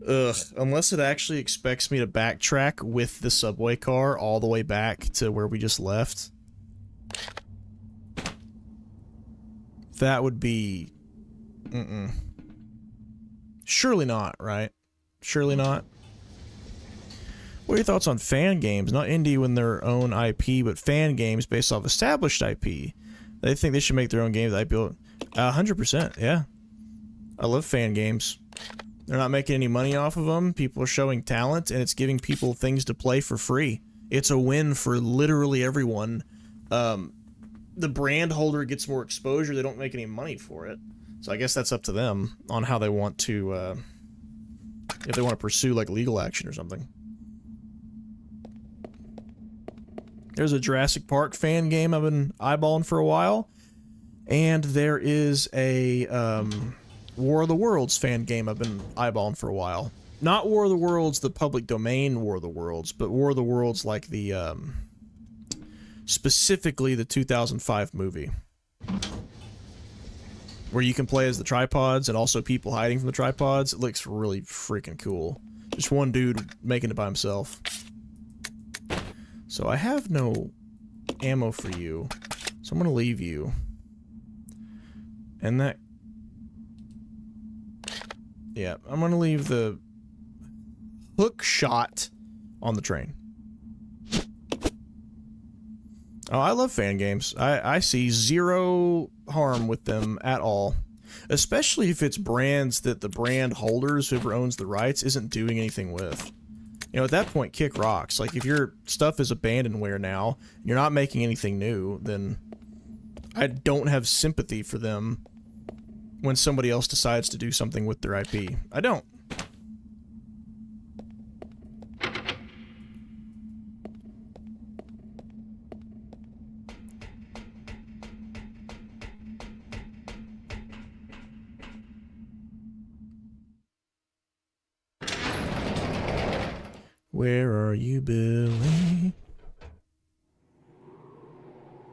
Ugh, unless it actually expects me to backtrack with the subway car all the way back to where we just left. That would be... Surely not, right? Surely not. What are your thoughts on fan games? Not indie when their own IP, but fan games based off established IP. They think they should make their own games. I built 100%, yeah. I love fan games. They're not making any money off of them. People are showing talent, and it's giving people things to play for free. It's a win for literally everyone. The brand holder gets more exposure. They don't make any money for it. So I guess that's up to them on how they want to, if they want to pursue, like, legal action or something. There's a Jurassic Park fan game I've been eyeballing for a while. And there is a, War of the Worlds fan game I've been eyeballing for a while. Not War of the Worlds, the public domain War of the Worlds, but War of the Worlds like the, specifically the 2005 movie. Where you can play as the tripods and also people hiding from the tripods. It looks really freaking cool. Just one dude making it by himself. So I have no ammo for you, so I'm gonna leave you. And that... Yeah, I'm gonna leave the hook shot on the train. Oh, I love fan games. I see zero harm with them at all. Especially if it's brands that the brand holders, whoever owns the rights, isn't doing anything with. You know, at that point, kick rocks. Like, if your stuff is abandonware now, you're not making anything new, then I don't have sympathy for them when somebody else decides to do something with their IP. I don't. Where are you, Billy?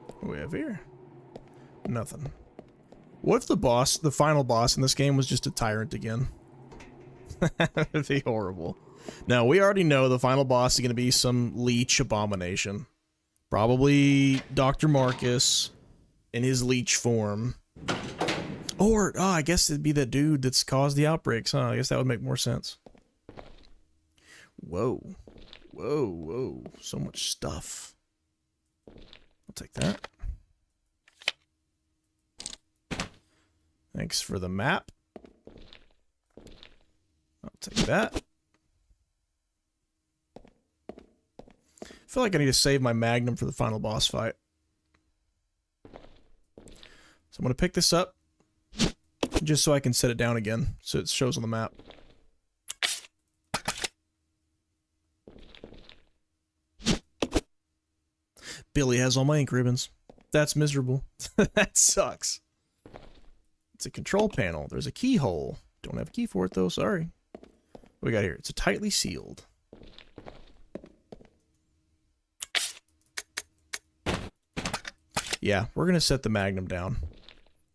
What do we have here? Nothing. What if the boss, the final boss in this game, was just a tyrant again? That'd be horrible. Now, we already know the final boss is going to be some leech abomination. Probably Dr. Marcus in his leech form. Or, oh, I guess it'd be the dude that's caused the outbreaks, huh? I guess that would make more sense. Whoa. Whoa, whoa. So much stuff. I'll take that. Thanks for the map. I'll take that. I feel like I need to save my magnum for the final boss fight. So I'm going to pick this up just so I can set it down again so it shows on the map. Billy has all my ink ribbons. That's miserable. That sucks. It's a control panel. There's a keyhole. Don't have a key for it though, sorry. What we got here? It's a tightly sealed. Yeah, we're going to set the magnum down.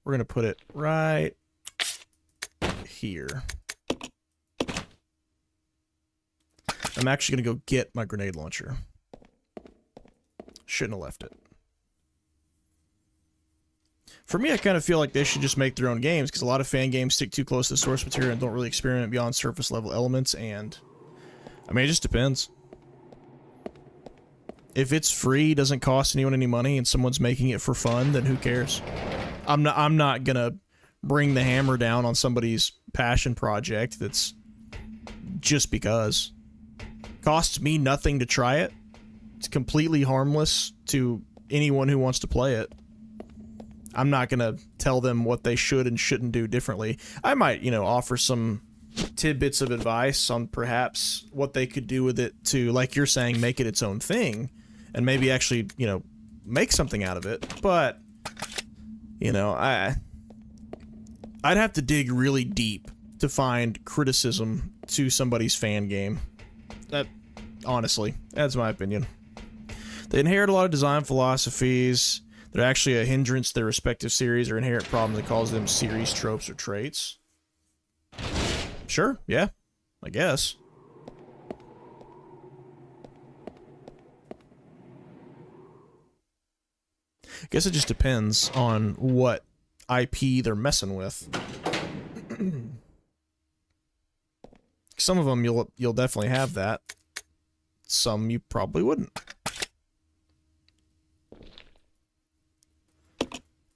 We're going to put it right here. I'm actually going to go get my grenade launcher. Shouldn't have left it. For me, I kind of feel like they should just make their own games, because a lot of fan games stick too close to the source material and don't really experiment beyond surface level elements, and I mean, it just depends. If it's free, doesn't cost anyone any money, and someone's making it for fun, then who cares? I'm not gonna bring the hammer down on somebody's passion project that's just because. Costs me nothing to try it. It's completely harmless to anyone who wants to play it. I'm not going to tell them what they should and shouldn't do differently. I might, you know, offer some tidbits of advice on perhaps what they could do with it to, like you're saying, make it its own thing and maybe actually, you know, make something out of it. But, you know, I'd have to dig really deep to find criticism to somebody's fan game. That, honestly, that's my opinion. They inherit a lot of design philosophies. They're actually a hindrance to their respective series or inherent problem that calls them series tropes or traits. Sure, yeah, I guess. I guess it just depends on what IP they're messing with. Some of them you'll definitely have that. Some you probably wouldn't.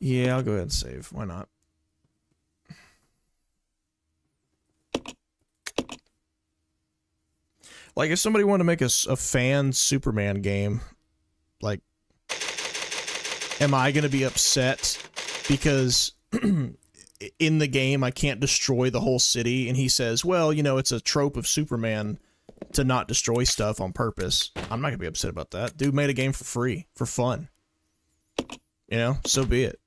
Yeah, I'll go ahead and save. Why not? Like, if somebody wanted to make a fan Superman game, like, am I going to be upset because in the game I can't destroy the whole city? And he says, well, you know, it's a trope of Superman to not destroy stuff on purpose. I'm not going to be upset about that. Dude made a game for free, for fun. You know, so be it.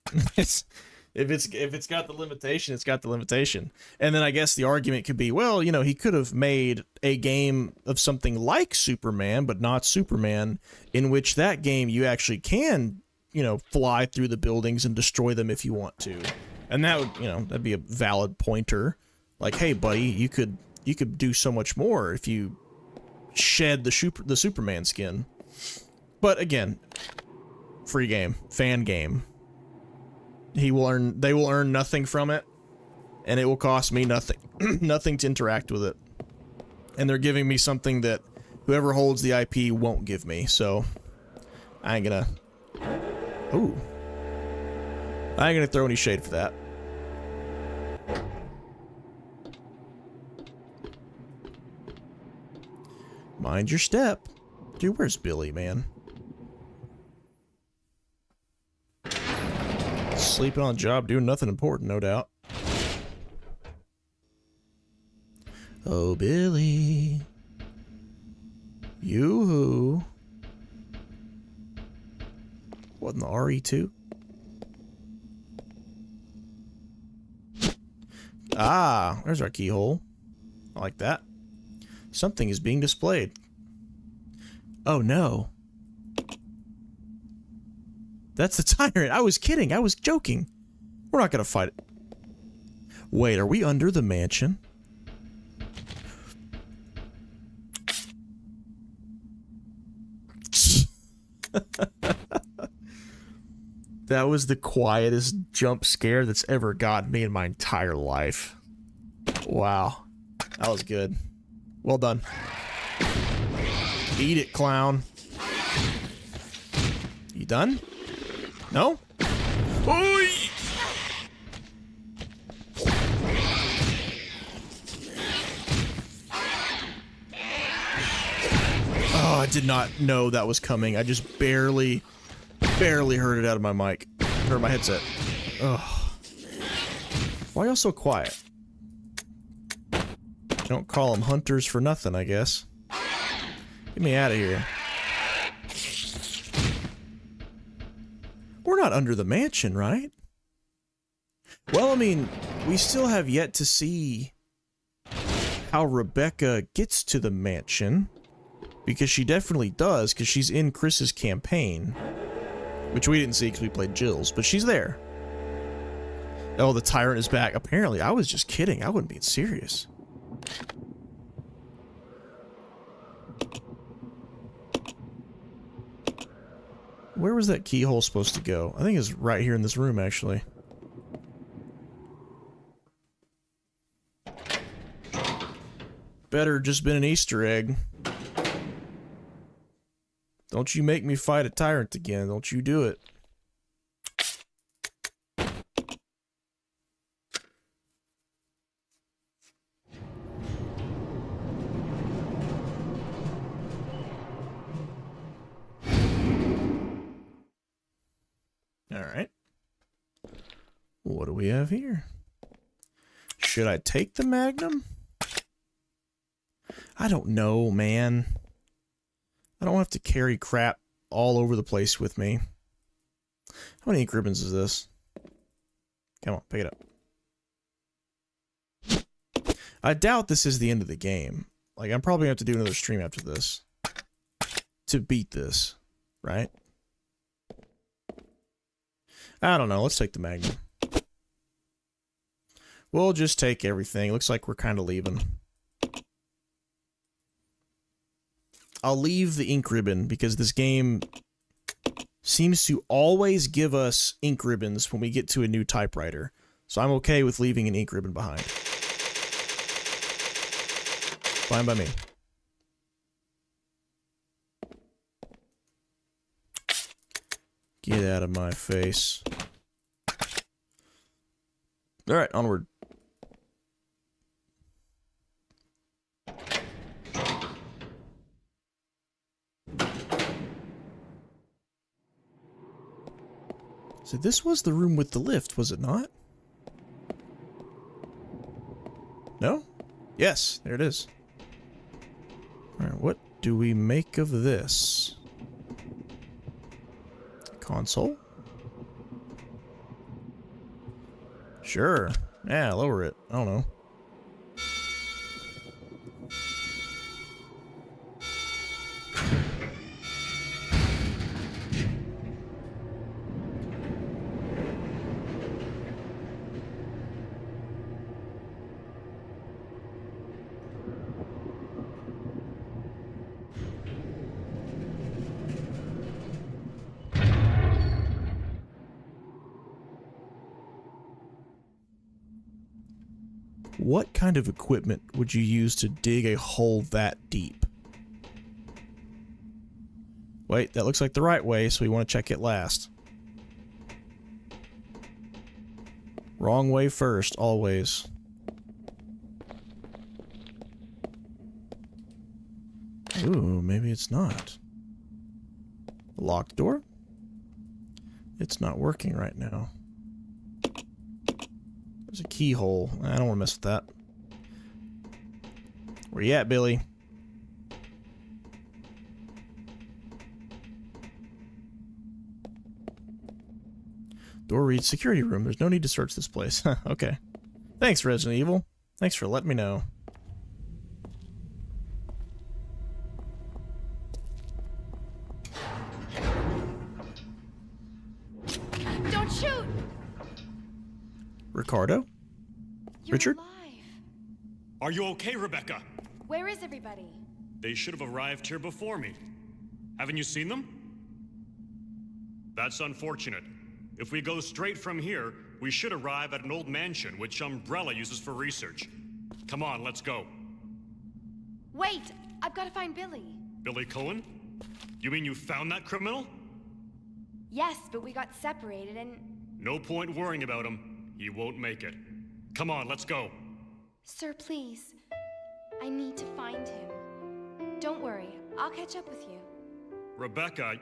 If it's got the limitation, it's got the limitation. And then I guess the argument could be, well, you know, he could have made a game of something like Superman, but not Superman, in which that game you actually can, you know, fly through the buildings and destroy them if you want to. And that would, you know, that'd be a valid pointer. Like, hey, buddy, you could do so much more if you shed the Superman skin. But again, free game, fan game. They will earn nothing from it, and it will cost me nothing, nothing to interact with it. And they're giving me something that whoever holds the IP won't give me, so I ain't gonna... Ooh. I ain't gonna throw any shade for that. Mind your step. Dude, where's Billy, man? Sleeping on the job, doing nothing important, no doubt. Oh, Billy. Yoo-hoo. What, in the RE2? Ah, there's our keyhole. I like that. Something is being displayed. Oh, no. That's the tyrant. I was kidding. I was joking. We're not gonna fight it. Wait, are we under the mansion? That was the quietest jump scare that's ever gotten me in my entire life. Wow. That was good. Well done. Eat it, clown. You done? No? Oi! Oh, I did not know that was coming. I just barely heard it out of my mic. Or my headset. Ugh. Why are y'all so quiet? Don't call them hunters for nothing, I guess. Get me out of here. We're not under the mansion, right? Well, I mean, we still have yet to see how Rebecca gets to the mansion. Because she definitely does, because she's in Chris's campaign. Which we didn't see because we played Jill's, but she's there. Oh, the tyrant is back. Apparently, I was just kidding. I wasn't being serious. Where was that keyhole supposed to go? I think it's right here in this room, actually. Better just been an Easter egg. Don't you make me fight a tyrant again. Don't you do it. Alright. What do we have here? Should I take the Magnum? I don't know, man. I don't have to carry crap all over the place with me. How many ink ribbons is this? Come on, pick it up. I doubt this is the end of the game. Like, I'm probably going to have to do another stream after this. To beat this, right? I don't know. Let's take the Magnum. We'll just take everything. Looks like we're kind of leaving. I'll leave the ink ribbon because this game seems to always give us ink ribbons when we get to a new typewriter. So I'm okay with leaving an ink ribbon behind. Fine by me. Get out of my face. Alright, onward. So this was the room with the lift, was it not? No? Yes, there it is. Alright, what do we make of this? Console? Sure. Yeah, lower it. I don't know. What kind of equipment would you use to dig a hole that deep? Wait, that looks like the right way, so we want to check it last. Wrong way first, always. Ooh, maybe it's not. Locked door? It's not working right now. There's a keyhole. I don't want to mess with that. Where you at, Billy? Door reads security room. There's no need to search this place. Okay. Thanks, Resident Evil. Thanks for letting me know. Don't shoot! Ricardo? You're Richard? alive. Are you okay, Rebecca? Where is everybody? They should have arrived here before me. Haven't you seen them? That's unfortunate. If we go straight from here, we should arrive at an old mansion which Umbrella uses for research. Come on, let's go. Wait! I've got to find Billy. Billy Cohen? You mean you found that criminal? Yes, but we got separated and... No point worrying about him. He won't make it. Come on, let's go. Sir, please. I need to find him. Don't worry. I'll catch up with you. Rebecca...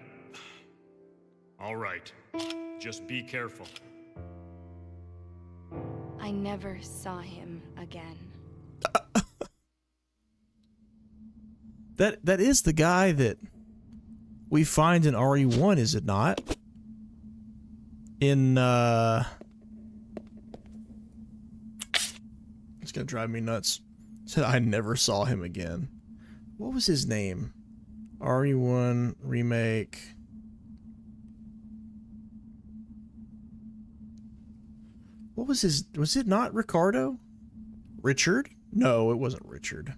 All right. Just be careful. I never saw him again. That is the guy that we find in RE1, is it not? In, it's gonna drive me nuts. Said I never saw him again. What was his name? RE1 remake. What was his... Was it not Ricardo? Richard? No, it wasn't Richard.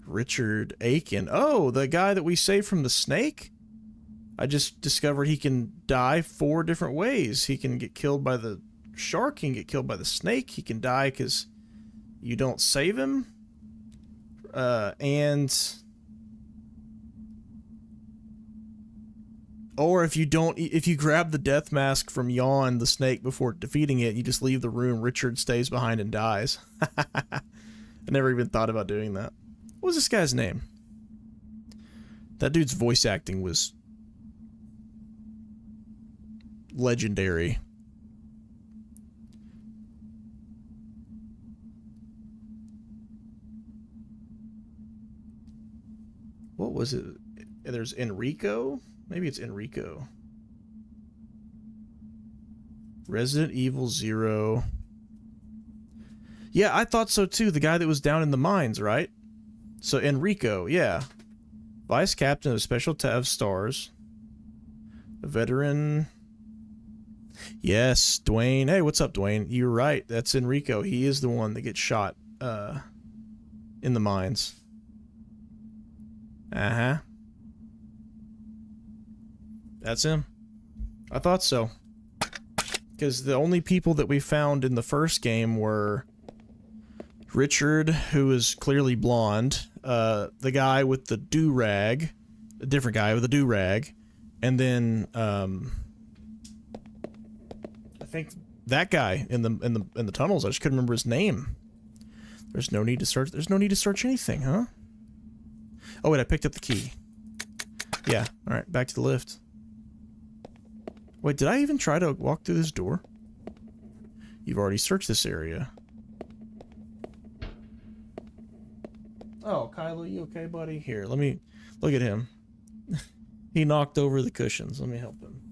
Richard Aiken. Oh, the guy that we saved from the snake? I just discovered he can die 4 different ways. He can get killed by the shark, he can get killed by the snake, he can die because you don't save him. Or if you grab the death mask from Yawn, the snake, before defeating it, you just leave the room, Richard stays behind and dies. I never even thought about doing that. What was this guy's name? That dude's voice acting was legendary. What was it? There's Enrico? Maybe it's Enrico. Resident Evil 0. Yeah, I thought so too. The guy that was down in the mines, right? So Enrico, yeah. Vice Captain of Special Tav Stars. A veteran. Yes, Dwayne. Hey, what's up, Dwayne? You're right. That's Enrico. He is the one that gets shot in the mines. Uh-huh. That's him. I thought so. Because the only people that we found in the first game were Richard, who is clearly blonde, the guy with the do-rag, a different guy with a do-rag, and then I think that guy in the tunnels. I just couldn't remember his name. There's no need to search. There's no need to search anything, huh? Oh wait, I picked up the key. Yeah. All right, back to the lift. Wait, did I even try to walk through this door? You've already searched this area. Oh, Kylo, you okay, buddy? Here, let me look at him. He knocked over the cushions. Let me help him.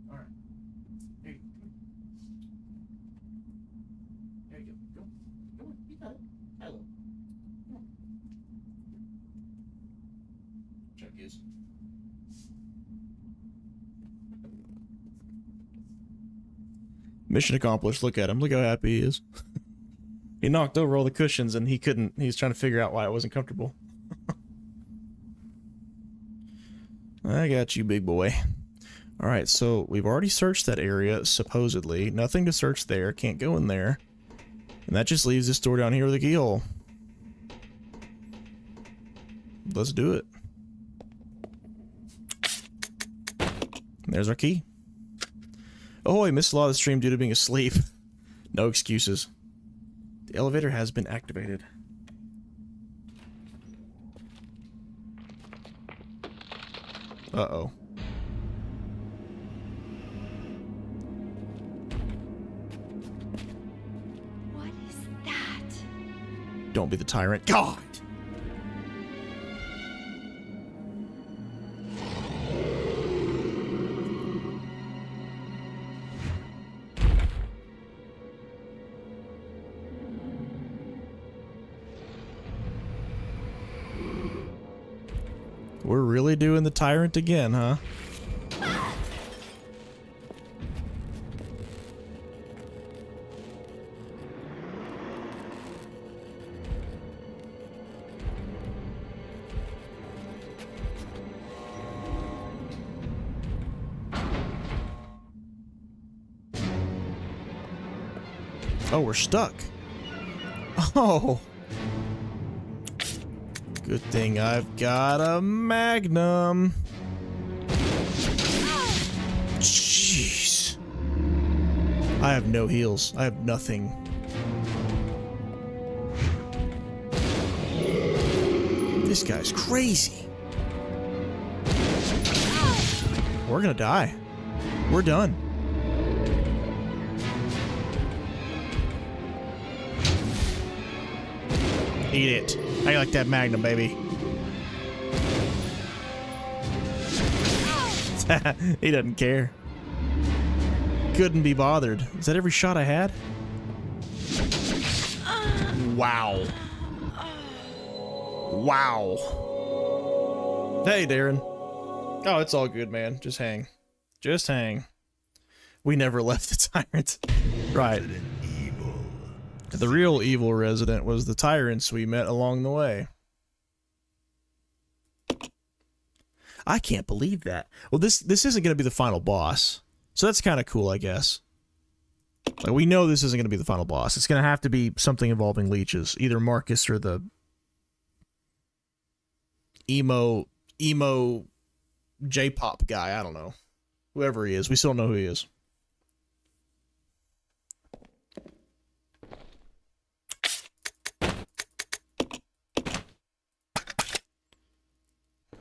All right. Here you go. There you go. Go. Come on. You got it. Kylo. Come on. Check his. Mission accomplished. Look at him. Look how happy he is. He knocked over all the cushions and he was trying to figure out why it wasn't comfortable. I got you, big boy. Alright, so we've already searched that area, supposedly. Nothing to search there, can't go in there. And that just leaves this door down here with a keyhole. Let's do it. There's our key. Oh, I missed a lot of the stream due to being asleep. No excuses. The elevator has been activated. Uh-oh. What is that? Don't be the tyrant. God! We're really doing the tyrant again, huh? Oh, we're stuck. Oh. Good thing I've got a magnum. Jeez. I have no heals. I have nothing. This guy's crazy. We're gonna die. We're done. Eat it. I like that magnum, baby. He doesn't care. Couldn't be bothered. Is that every shot I had? Wow. Wow. Hey, Darren. Oh, it's all good, man. Just hang. Just hang. We never left the tyrant. Right. The real evil resident was the tyrants we met along the way. I can't believe that. Well, this isn't going to be the final boss. So that's kind of cool, I guess. Like, we know this isn't going to be the final boss. It's going to have to be something involving leeches. Either Marcus or the emo J-pop guy. I don't know. Whoever he is. We still don't know who he is.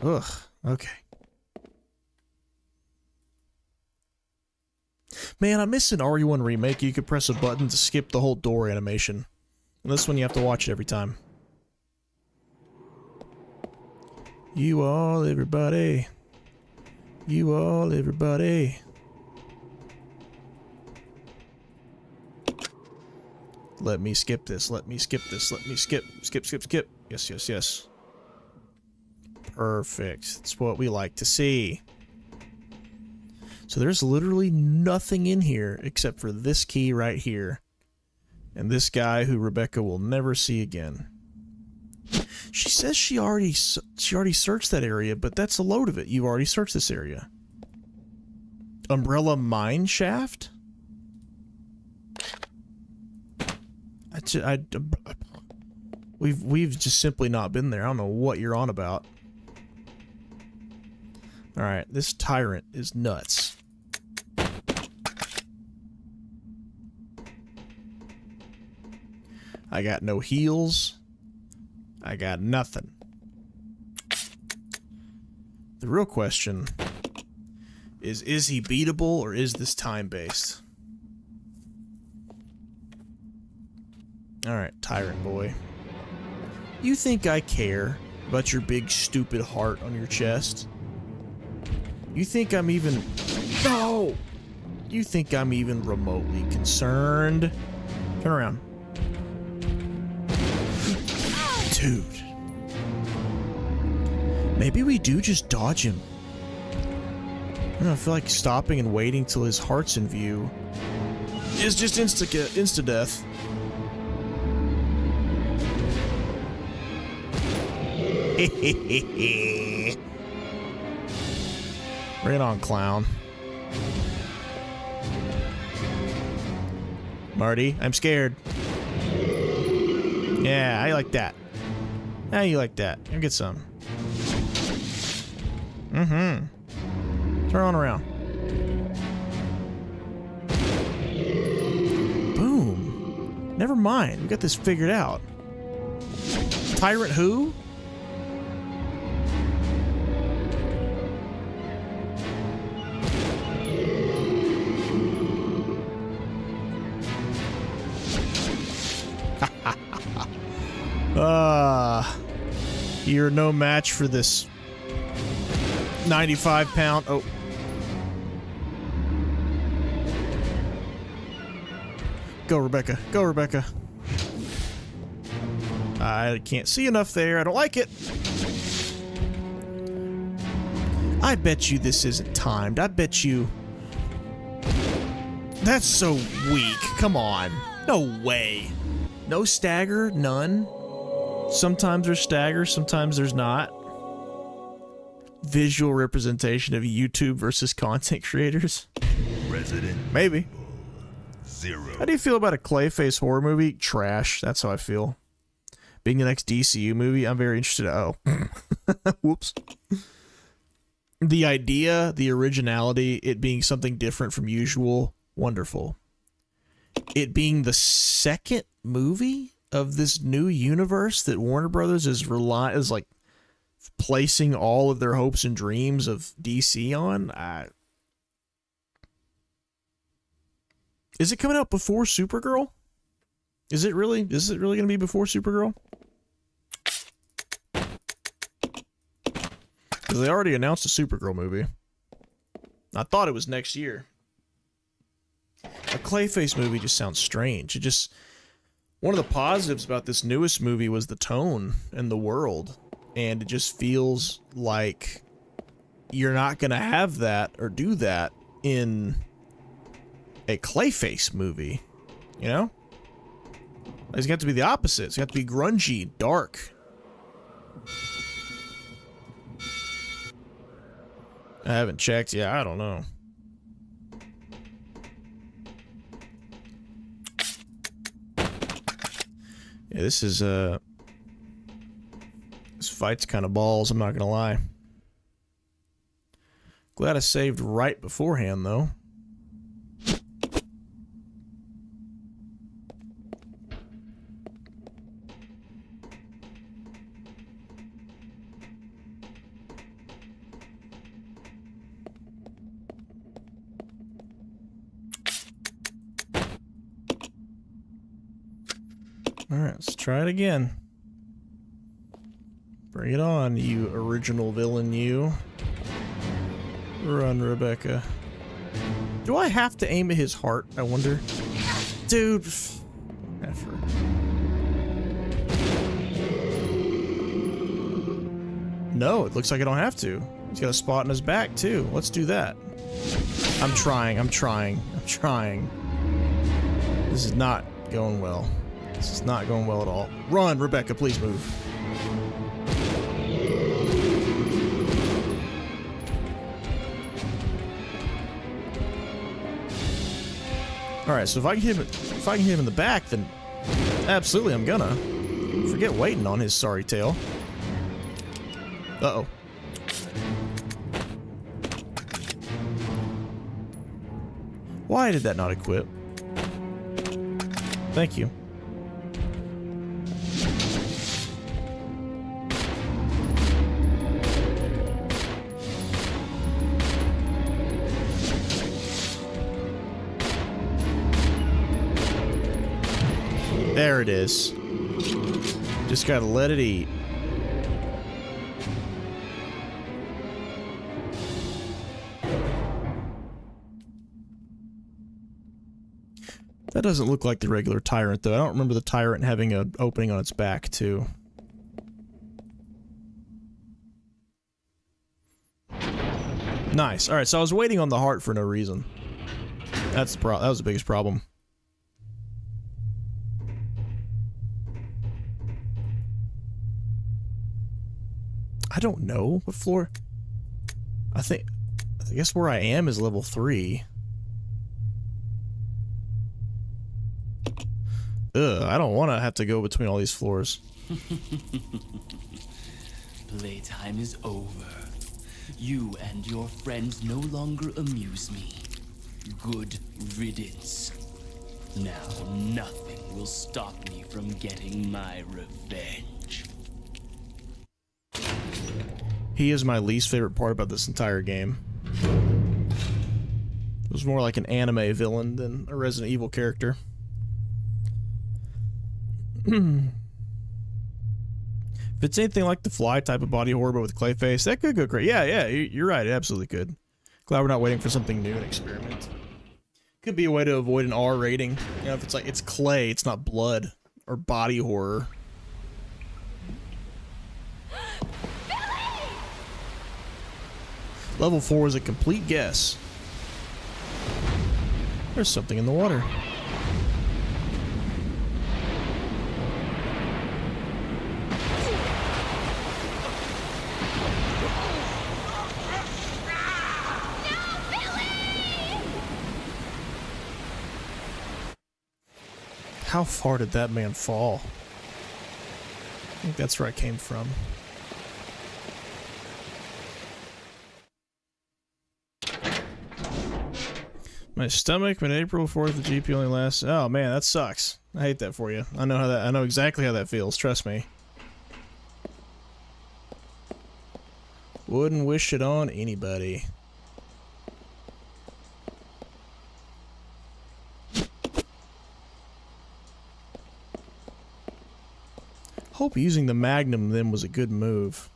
Ugh, okay. Man, I miss an RE1 remake. You could press a button to skip the whole door animation. And this one you have to watch it every time. You all, everybody. You all, everybody. Let me skip this. Let me skip this. Let me skip. Skip, skip, skip. Yes, yes, yes. Perfect. That's what we like to see. So there's literally nothing in here except for this key right here. And this guy who Rebecca will never see again. She says she already searched that area, but that's a load of it. You've already searched this area. Umbrella mine shaft? We've just simply not been there. I don't know what you're on about. Alright, this tyrant is nuts. I got no heals. I got nothing. The real question is he beatable or is this time-based? Alright, tyrant boy. You think I care about your big stupid heart on your chest? You think I'm even... No! You think I'm even remotely concerned? Turn around. Dude. Maybe we do just dodge him. I don't know, I feel like stopping and waiting till his heart's in view is just insta-death. Bring it on, clown. Marty, I'm scared. Yeah, I like that. How you like that? I'll get some. Mm-hmm. Turn on around. Boom. Never mind. We got this figured out. Tyrant who? You're no match for this 95-pound. Oh. Go, Rebecca. Go, Rebecca. I can't see enough there. I don't like it. I bet you this isn't timed. I bet you... That's so weak. Come on. No way. No stagger? None? Sometimes there's stagger, sometimes there's not. Visual representation of YouTube versus content creators? Resident Maybe. Evil 0. How do you feel about a Clayface horror movie? Trash. That's how I feel. Being the next DCU movie, I'm very interested. Oh. Whoops. The idea, the originality, it being something different from usual, wonderful. It being the second movie of this new universe that Warner Brothers is like placing all of their hopes and dreams of DC on. Is it coming out before Supergirl? Is it really going to be before Supergirl? Because they already announced a Supergirl movie. I thought it was next year. A Clayface movie just sounds strange. It just... One of the positives about this newest movie was the tone and the world. And it just feels like you're not going to have that or do that in a Clayface movie. You know? It's got to be the opposite. It's got to be grungy, dark. I haven't checked. Yeah, I don't know. Yeah, this is, this fight's kind of balls, I'm not gonna lie. Glad I saved right beforehand, though. Alright, let's try it again. Bring it on, you original villain, you. Run, Rebecca. Do I have to aim at his heart, I wonder? Dude. Effort. No, it looks like I don't have to. He's got a spot in his back, too. Let's do that. I'm trying. This is not going well. This is not going well at all. Run, Rebecca, please move. Alright, so if I can hit him in the back, then absolutely I'm gonna. Forget waiting on his sorry tail. Uh-oh. Why did that not equip? Thank you. There it is. Just gotta let it eat. That doesn't look like the regular Tyrant, though. I don't remember the Tyrant having an opening on its back, too. Nice. Alright, so I was waiting on the heart for no reason. That was the biggest problem. I don't know what floor. I guess where I am is level 3. Ugh, I don't want to have to go between all these floors. Playtime is over. You and your friends no longer amuse me. Good riddance. Now nothing will stop me from getting my revenge. He is my least favorite part about this entire game. It was more like an anime villain than a Resident Evil character. If it's anything like the Fly type of body horror but with Clayface, that could go great. Yeah, you're right. It absolutely could. Glad we're not waiting for something new and experiment. Could be a way to avoid an R rating. You know, if it's like, it's clay, it's not blood or body horror. Level 4 is a complete guess. There's something in the water. How far did that man fall? I think that's where I came from. My stomach, mid-April 4th, the GP only lasts... Oh man, that sucks. I hate that for you. I know exactly how that feels, trust me. Wouldn't wish it on anybody. Hope using the Magnum then was a good move.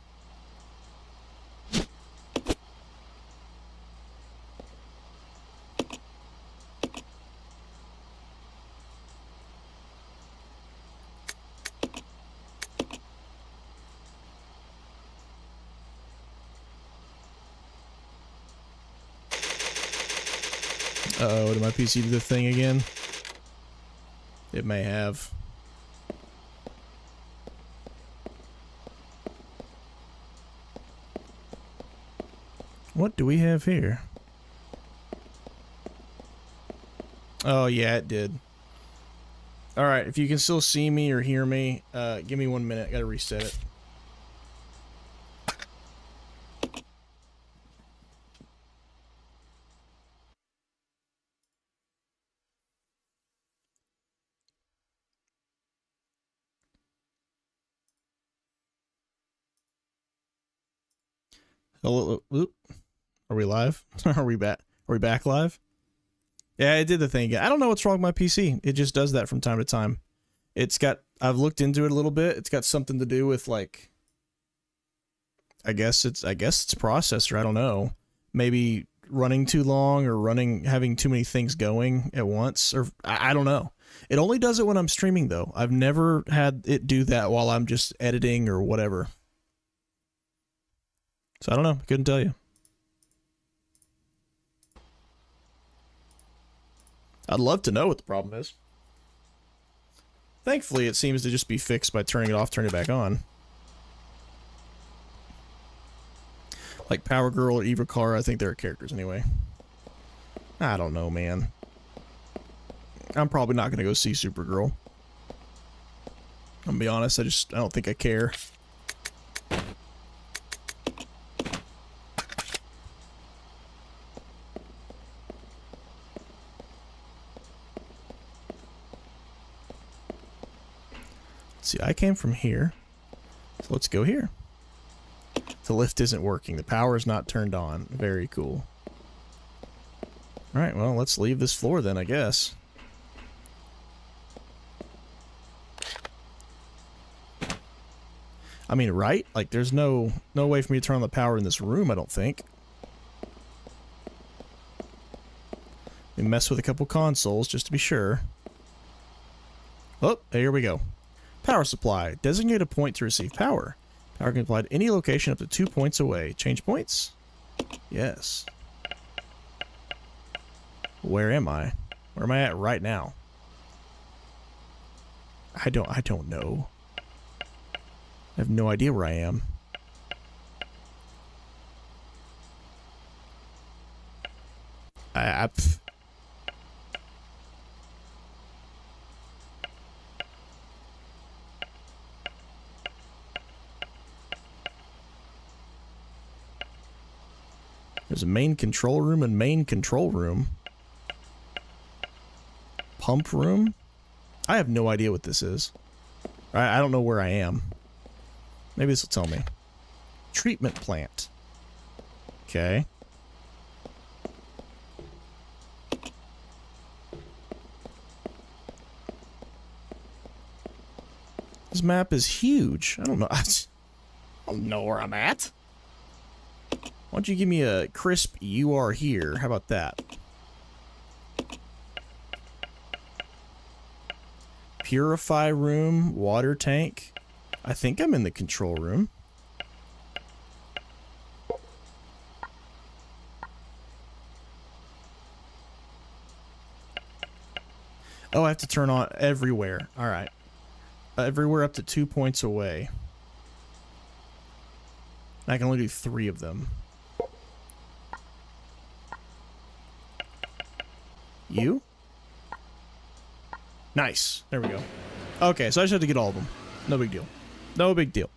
Uh-oh, did my PC do the thing again? It may have. What do we have here? Oh, yeah, it did. Alright, if you can still see me or hear me, give me 1 minute. I gotta reset it. Hello, oop. Are we live? Are we back? Are we back live? Yeah, it did the thing again. I don't know what's wrong with my PC. It just does that from time to time. It's got... I've looked into it a little bit. It's got something to do with, like... I guess it's processor. I don't know. Maybe running too long or having too many things going at once. Or I don't know. It only does it when I'm streaming, though. I've never had it do that while I'm just editing or whatever. So I don't know. I couldn't tell you. I'd love to know what the problem is. Thankfully, it seems to just be fixed by turning it off, turning it back on. Like Power Girl or Eva Car, I think they're characters anyway. I don't know, man. I'm probably not going to go see Supergirl. I'm gonna be honest, I don't think I care. See, I came from here, so let's go here. The lift isn't working. The power is not turned on. Very cool. Alright, well, let's leave this floor then, I guess. I mean, right? Like, there's no way for me to turn on the power in this room, I don't think. We mess with a couple consoles, just to be sure. Oh, here we go. Power supply. Designate a point to receive power. Power can be applied to any location up to 2 points away. Change points? Yes. Where am I? Where am I at right now? I don't know. I have no idea where I am. Pff. There's a main control room and main control room. Pump room? I have no idea what this is. I don't know where I am. Maybe this will tell me. Treatment plant. Okay. This map is huge. I don't know. I don't know where I'm at. Why don't you give me a crisp "you are here"? How about that? Purify room, water tank. I think I'm in the control room. Oh, I have to turn on everywhere. All right. Everywhere up to 2 points away. I can only do 3 of them. You? Nice. There we go. Okay, so I just had to get all of them. No big deal. No big deal.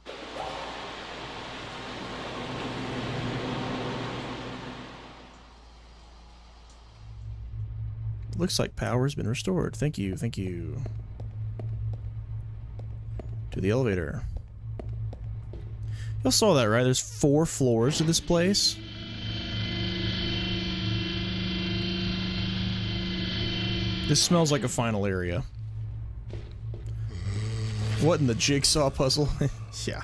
Looks like power's been restored. Thank you, thank you. To the elevator. Y'all saw that, right? There's 4 floors to this place. This smells like a final area. What in the jigsaw puzzle? Yeah.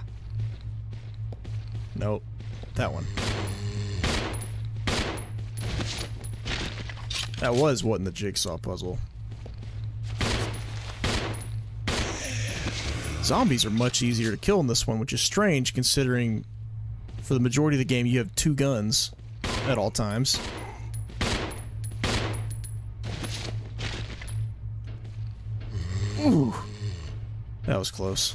Nope. That one. That was what in the jigsaw puzzle. Zombies are much easier to kill in this one, which is strange considering for the majority of the game you have 2 guns at all times. Ooh. That was close.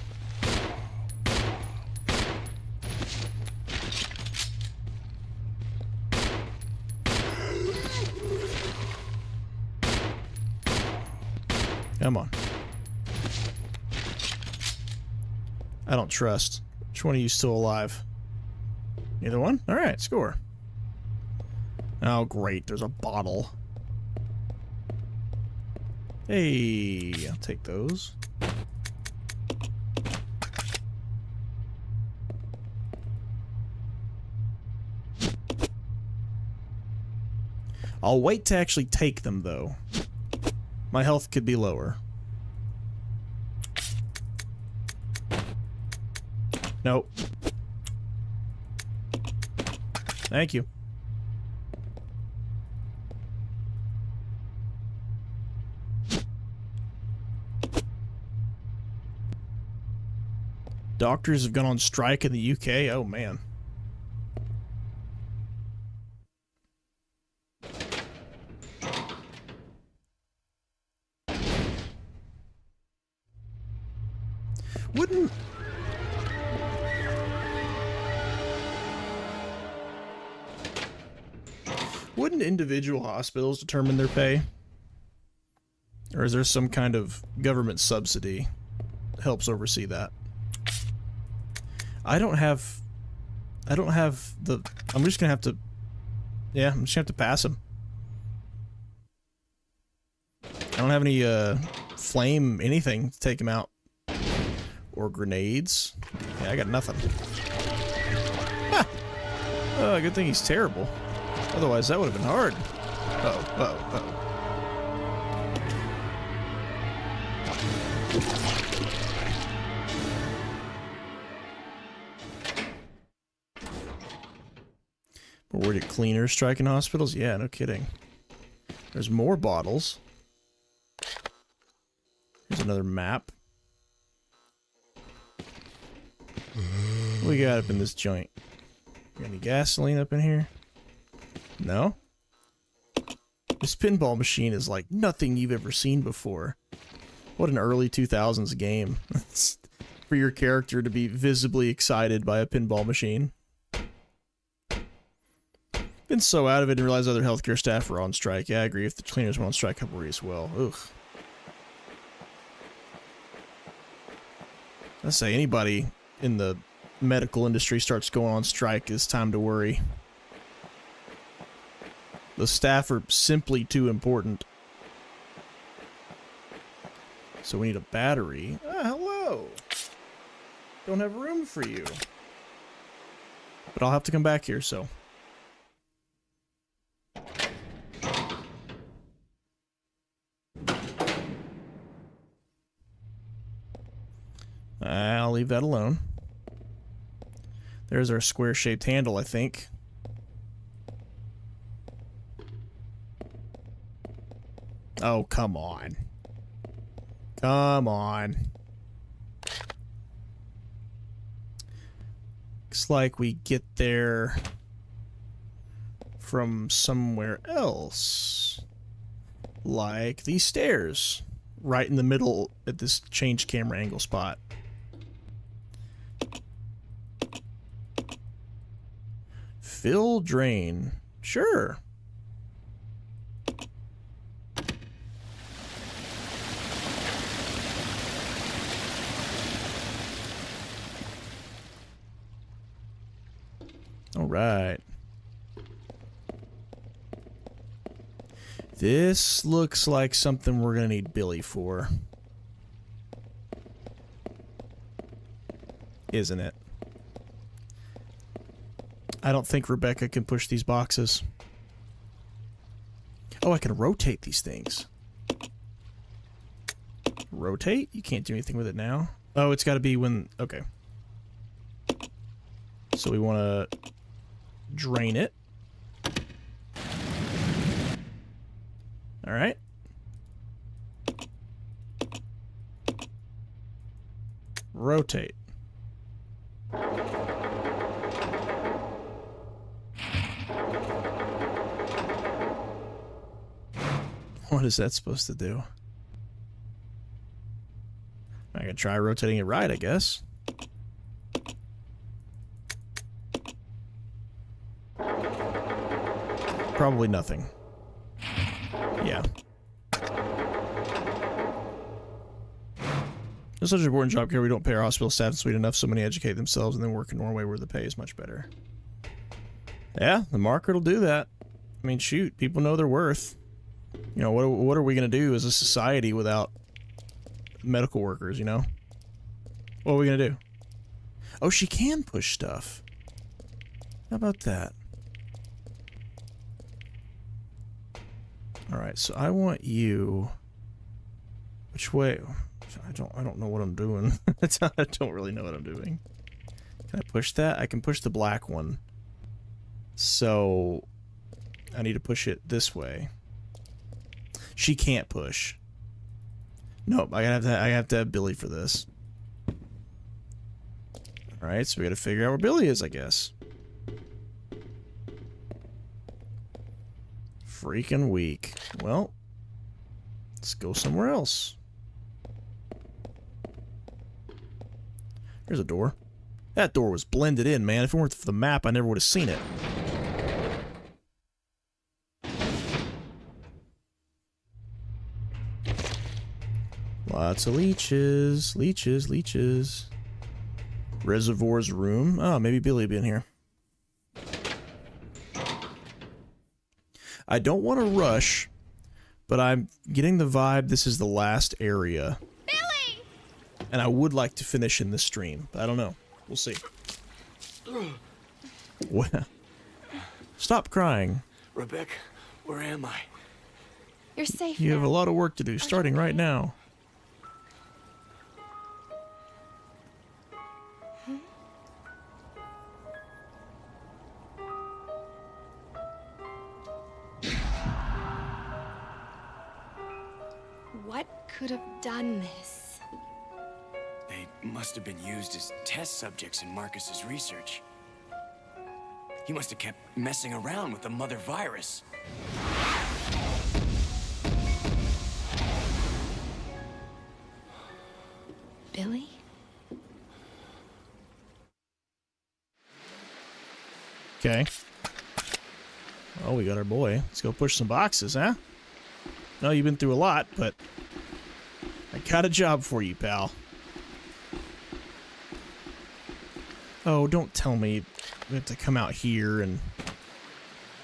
Come on. I don't trust. Which one of you still alive? Neither one? Alright, score. Oh, great. There's a bottle. Hey, I'll take those. I'll wait to actually take them, though. My health could be lower. Nope. Thank you. Doctors have gone on strike in the UK? Oh, man. Wouldn't individual hospitals determine their pay? Or is there some kind of government subsidy that helps oversee that? I don't have the... I'm just gonna have to... Yeah, I'm just gonna have to pass him. I don't have any, flame anything to take him out. Or grenades. Yeah, I got nothing. Ha! Oh, good thing he's terrible. Otherwise, that would have been hard. Uh-oh, uh-oh, uh-oh. We're worried at cleaners striking hospitals? Yeah, no kidding. There's more bottles. Here's another map. What we got up in this joint? Got any gasoline up in here? No? This pinball machine is like nothing you've ever seen before. What an early 2000s game. For your character to be visibly excited by a pinball machine. Been so out of it and realized other healthcare staff were on strike. Yeah, I agree. If the cleaners were on strike, I worry as well. Ugh. I say anybody in the medical industry starts going on strike, it's time to worry. The staff are simply too important. So we need a battery. Ah, hello. Don't have room for you. But I'll have to come back here, so. I'll leave that alone. There's our square-shaped handle, I think. Oh, come on. Come on. Looks like we get there from somewhere else. Like these stairs. Right in the middle at this change camera angle spot. Fill drain. Sure. All right. This looks like something we're going to need Billy for. Isn't it? I don't think Rebecca can push these boxes. Oh, I can rotate these things. Rotate? You can't do anything with it now. Oh, it's got to be when... Okay. So we want to drain it. All right. Rotate. What is that supposed to do? I can try rotating it right, I guess. Probably nothing. Yeah. It's such an important job here. We don't pay our hospital staff in Sweden enough, so many educate themselves and then work in Norway where the pay is much better. Yeah, the market will do that. I mean, shoot, people know their worth. You know, what are we going to do as a society without medical workers, you know? What are we going to do? Oh, she can push stuff. How about that? All right, so I want you... Which way? I don't know what I'm doing. I don't really know what I'm doing. Can I push that? I can push the black one. So I need to push it this way. She can't push. Nope, I have to have Billy for this. All right, so we got to figure out where Billy is, I guess. Freaking weak. Well, let's go somewhere else. There's a door. That door was blended in, man. If it weren't for the map, I never would have seen it. Lots of leeches. Leeches, leeches. Reservoir's room. Oh, maybe Billy will be in here. I don't want to rush, but I'm getting the vibe this is the last area. Billy! And I would like to finish in this stream, but I don't know. We'll see. Well, stop crying. Rebecca, where am I? You're safe You have now. a lot of work to do, starting right now. What could have done this? They must have been used as test subjects in Marcus's research. He must have kept messing around with the mother virus. Billy? Okay. Oh, we got our boy. Let's go push some boxes, huh? No, you've been through a lot, but I got a job for you, pal. Oh, don't tell me we have to come out here and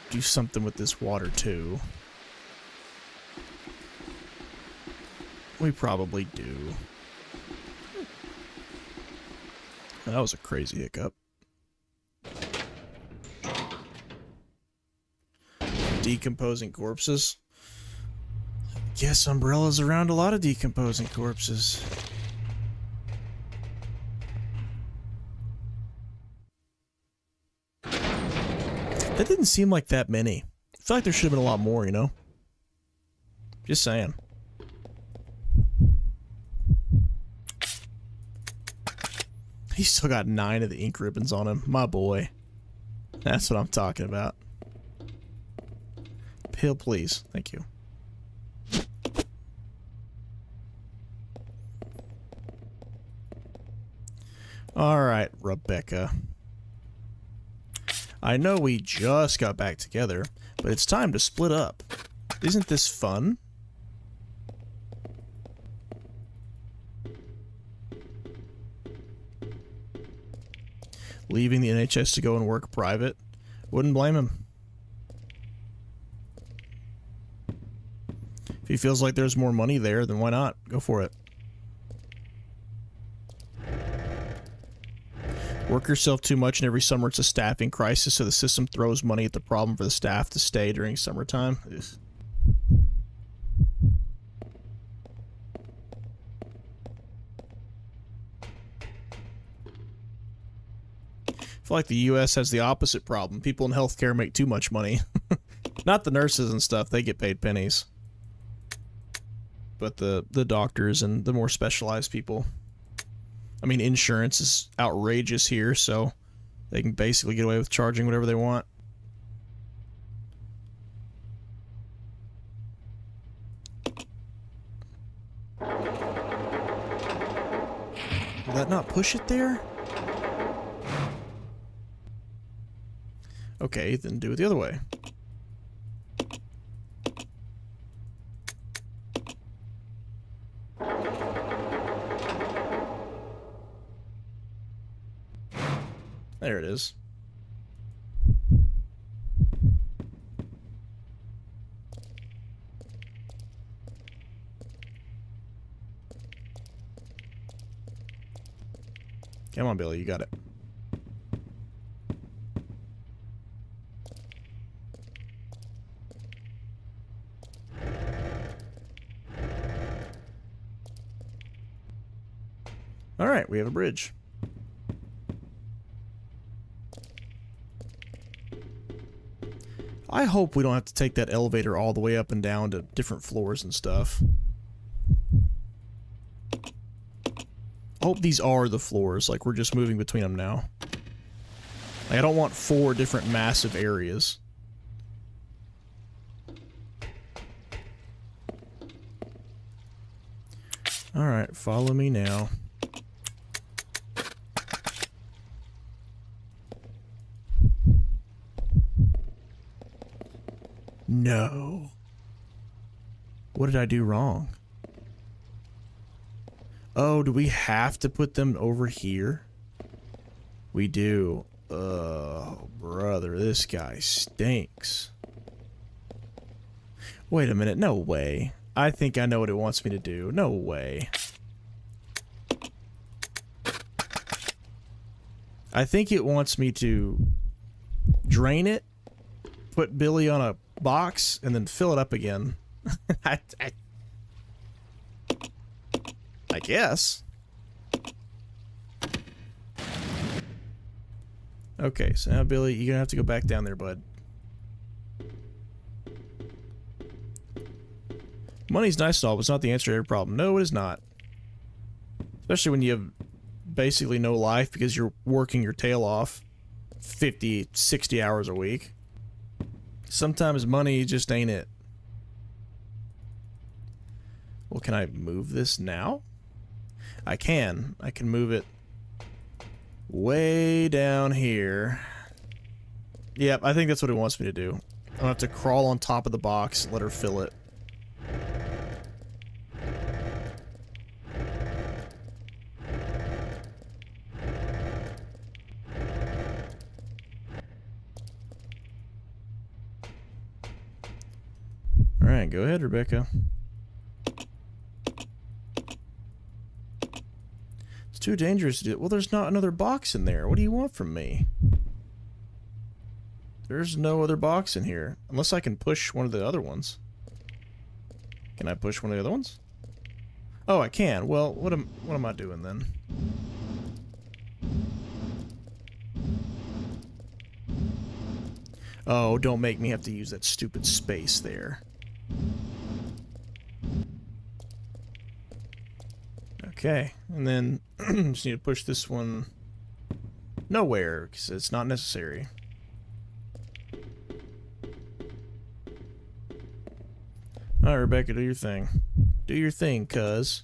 do something with this water, too. We probably do. That was a crazy hiccup. Decomposing corpses. Guess Umbrella's around a lot of decomposing corpses. That didn't seem like that many. I feel like there should have been a lot more, you know? Just saying. He's still got 9 of the ink ribbons on him. My boy. That's what I'm talking about. Pill, please. Thank you. Alright, Rebecca. I know we just got back together, but it's time to split up. Isn't this fun? Leaving the NHS to go and work private? Wouldn't blame him. If he feels like there's more money there, then why not? Go for it. Work yourself too much, and every summer it's a staffing crisis, so the system throws money at the problem for the staff to stay during summertime. Ugh. I feel like the U.S. has the opposite problem. People in healthcare make too much money. Not the nurses and stuff, they get paid pennies. But the doctors and the more specialized people. I mean, insurance is outrageous here, so they can basically get away with charging whatever they want. Will that not push it there? Okay, then do it the other way. There it is. Come on, Billy, you got it. All right, we have a bridge. I hope we don't have to take that elevator all the way up and down to different floors and stuff. I hope these are the floors, like we're just moving between them now. Like, I don't want 4 different massive areas. Alright, follow me now. No. What did I do wrong? Oh, do we have to put them over here? We do. Oh, brother, this guy stinks. Wait a minute, no way. I think I know what it wants me to do. No way. I think it wants me to drain it, put Billy on a box, and then fill it up again. I guess. Okay, so now Billy, you're gonna have to go back down there, bud. Money's nice and all, but it's not the answer to every problem. No, it is not. Especially when you have basically no life because you're working your tail off 50, 60 hours a week. Sometimes money just ain't it. Well, can I move this now? I can. I can move it way down here. Yep, I think that's what it wants me to do. I'll have to crawl on top of the box and let her fill it. Alright, go ahead, Rebecca. It's too dangerous to do it. Well, there's not another box in there. What do you want from me? There's no other box in here. Unless I can push one of the other ones. Can I push one of the other ones? Oh, I can. Well, what am I doing then? Oh, don't make me have to use that stupid space there. Okay, and then just need to push this one nowhere, because it's not necessary. Alright, Rebecca, do your thing. Do your thing, cuz.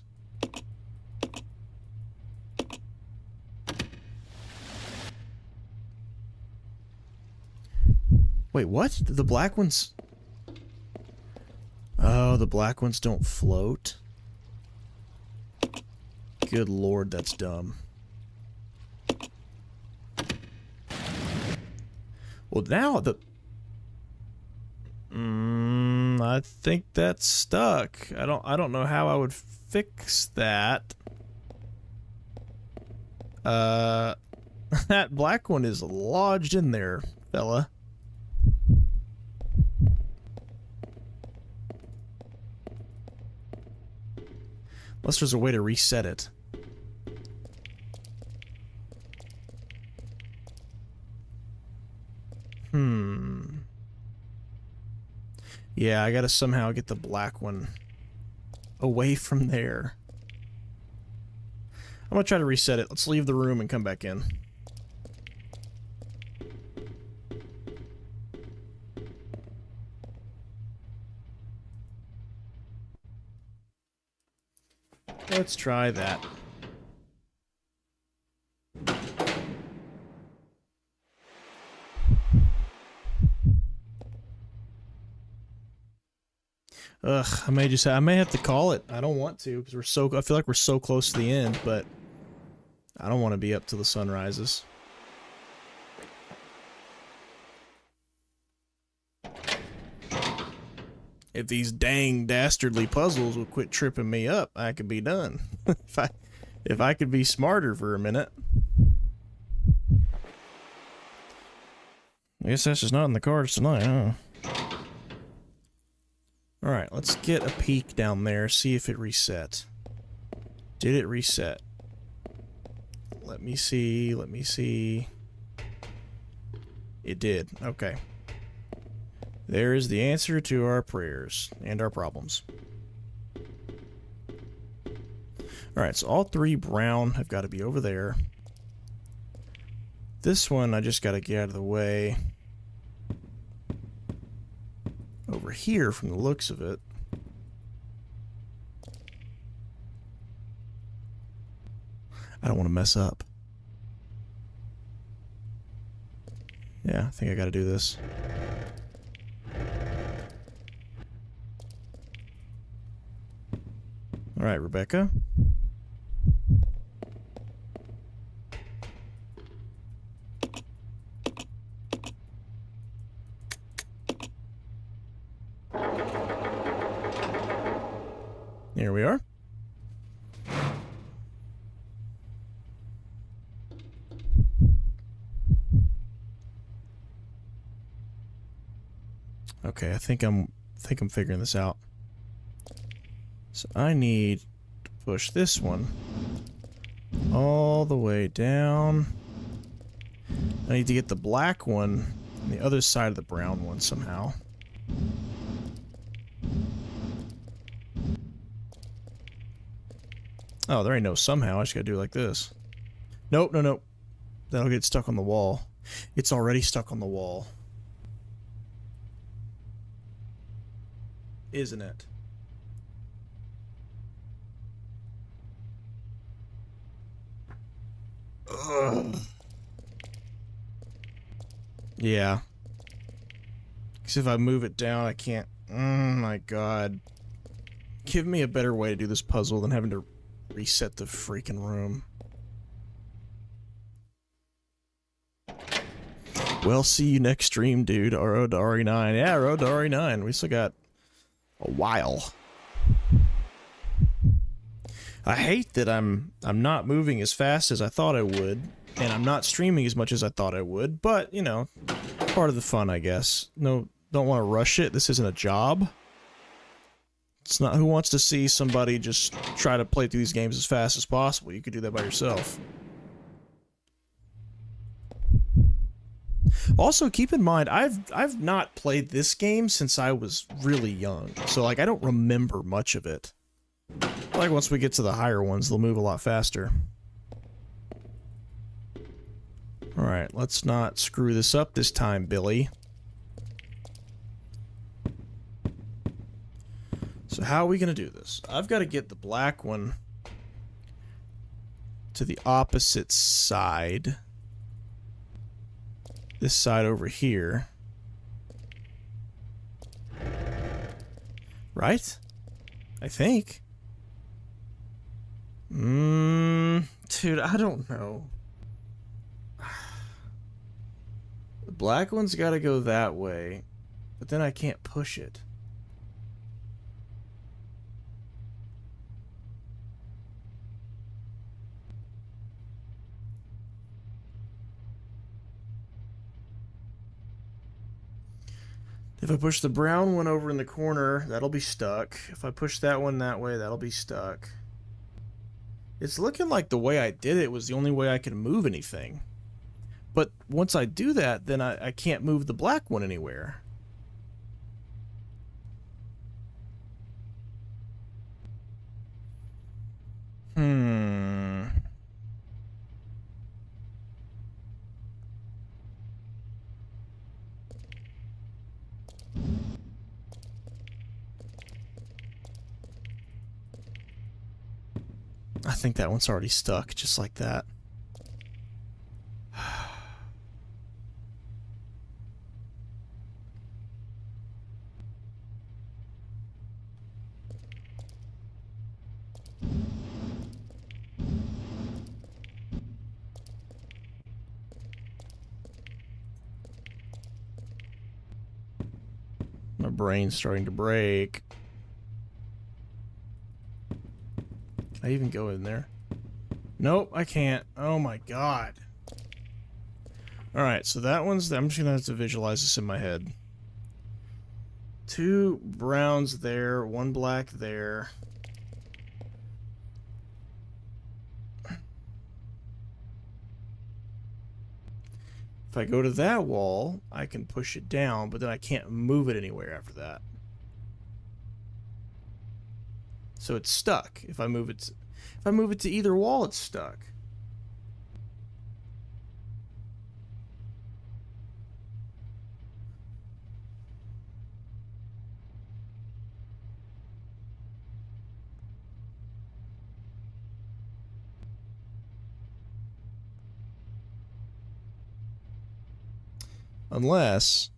Wait, what? The black ones... Oh, the black ones don't float? Good lord, that's dumb. Well, now the... I think that's stuck. I don't know how I would fix that. That black one is lodged in there, fella. Unless there's a way to reset it. Yeah, I gotta somehow get the black one away from there. I'm gonna try to reset it. Let's leave the room and come back in. Let's try that. Ugh, I may have to call it. I don't want to, because I feel like we're so close to the end, but I don't want to be up till the sun rises. If these dang dastardly puzzles will quit tripping me up, I could be done. if I could be smarter for a minute. I guess that's just not in the cards tonight, huh? Alright, let's get a peek down there, see if it reset. Did it reset? Let me see, let me see. It did, okay. There is the answer to our prayers and our problems. Alright, so all three brown have got to be over there. This one I just got to get out of the way. Over here from the looks of it. I don't want to mess up. Yeah, I think I got to do this. All right, Rebecca. Here we are. Okay, I think I'm figuring this out. So I need to push this one all the way down. I need to get the black one on the other side of the brown one somehow. Oh, there ain't no somehow. I just gotta do it like this. Nope, nope. That'll get stuck on the wall. It's already stuck on the wall. Isn't it? Ugh. Yeah. Because if I move it down, I can't... Oh my god. Give me a better way to do this puzzle than having to reset the freaking room. Well, see you next stream, dude. Road to RE9. Yeah, road to RE9. We still got a while. I hate that I'm not moving as fast as I thought I would, and I'm not streaming as much as I thought I would, but, you know, part of the fun, I guess. No, don't want to rush it. This isn't a job. It's not who wants to see somebody just try to play through these games as fast as possible. You could do that by yourself. Also, keep in mind, I've not played this game since I was really young, so like I don't remember much of it. Like once we get to the higher ones, they'll move a lot faster. All right, let's not screw this up this time, Billy. So how are we gonna do this? I've got to get the black one to the opposite side. This side over here. Right? I think. Dude, I don't know. The black one's gotta go that way, but then I can't push it. If I push the brown one over in the corner, that'll be stuck. If I push that one that way, that'll be stuck. It's looking like the way I did it was the only way I could move anything. But once I do that, then I can't move the black one anywhere. I think that one's already stuck, just like that. My brain's starting to break. Can I even go in there? Nope, I can't. Oh my god. Alright, so that one's... I'm just gonna have to visualize this in my head. 2 browns there, 1 black there. If I go to that wall, I can push it down, but then I can't move it anywhere after that. So it's stuck. If I move it to either wall, it's stuck. Unless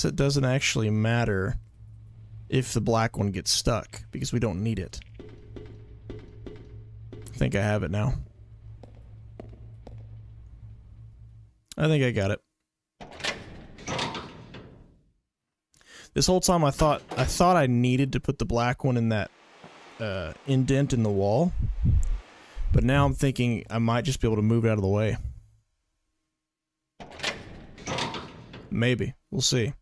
it doesn't actually matter if the black one gets stuck, because we don't need it. I think I have it now. I think I got it. This whole time I thought I needed to put the black one in that indent in the wall, but now I'm thinking I might just be able to move it out of the way. Maybe. We'll see.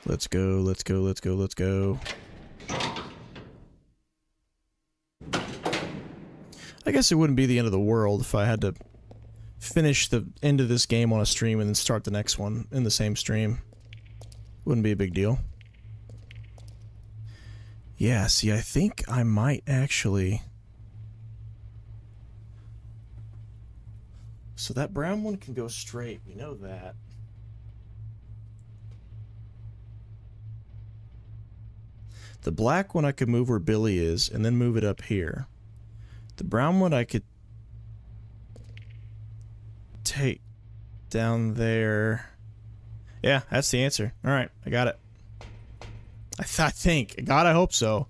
Let's go, let's go, let's go, let's go. I guess it wouldn't be the end of the world if I had to finish the end of this game on a stream and then start the next one in the same stream. Wouldn't be a big deal. Yeah, see, I think I might actually So that brown one can go straight. We know that. The black one I could move where Billy is and then move it up here. The brown one I could take down there. Yeah, that's the answer. All right, I got it. I think. God, I hope so.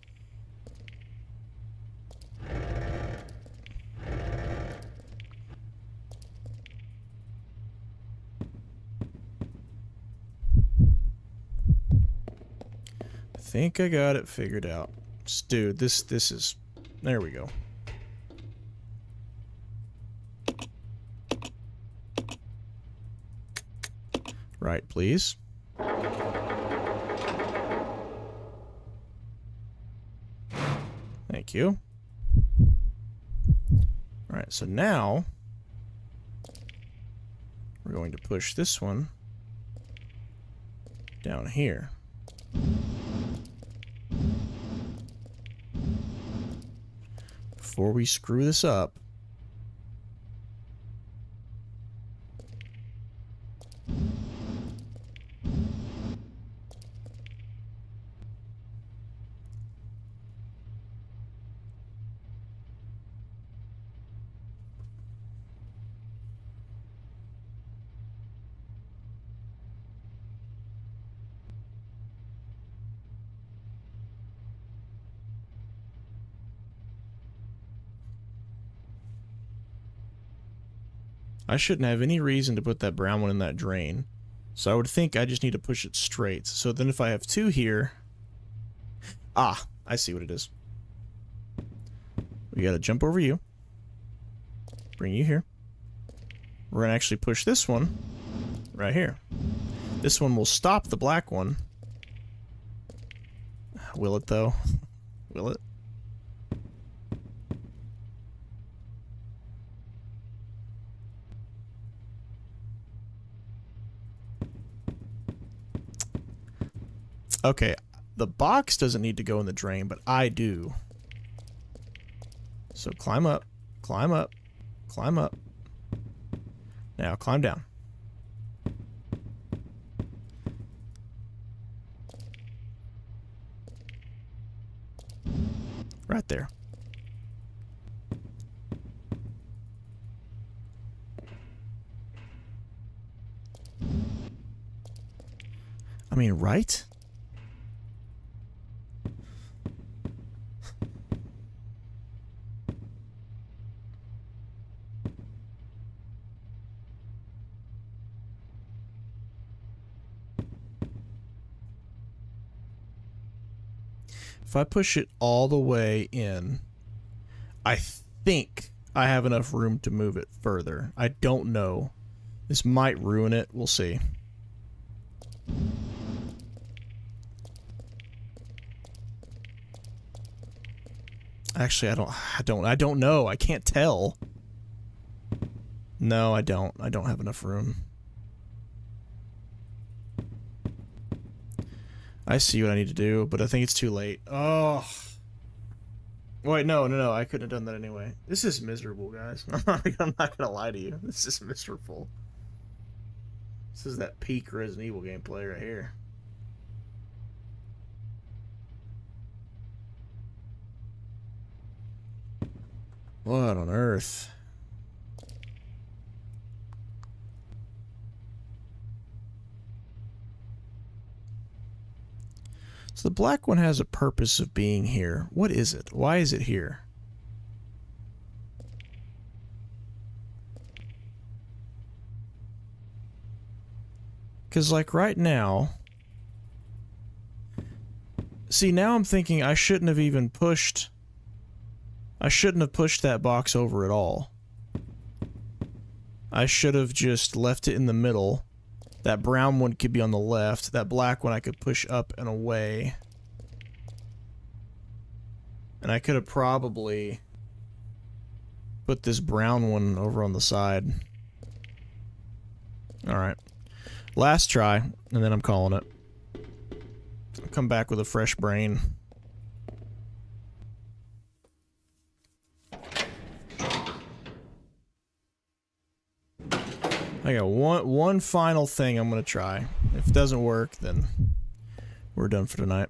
I think I got it figured out. Dude, this is... There we go. Right, please. Thank you. Alright, so now we're going to push this one down here. Before we screw this up, I shouldn't have any reason to put that brown one in that drain. So I would think I just need to push it straight. So then if I have two here... Ah, I see what it is. We gotta jump over you. Bring you here. We're gonna actually push this one right here. This one will stop the black one. Will it though? Will it? Okay, the box doesn't need to go in the drain, but I do. So climb up, climb up, climb up. Now climb down. Right there. I mean, right? If I push it all the way in, I think I have enough room to move it further. I don't know. This might ruin it. We'll see. Actually, I don't know. I can't tell. No, I don't. I don't have enough room. I see what I need to do, but I think it's too late. Oh. Wait, no. I couldn't have done that anyway. This is miserable, guys. I'm not gonna lie to you. This is miserable. This is that peak Resident Evil gameplay right here. What on earth? So the black one has a purpose of being here. What is it? Why is it here? Because like right now... See, now I'm thinking I shouldn't have even pushed... I shouldn't have pushed that box over at all. I should have just left it in the middle. That brown one could be on the left. That black one I could push up and away. And I could have probably put this brown one over on the side. Alright. Last try, and then I'm calling it. I'll come back with a fresh brain. I got one final thing I'm gonna try. If it doesn't work, then we're done for tonight.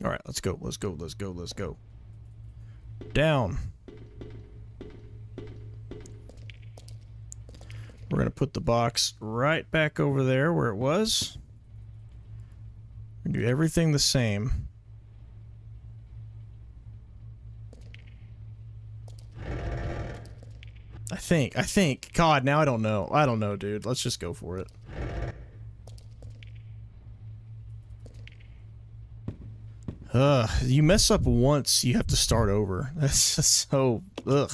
All right, let's go. Let's go. Let's go. Let's go. Down. We're going to put the box right back over there where it was. We're going to do everything the same. I think. God, now I don't know. I don't know, dude. Let's just go for it. You mess up once, you have to start over. That's just so... Ugh.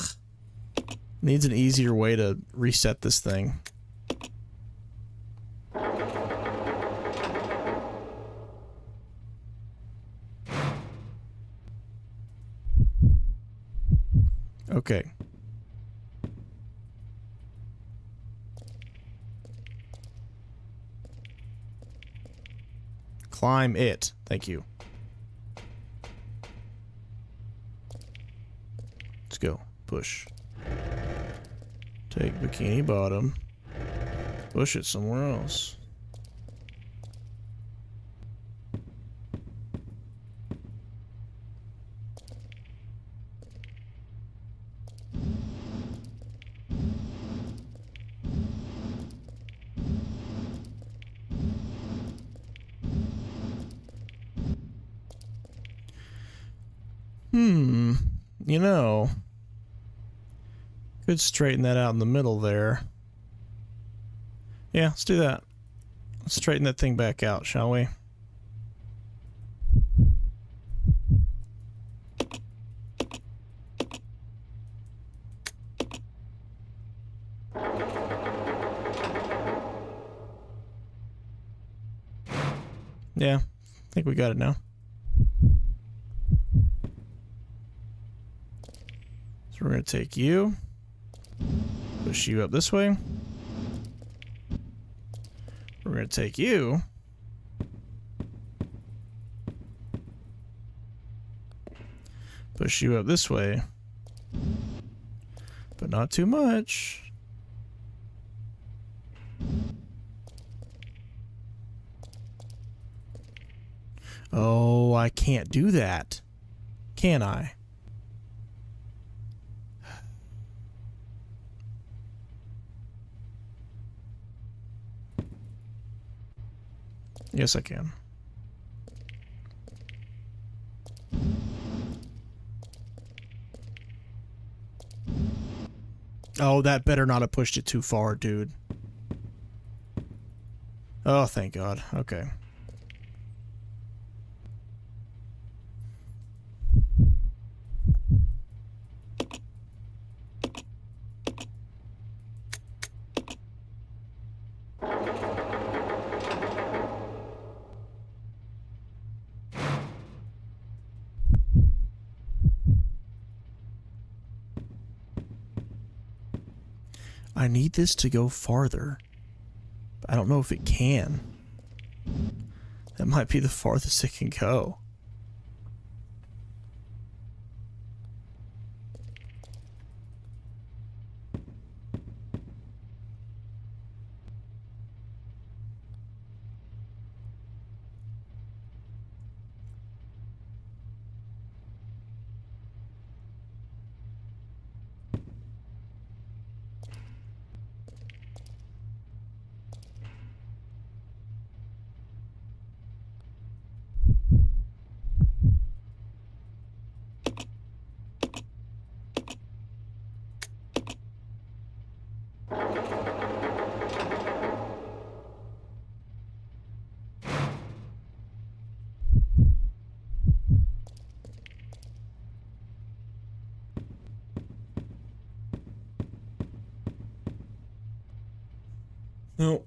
Needs an easier way to reset this thing. Okay. Climb it. Thank you. Let's go. Push. Take Bikini Bottom. Push it somewhere else. You know, could straighten that out in the middle there. Yeah, let's do that. Let's straighten that thing back out, shall we? Yeah, I think we got it now. So we're going to take you, push you up this way. We're going to take you, push you up this way, but not too much. Oh, I can't do that, can I? Yes, I can. Oh, that better not have pushed it too far, dude. Oh, thank God. Okay. I need this to go farther. I don't know if it can. That might be the farthest it can go. No.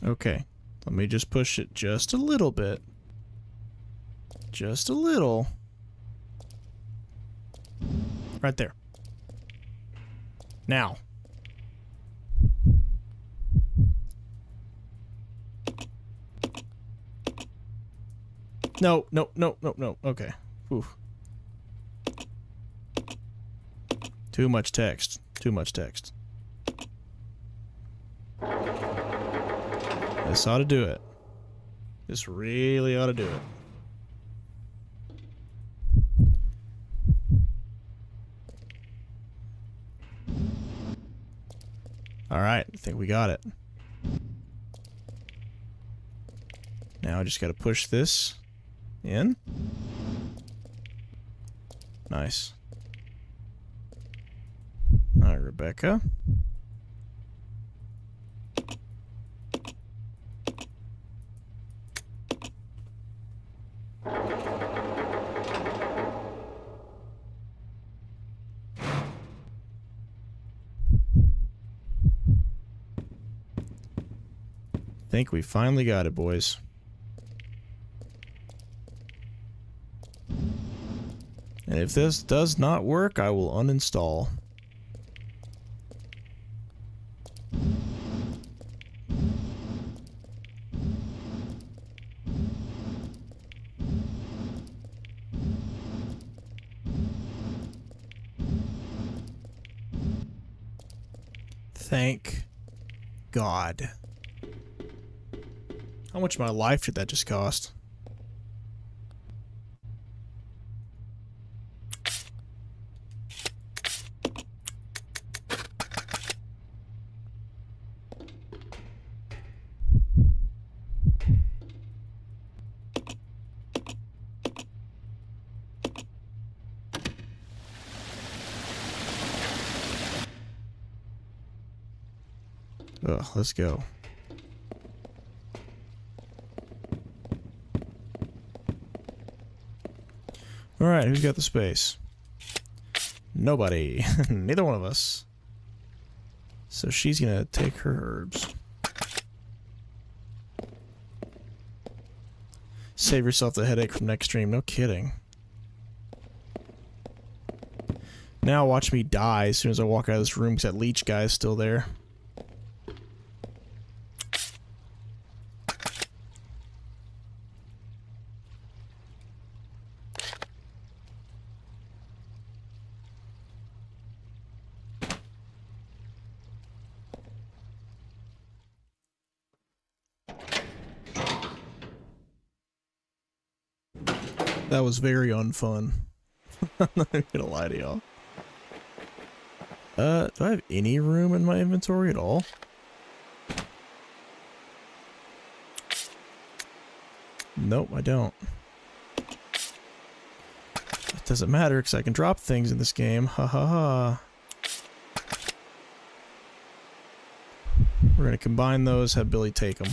Okay, let me just push it just a little bit. Just a little. Right there. Now. No, no, no, no, no. Okay. Oof. Too much text. Too much text. This ought to do it. This really ought to do it. Alright, I think we got it. Now I just gotta push this in. Nice. Alright, Rebecca. Think we finally got it, boys. And if this does not work, I will uninstall. Thank God. How much of my life did that just cost? Ugh, let's go. Alright, who's got the space? Nobody. Neither one of us. So she's gonna take her herbs. Save yourself the headache from next stream. No kidding. Now watch me die as soon as I walk out of this room because that leech guy is still there. That was very unfun. I'm not even gonna lie to y'all. Do I have any room in my inventory at all? Nope, I don't. It doesn't matter because I can drop things in this game. Ha ha ha. We're gonna combine those, have Billy take them.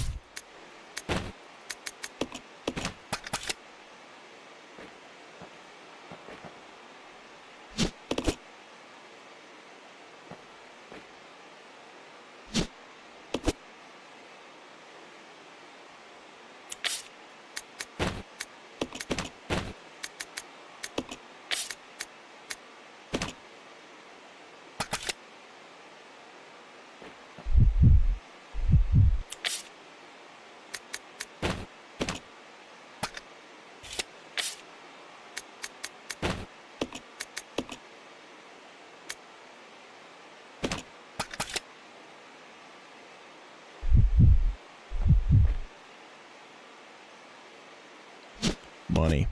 Money.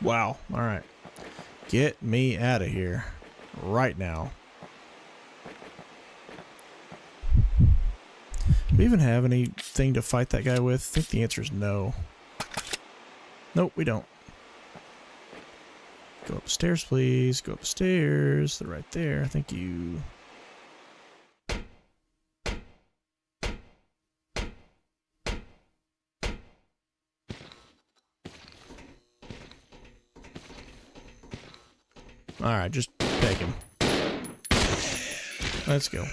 Wow. Alright. Get me out of here. Right now. Do we even have anything to fight that guy with? I think the answer is no. Nope, we don't. Go upstairs, please. Go upstairs. They're right there. Thank you. Alright, just take him. Let's go.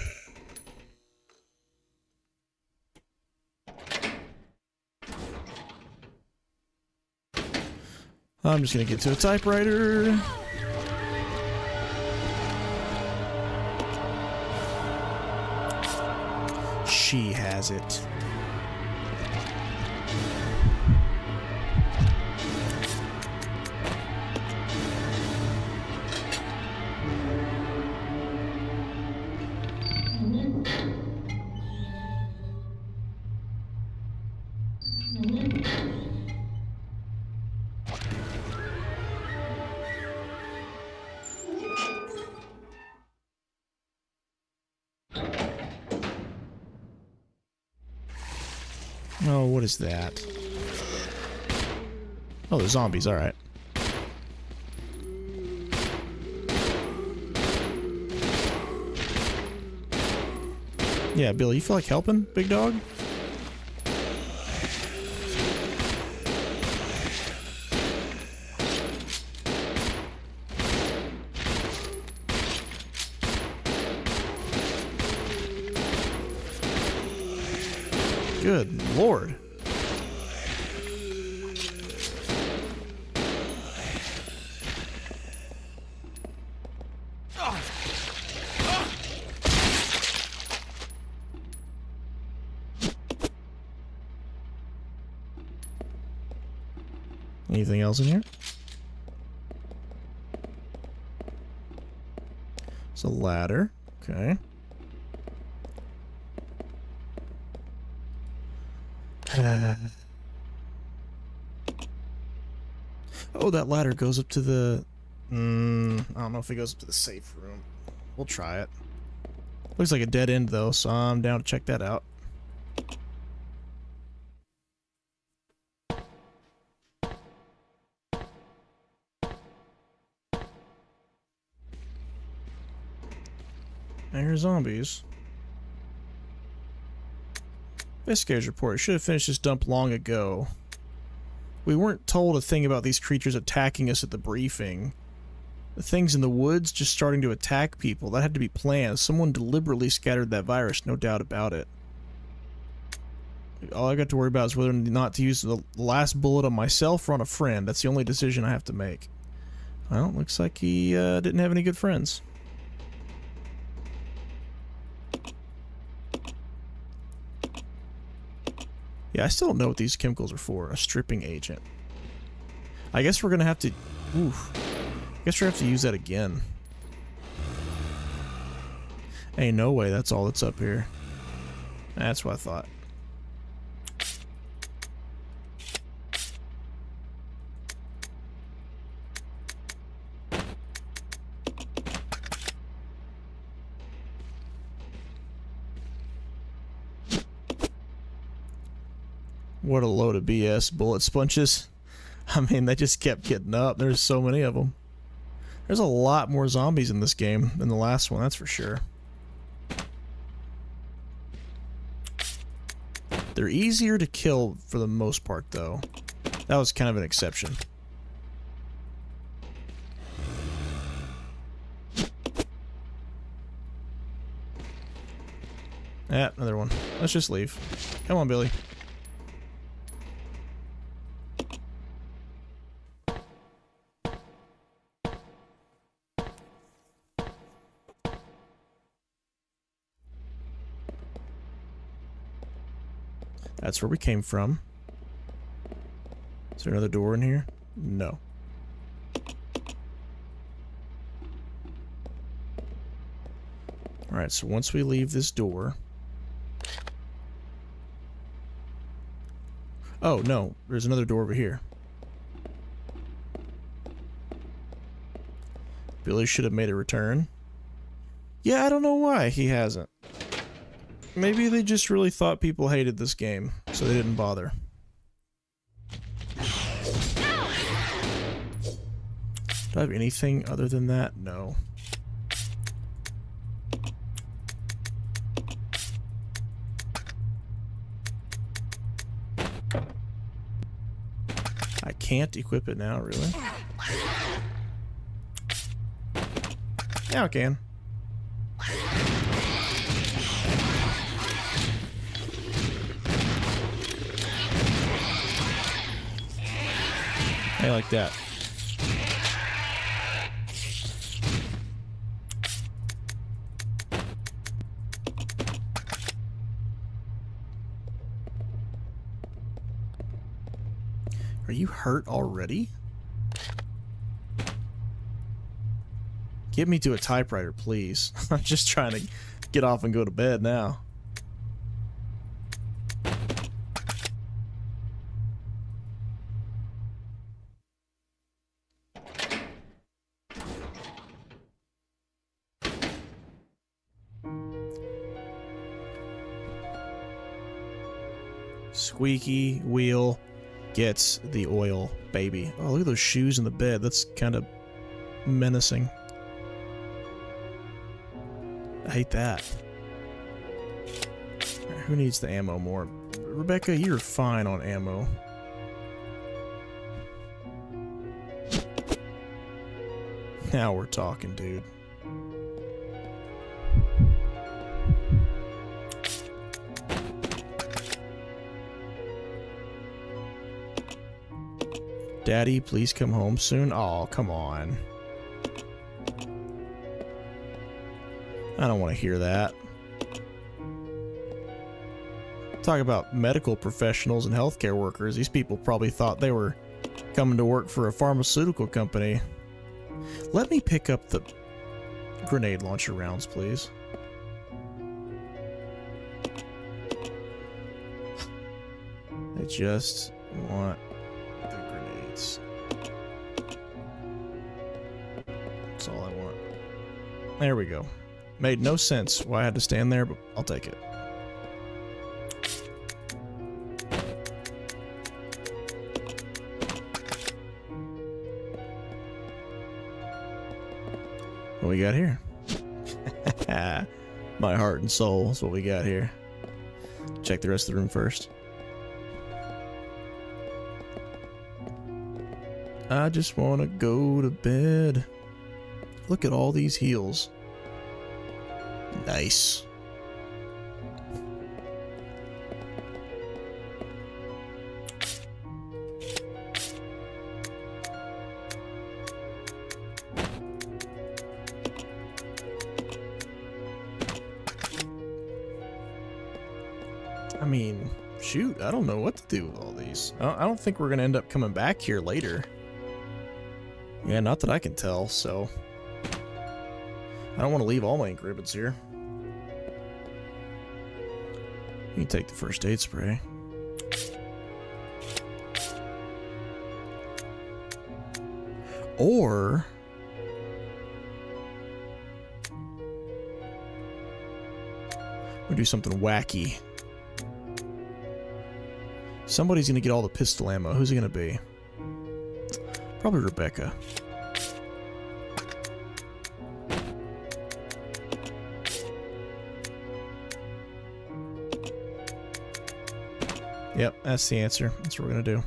I'm just gonna get to a typewriter. She has it. Oh, what is that? Oh, they're zombies, alright. Yeah, Billy, you feel like helping, big dog? Good Lord. Anything else in here? It's a ladder. Okay. Oh, that ladder goes up to the... I don't know if it goes up to the safe room. We'll try it. Looks like a dead end, though, so I'm down to check that out. I hear zombies. Investigators report. Should have finished this dump long ago. We weren't told a thing about these creatures attacking us at the briefing. The things in the woods just starting to attack people. That had to be planned. Someone deliberately scattered that virus, no doubt about it. All I got to worry about is whether or not to use the last bullet on myself or on a friend. That's the only decision I have to make. Well, looks like he didn't have any good friends. Yeah, I still don't know what these chemicals are for. A stripping agent. I guess we're gonna have to... Oof. I guess we're gonna have to use that again. Ain't no way that's all that's up here. That's what I thought. What a load of BS, bullet sponges. I mean, they just kept getting up. There's so many of them. There's a lot more zombies in this game than the last one, that's for sure. They're easier to kill for the most part, though. That was kind of an exception. Ah, another one. Let's just leave. Come on, Billy. That's where we came from. Is there another door in here? No. Alright, so once we leave this door... Oh, no. There's another door over here. Billy should have made a return. Yeah, I don't know why he hasn't. Maybe they just really thought people hated this game, so they didn't bother. Do I have anything other than that? No. I can't equip it now, really? Now I can. I like that. Are you hurt already? Get me to a typewriter, please. I'm just trying to get off and go to bed now. Squeaky wheel gets the oil, baby. Oh, look at those shoes in the bed. That's kind of menacing. I hate that. Right, who needs the ammo more? Rebecca, you're fine on ammo. Now we're talking, dude. Daddy, please come home soon. Oh, come on. I don't want to hear that. Talk about medical professionals and healthcare workers. These people probably thought they were coming to work for a pharmaceutical company. Let me pick up the grenade launcher rounds, please. I just want the grenades. That's all I want. There we go. Made no sense why I had to stand there, but I'll take it. What we got here? My heart and soul is what we got here. Check the rest of the room first. I just want to go to bed. Look at all these heals. Nice. I mean, shoot, I don't know what to do with all these. I don't think we're going to end up coming back here later. Yeah, not that I can tell, so... I don't want to leave all my ink ribbons here. You can take the first aid spray. Or... we'll do something wacky. Somebody's going to get all the pistol ammo. Who's it going to be? Probably Rebecca. Yep, that's the answer. That's what we're going to do.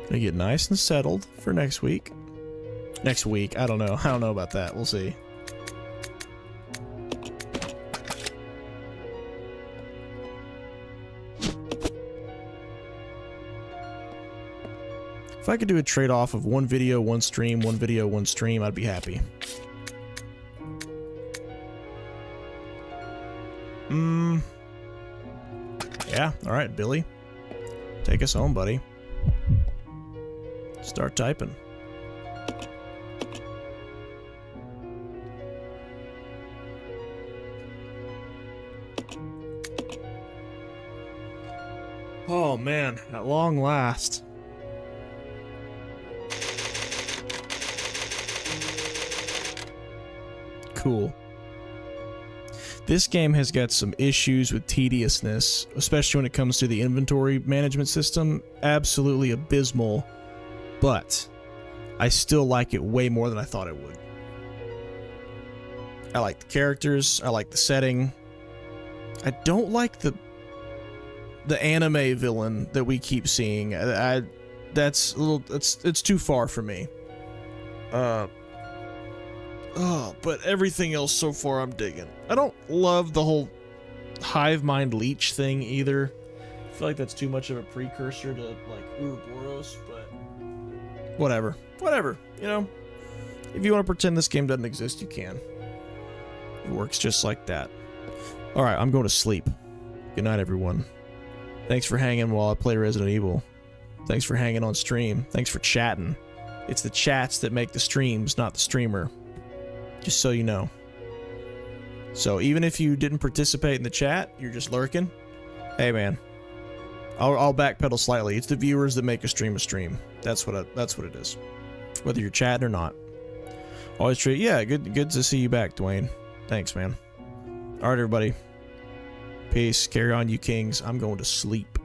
Gonna get nice and settled for next week. Next week, I don't know. I don't know about that. We'll see. If I could do a trade-off of one video, one stream, one video, one stream, I'd be happy. Yeah, alright, Billy. Take us home, buddy. Oh man, at long last. Cool. This game has got some issues with tediousness, especially when it comes to the inventory management system. Absolutely abysmal, but I still like it way more than I thought it would. I like the characters, I like the setting. I don't like the anime villain that we keep seeing. That's a little, it's too far for me. But everything else so far I'm digging. I don't love the whole hive mind leech thing either. I feel like that's too much of a precursor to like Ouroboros, but whatever, you know. If you want to pretend this game doesn't exist, you can. It works just like that. All right, I'm going to sleep. Good night, everyone. Thanks for hanging while I play Resident Evil. Thanks for hanging on stream. Thanks for chatting. It's the chats that make the streams, not the streamer. Just so you know. So even if you didn't participate in the chat, you're just lurking. Hey man, I'll backpedal slightly. It's the viewers that make a stream. That's what it is. Whether you're chatting or not. Always true. Yeah, good to see you back, Dwayne. Thanks, man. All right, everybody. Peace. Carry on, you kings. I'm going to sleep.